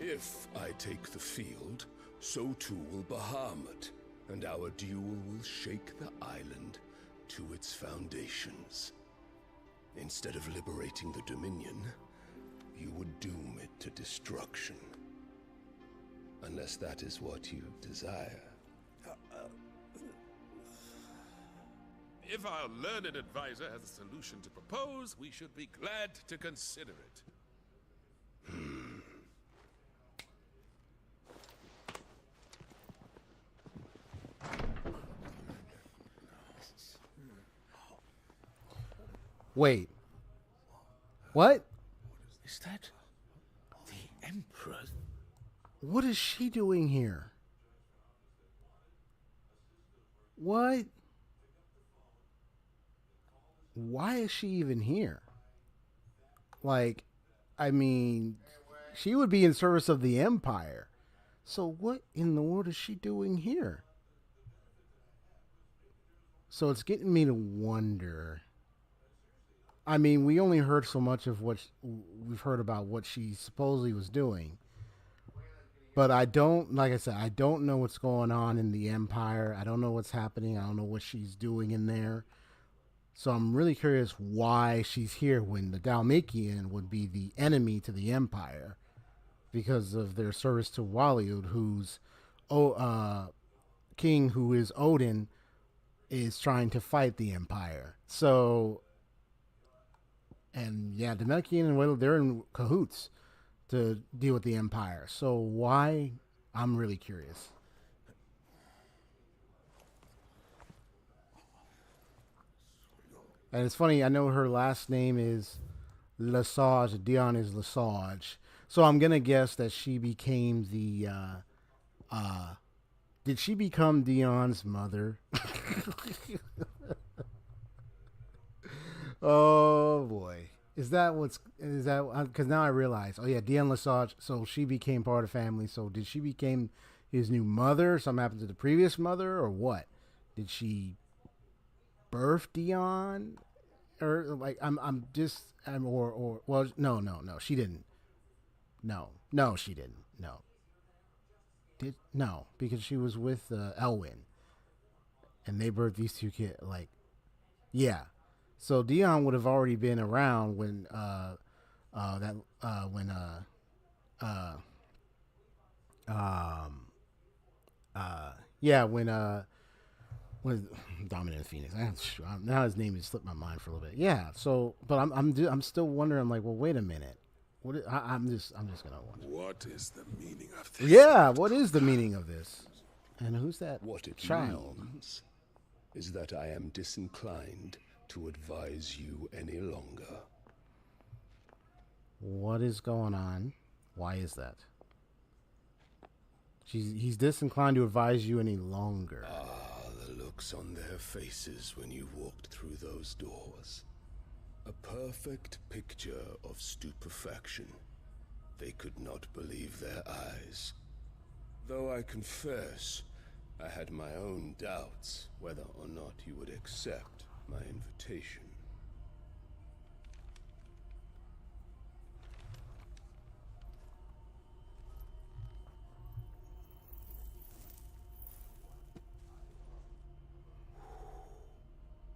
If I take the field, so too will Bahamut, and our duel will shake the island to its foundations. Instead of liberating the Dominion, you would doom it to destruction. Unless that is what you desire. If our learned advisor has a solution to propose, we should be glad to consider it. Wait. What? Is that the Emperor? What is she doing here? What? Why is she even here? Like, I mean, she would be in service of the Empire. So what in the world is she doing here? So it's getting me to wonder. I mean, we only heard so much of what we've heard about what she supposedly was doing. But I don't, like I said, I don't know what's going on in the Empire. I don't know what's happening. I don't know what she's doing in there. So I'm really curious why she's here when the Dalmatian would be the enemy to the Empire because of their service to Waliud, who's king, who is Odin, is trying to fight the Empire. So, and yeah, Dalmatian and Waliud, they're in cahoots to deal with the Empire. So why? I'm really curious. And it's funny, I know her last name is Lesage. Dion is Lesage. So I'm going to guess that she became the, did she become Dion's mother? Oh boy. Is that because now I realize, oh yeah, Dion Lesage, so she became part of the family. So did she become his new mother? Something happened to the previous mother or what? Did she birth Dion? Or like, no, she didn't. No, she didn't. No, because she was with Elwyn and they birthed these two kids. Like, yeah. So Dion would have already been around when when Dominant Phoenix. Now his name has slipped my mind for a little bit. Yeah. So, but I'm still wondering. I'm like, well, wait a minute. I'm just gonna wonder. What is the meaning of this? Yeah. What is the meaning of this? And who's that What it child? means is that I am disinclined to advise you any longer. What is going on? Why is that? He's disinclined to advise you any longer. The looks on their faces when you walked through those doors. A perfect picture of stupefaction. They could not believe their eyes. Though I confess, I had my own doubts whether or not you would accept my invitation.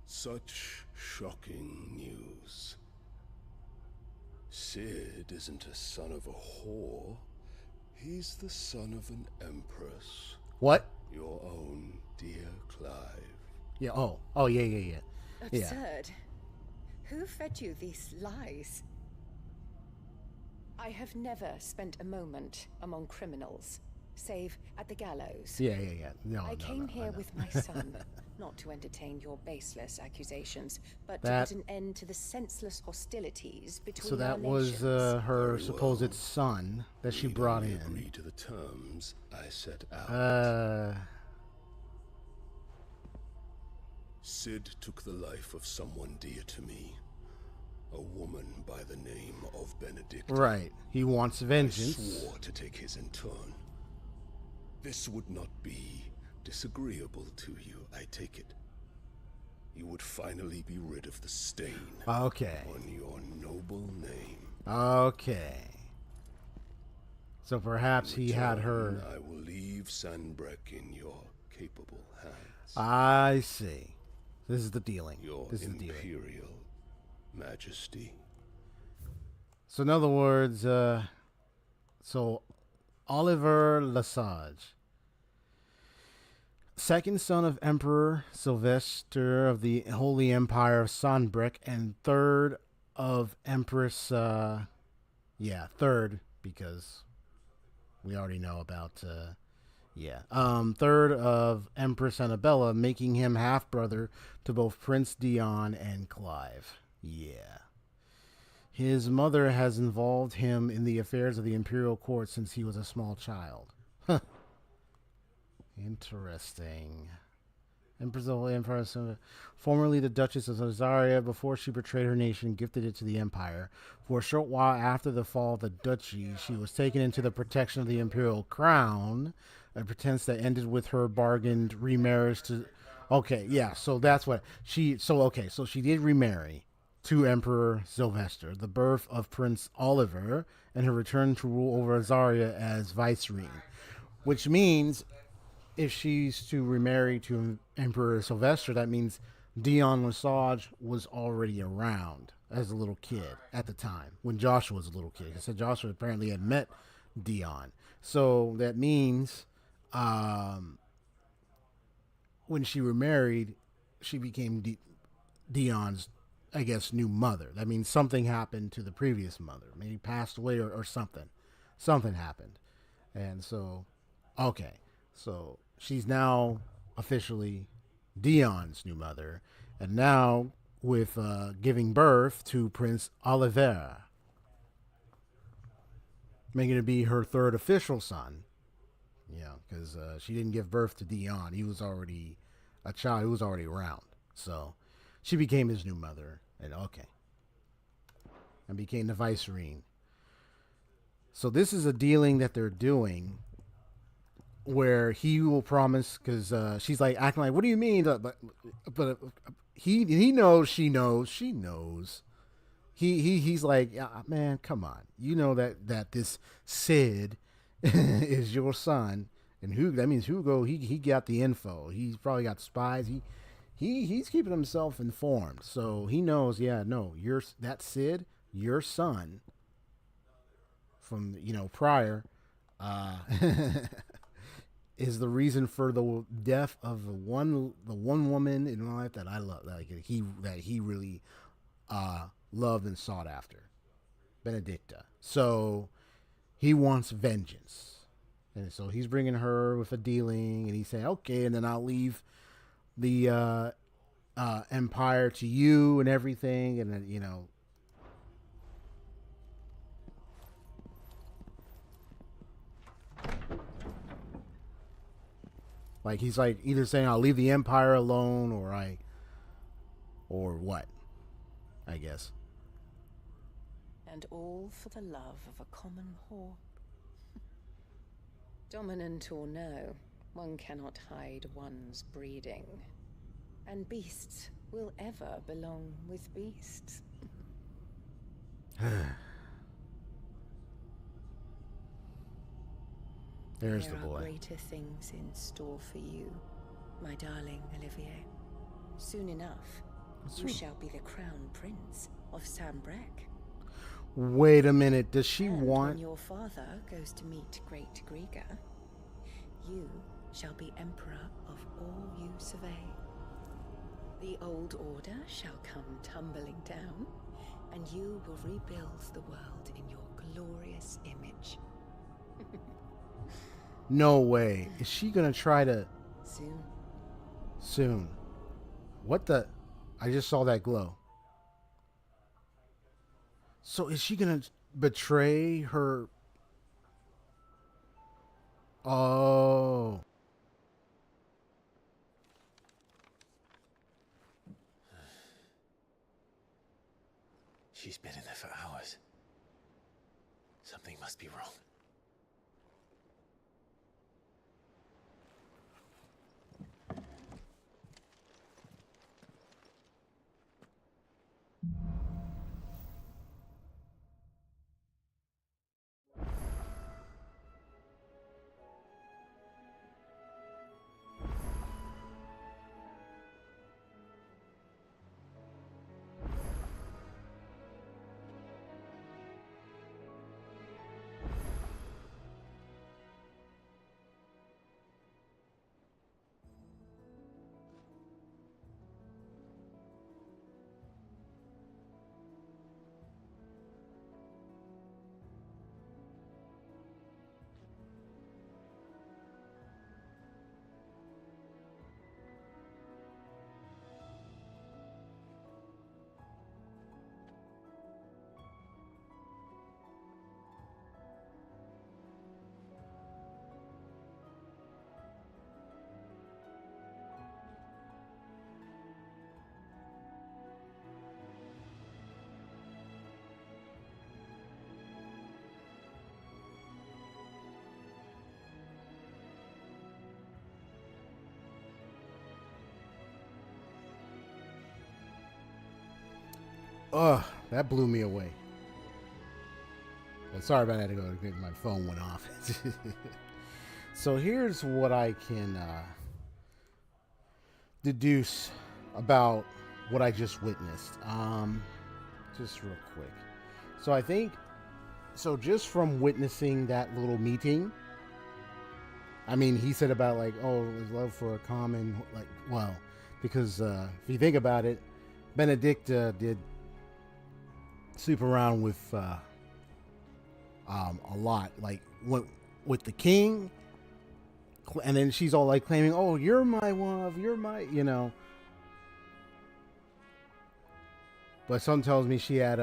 Such shocking news. Sid isn't a son of a whore. He's the son of an empress. What? Your own dear Clive. Yeah. Oh, yeah. Absurd. Who fed you these lies? I have never spent a moment among criminals, save at the gallows. Yeah. No, I came here with my son, not to entertain your baseless accusations, but to put an end to the senseless hostilities between So that our was nations. her supposed son that she brought in. Agree to the terms I set out. Sid took the life of someone dear to me. A woman by the name of Benedicta. Right. He wants vengeance. I swore to take his in turn. This would not be disagreeable to you, I take it. You would finally be rid of the stain on your noble name. Okay. So perhaps he had her. I will leave Sanbreque in your capable hands. I see. This is the dealing. Your This is the dealing. Imperial Majesty. So in other words, so Oliver Lesage, second son of Emperor Sylvester of the Holy Empire of Sanbreque, and third of Empress, third, because we already know about, third of Empress Annabella, making him half-brother to both Prince Dion and Clive. Yeah. His mother has involved him in the affairs of the imperial court since he was a small child. Huh. Interesting. Empress of the Empire, formerly the Duchess of Zazaria, before she betrayed her nation, gifted it to the Empire. For a short while after the fall of the duchy, she was taken into the protection of the imperial crown, a pretense that ended with her bargained remarriage to Okay, yeah. So that's what she. So okay, so she did remarry to Emperor Sylvester, the birth of Prince Oliver, and her return to rule over Azaria as vicereine, which means if she's to remarry to Emperor Sylvester, that means Dion Lesage was already around as a little kid at the time when Joshua was a little kid. I said Joshua apparently had met Dion, so that means when she remarried, she became Dion's, I guess, new mother. That means something happened to the previous mother. Maybe passed away or something. Something happened. And so, okay. So she's now officially Dion's new mother. And now with giving birth to Prince Oliver, making it be her third official son. Yeah, because she didn't give birth to Dion. He was already a child. He was already around. So she became his new mother. And okay. And became the vicereine. So this is a dealing that they're doing where he will promise, because she's like acting like, what do you mean? But he knows, she knows. He's like, man, come on. You know that this Sid is your son. And that means Hugo, he got the info. He's probably got spies. He's keeping himself informed. So he knows, that Sid, your son from, prior, is the reason for the death of the one woman in my life that I love, that he really loved and sought after, Benedicta. So he wants vengeance. And so he's bringing her with a dealing, and he's saying, okay, and then I'll leave the empire to you and everything. And then, like he's like either saying I'll leave the empire alone or what, I guess. And all for the love of a common whore. Dominant or no, one cannot hide one's breeding. And beasts will ever belong with beasts. There's the There boy. are greater things in store for you, my darling Olivier. Soon enough, you shall be the crown prince of Sambrec. Wait a minute. Does she And want? when your father goes to meet great Griga, you shall be emperor of all you survey. The old order shall come tumbling down, and you will rebuild the world in your glorious image. No way. Is she gonna try to? Soon. What the? I just saw that glow. So is she gonna betray her? Oh. She's been in there for hours. Something must be wrong. Ugh, that blew me away. But sorry about that. My phone went off. So here's what I can deduce about what I just witnessed. Just real quick. So I think, so just from witnessing that little meeting, I mean, he said about like, oh, his love for a common, like, well, because if you think about it, Benedict did sleep around with a lot, like with the king, and then she's all like claiming, oh, you're my love, you're my, you know. But some tells me she had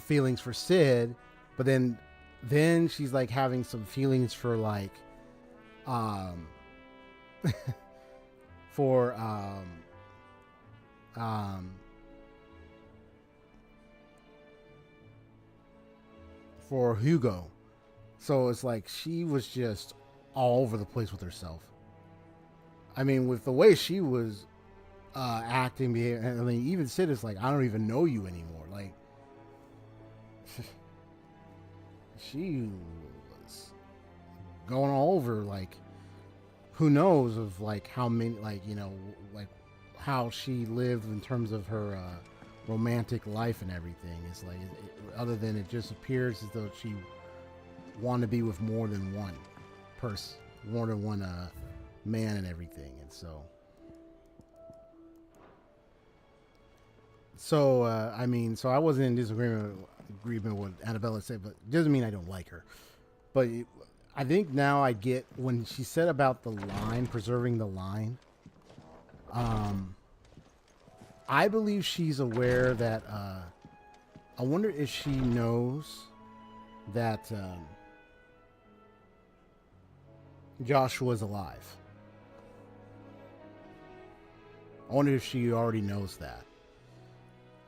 feelings for Sid, but then she's like having some feelings for like for for Hugo. So it's like she was just all over the place with herself. I mean, with the way she was acting, I mean, even Sid is like, I don't even know you anymore. Like, she was going all over, like, who knows of like how many, like, you know, like how she lived in terms of her romantic life and everything. It's like, other than it just appears as though she wanted to be with more than one person, more than one man and everything. And so I mean, so I wasn't in disagreement with what Annabella said, but it doesn't mean I don't like her. But I think now I get when she said about the line, preserving the line. I believe she's aware that, I wonder if she knows that Joshua's alive. I wonder if she already knows that.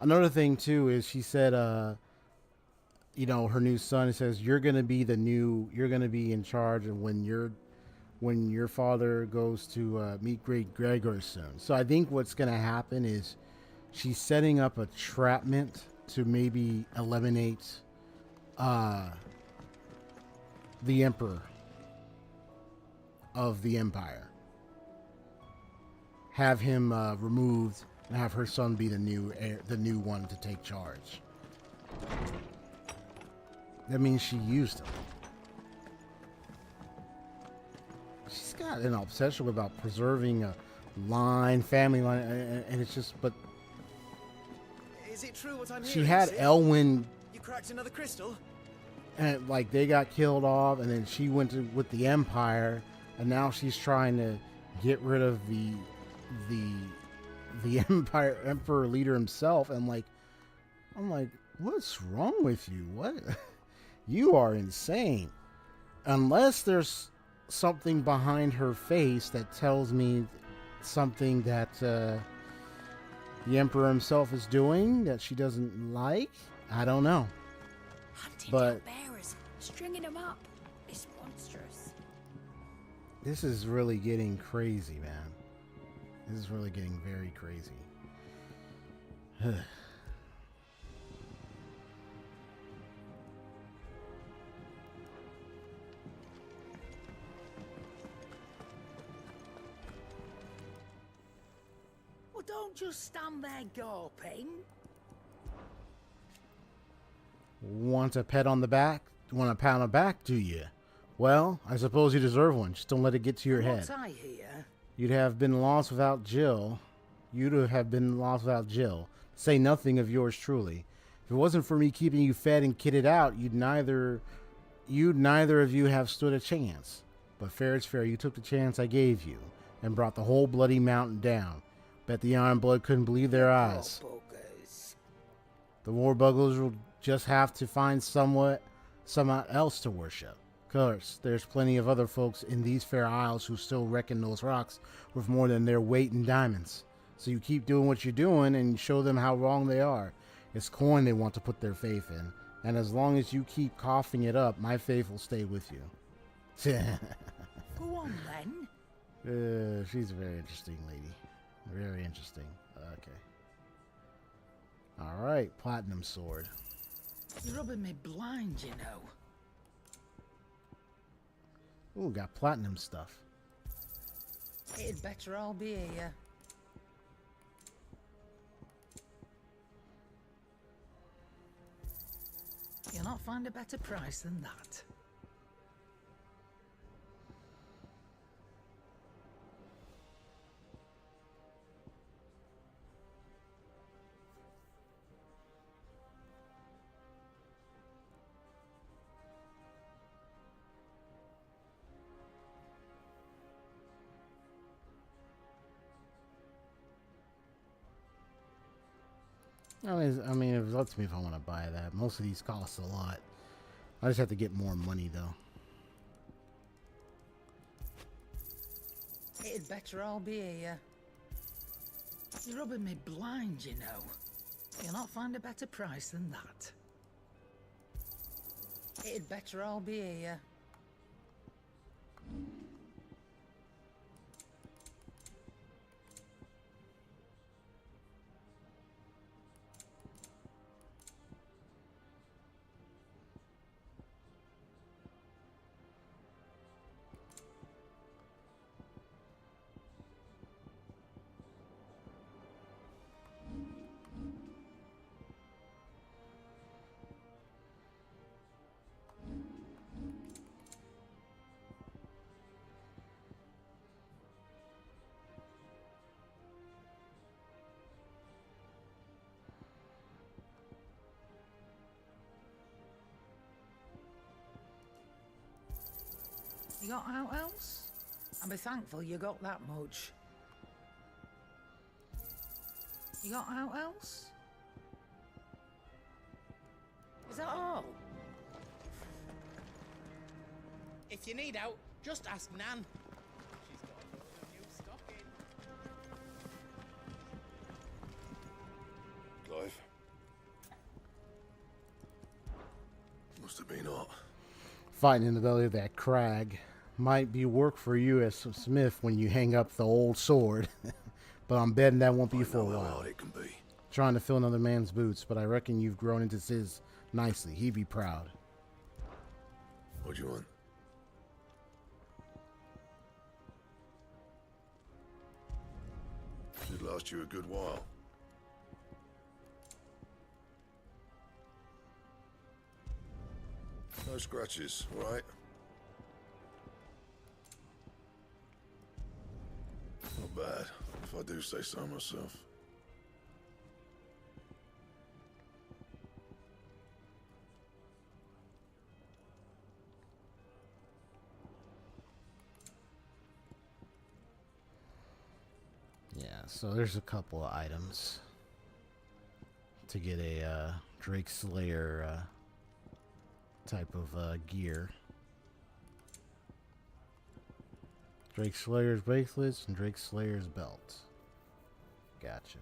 Another thing too is she said, you know, her new son says, you're gonna be in charge, and when your father goes to meet Great Gregor soon. So I think what's gonna happen is she's setting up a trapment to maybe eliminate the Emperor of the Empire. Have him removed and have her son be the new one to take charge. That means she used him. She's got an obsession about preserving a family line, and it's just, but Is it true what I'm she hearing, had Sid? Elwyn, You cracked another crystal? and like they got killed off, and then she went with the Empire, and now she's trying to get rid of the Emperor leader himself. And I'm like, what's wrong with you? What? You are insane. Unless there's something behind her face that tells me something that the Emperor himself is doing that she doesn't like. I don't know. Hunting But down bears, stringing them up. It's monstrous. this is really getting crazy, man. This is really getting very crazy. Well, don't just stand there gawping. Want a pat on the back? Want a pat on the back, do you? Well, I suppose you deserve one. Just don't let it get to your head. What's I hear? You'd have been lost without Jill. You'd have been lost without Jill. Say nothing of yours truly. If it wasn't for me keeping you fed and kitted out, you'd neither of you have stood a chance. But fair is fair. You took the chance I gave you and brought the whole bloody mountain down. Bet the Iron Blood couldn't believe their eyes. The Warbugglers will just have to find someone else to worship. Of course, there's plenty of other folks in these fair isles who still reckon those rocks worth more than their weight in diamonds. So you keep doing what you're doing and show them how wrong they are. It's coin they want to put their faith in. And as long as you keep coughing it up, my faith will stay with you. Go on then. She's a very interesting lady. Very interesting. Okay. All right. right, platinum sword. You're rubbing me blind, you know. Ooh, got platinum stuff. It'd better all be here. You'll not find a better price than that. I mean, it was up to me if I want to buy that. Most of these cost a lot. I just have to get more money, though. It'd better all be here. You're rubbing me blind, you know. You'll not find a better price than that. It'd better all be here. You got out else? I'll be thankful you got that much. You got out else? Is that all? If you need out, just ask Nan. She's got a load of new stock in. Clive? Must have been hot. Fighting in the belly of that crag might be work for you as Smith when you hang up the old sword, but I'm betting that won't be for a while. It can be. Trying to fill another man's boots, but I reckon you've grown into Sis nicely. He'd be proud. What do you want? Should last you a good while. No scratches, all right? Not bad, if I do say so myself. Yeah, so there's a couple of items to get a Drake Slayer type of gear. Drake Slayer's bracelets and Drake Slayer's belts. Gotcha.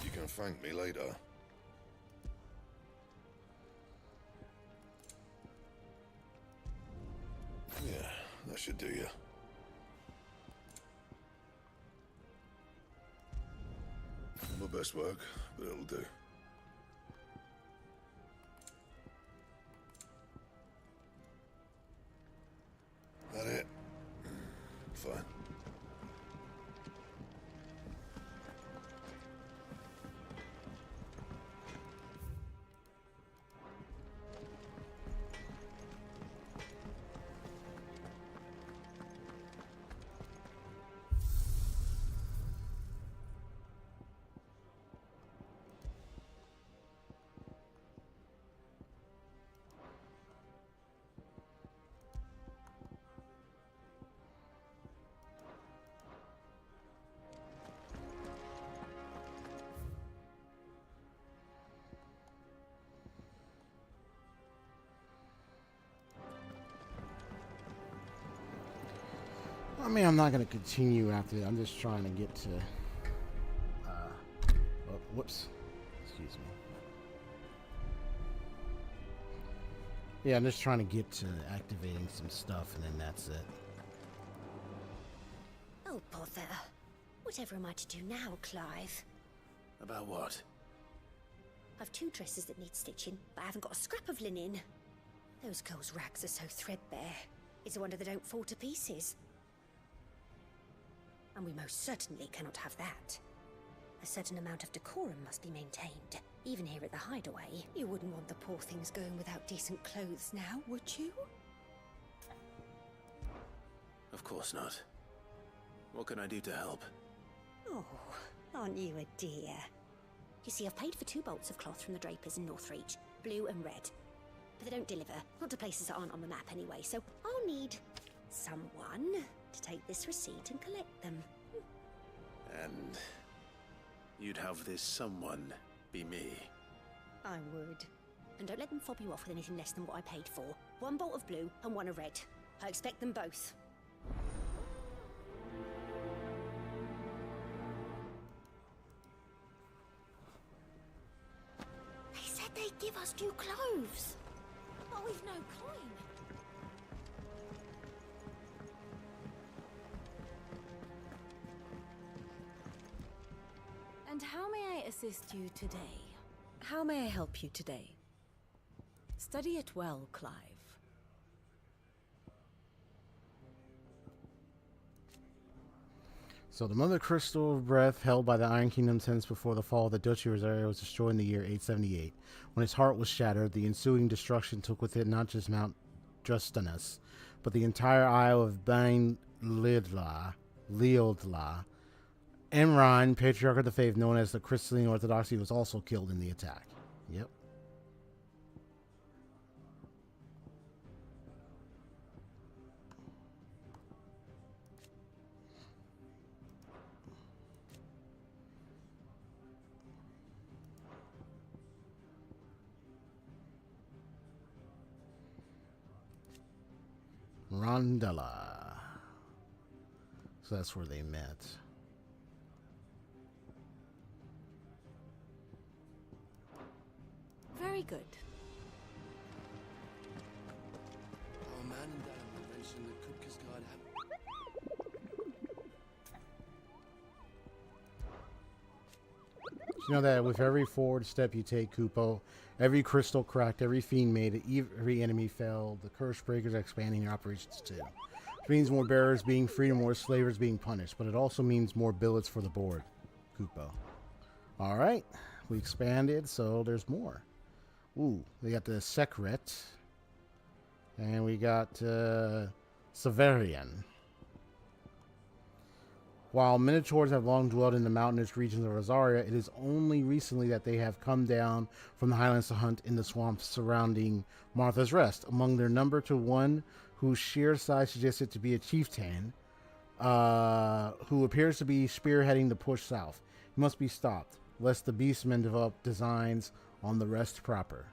You can thank me later. Yeah, that should do you. Not my best work, but it'll do. That it? Fine. I mean, I'm not going to continue after that. I'm just trying to get to... oh, Whoops. Excuse me. Yeah, I'm just trying to get to activating some stuff, and then that's it. Oh, bother. Whatever am I to do now, Clive? About what? I've 2 dresses that need stitching, but I haven't got a scrap of linen. Those girls' rags are so threadbare. It's a wonder they don't fall to pieces. And we most certainly cannot have that. A certain amount of decorum must be maintained. Even here at the Hideaway, you wouldn't want the poor things going without decent clothes now, would you? Of course not. What can I do to help? Oh, aren't you a dear? You see, I've paid for 2 bolts of cloth from the drapers in Northreach, blue and red. But they don't deliver, not to places that aren't on the map anyway, so I'll need someone to take this receipt and collect them. And you'd have this someone be me. I would. And don't let them fob you off with anything less than what I paid for. 1 bolt of blue and 1 of red. I expect them both. They said they'd give us new clothes. But we've no coin. And how may I assist you today? How may I help you today? Study it well, Clive. So the Mother Crystal of Breath, held by the Iron Kingdom since before the fall of the Duchy of Rosaria, was destroyed in the year 878. When its heart was shattered, the ensuing destruction took with it not just Mount Justinus, but the entire Isle of Bain Leodla. Emran, Patriarch of the Faith, known as the Crystalline Orthodoxy, was also killed in the attack. Yep. Rondella. So that's where they met. Very good. Our man and Dad mentioned that Kupka's guard had... You know that with every forward step you take, Kupo, every crystal cracked, every fiend made, every enemy fell. The curse breakers are expanding their operations too. It means more bearers being freed and more slavers being punished, but it also means more billets for the board, Kupo. All right, we expanded, so there's more. Ooh, we got the Secret, and we got Severian. While Minotaurs have long dwelled in the mountainous regions of Rosaria, it is only recently that they have come down from the highlands to hunt in the swamps surrounding Martha's Rest. Among their number to one whose sheer size suggests it to be a chieftain, who appears to be spearheading the push south. He must be stopped, lest the beastmen develop designs on the rest proper.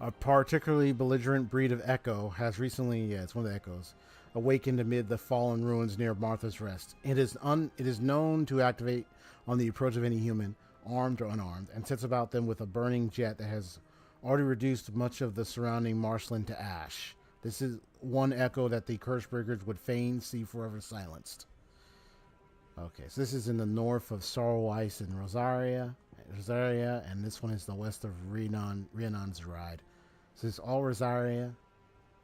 A particularly belligerent breed of Echo has recently, it's one of the Echoes, awakened amid the fallen ruins near Martha's Rest. It is known to activate on the approach of any human, armed or unarmed, and sets about them with a burning jet that has already reduced much of the surrounding marshland to ash. This is one Echo that the Cursebreakers would fain see forever silenced. Okay, so this is in the north of Sorrowweiss and Rosaria, and this one is the west of Rhiannon's Ride. So it's all Rosaria,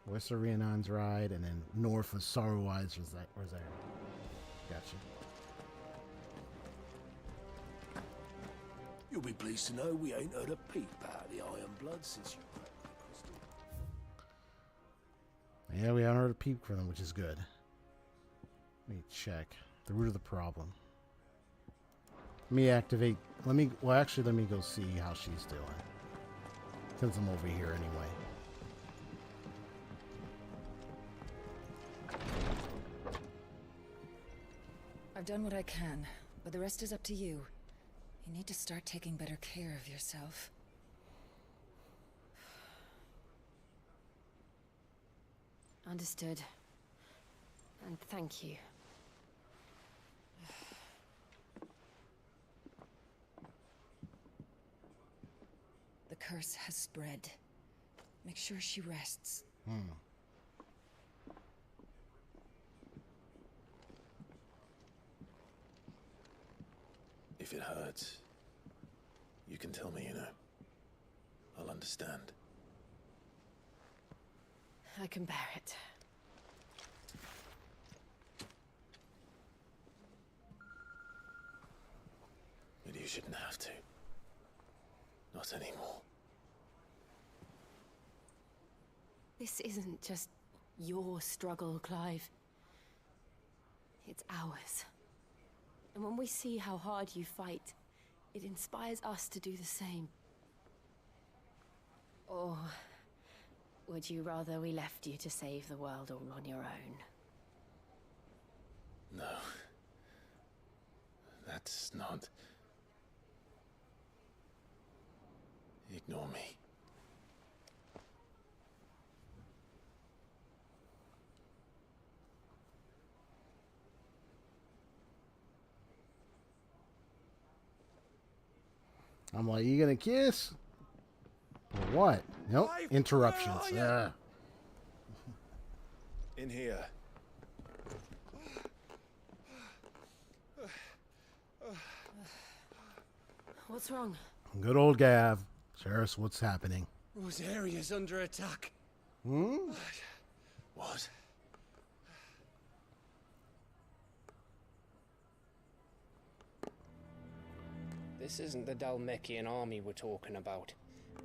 west of Rhiannon's Ride, and then north of Sorrowweiss, Rosaria. Gotcha. You'll be pleased to know we ain't heard a peep about the Iron Blood since you cracked the crystal. Yeah, we haven't heard a peep from them, which is good. Let me check the root of the problem. Let me activate. Let me go see how she's doing, since I'm over here anyway. I've done what I can, but the rest is up to you. You need to start taking better care of yourself. Understood. And thank you. curse has spread. Make sure she rests. If it hurts, you can tell me, you know. I'll understand. I can bear it. But you shouldn't have to. Not anymore. This isn't just your struggle, Clive. It's ours. And when we see how hard you fight, it inspires us to do the same. Or would you rather we left you to save the world all on your own? No. That's not... Ignore me. I'm like, you gonna kiss? Or what? Nope. Interruptions. Yeah. In here. What's wrong? Good old Gav. Sheriff, what's happening? Rosaria's under attack. What? This isn't the Dalmekian army we're talking about.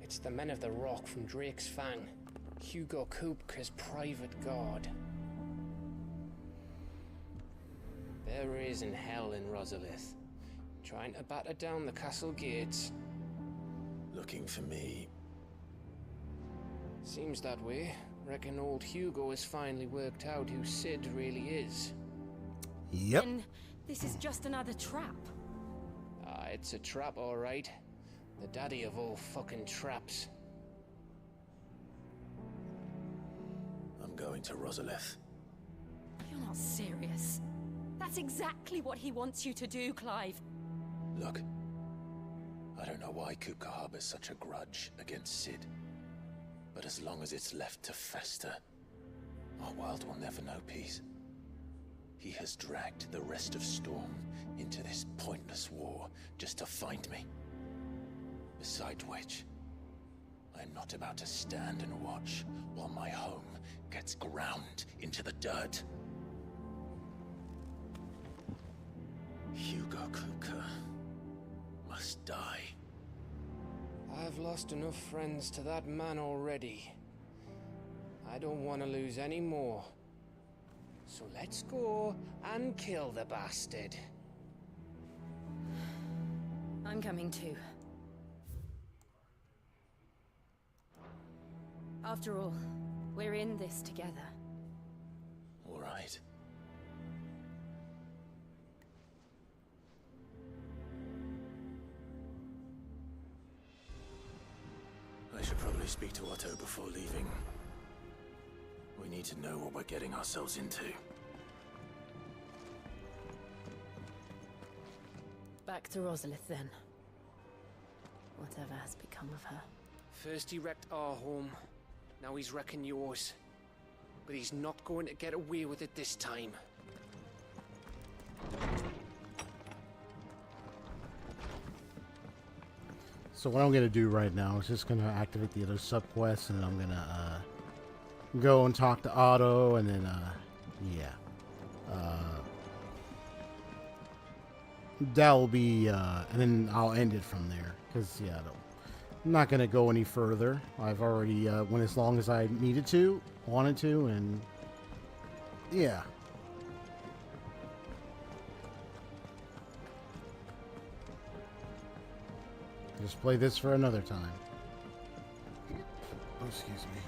It's the men of the Rock from Drake's Fang. Hugo Kupka's private guard. They're raising hell in Rosalith, trying to batter down the castle gates. Looking for me? Seems that way. Reckon old Hugo has finally worked out who Sid really is. Yep. And this is just another trap. It's a trap, all right. The daddy of all fucking traps. I'm going to Rosalith. You're not serious. That's exactly what he wants you to do, Clive. Look, I don't know why Kupka harbors such a grudge against Sid. But as long as it's left to fester, our world will never know peace. He has dragged the rest of Storm into this pointless war just to find me. Besides which, I'm not about to stand and watch while my home gets ground into the dirt. Hugo Kupka must die. I've lost enough friends to that man already. I don't want to lose any more. So let's go and kill the bastard. I'm coming too. After all, we're in this together. All right. I should probably speak to Otto before leaving. We need to know what we're getting ourselves into. Back to Rosalith, then. Whatever has become of her. First he wrecked our home, now he's wrecking yours. But he's not going to get away with it this time. So what I'm gonna do right now is just gonna activate the other subquests, and I'm gonna go and talk to Otto, and then yeah, that will be, and then I'll end it from there. Cause yeah, I'm not gonna go any further. I've already went as long as I needed to, wanted to, and yeah. Just play this for another time. Oh, excuse me.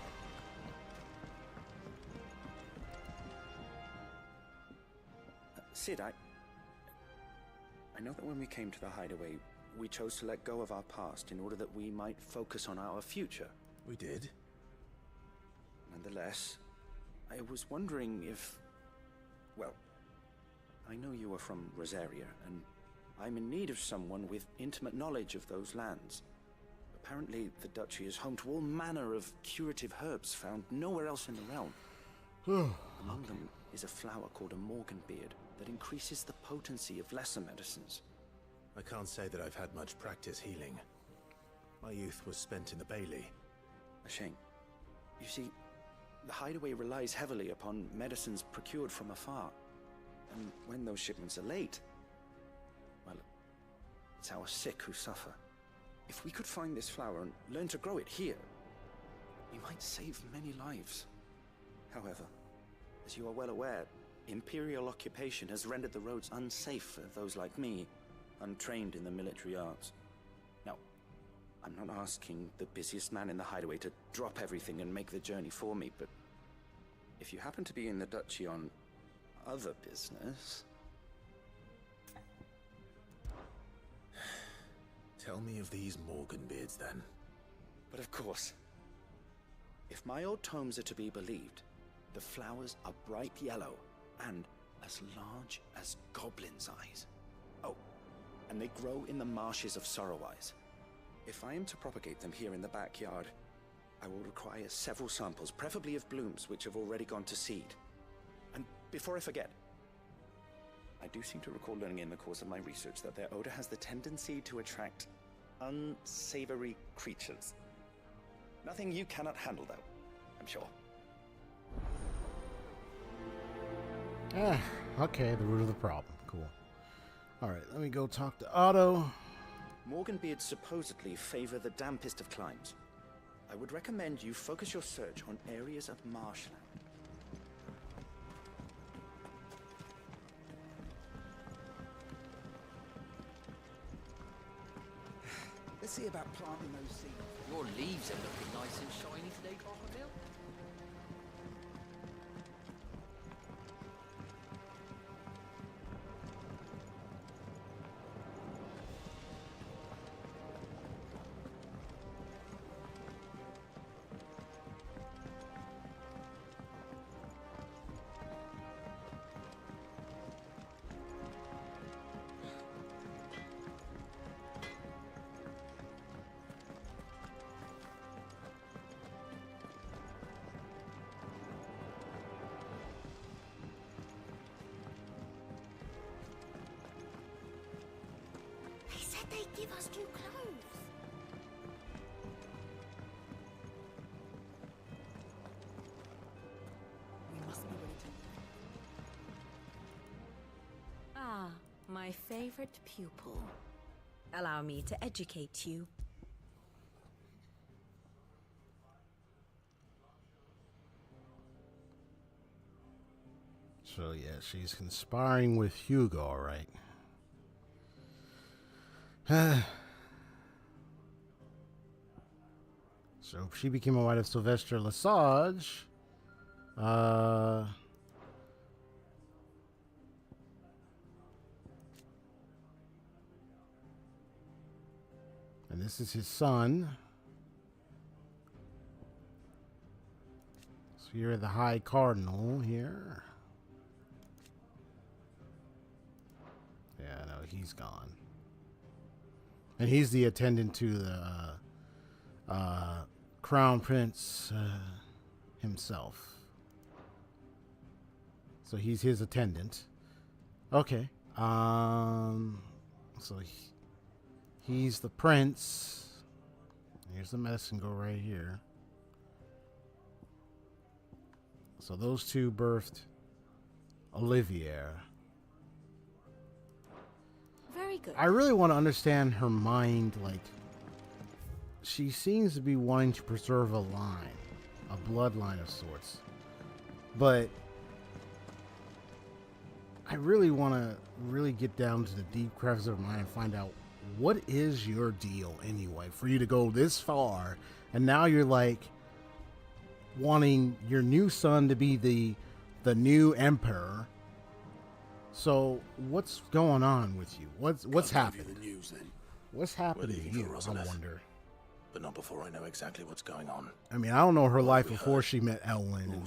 Sid, I know that when we came to the hideaway, we chose to let go of our past in order that we might focus on our future. We did. Nonetheless, I was wondering if... Well, I know you are from Rosaria, and I'm in need of someone with intimate knowledge of those lands. Apparently, the duchy is home to all manner of curative herbs found nowhere else in the realm. Among them is a flower called a morganbeard that increases the potency of lesser medicines. I can't say that I've had much practice healing. My youth was spent in the Bailey. A shame. You see, the hideaway relies heavily upon medicines procured from afar. And when those shipments are late, well, it's our sick who suffer. If we could find this flower and learn to grow it here, we might save many lives. However, as you are well aware, Imperial occupation has rendered the roads unsafe for those like me, untrained in the military arts. Now, I'm not asking the busiest man in the hideaway to drop everything and make the journey for me, but if you happen to be in the duchy on other business... Tell me of these morganbeards, then. But of course. If my old tomes are to be believed, the flowers are bright yellow and as large as goblins' eyes. Oh, and they grow in the marshes of Sorrowise. If I am to propagate them here in the backyard, I will require several samples, preferably of blooms which have already gone to seed. And before I forget, I do seem to recall learning in the course of my research that their odor has the tendency to attract unsavory creatures. Nothing you cannot handle, though, I'm sure. Okay, the root of the problem. Cool. Alright, let me go talk to Otto. Morganbeards supposedly favor the dampest of climes. I would recommend you focus your search on areas of marshland. Let's see about planting those seeds. Your leaves are looking nice and shiny today, Crocodile. They said they'd give us new clothes. We must be ready to... Ah, my favorite pupil. Allow me to educate you. So yeah, she's conspiring with Hugo, all right. So she became a wife of Sylvester Lesage. And this is his son. So you're the High Cardinal here. Yeah, no, he's gone. And he's the attendant to the Crown Prince himself. So he's his attendant. Okay. So he's the prince. Here's the medicine go right here. So those two birthed Olivier. Very good. I really want to understand her mind. Like, she seems to be wanting to preserve a line, a bloodline of sorts. But I really want to really get down to the deep crevices of her mind and find out, what is your deal anyway for you to go this far? And now you're like wanting your new son to be the new emperor. So what's going on with you? What's happening? The news, then. What's happening here? I wonder. But not before I know exactly what's going on. I mean, I don't know her life before she met Ellen,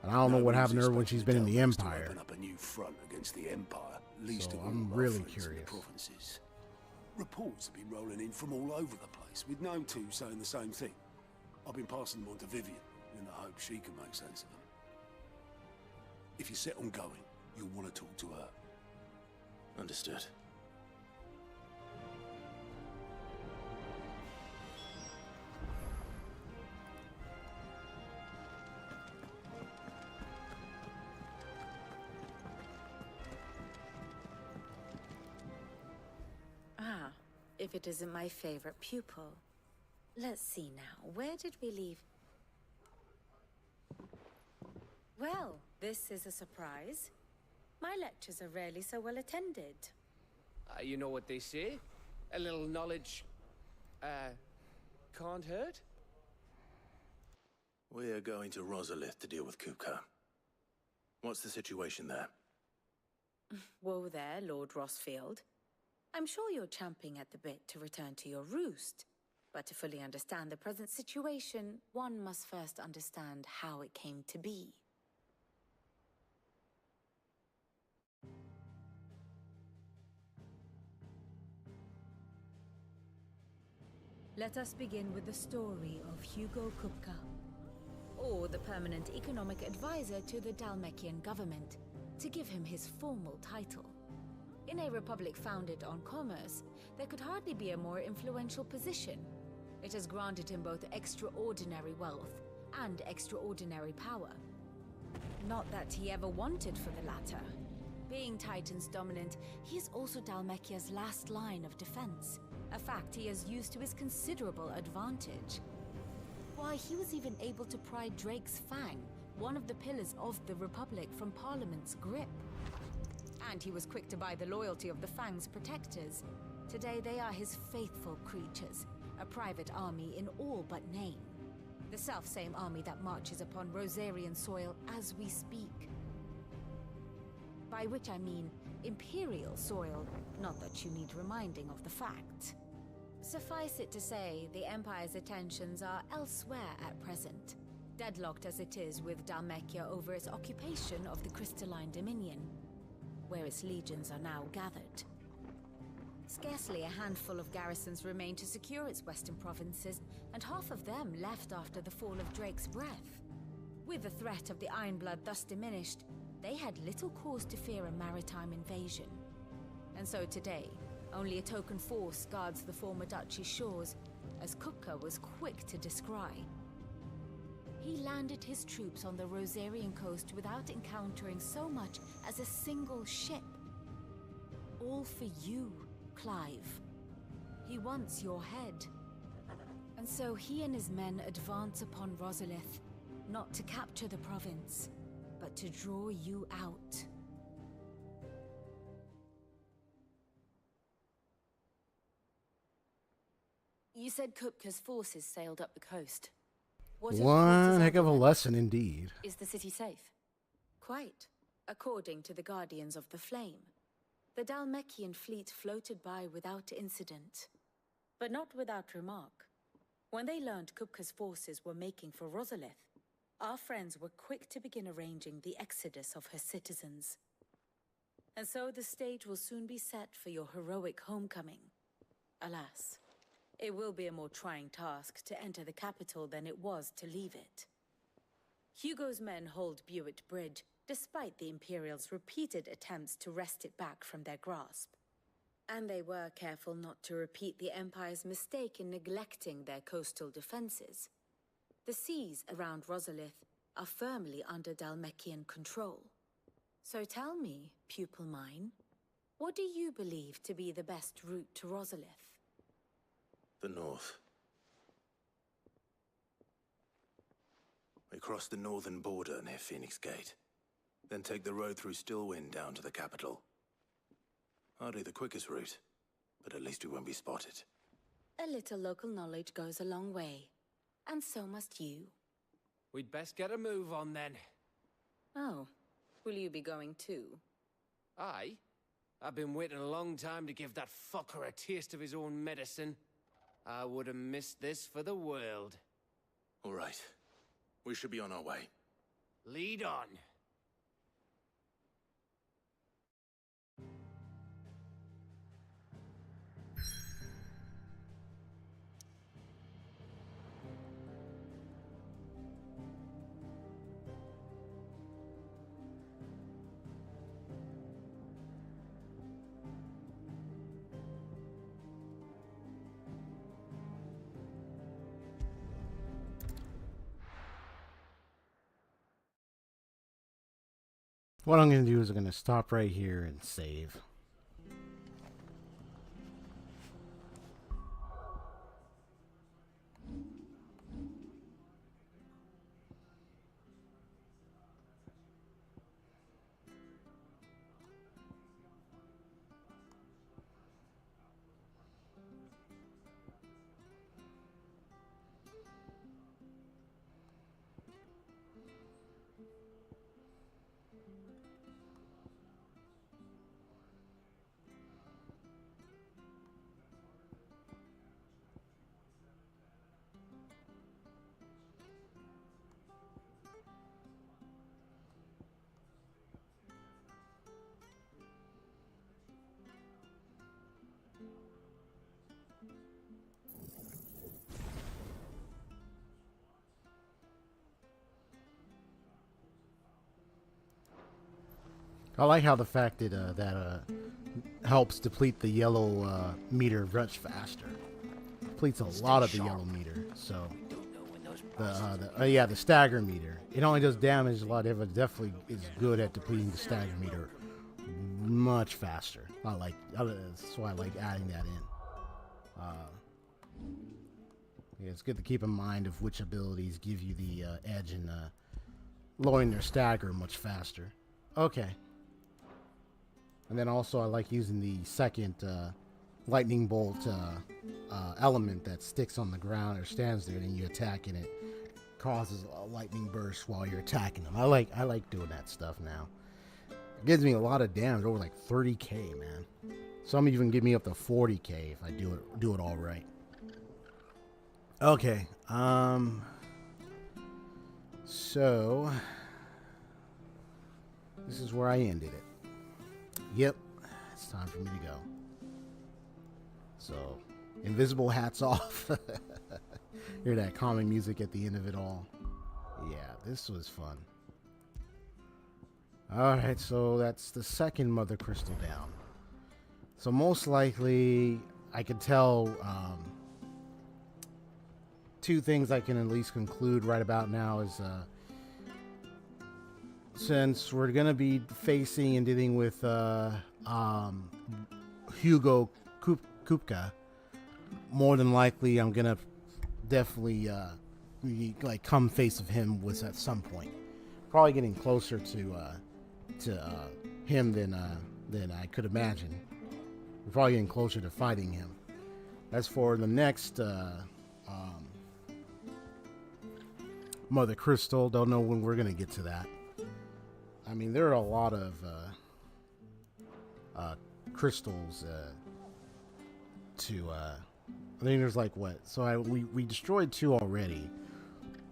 and I don't know what happened to her when she's been in the Empire. Open up a new front against the Empire, least So of all I'm our really friends in the curious. provinces. Reports have been rolling in from all over the place, with no two saying the same thing. I've been passing them on to Vivian, in the hope she can make sense of them. If you're set on going, you'll want to talk to her. Understood. Ah, if it isn't my favorite pupil. Let's see now, where did we leave? Well, this is a surprise. My lectures are rarely so well attended. You know what they say? A little knowledge, can't hurt? We're going to Rosalith to deal with Kupka. What's the situation there? Whoa there, Lord Rossfield. I'm sure you're champing at the bit to return to your roost. But to fully understand the present situation, one must first understand how it came to be. Let us begin with the story of Hugo Kupka, or the permanent economic advisor to the Dalmekian government, to give him his formal title. In a republic founded on commerce, there could hardly be a more influential position. It has granted him both extraordinary wealth and extraordinary power. Not that he ever wanted for the latter. Being Titan's dominant, he is also Dalmekia's last line of defense, a fact he has used to his considerable advantage. Why, he was even able to pry Drake's Fang, one of the pillars of the Republic, from Parliament's grip. And he was quick to buy the loyalty of the Fang's protectors. Today they are his faithful creatures, a private army in all but name. The self-same army that marches upon Rosarian soil as we speak. By which I mean Imperial soil, not that you need reminding of the fact. Suffice it to say, the Empire's attentions are elsewhere at present, deadlocked as it is with Dalmekia over its occupation of the Crystalline Dominion, where its legions are now gathered. Scarcely a handful of garrisons remain to secure its western provinces, and half of them left after the fall of Drake's Breath. With the threat of the Ironblood thus diminished, they had little cause to fear a maritime invasion. And so today, only a token force guards the former duchy's shores, as Kupka was quick to descry. He landed his troops on the Rosarian coast without encountering so much as a single ship. All for you, Clive. He wants your head. And so he and his men advance upon Rosalith, not to capture the province, but to draw you out. You said Kupka's forces sailed up the coast. What of the One forces heck of a under them? lesson indeed. Is the city safe? Quite, according to the Guardians of the Flame. The Dalmekian fleet floated by without incident, but not without remark. When they learned Kupka's forces were making for Rosalith, our friends were quick to begin arranging the exodus of her citizens. And so the stage will soon be set for your heroic homecoming. Alas, it will be a more trying task to enter the capital than it was to leave it. Hugo's men hold Buett Bridge, despite the Imperials' repeated attempts to wrest it back from their grasp. And they were careful not to repeat the Empire's mistake in neglecting their coastal defenses. The seas around Rosalith are firmly under Dalmekian control. So tell me, pupil mine, what do you believe to be the best route to Rosalith? The north. We cross the northern border near Phoenix Gate, then take the road through Stillwind down to the capital. Hardly the quickest route, but at least we won't be spotted. A little local knowledge goes a long way, and so must you. We'd best get a move on then. Oh, will you be going too? Aye. I've been waiting a long time to give that fucker a taste of his own medicine. I would have missed this for the world. All right. We should be on our way. Lead on. What I'm going to do is I'm going to stop right here and save. I like how the fact that helps deplete the yellow meter much faster. Depletes a lot of the yellow meter. So the stagger meter. It only does damage a lot. It definitely is good at depleting the stagger meter much faster. That's why I like adding that in. Yeah, it's good to keep in mind of which abilities give you the edge in lowering their stagger much faster. Okay. And then also I like using the second lightning bolt element that sticks on the ground or stands there, and you attack and it causes a lightning burst while you're attacking them. I like doing that stuff now. It gives me a lot of damage, over like 30k, man. Some even give me up to 40k if I do it all right. Okay. So this is where I ended it. Yep, it's time for me to go. So, invisible hats off. Hear that calming music at the end of it all. Yeah, this was fun. Alright, so that's the second Mother Crystal down. So most likely, I could tell two things I can at least conclude right about now is since we're going to be facing and dealing with Hugo Kupka, more than likely I'm going to definitely come face of him with at some point. Probably getting closer to him than I could imagine. We're probably getting closer to fighting him. As for the next Mother Crystal, don't know when we're going to get to that. I mean, there are a lot of crystals I think there's like what? So we destroyed 2 already.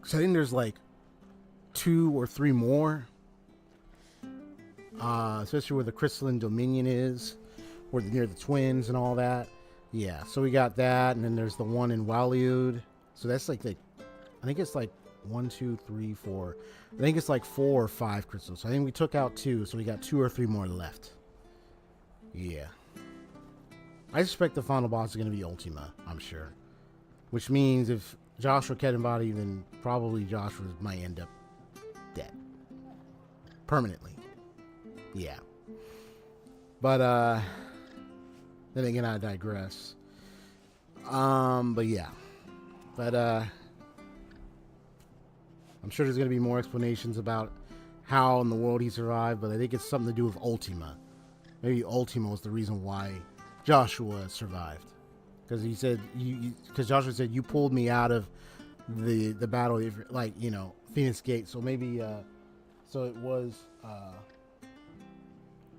So I think there's like 2 or 3 more. Especially where the Crystalline Dominion is, where near the twins and all that. Yeah, so we got that, and then there's the one in Waliud. So that's like I think it's like 1, 2, 3, 4. I think it's like 4 or 5 crystals. So I think we took out 2, so we got 2 or 3 more left. Yeah. I suspect the final boss is going to be Ultima, I'm sure. Which means if Joshua kept embody, then probably Joshua might end up dead. Permanently. Yeah. But, then again, I digress. But yeah. But, I'm sure there's going to be more explanations about how in the world he survived, but I think it's something to do with Ultima. Maybe Ultima was the reason why Joshua survived. Because he said, because Joshua said, you pulled me out of the battle, like, you know, Phoenix Gate. So maybe, so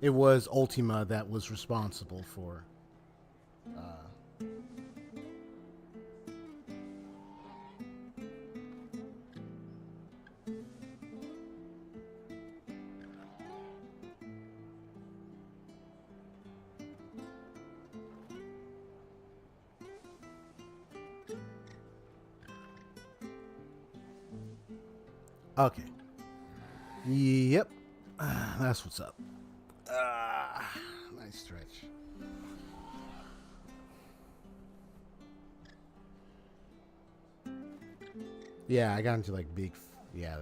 it was Ultima that was responsible for, okay. Yep. That's what's up. Nice stretch. Yeah, I got into like big. Yeah,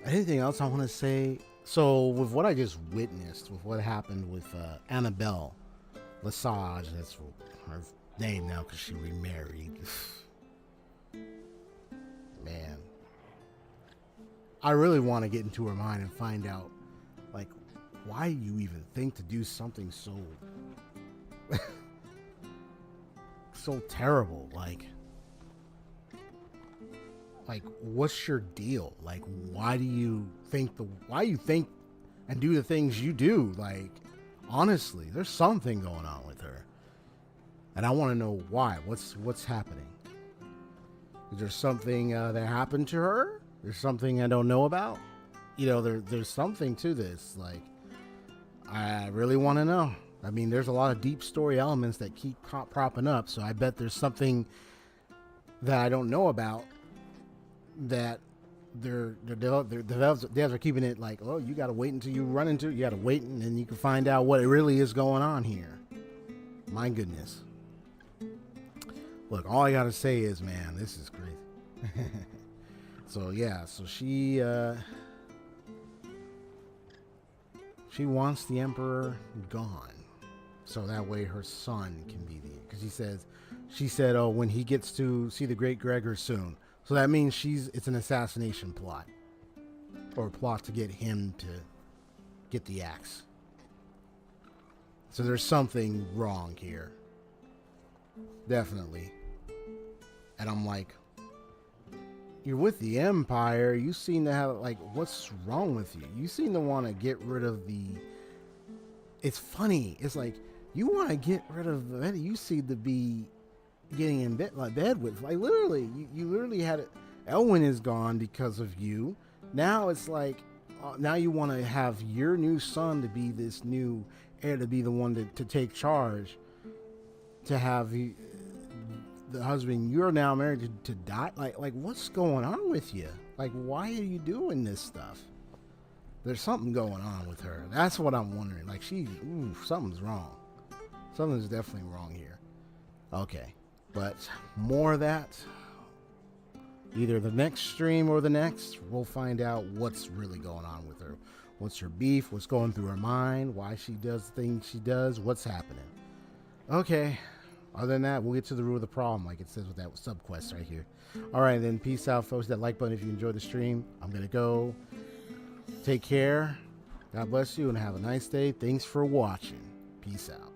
anything else I want to say? So with what I just witnessed, with what happened with Annabelle Lesage, that's her name now because she remarried. Man, I really want to get into her mind and find out, like, why you even think to do something so so terrible. Like what's your deal? Like, why you think and do the things you do? Like, honestly, there's something going on with her, and I want to know why. What's happening? Is there something that happened to her? There's something I don't know about. You know, there's something to this. Like, I really want to know. I mean, there's a lot of deep story elements that keep propping up, so I bet there's something that I don't know about that the devs are keeping it like, oh, you got to wait until you run into it. You got to wait, and then you can find out what it really is going on here. My goodness. Look, all I got to say is, man, this is crazy. So, yeah, so she wants the Emperor gone. So that way her son can be the... Because she said, oh, when he gets to see the Great Gregor soon. So that means it's an assassination plot. Or a plot to get him to get the axe. So there's something wrong here. Definitely. And I'm like, you're with the Empire. You seem to have, like, what's wrong with you? You seem to want to get rid of the... It's funny. It's like, you want to get rid of the... You seem to be getting in bed with... Like, literally, you literally had it... Elwyn is gone because of you. Now it's like, now you want to have your new son to be this new heir, to be the one to take charge. To have... the husband you're now married to die. Like what's going on with you? Like, why are you doing this stuff? There's something going on with her. That's what I'm wondering. Like, something's wrong. Something's definitely wrong here. Okay, but more of that either the next stream or the next. We'll find out what's really going on with her. What's her beef? What's going through her mind? Why she does the things she does? What's happening? Okay. Other than that, we'll get to the root of the problem, like it says with that sub-quest right here. All right, then. Peace out, folks. That like button if you enjoyed the stream. I'm going to go. Take care. God bless you, and have a nice day. Thanks for watching. Peace out.